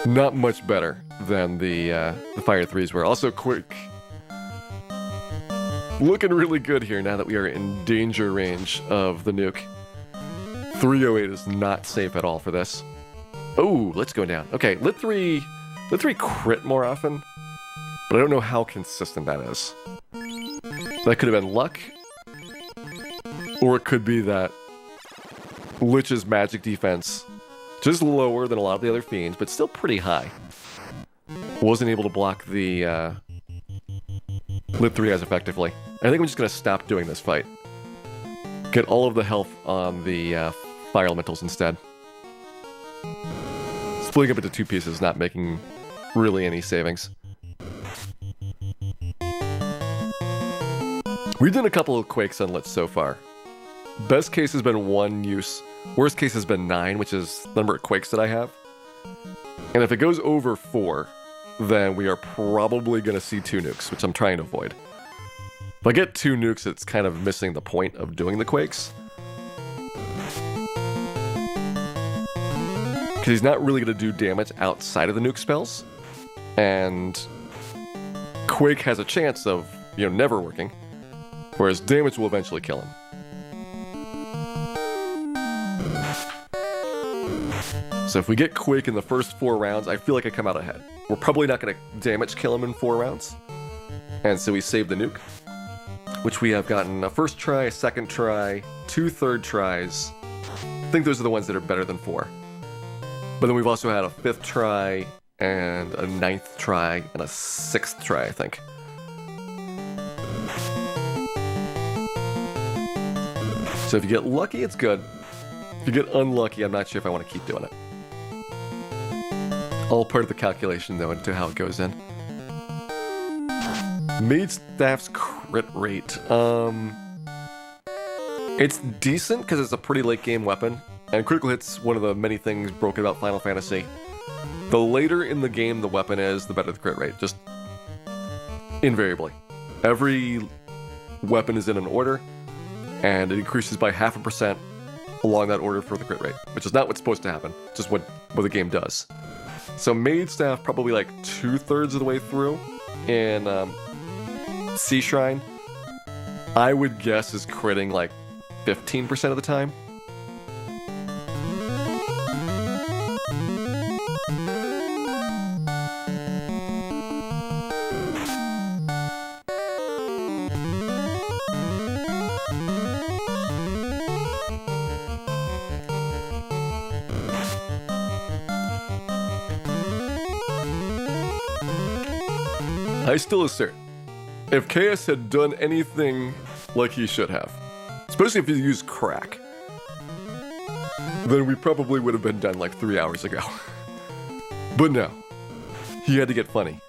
Not much better than the Fire 3s were. Also quick. Looking really good here now that we are in danger range of the nuke. 308 is not safe at all for this. Oh, let's go down. Okay, Lit 3 crit more often, but I don't know how consistent that is. That could have been luck, or it could be that Lich's magic defense, just lower than a lot of the other fiends, but still pretty high, wasn't able to block the Lit 3 as effectively. I think I'm just going to stop doing this fight. Get all of the health on the fire elementals instead. Splitting up into 2 pieces, not making really any savings. We've done a couple of Quake Sunlets so far. Best case has been 1 use. Worst case has been 9, which is the number of Quakes that I have. And if it goes over 4, then we are probably going to see 2 nukes, which I'm trying to avoid. If I get 2 nukes, it's kind of missing the point of doing the Quakes. Because he's not really going to do damage outside of the nuke spells. And Quake has a chance of, never working. Whereas damage will eventually kill him. So if we get Quake in the first 4 rounds, I feel like I come out ahead. We're probably not going to damage kill him in 4 rounds. And so we save the nuke, which we have gotten a first try, a second try, 2 third tries. I think those are the ones that are better than 4. But then we've also had a 5th try, and a 9th try, and a 6th try, I think. So if you get lucky, it's good. If you get unlucky, I'm not sure if I want to keep doing it. All part of the calculation, though, into how it goes in. Mage Staff's crit rate. It's decent because it's a pretty late game weapon, and critical hit's one of the many things broken about Final Fantasy. The later in the game the weapon is, the better the crit rate, just invariably. Every weapon is in an order, and it increases by 0.5% along that order for the crit rate, which is not what's supposed to happen, just what the game does. So Mage Staff probably like 2/3 of the way through in Sea Shrine, I would guess is critting like 15% of the time. I still assert, if KS had done anything like he should have, especially if he used crack, then we probably would have been done like 3 hours ago. But no, he had to get funny.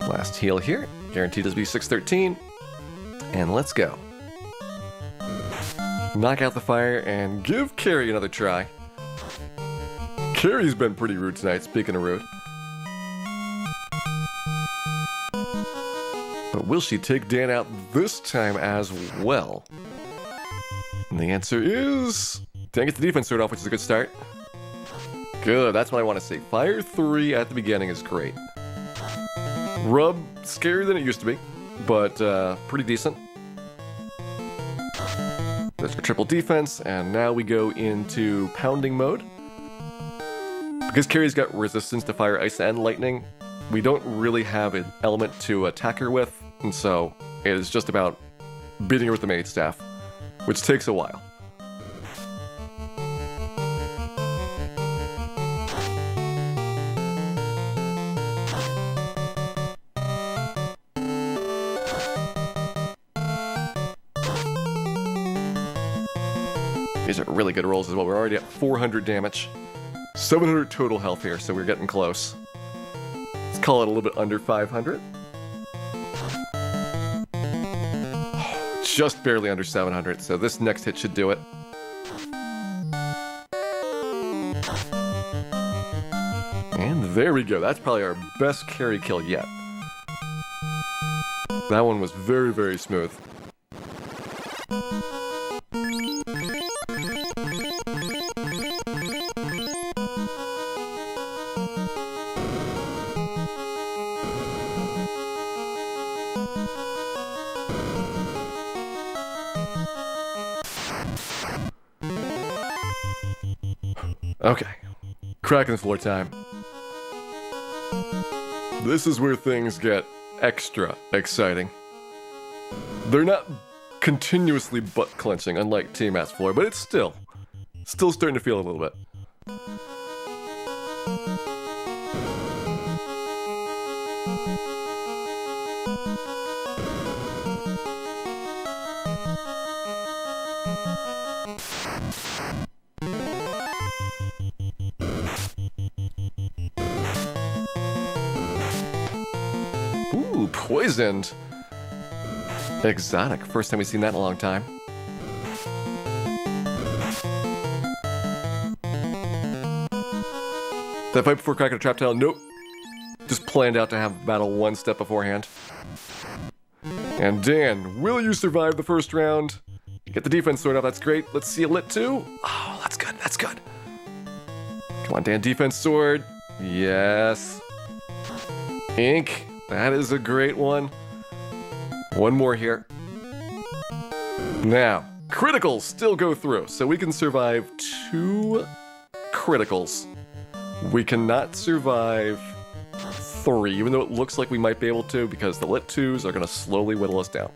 Last heal here, guaranteed to be 613, and let's go. Knock out the fire and give Carrie another try. Carrie's been pretty rude tonight, speaking of rude. But will she take Dan out this time as well? And the answer is... Dan gets the defense sword off, which is a good start. Good, that's what I want to see. Fire 3 at the beginning is great. Rub, scarier than it used to be, but pretty decent. There's our triple defense, and now we go into pounding mode. Because Carrie's got resistance to fire, ice, and lightning, we don't really have an element to attack her with, and so it is just about beating her with the Mage Staff, which takes a while. These are really good rolls as well. We're already at 400 damage. 700 total health here, so we're getting close. Let's call it a little bit under 500. Just barely under 700, so this next hit should do it. And there we go. That's probably our best carry kill yet. That one was very, very smooth. Okay, cracking the floor time. This is where things get extra exciting. They're not continuously butt clenching, unlike Tiamat's floor, but it's still starting to feel a little bit. Poisoned. Exotic. First time we've seen that in a long time. That fight before cracking a trap tail? Nope. Just planned out to have battle one step beforehand. And Dan, will you survive the first round? Get the defense sword up, that's great. Let's see a lit too. Oh, that's good, that's good. Come on, Dan, defense sword. Yes. Ink, that is a great one. One more here. Now, criticals still go through, so we can survive 2 criticals. We cannot survive 3, even though it looks like we might be able to, because the lit 2s are going to slowly whittle us down.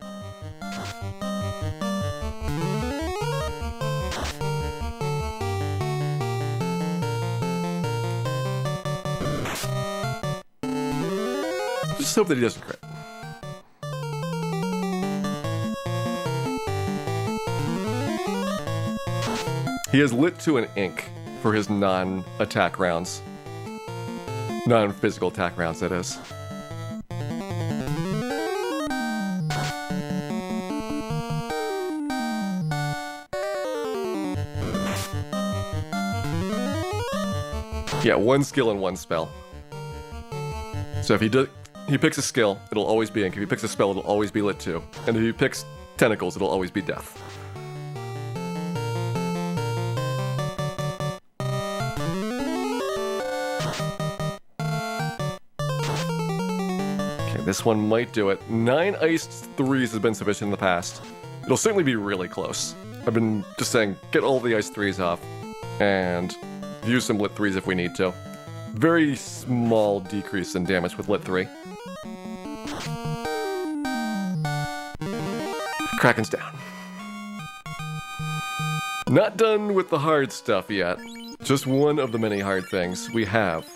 Just hope that he doesn't crit. He has lit 2 and ink for his non-attack rounds. Non-physical attack rounds, that is. Yeah, 1 skill and 1 spell. So if he picks a skill, it'll always be ink. If he picks a spell, it'll always be lit 2. And if he picks tentacles, it'll always be death. This one might do it. 9 iced 3s has been sufficient in the past. It'll certainly be really close. I've been just saying, get all the iced 3s off, and use some lit 3s if we need to. Very small decrease in damage with lit 3. Kraken's down. Not done with the hard stuff yet. Just one of the many hard things. We have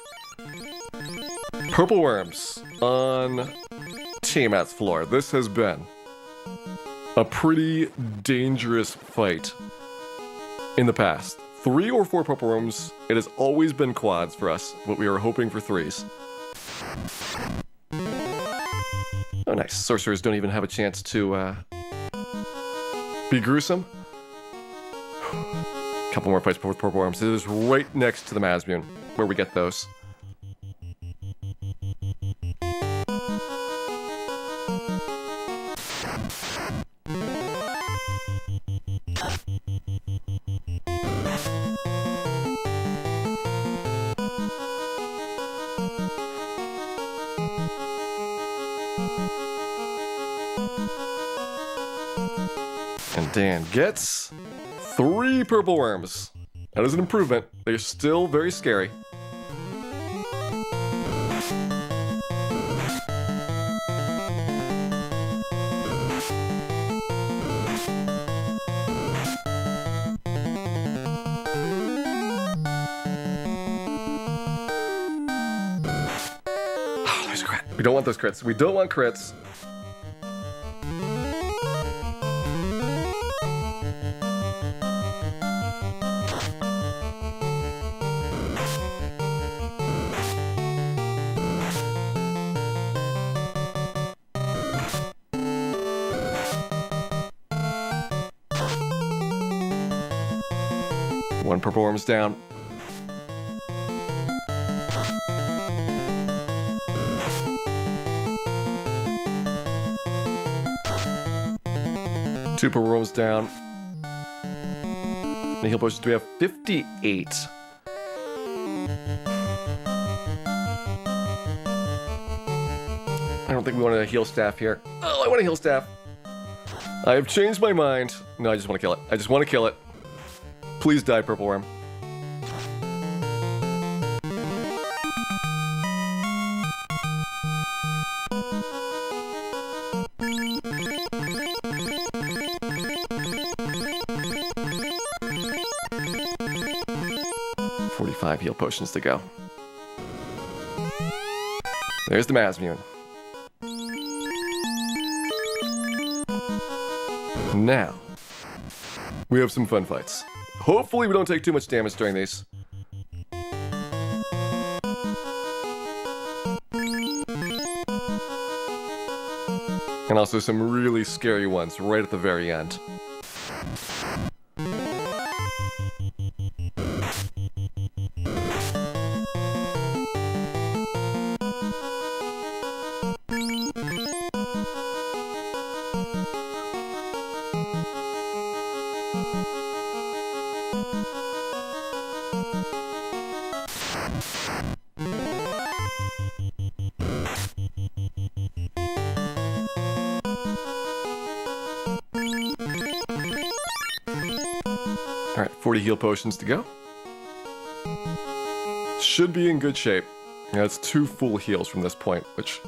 purple worms on Tiamat's floor. This has been a pretty dangerous fight in the past. 3 or 4 purple worms. It has always been quads for us, but we were hoping for 3s. Oh, nice. Sorcerers don't even have a chance to be gruesome. Couple more fights with purple worms. It is right next to the Masmune, where we get those. And Dan gets 3 purple worms. That is an improvement. They're still very scary. Oh, there's a crit. We don't want those crits. We don't want crits. One purple worm's down. Two purple worms down. And heal potions, we have 58. I don't think we want a heal staff here. Oh, I want a heal staff. I have changed my mind. No, I just want to kill it. I just want to kill it. Please die, purple worm. $45 heal potions to go. There's the Masmune. Now, we have some fun fights. Hopefully we don't take too much damage during these. And also some really scary ones right at the very end. Alright, 40 heal potions to go. Should be in good shape. Yeah, it's 2 full heals from this point, which...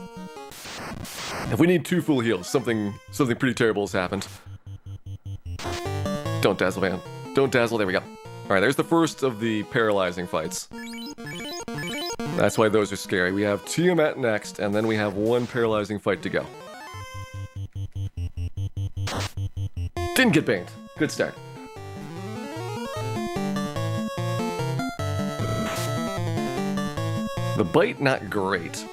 If we need 2 full heals, something pretty terrible has happened. Don't dazzle, man. Don't dazzle, there we go. Alright, there's the first of the paralyzing fights. That's why those are scary. We have Tiamat next, and then we have 1 paralyzing fight to go. Didn't get banged. Good start. The bite, not great.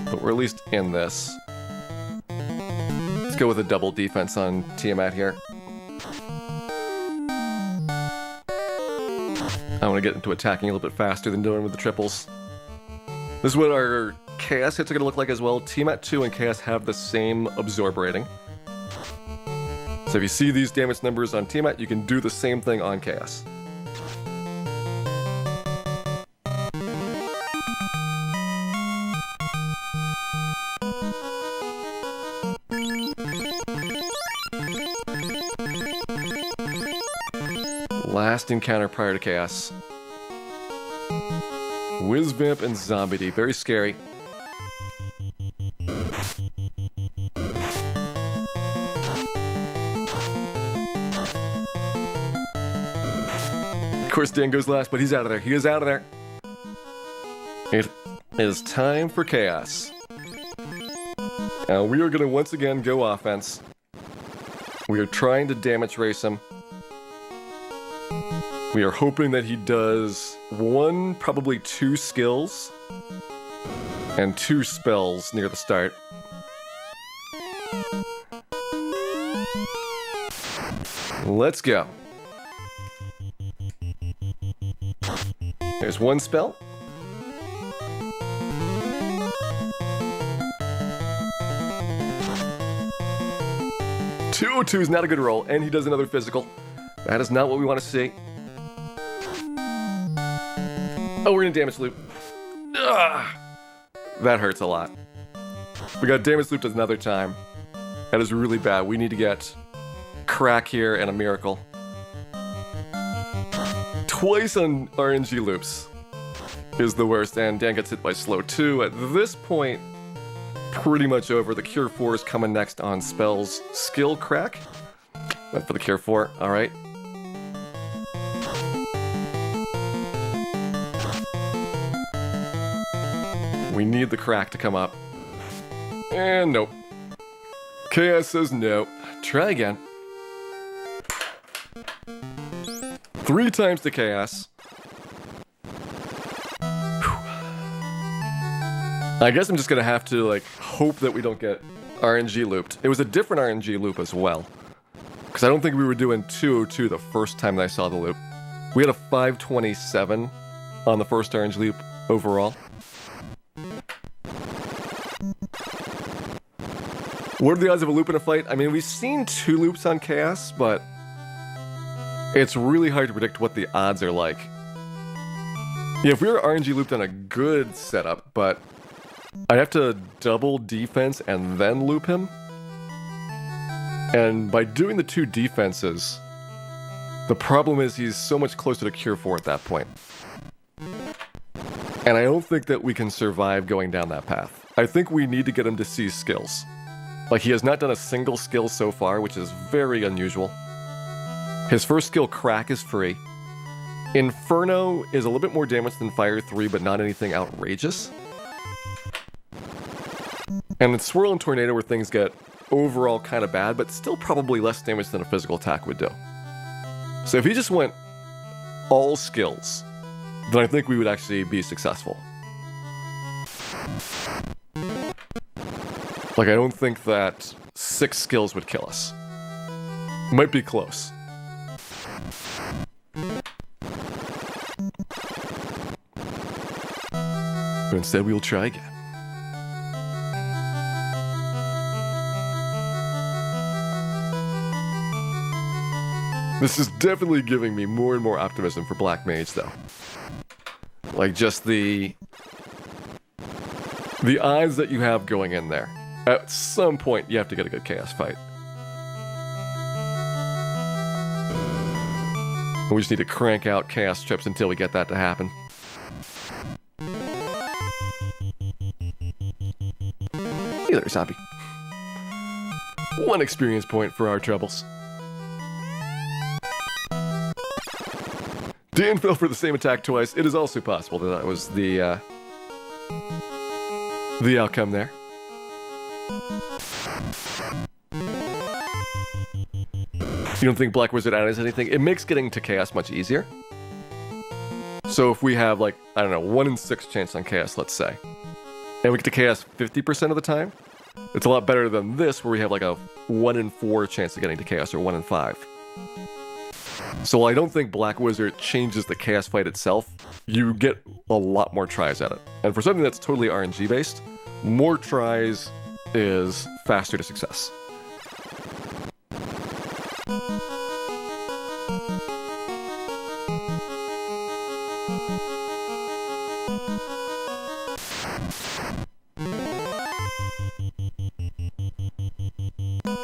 But we're at least in this. Let's go with a double defense on Tiamat here. I want to get into attacking a little bit faster than doing with the triples. This is what our Chaos hits are going to look like as well. Tiamat 2 and Chaos have the same absorb rating. So if you see these damage numbers on Tiamat, you can do the same thing on Chaos. Last encounter prior to Chaos. Whizvamp and Zombie D. Very scary. Of course, Dan goes last, but he's out of there. He is out of there. It is time for Chaos. Now, we are going to once again go offense. We are trying to damage race him. We are hoping that he does 1, probably 2 skills and 2 spells near the start. Let's go. There's 1 spell. Two is not a good roll, and he does another physical. That is not what we want to see. Oh, we're in a damage loop. Ugh. That hurts a lot. We got damage looped another time. That is really bad. We need to get crack here and a miracle. Twice on RNG loops is the worst, and Dan gets hit by slow 2. At this point, pretty much over. The Cure 4 is coming next on spells. Skill crack. Went for the Cure 4. All right. We need the crack to come up. And nope. Chaos says no. Try again. 3 times to Chaos. I guess I'm just gonna have to, like, hope that we don't get RNG looped. It was a different RNG loop as well. Because I don't think we were doing 202 the first time that I saw the loop. We had a 527 on the first RNG loop overall. What are the odds of a loop in a fight? I mean, we've seen 2 loops on Chaos, but it's really hard to predict what the odds are like. Yeah, if we were RNG looped on a good setup, but I'd have to double defense and then loop him. And by doing the 2 defenses, the problem is he's so much closer to Cure 4 at that point. And I don't think that we can survive going down that path. I think we need to get him to see skills. Like, he has not done a single skill so far, which is very unusual. His first skill, Crack, is free. Inferno is a little bit more damage than Fire 3, but not anything outrageous. And it's Swirl and Tornado where things get overall kind of bad, but still probably less damage than a physical attack would do. So if he just went all skills, then I think we would actually be successful. Like, I don't think that 6 skills would kill us. Might be close. But instead, we will try again. This is definitely giving me more and more optimism for Black Mage, though. Like, just the odds that you have going in there. At some point, you have to get a good chaos fight. And we just need to crank out chaos trips until we get that to happen. Hey there, zombie. 1 experience point for our troubles. Dan fell for the same attack twice. It is also possible that that was the outcome there. You don't think Black Wizard adds anything? It makes getting to Chaos much easier. So if we have, like, I don't know, 1 in 6 chance on Chaos, let's say, and we get to Chaos 50% of the time, it's a lot better than this, where we have like a 1 in 4 chance of getting to Chaos, or 1 in 5. So while I don't think Black Wizard changes the Chaos fight itself, you get a lot more tries at it. And for something that's totally RNG based, more tries is faster to success.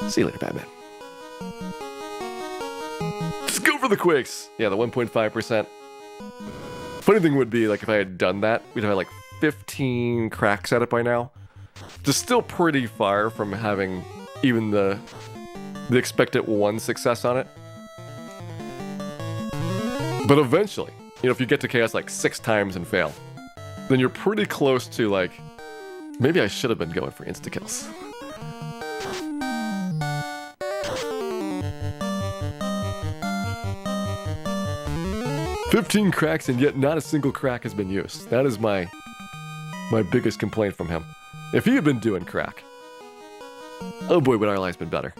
See you later, Batman. Just go for the quakes! Yeah, the 1.5%. Funny thing would be, like, if I had done that, we'd have like 15 cracks at it by now. Just still pretty far from having even the expected 1 success on it. But eventually, you know, if you get to Chaos like 6 times and fail, then you're pretty close to, like, maybe I should have been going for insta-kills. "15 cracks and yet not a single crack has been used." That is my biggest complaint from him. If he had been doing crack, oh boy, would our lives been better.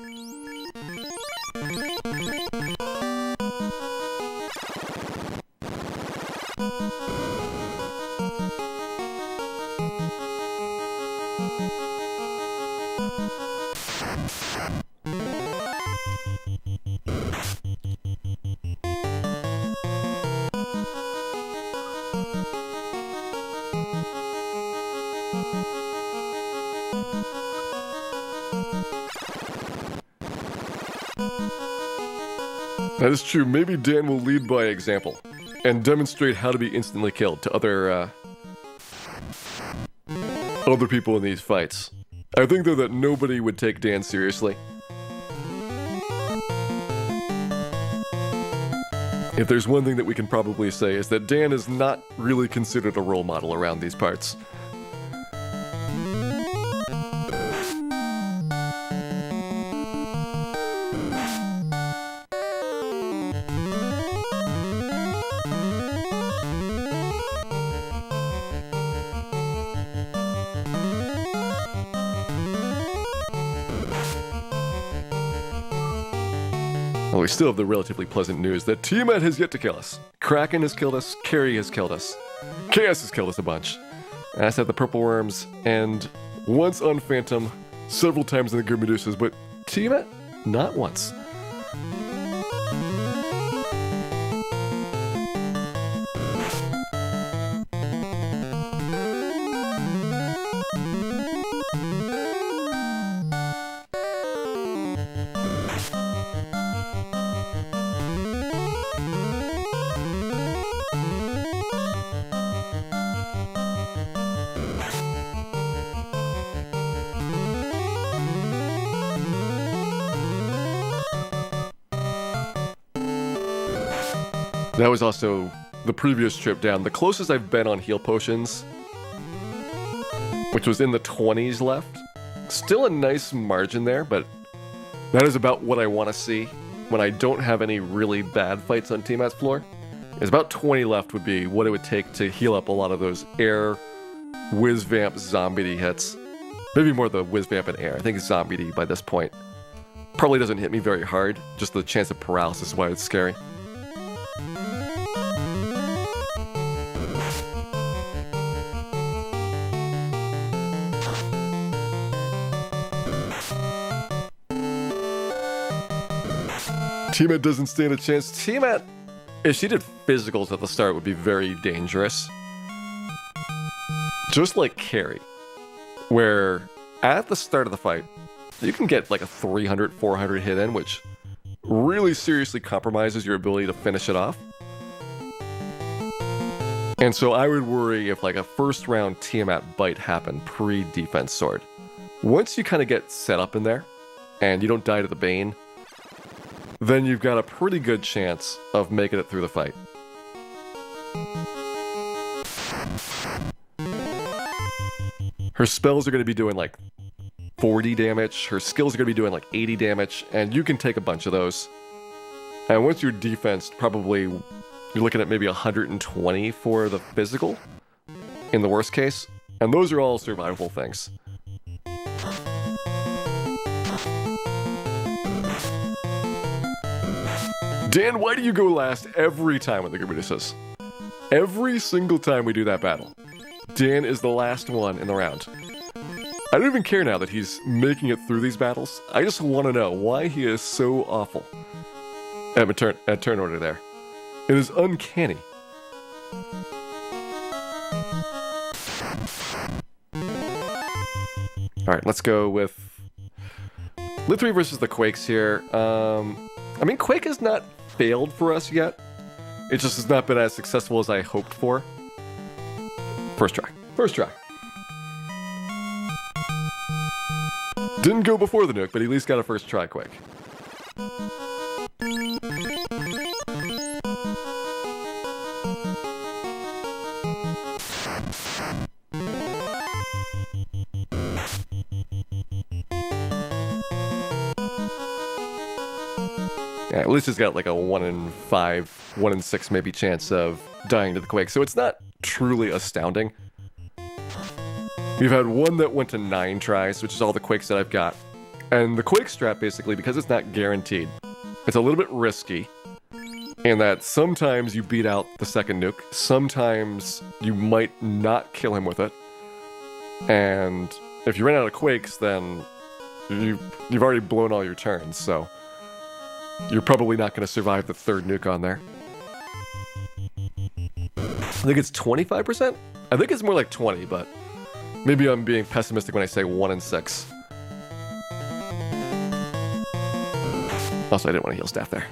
That is true. Maybe Dan will lead by example and demonstrate how to be instantly killed to other people in these fights. I think, though, that nobody would take Dan seriously. If there's one thing that we can probably say, is that Dan is not really considered a role model around these parts. Well, we still have the relatively pleasant news that Tiamat has yet to kill us. Kraken has killed us, Carrie has killed us, Chaos has killed us a bunch. I said the Purple Worms, and once on Phantom, several times in the Good Medusas, but Tiamat, not once. That was also the previous trip down. The closest I've been on heal potions, which was in the 20s left. Still a nice margin there, but that is about what I want to see when I don't have any really bad fights on Tiamat's floor. Is about 20 left would be what it would take to heal up a lot of those air whiz vamp zombie hits. Maybe more the Whiz Vamp and Air. I think Zombie D by this point probably doesn't hit me very hard. Just the chance of paralysis is why it's scary. Tiamat doesn't stand a chance. Tiamat, if she did physicals at the start, would be very dangerous. Just like Carrie, where at the start of the fight, you can get like a 300, 400 hit in, which really seriously compromises your ability to finish it off. And so I would worry if like a first round Tiamat bite happened pre-defense sword. Once you kind of get set up in there, and you don't die to the Bane, then you've got a pretty good chance of making it through the fight. Her spells are going to be doing like 40 damage, her skills are going to be doing like 80 damage, and you can take a bunch of those. And once you're defensed, probably you're looking at maybe 120 for the physical, in the worst case. And those are all survivable things. Dan, why do you go last every time with the Garudas? Every single time we do that battle, Dan is the last one in the round. I don't even care now that he's making it through these battles. I just want to know why he is so awful at turn order there. It is uncanny. Alright, let's go with Lit 3 versus the Quakes here. I mean, Quake has not failed for us yet. It just has not been as successful as I hoped for. First try. First try. Didn't go before the nuke, but he at least got a first try Quake. Yeah, at least it's got like a 1 in 5, 1 in 6 maybe chance of dying to the Quake, so it's not truly astounding. We've had one that went to 9 tries, which is all the Quakes that I've got. And the Quake strat, basically, because it's not guaranteed, it's a little bit risky, in that sometimes you beat out the second nuke, sometimes you might not kill him with it, and if you run out of Quakes, then you've already blown all your turns, so you're probably not going to survive the third nuke on there. I think it's 25%? I think it's more like 20, but maybe I'm being pessimistic when I say 1 in 6. Also, I didn't want to heal staff there.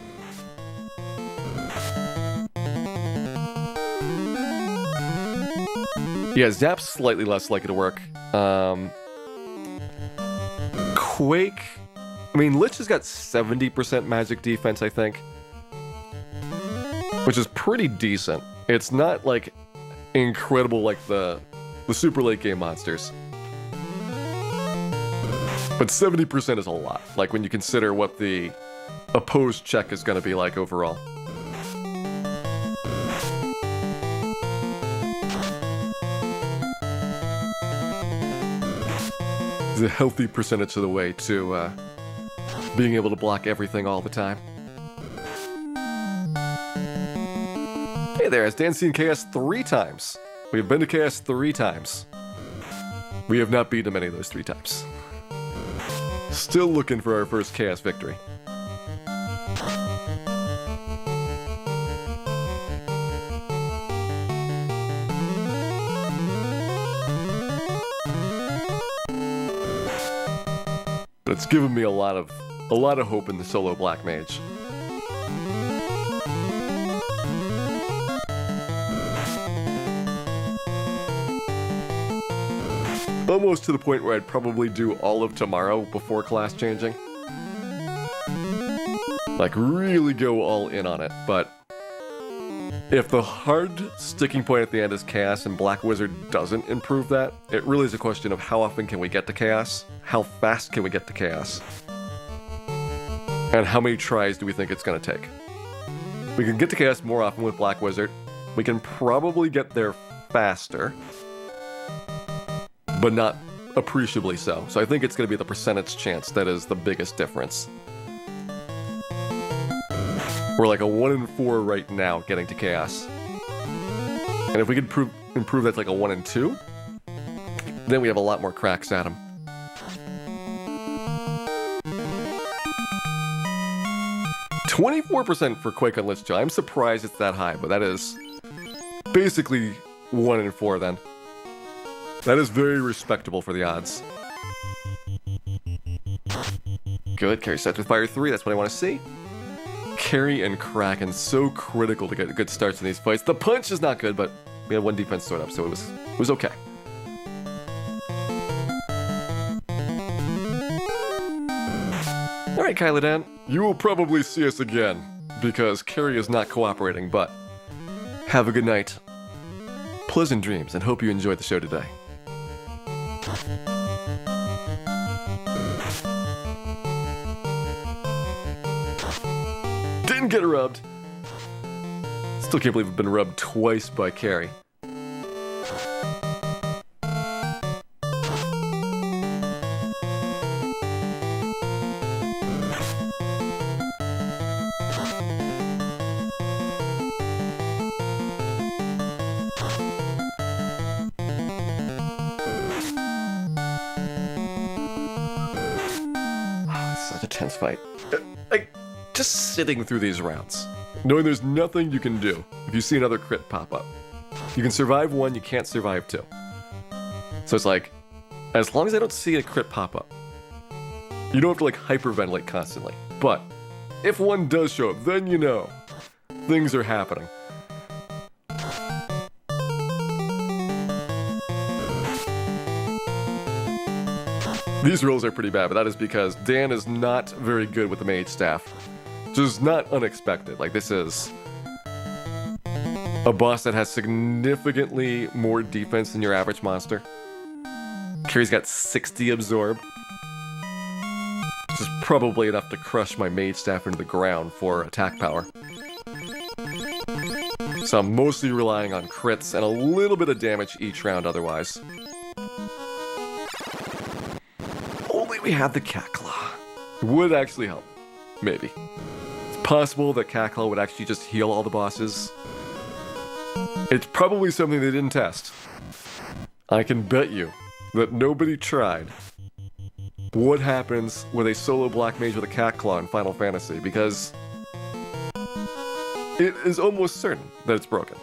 Yeah, Zap's slightly less likely to work. Quake... I mean, Lich has got 70% magic defense, I think. Which is pretty decent. It's not, like, incredible like the super late game monsters. But 70% is a lot, like when you consider what the opposed check is going to be like overall. It's a healthy percentage of the way to being able to block everything all the time. Hey there, has Dan seen Chaos 3 times? We have been to Chaos 3 times. We have not beaten him any of those 3 times. Still looking for our first Chaos victory. But it's given me a lot of hope in the solo Black Mage. Almost to the point where I'd probably do all of tomorrow before class changing. Like, really go all in on it, but if the hard sticking point at the end is Chaos and Black Wizard doesn't improve that, it really is a question of how often can we get to Chaos, how fast can we get to Chaos, and how many tries do we think it's going to take. We can get to Chaos more often with Black Wizard. We can probably get there faster, but not appreciably so. So I think it's going to be the percentage chance that is the biggest difference. We're like a 1 in 4 right now getting to chaos. And if we could improve that to like a 1 in 2, then we have a lot more cracks at him. %24% for Quake on Lich 2. I'm surprised it's that high, but that is basically 1 in 4 then. That is very respectable for the odds. Good, Carry starts with Fire 3, that's what I want to see. Carry and Kraken, so critical to get good starts in these fights. The punch is not good, but we had 1 defense stored up, so it was okay. Alright, Kylodan, you will probably see us again, because Carrie is not cooperating, but have a good night, pleasant dreams, and hope you enjoyed the show today. Didn't get rubbed. Still can't believe I've been rubbed twice by Carrie. Tense fight. Like, just sitting through these rounds, knowing there's nothing you can do if you see another crit pop up. You can survive 1, you can't survive 2. So it's like, as long as I don't see a crit pop up, you don't have to like hyperventilate constantly. But if one does show up, then you know things are happening. These rolls are pretty bad, but that is because Dan is not very good with the mage staff. Just not unexpected. Like, this is a boss that has significantly more defense than your average monster. Carrie's got 60 absorb, which is probably enough to crush my mage staff into the ground for attack power. So I'm mostly relying on crits and a little bit of damage each round otherwise. We had the Cat Claw. It would actually help. Maybe. It's possible that Cat Claw would actually just heal all the bosses. It's probably something they didn't test. I can bet you that nobody tried what happens with a solo Black Mage with a Cat Claw in Final Fantasy, because it is almost certain that it's broken.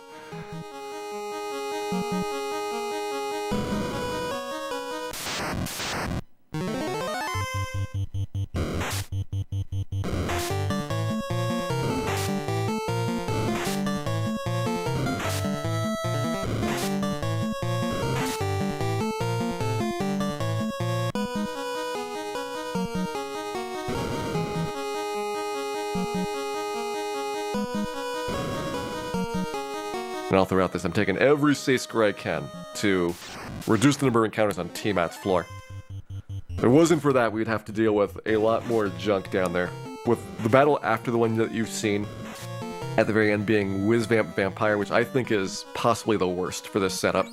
And all throughout this, I'm taking every safe square I can to reduce the number of encounters on Tiamat's floor. If it wasn't for that, we'd have to deal with a lot more junk down there. With the battle after the one that you've seen at the very end being Whizvamp Vampire, which I think is possibly the worst for this setup.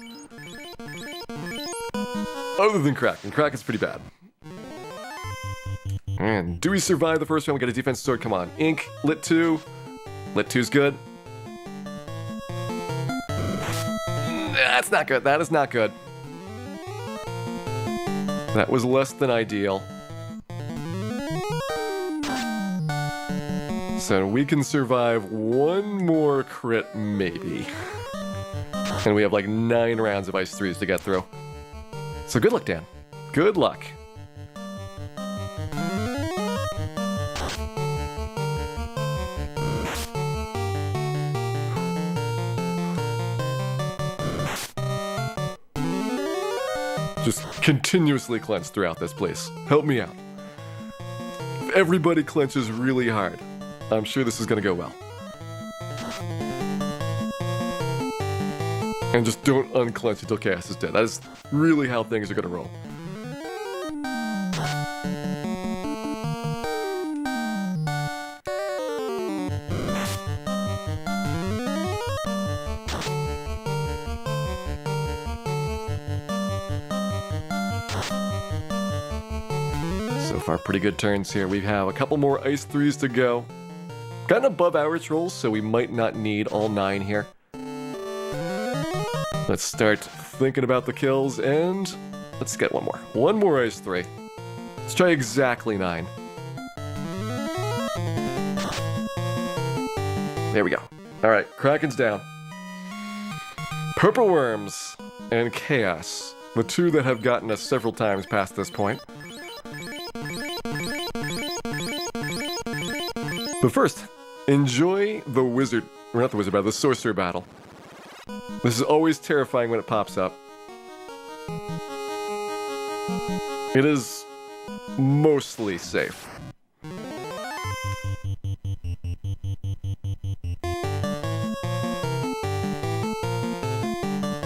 Other than Kraken. Kraken's pretty bad. And do we survive the first round? We got a defense sword. Come on. Ink, Lit 2. Lit 2's good. That's not good. That is not good. That was less than ideal. So we can survive 1 more crit, maybe. And we have like 9 rounds of Ice 3s to get through. So good luck, Dan. Good luck. Just continuously clench throughout this, please. Help me out. If everybody clenches really hard, I'm sure this is gonna go well. And just don't unclench until Chaos is dead. That is really how things are gonna roll. So far, pretty good turns here. We have a couple more Ice 3s to go. Gotten above average rolls, so we might not need all 9 here. Let's start thinking about the kills, and let's get one more. One more Ice 3. Let's try exactly 9. There we go. Alright, Kraken's down. Purple Worms and Chaos. The two that have gotten us several times past this point. But first, enjoy the wizard, or not the wizard battle, the sorcerer battle. This is always terrifying when it pops up. It is mostly safe.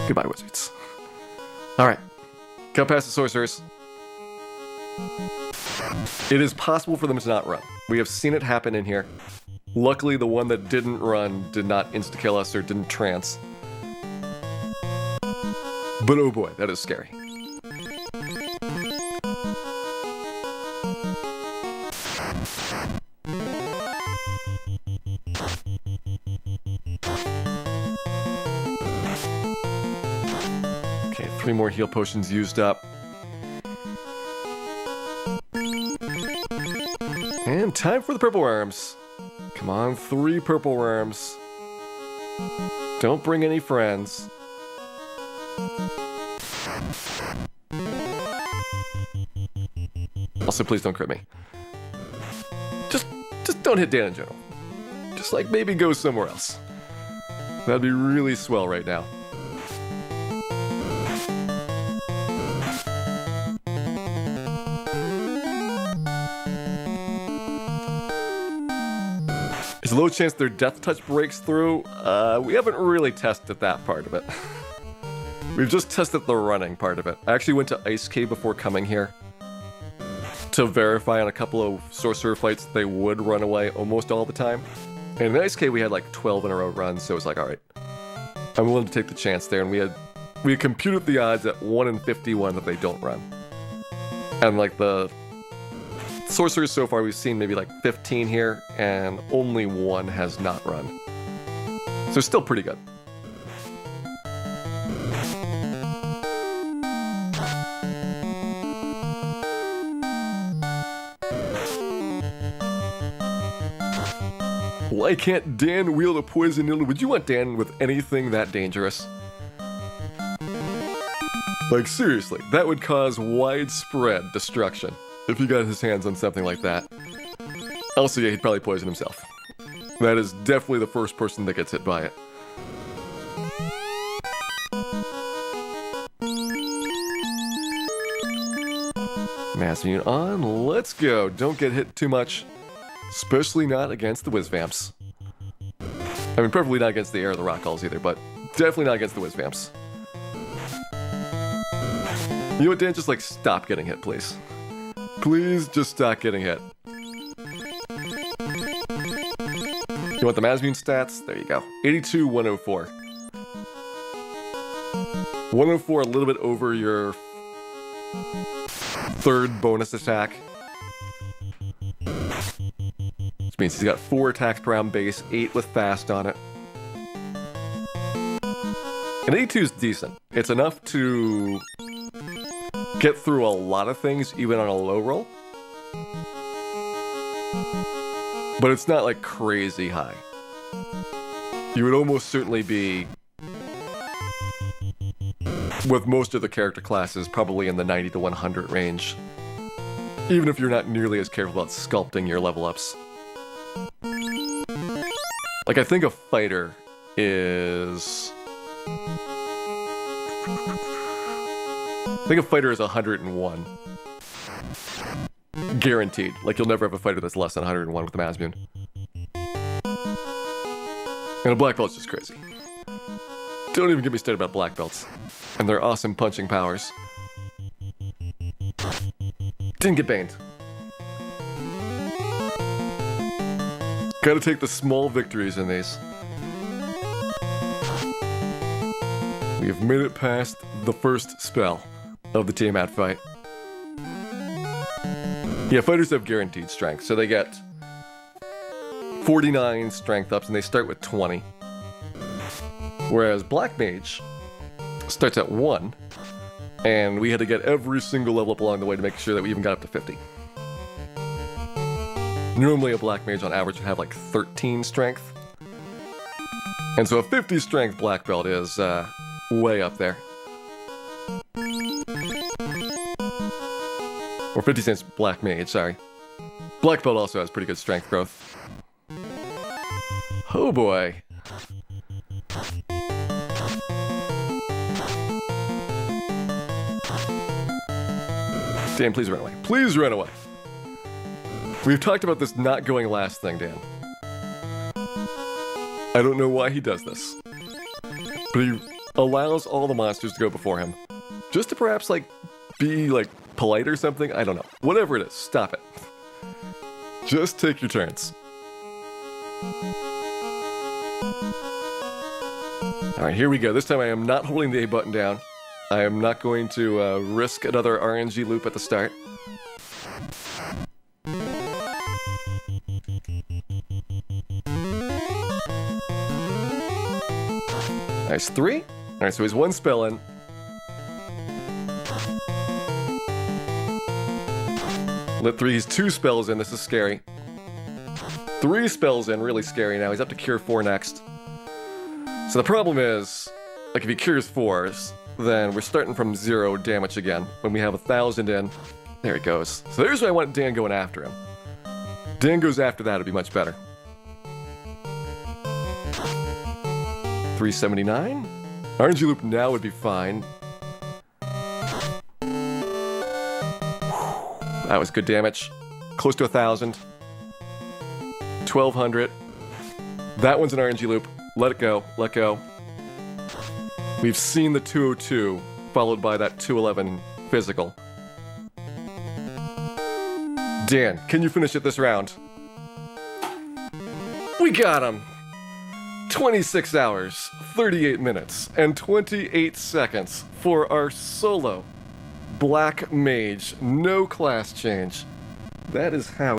Goodbye, wizards. Alright, come past the sorcerers. It is possible for them to not run. We have seen it happen in here. Luckily, the one that didn't run did not insta-kill us or didn't trance. But oh boy, that is scary. Okay, 3 more heal potions used up. And time for the purple worms. Come on, 3 purple worms. Don't bring any friends. Also, please don't crit me. Just don't hit Dan in general. Just like maybe go somewhere else. That'd be really swell right now. There's a low chance their death touch breaks through. We haven't really tested that part of it. We've just tested the running part of it. I actually went to Ice Cave before coming here to verify on a couple of sorcerer fights they would run away almost all the time. And in Ice Cave we had like 12 in a row runs, so it was like, alright, I'm willing to take the chance there. And we had computed the odds at 1 in 51 that they don't run. And like the sorcerers so far, we've seen maybe like 15 here, and only 1 has not run. So still pretty good. Why can't Dan wield a poison needle? Would you want Dan with anything that dangerous? Like seriously, that would cause widespread destruction if he got his hands on something like that. Also, yeah, he'd probably poison himself. That is definitely the first person that gets hit by it. Mass Unit on, let's go. Don't get hit too much. Especially not against the Whiz-Vamps. I mean, preferably not against the Air or the Rock Halls either, but definitely not against the Whiz-Vamps. You know what, Dan? Just like stop getting hit, please. Please just stop getting hit. You want the Mazmune stats? There you go. 82, 104. 104, a little bit over your 3rd bonus attack. Which means he's got 4 attacks per round base, 8 with fast on it. And 82 is decent. It's enough to get through a lot of things, even on a low roll. But it's not like crazy high. You would almost certainly be, with most of the character classes, probably in the 90 to 100 range. Even if you're not nearly as careful about sculpting your level ups. Like, I think a fighter is... I think a fighter is 101. Guaranteed. Like, you'll never have a fighter that's less than 101 with the Mazmune. And a black belt's just crazy. Don't even get me started about black belts. And their awesome punching powers. Didn't get baned. Gotta take the small victories in these. We have made it past the first spell of the Tiamat fight. Yeah, fighters have guaranteed strength, so they get 49 strength ups and they start with 20. Whereas Black Mage starts at 1, and we had to get every single level up along the way to make sure that we even got up to 50. Normally a Black Mage on average would have like 13 strength. And so a 50 strength Black Belt is way up there. Or 50 cents Black Mage, sorry. Black Belt also has pretty good strength growth. Oh boy. Dan, please run away. Please run away. We've talked about this not going last thing, Dan. I don't know why he does this. But he allows all the monsters to go before him. Just to perhaps, like, be, like, polite or something? I don't know. Whatever it is, stop it. Just take your turns. Alright, here we go. This time I am not holding the A button down. I am not going to risk another RNG loop at the start. Nice, 3. Alright, so he's 1 spell in. Lit 3, he's 2 spells in, this is scary. 3 spells in, really scary now. He's up to Cure 4 next. So the problem is, like if he Cures 4s, then we're starting from 0 damage again. When we have 1,000 in, there he goes. So there's why I want Dan going after him. Dan goes after that, it'd be much better. 379. RNG loop now would be fine. That was good damage. Close to 1,000. 1,200. That one's an RNG loop. Let it go. Let go. We've seen the 202, followed by that 211 physical. Dan, can you finish it this round? We got him! 26 hours, 38 minutes, and 28 seconds for our solo Black Mage. No class change. That is how